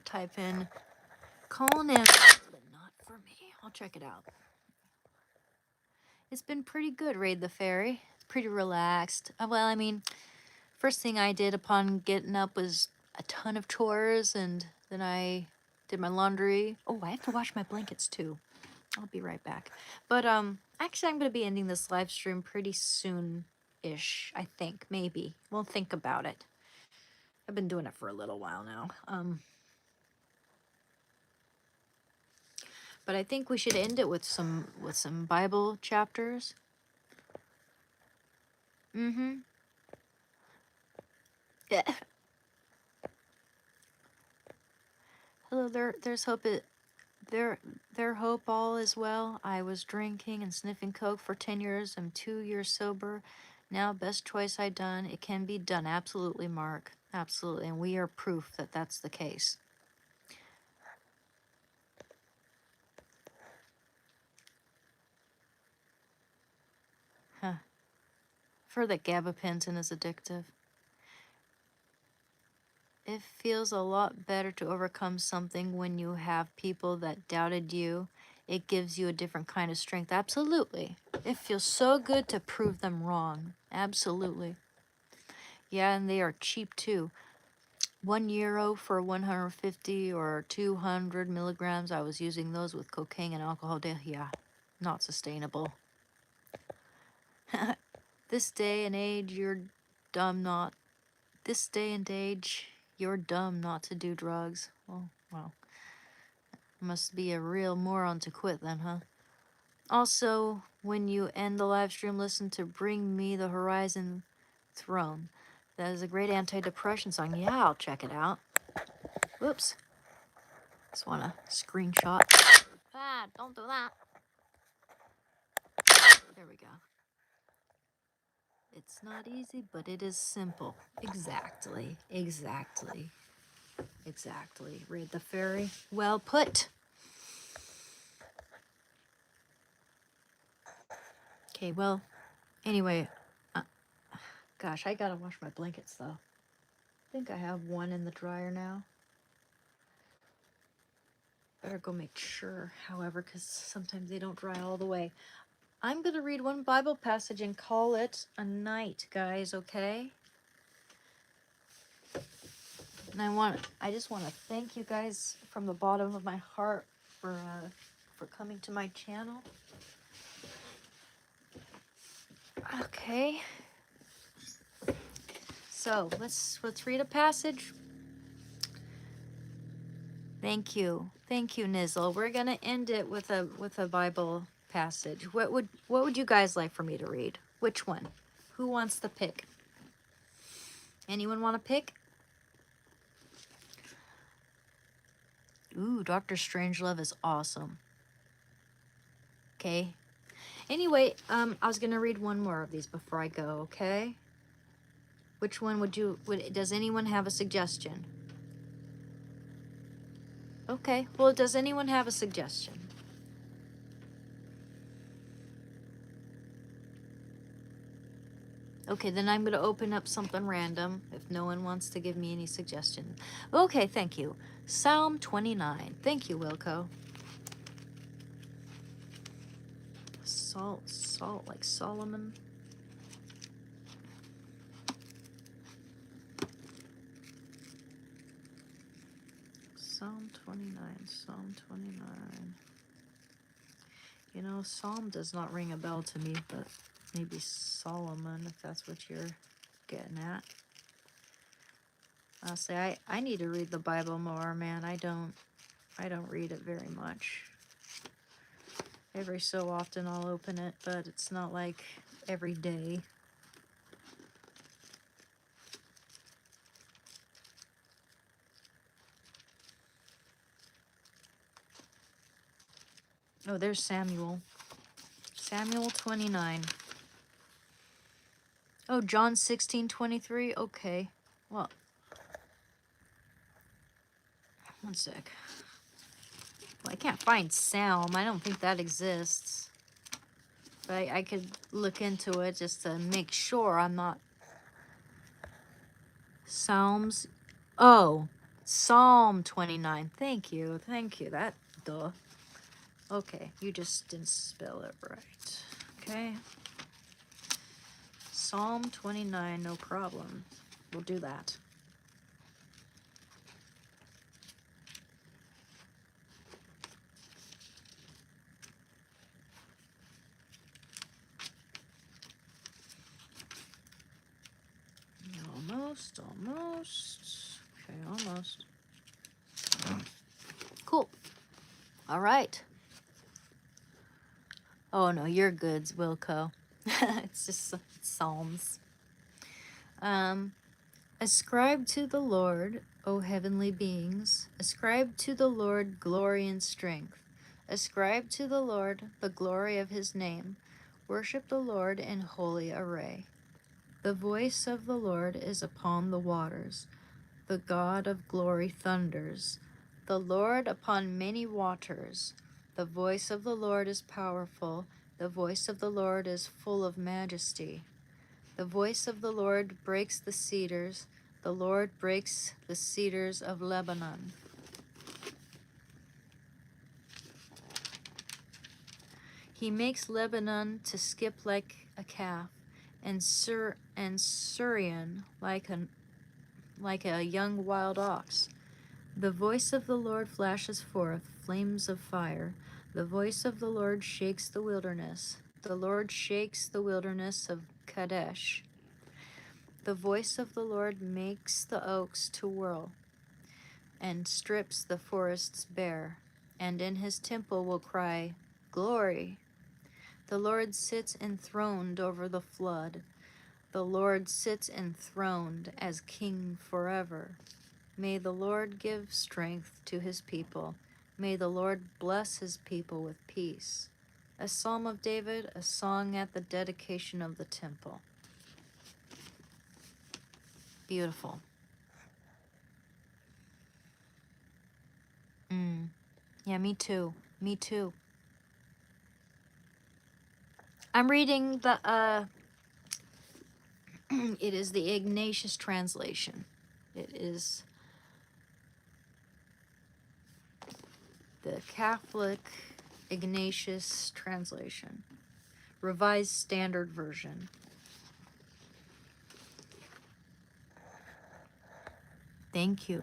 Type in call an ambulance, but not for me. I'll check it out. It's been pretty good, Raid the Fairy. It's pretty relaxed. Well, I mean, first thing I did upon getting up was a ton of chores, and then I Did my laundry. Oh, I have to wash my blankets too. I'll be right back. But actually I'm gonna be ending this live stream pretty soon-ish, I think. Maybe. We'll think about it. I've been doing it for a little while now. But I think we should end it with some Bible chapters. Mm-hmm. Yeah. Hello, there's hope. Their hope all is well. I was drinking and sniffing coke for 10 years. I'm 2 years sober. Now, best choice I done. It can be done. Absolutely, Mark. Absolutely. And we are proof that that's the case. Huh. For that gabapentin is addictive. It feels a lot better to overcome something when you have people that doubted you. It gives you a different kind of strength. Absolutely. It feels so good to prove them wrong. Absolutely. Yeah, and they are cheap too. €1 for 150 or 200 milligrams. I was using those with cocaine and alcohol. Yeah, not sustainable. This day and age, you're dumb not. This day and age, you're dumb not to do drugs. Oh, wow. Must be a real moron to quit then, huh? Also, when you end the live stream, listen to Bring Me the Horizon Throne. That is a great anti-depression song. Yeah, I'll check it out. Whoops. Just want to screenshot. Ah, don't do that. There we go. It's not easy, but it is simple. Exactly. Exactly. Exactly. Read the fairy. Well put. Okay, well, anyway. Gosh, I gotta wash my blankets, though. I think I have one in the dryer now. Better go make sure, however, because sometimes they don't dry all the way. I'm gonna read one Bible passage and call it a night, guys, okay? And I just want to thank you guys from the bottom of my heart for coming to my channel. Okay. So let's read a passage. Thank you, Nizzle. We're gonna end it with a Bible passage. What would you guys like for me to read? Which one? Who wants to pick? Anyone want to pick? Ooh, Dr. Strangelove is awesome. Okay. Anyway, I was gonna read one more of these before I go. Okay. Which one does anyone have a suggestion? Okay, well, does anyone have a suggestion? Okay, then I'm going to open up something random if no one wants to give me any suggestion. Okay, thank you. Psalm 29. Thank you, Wilco. Salt like Solomon. Psalm 29, Psalm 29. You know, Psalm does not ring a bell to me, but maybe Solomon, if that's what you're getting at. I'll say I need to read the Bible more, man. I don't read it very much. Every so often I'll open it, but it's not like every day. Oh, there's Samuel. Samuel 29. Oh, John 16:23. Okay. Well, one sec. Well, I can't find Psalm. I don't think that exists. But I could look into it just to make sure I'm not. Psalms. Oh, Psalm 29. Thank you. That, duh. Okay, you just didn't spell it right. Okay. Psalm 29, no problem. We'll do that. Almost. Okay, almost. Cool. All right. Oh no, you're good, Wilco. It's just Psalms. Ascribe to the Lord, O heavenly beings. Ascribe to the Lord glory and strength. Ascribe to the Lord the glory of his name. Worship the Lord in holy array. The voice of the Lord is upon the waters. The God of glory thunders. The Lord upon many waters. The voice of the Lord is powerful. The voice of the Lord is full of majesty. The voice of the Lord breaks the cedars. The Lord breaks the cedars of Lebanon. He makes Lebanon to skip like a calf, and Syrian like a young wild ox. The voice of the Lord flashes forth flames of fire. The voice of the Lord shakes the wilderness. The Lord shakes the wilderness of Kadesh. The voice of the Lord makes the oaks to whirl, and strips the forests bare, and in his temple will cry, Glory! The Lord sits enthroned over the flood. The Lord sits enthroned as King forever. May the Lord give strength to his people. May the Lord bless his people with peace. A psalm of David, a song at the dedication of the temple. Beautiful. Yeah, me too. Me too. I'm reading the, it is the Ignatius translation. It is the Catholic Ignatius translation. Revised Standard Version. Thank you.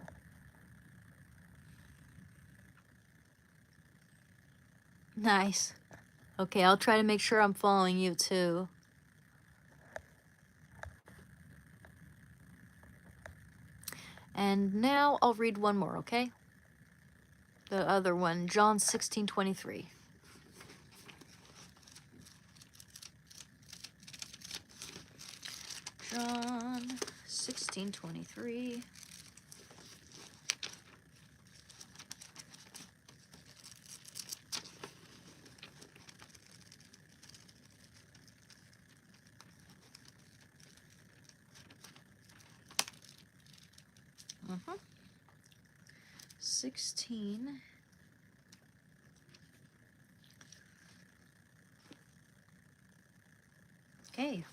Nice. Okay, I'll try to make sure I'm following you too. And now I'll read one more, okay? The other one, John 16:23. John 16:23. Uh-huh. 16. Okay.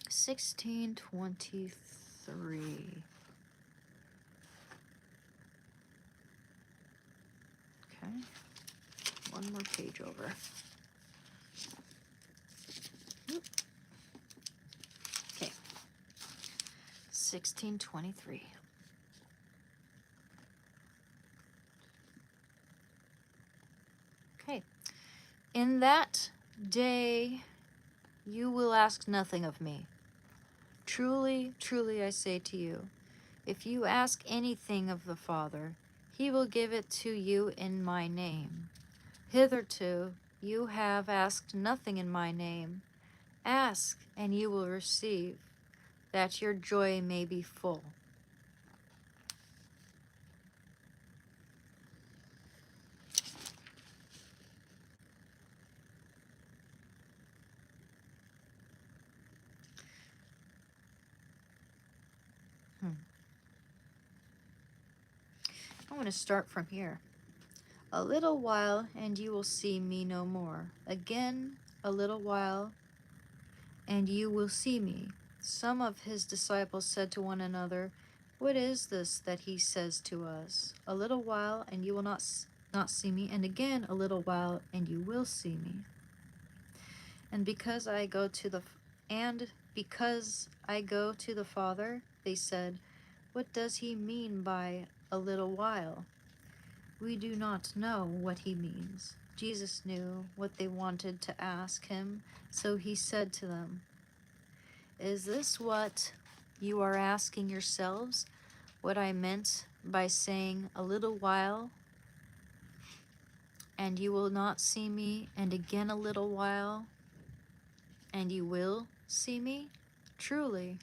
16:23. Okay. One more page over. Oop. Okay. 16:23. Okay. In that day you will ask nothing of me. Truly, truly I say to you, if you ask anything of the Father, he will give it to you in my name. Hitherto you have asked nothing in my name. Ask, and you will receive, that your joy may be full. I want to start from here. A little while, and you will see me no more. Again, a little while, and you will see me. Some of his disciples said to one another, What is this that he says to us? A little while, and you will not see me, and again a little while, and you will see me. And because I go to the Father, they said, What does he mean by a little while? We do not know what he means. Jesus knew what they wanted to ask him, so he said to them, Is this what You are asking yourselves what I meant by saying a little while, and you will not see me, and again a little while, and you will see me? Truly,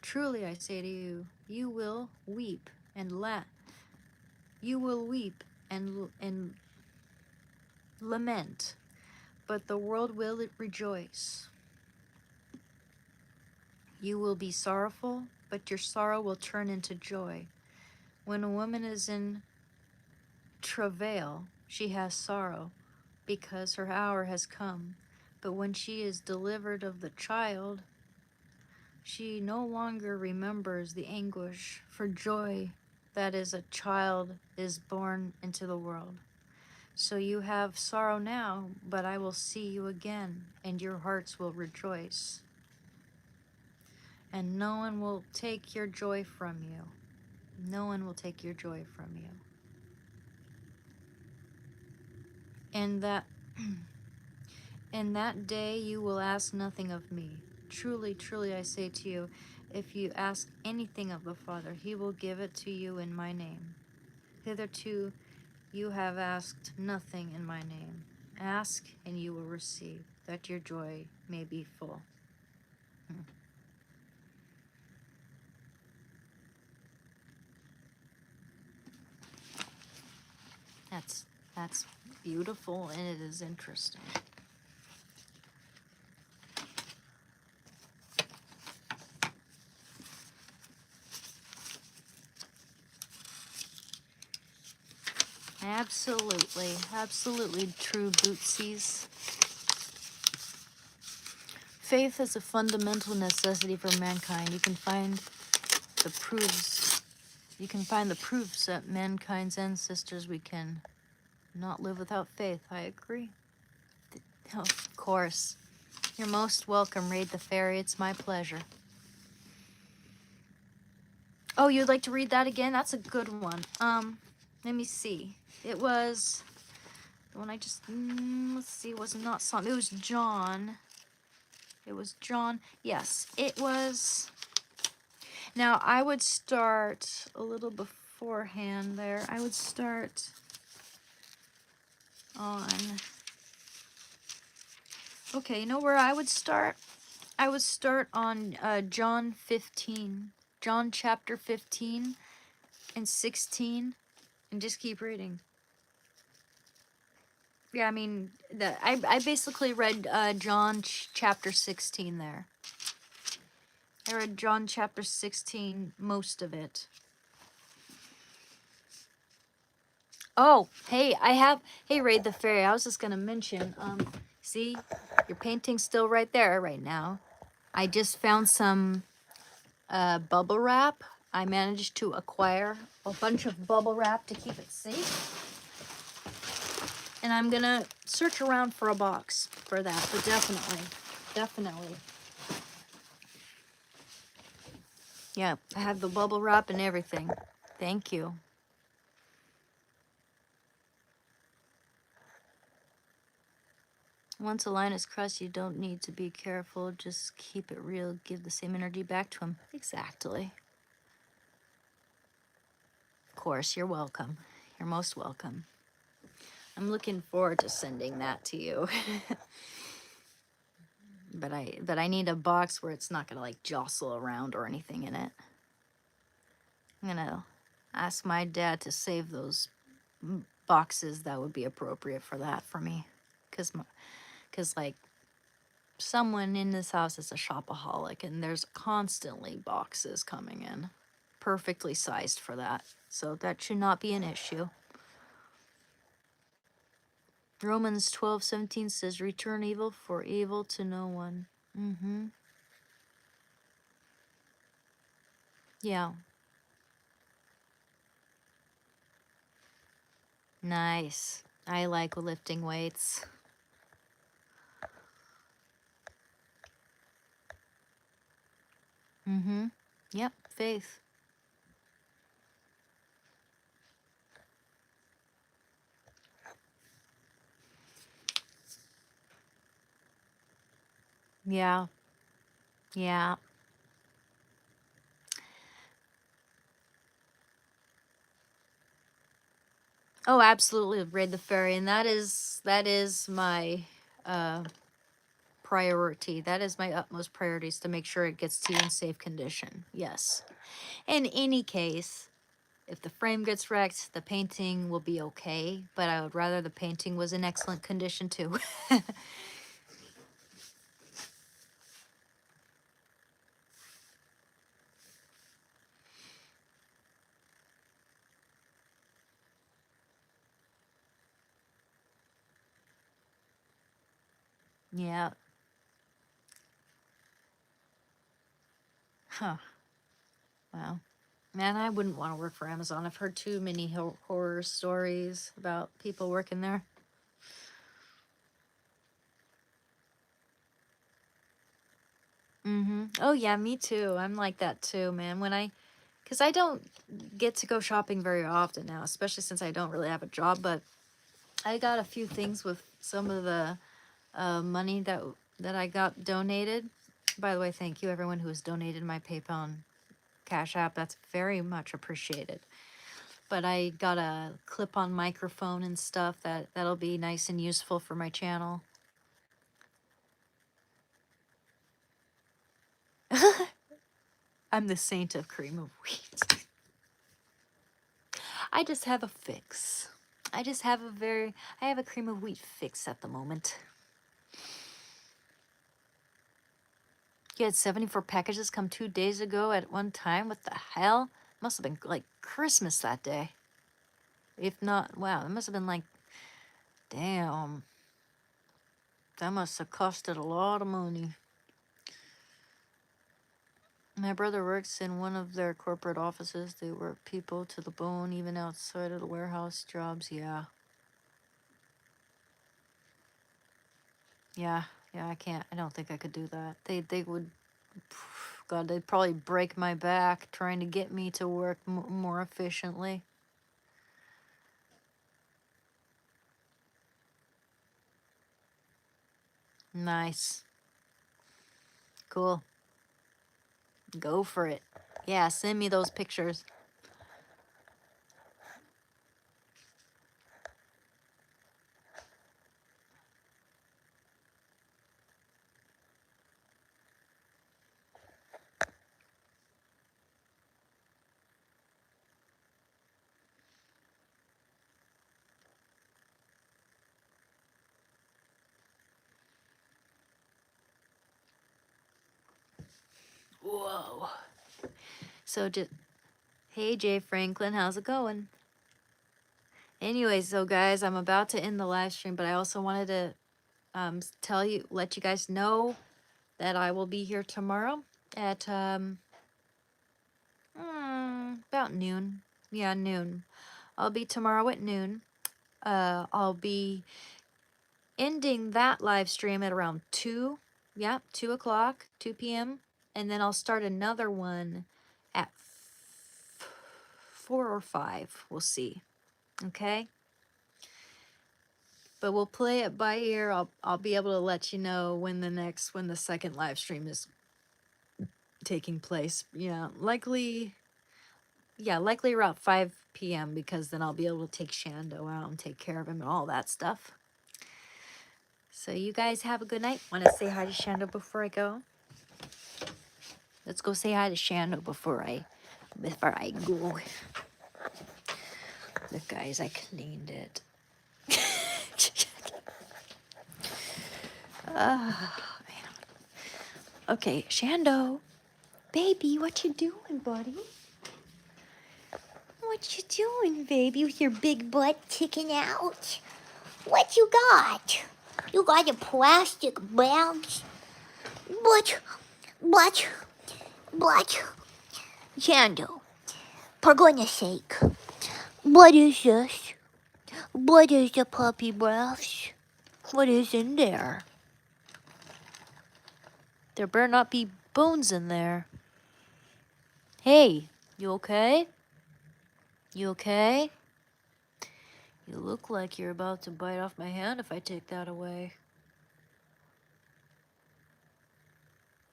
truly I say to you, you will weep and you will weep and lament, but the world will rejoice. You will be sorrowful, but your sorrow will turn into joy. When a woman is in travail, she has sorrow, because her hour has come. But when she is delivered of the child, she no longer remembers the anguish for joy that is a child is born into the world. So you have sorrow now, but I will see you again, and your hearts will rejoice. And no one will take your joy from you. No one will take your joy from you. And that in that day you will ask nothing of me. Truly, truly I say to you, if you ask anything of the Father, he will give it to you in my name. Hitherto you have asked nothing in my name. Ask and you will receive, that your joy may be full. That's beautiful, and it is interesting. Absolutely, absolutely true, Bootsies. Faith is a fundamental necessity for mankind. You can find the proofs. You can find the proofs that mankind's ancestors we can not live without faith. I agree. Of course. You're most welcome, Raid the Fairy. It's my pleasure. Oh, you'd like to read that again? That's a good one. Let me see. It was the one I just let's see. It was not Psalm. It was John. It was John. Yes, it was. Now I would start a little beforehand there. I would start on. Okay, you know where I would start? I would start on John 15. John chapter 15 and 16, and just keep reading. Yeah, I mean, I basically read John chapter 16 there. I read John chapter 16, most of it. Oh, hey, hey, Raid the Fairy, I was just going to mention, see, your painting's still right there right now. I just found some bubble wrap. I managed to acquire a bunch of bubble wrap to keep it safe. And I'm gonna search around for a box for that, but definitely. Yeah, I have the bubble wrap and everything. Thank you. Once a line is crossed, you don't need to be careful. Just keep it real. Give the same energy back to him. Exactly. Of course, you're welcome. You're most welcome. I'm looking forward to sending that to you. But I need a box where it's not gonna like jostle around or anything in it. I'm gonna ask my dad to save those boxes that would be appropriate for that for me, cause like someone in this house is a shopaholic, and there's constantly boxes coming in, perfectly sized for that. So that should not be an issue. Romans 12:17 says, "Return evil for evil to no one." Yeah. Nice. I like lifting weights. Yep, faith. Yeah. Yeah. Oh, absolutely, raid the ferry, and that is my priority. That is my utmost priority, is to make sure it gets to you in safe condition. Yes. In any case, if the frame gets wrecked, the painting will be okay, but I would rather the painting was in excellent condition too. Yeah. Huh. Wow. Man, I wouldn't want to work for Amazon. I've heard too many horror stories about people working there. Oh yeah, me too. I'm like that too, man. Because I don't get to go shopping very often now, especially since I don't really have a job. But I got a few things with some of the money that I got donated. By the way, thank you everyone who has donated my PayPal and Cash App. That's very much appreciated. But I got a clip-on microphone and stuff that'll be nice and useful for my channel. I'm the saint of cream of wheat. I just have a fix. I have a cream of wheat fix at the moment. You had 74 packages come 2 days ago at one time. What the hell? Must have been like Christmas that day. If not, wow, it must have been like, damn. That must have costed a lot of money. My brother works in one of their corporate offices. They work people to the bone, even outside of the warehouse jobs. Yeah. Yeah, I don't think I could do that. They would, God, they'd probably break my back trying to get me to work more efficiently. Nice. Cool. Go for it. Yeah, send me those pictures. Whoa. So just, hey Jay Franklin, how's it going? Anyway, so guys, I'm about to end the live stream, but I also wanted to let you guys know that I will be here tomorrow at about noon. Yeah, noon. I'll be tomorrow at noon. I'll be ending that live stream at around 2. Yeah, 2 o'clock, 2 p.m. And then I'll start another one at 4 or 5. We'll see. Okay? But we'll play it by ear. I'll be able to let you know when the second live stream is taking place. Yeah, likely around 5 p.m. because then I'll be able to take Shando out and take care of him and all that stuff. So you guys have a good night. Want to say hi to Shando before I go? Let's go say hi to Shando before I go. Look, guys, I cleaned it. Oh, man. Okay, Shando. Baby, what you doing, buddy? What you doing, baby, with your big butt sticking out? What you got? You got a plastic bag? But, Jando, for goodness sake, what is this? What is the puppy breath? What is in there? There better not be bones in there. Hey, you okay? You okay? You look like you're about to bite off my hand if I take that away.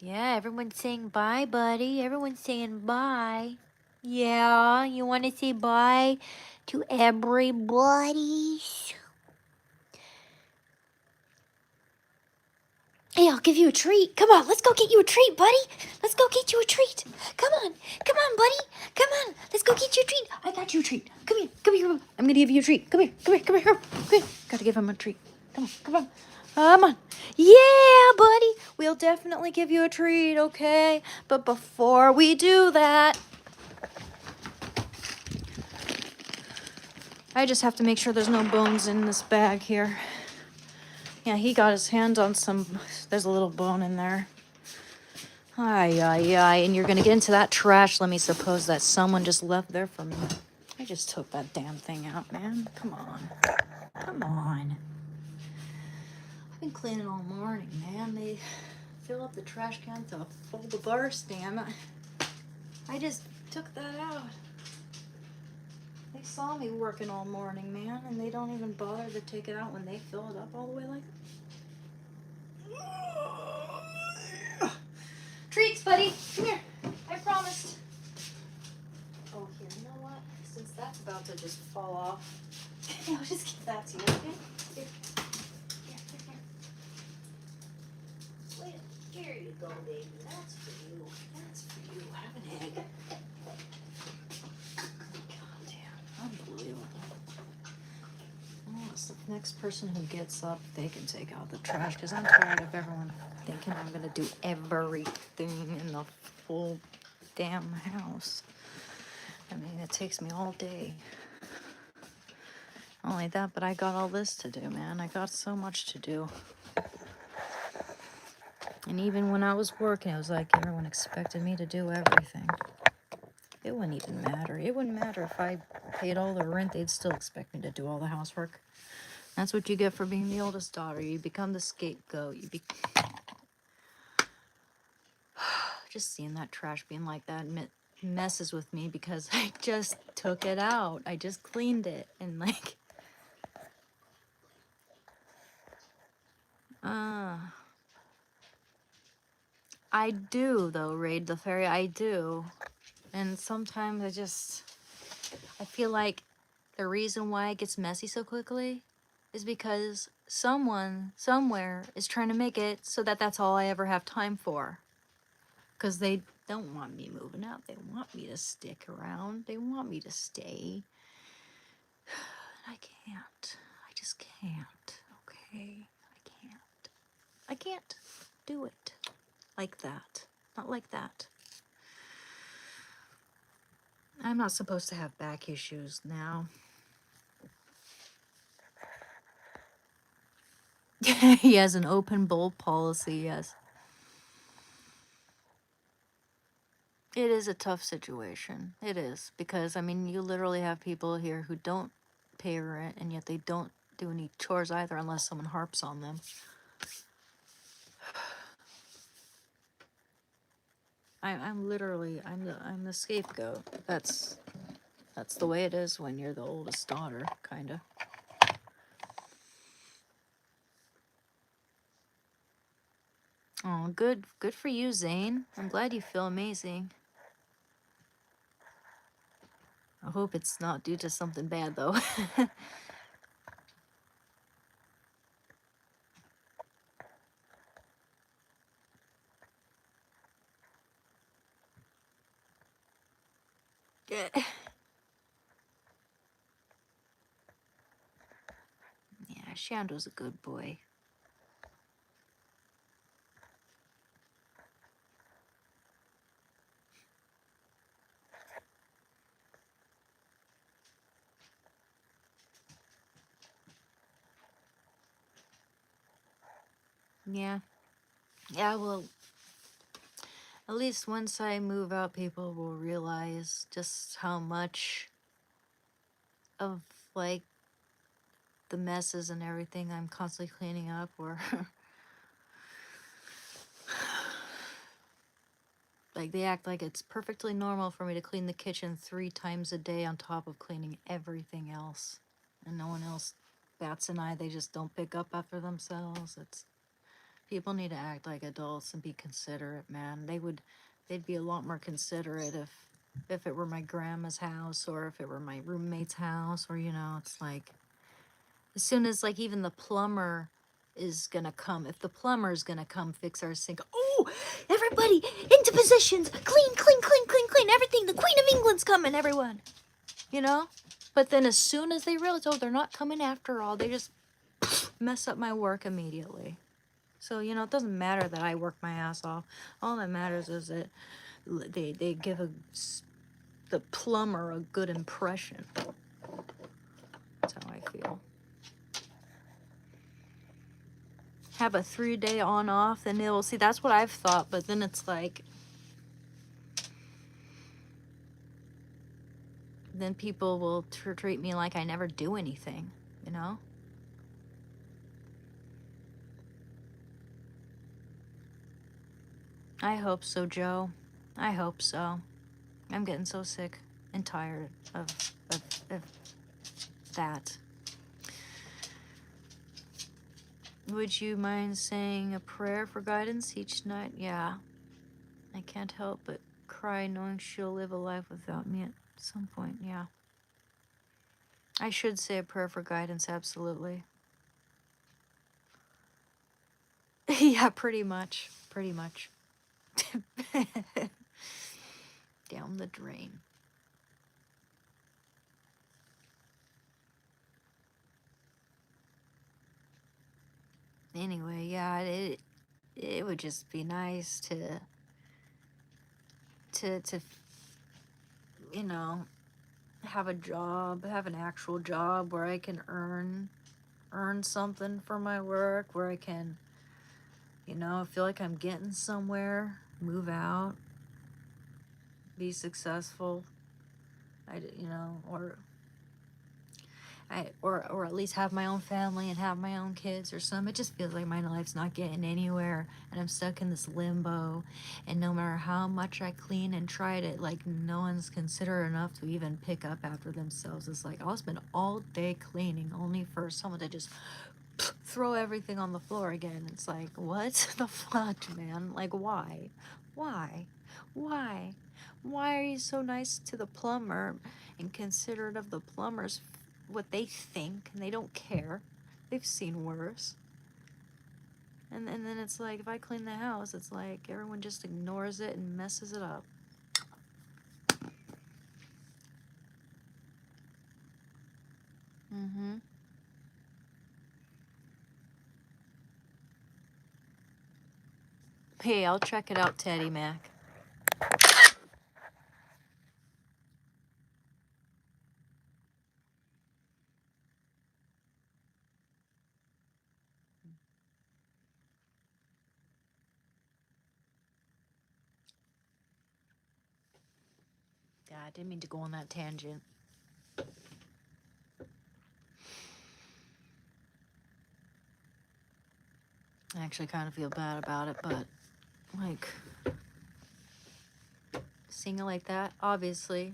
Yeah, everyone's saying bye, buddy. Everyone's saying bye. Yeah, you want to say bye to everybody? Hey, I'll give you a treat. Come on, let's go get you a treat, buddy. Let's go get you a treat. Come on, buddy. Come on, let's go get you a treat. I got you a treat. Come here, come here. I'm gonna give you a treat. Come here, come here, come here. Come here. Gotta give him a treat. Come on, come on. Come on. Yeah, buddy. We'll definitely give you a treat, okay? But before we do that, I just have to make sure there's no bones in this bag here. Yeah, he got his hand on some. There's a little bone in there. Ay, ay, ay. And you're gonna get into that trash. Let me suppose that someone just left there for me. I just took that damn thing out, man. Come on. Come on. I've been cleaning all morning, man. They fill up the trash can to full the bar stand. I just took that out. They saw me working all morning, man, and they don't even bother to take it out when they fill it up all the way like that. Treats, buddy. Come here. I promised. Oh, here. You know what? Since that's about to just fall off, I'll just give that to you, okay? Here. Here. Wait. Here you go, baby. That's for you. That's for you. Have an egg. Goddamn. Unbelievable. Oh, it's the next person who gets up, they can take out the trash, because I'm tired of everyone thinking I'm going to do everything in the full damn house. I mean, it takes me all day. Not only that, but I got all this to do, man. I got so much to do. And even when I was working, it was like everyone expected me to do everything. It wouldn't even matter. It wouldn't matter if I paid all the rent. They'd still expect me to do all the housework. That's what you get for being the oldest daughter. You become the scapegoat. Just seeing that trash being like that messes with me because I just took it out. I just cleaned it. And like... I do, though, Raid the Fairy. I do. And sometimes I feel like the reason why it gets messy so quickly is because someone, somewhere, is trying to make it so that that's all I ever have time for. Because they don't want me moving out. They want me to stick around. They want me to stay. I can't. I just can't. Okay? I can't do it like that. Not like that. I'm not supposed to have back issues now. He has an open bowl policy, yes. It is a tough situation. It is. Because, I mean, you literally have people here who don't pay rent, and yet they don't do any chores either unless someone harps on them. I'm literally, I'm the scapegoat. That's the way it is when you're the oldest daughter, kinda. Oh, good for you, Zane. I'm glad you feel amazing. I hope it's not due to something bad, though. Yeah, Shando's a good boy. Yeah. Yeah, well, at least once I move out, people will realize just how much of, like, the messes and everything I'm constantly cleaning up, or like, they act like it's perfectly normal for me to clean the kitchen 3 times a day on top of cleaning everything else. And no one else bats an eye. They just don't pick up after themselves. People need to act like adults and be considerate, man. They'd be a lot more considerate if if it were my grandma's house or if it were my roommate's house, or, you know, it's like, as soon as, like, even the plumber is gonna come, if the plumber is gonna come fix our sink, oh, everybody into positions, clean, clean, clean, clean, clean, everything, the Queen of England's coming, everyone, you know? But then as soon as they realize, oh, they're not coming after all, they just mess up my work immediately. So, you know, it doesn't matter that I work my ass off. All that matters is that they give the plumber a good impression. That's how I feel. Have a 3-day on off, then they'll see. That's what I've thought, but then it's like, then people will treat me like I never do anything, you know? I hope so, Joe. I hope so. I'm getting so sick and tired of that. Would you mind saying a prayer for guidance each night? Yeah. I can't help but cry knowing she'll live a life without me at some point, yeah. I should say a prayer for guidance, absolutely. Yeah, pretty much. Pretty much. Down the drain. Anyway, yeah, it would just be nice to you know, have a job, have an actual job where I can earn something for my work, where I can, you know, feel like I'm getting somewhere, move out, be successful. You know, or at least have my own family and have my own kids or something. It just feels like my life's not getting anywhere and I'm stuck in this limbo, and no matter how much I clean and try to, like, no one's considerate enough to even pick up after themselves. It's like I'll spend all day cleaning only for someone to just throw everything on the floor again. It's like, what the fuck, man? Like, why why why are you so nice to the plumber and considerate of the plumbers, what they think, and they don't care? They've seen worse. And then it's like, if I clean the house, it's like everyone just ignores it and messes it up. Mm-hmm. Hey, I'll check it out, Teddy Mac. Yeah, I didn't mean to go on that tangent. I actually kind of feel bad about it, but, like, seeing it like that, obviously,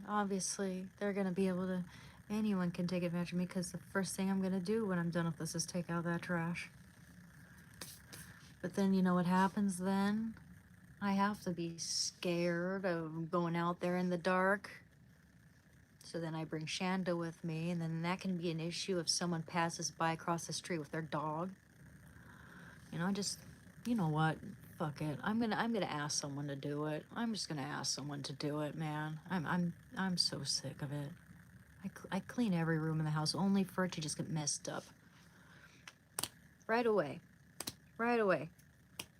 they're gonna be able to, anyone can take advantage of me, because the first thing I'm gonna do when I'm done with this is take out that trash. But then, you know what happens then? I have to be scared of going out there in the dark. So then I bring Shanda with me, and then that can be an issue if someone passes by across the street with their dog. You know, you know what? Fuck it. I'm gonna ask someone to do it. I'm just gonna ask someone to do it, man. I'm so sick of it. I clean every room in the house only for it to just get messed up. Right away. Right away.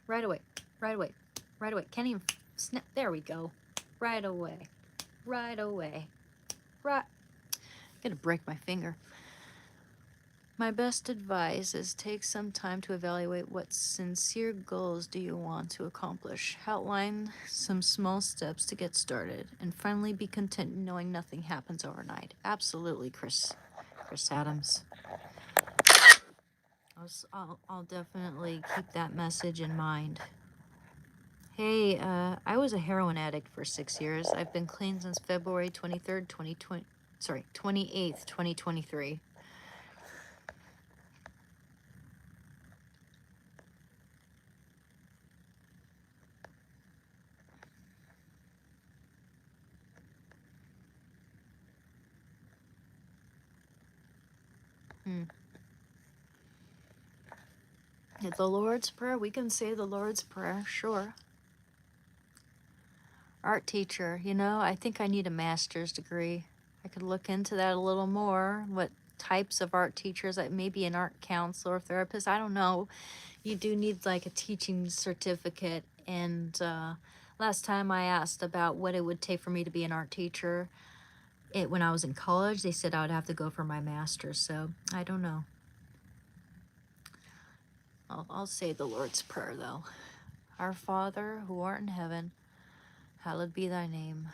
Right away. Right away. Right away. Can't even snap. There we go. Right away. Right away. Right. Gonna break my finger. My best advice is take some time to evaluate what sincere goals do you want to accomplish. Outline some small steps to get started, and finally be content knowing nothing happens overnight. Absolutely, Chris Adams. I'll definitely keep that message in mind. Hey, I was a heroin addict for 6 years. I've been clean since February 23rd, 28th, 2023. Yeah, the Lord's Prayer, we can say the Lord's Prayer, sure. Art teacher, you know, I think I need a master's degree. I could look into that a little more. What types of art teachers, like maybe an art counselor or therapist, I don't know. You do need like a teaching certificate. And last time I asked about what it would take for me to be an art teacher, when I was in college, they said I would have to go for my master's. So I don't know. I'll say the Lord's Prayer though. Our Father, who art in heaven, hallowed be thy name.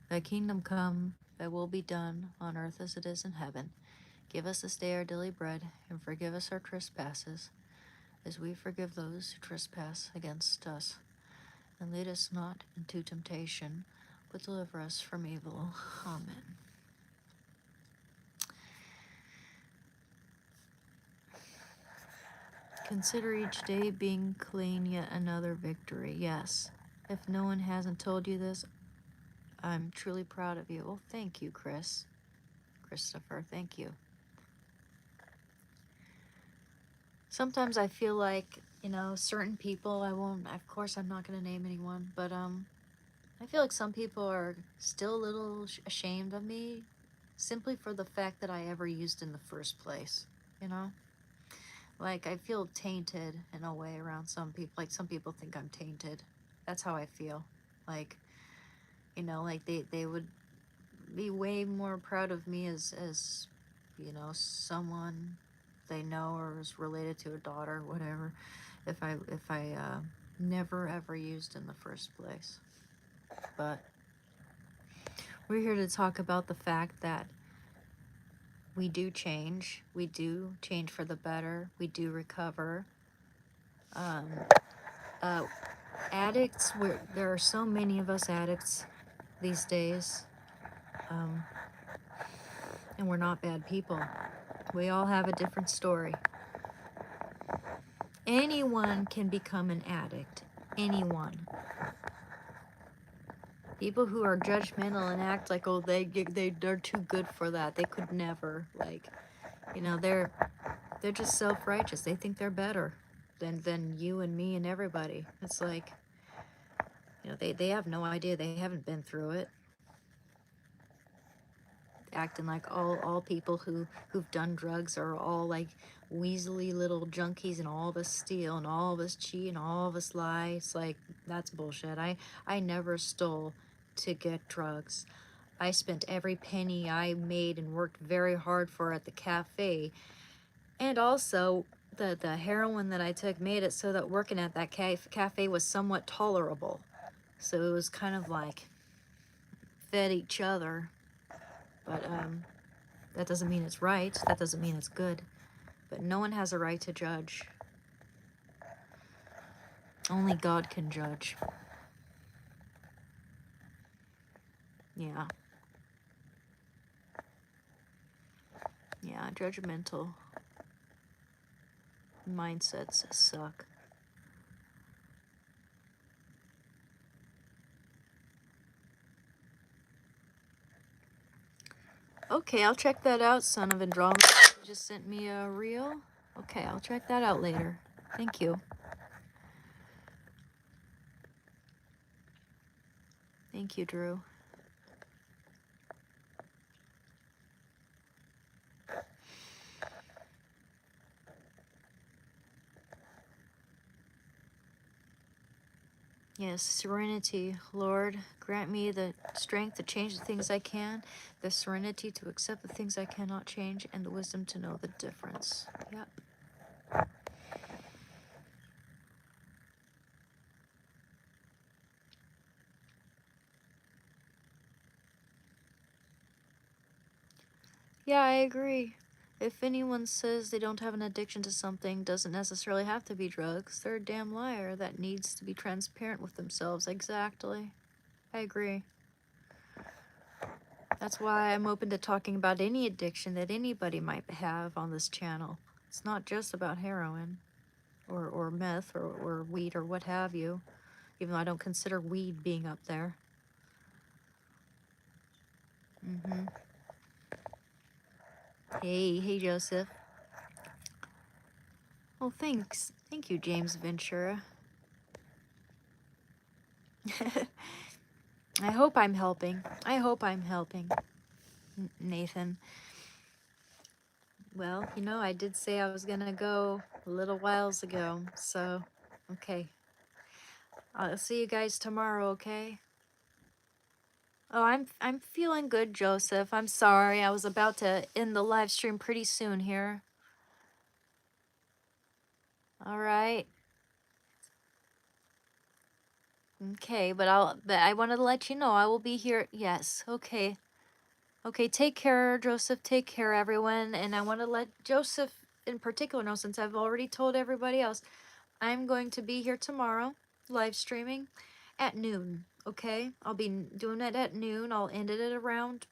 Thy kingdom come, thy will be done, on earth as it is in heaven. Give us this day our daily bread, and forgive us our trespasses, as we forgive those who trespass against us. And lead us not into temptation, but deliver us from evil. Amen. Consider each day being clean, yet another victory. Yes. If no one hasn't told you this, I'm truly proud of you. Well, thank you, Christopher, thank you. Sometimes I feel like, you know, certain people, of course I'm not going to name anyone, but I feel like some people are still a little ashamed of me simply for the fact that I ever used in the first place, you know? Like, I feel tainted in a way around some people. Like, some people think I'm tainted. That's how I feel. Like, you know, like they would be way more proud of me as you know, someone they know or is related to a daughter or whatever, if I never ever used in the first place. But we're here to talk about the fact that we do change for the better, we do recover. um, Addicts, there are so many of us addicts these days, and we're not bad people. We all have a different story. Anyone can become an addict. Anyone. People who are judgmental and act like, oh, they're too good for that. They could never. Like, you know, they're just self-righteous. They think they're better than you and me and everybody. It's like, you know, they have no idea. They haven't been through it. Acting like all people who've done drugs are all like weaselly little junkies, and all of us steal and all of us cheat and all of us lie. It's like, that's bullshit. I never stole to get drugs. I spent every penny I made and worked very hard for at the cafe. And also the heroin that I took made it so that working at that cafe was somewhat tolerable. So it was kind of like fed each other. But that doesn't mean it's right. That doesn't mean it's good. But no one has a right to judge. Only God can judge. Yeah. Yeah, judgmental mindsets suck. Okay, I'll check that out, Son of Andromeda. You just sent me a reel. Okay, I'll check that out later. Thank you. Thank you, Drew. Yes, serenity. Lord, grant me the strength to change the things I can, the serenity to accept the things I cannot change, and the wisdom to know the difference. Yep. Yeah, I agree. If anyone says they don't have an addiction to something, doesn't necessarily have to be drugs. They're a damn liar that needs to be transparent with themselves. Exactly. I agree. That's why I'm open to talking about any addiction that anybody might have on this channel. It's not just about heroin or meth or weed or what have you, even though I don't consider weed being up there. Hey, Joseph. Well, thanks. Thank you, James Ventura. I hope I'm helping. I hope I'm helping, Nathan. Well, you know, I did say I was gonna go a little whiles ago, so okay. I'll see you guys tomorrow, okay? Oh, I'm feeling good, Joseph. I'm sorry. I was about to end the live stream pretty soon here. All right. Okay, but I wanted to let you know I will be here. Yes. Okay. Okay, take care, Joseph. Take care, everyone. And I want to let Joseph in particular know, since I've already told everybody else, I'm going to be here tomorrow, live streaming at noon. Okay, I'll be doing it at noon. I'll end it at around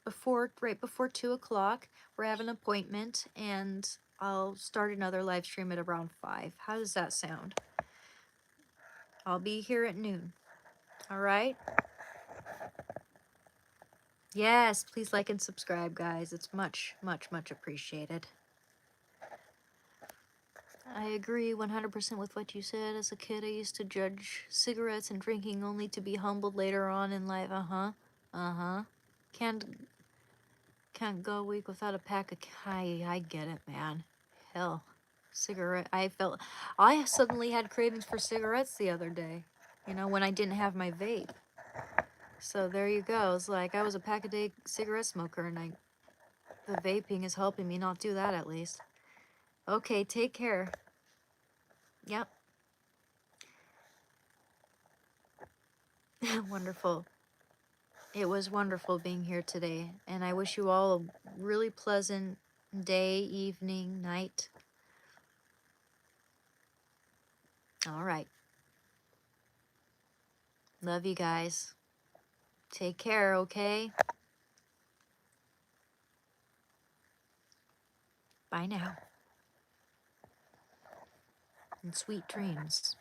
right before 2 o'clock. We're having an appointment, and I'll start another live stream at around 5. How does that sound? I'll be here at noon. All right. Yes, please like and subscribe, guys. It's much, much, much appreciated. I agree 100% with what you said. As a kid, I used to judge cigarettes and drinking only to be humbled later on in life. Uh-huh. Can't go a week without a pack of... I get it, man. Hell. Cigarette... I suddenly had cravings for cigarettes the other day. You know, when I didn't have my vape. So there you go. It's like I was a pack-a-day cigarette smoker, and the vaping is helping me not do that, at least. Okay, take care. Yep. Wonderful. It was wonderful being here today, and I wish you all a really pleasant day, evening, night. All right. Love you guys. Take care, okay? Bye now. And sweet dreams.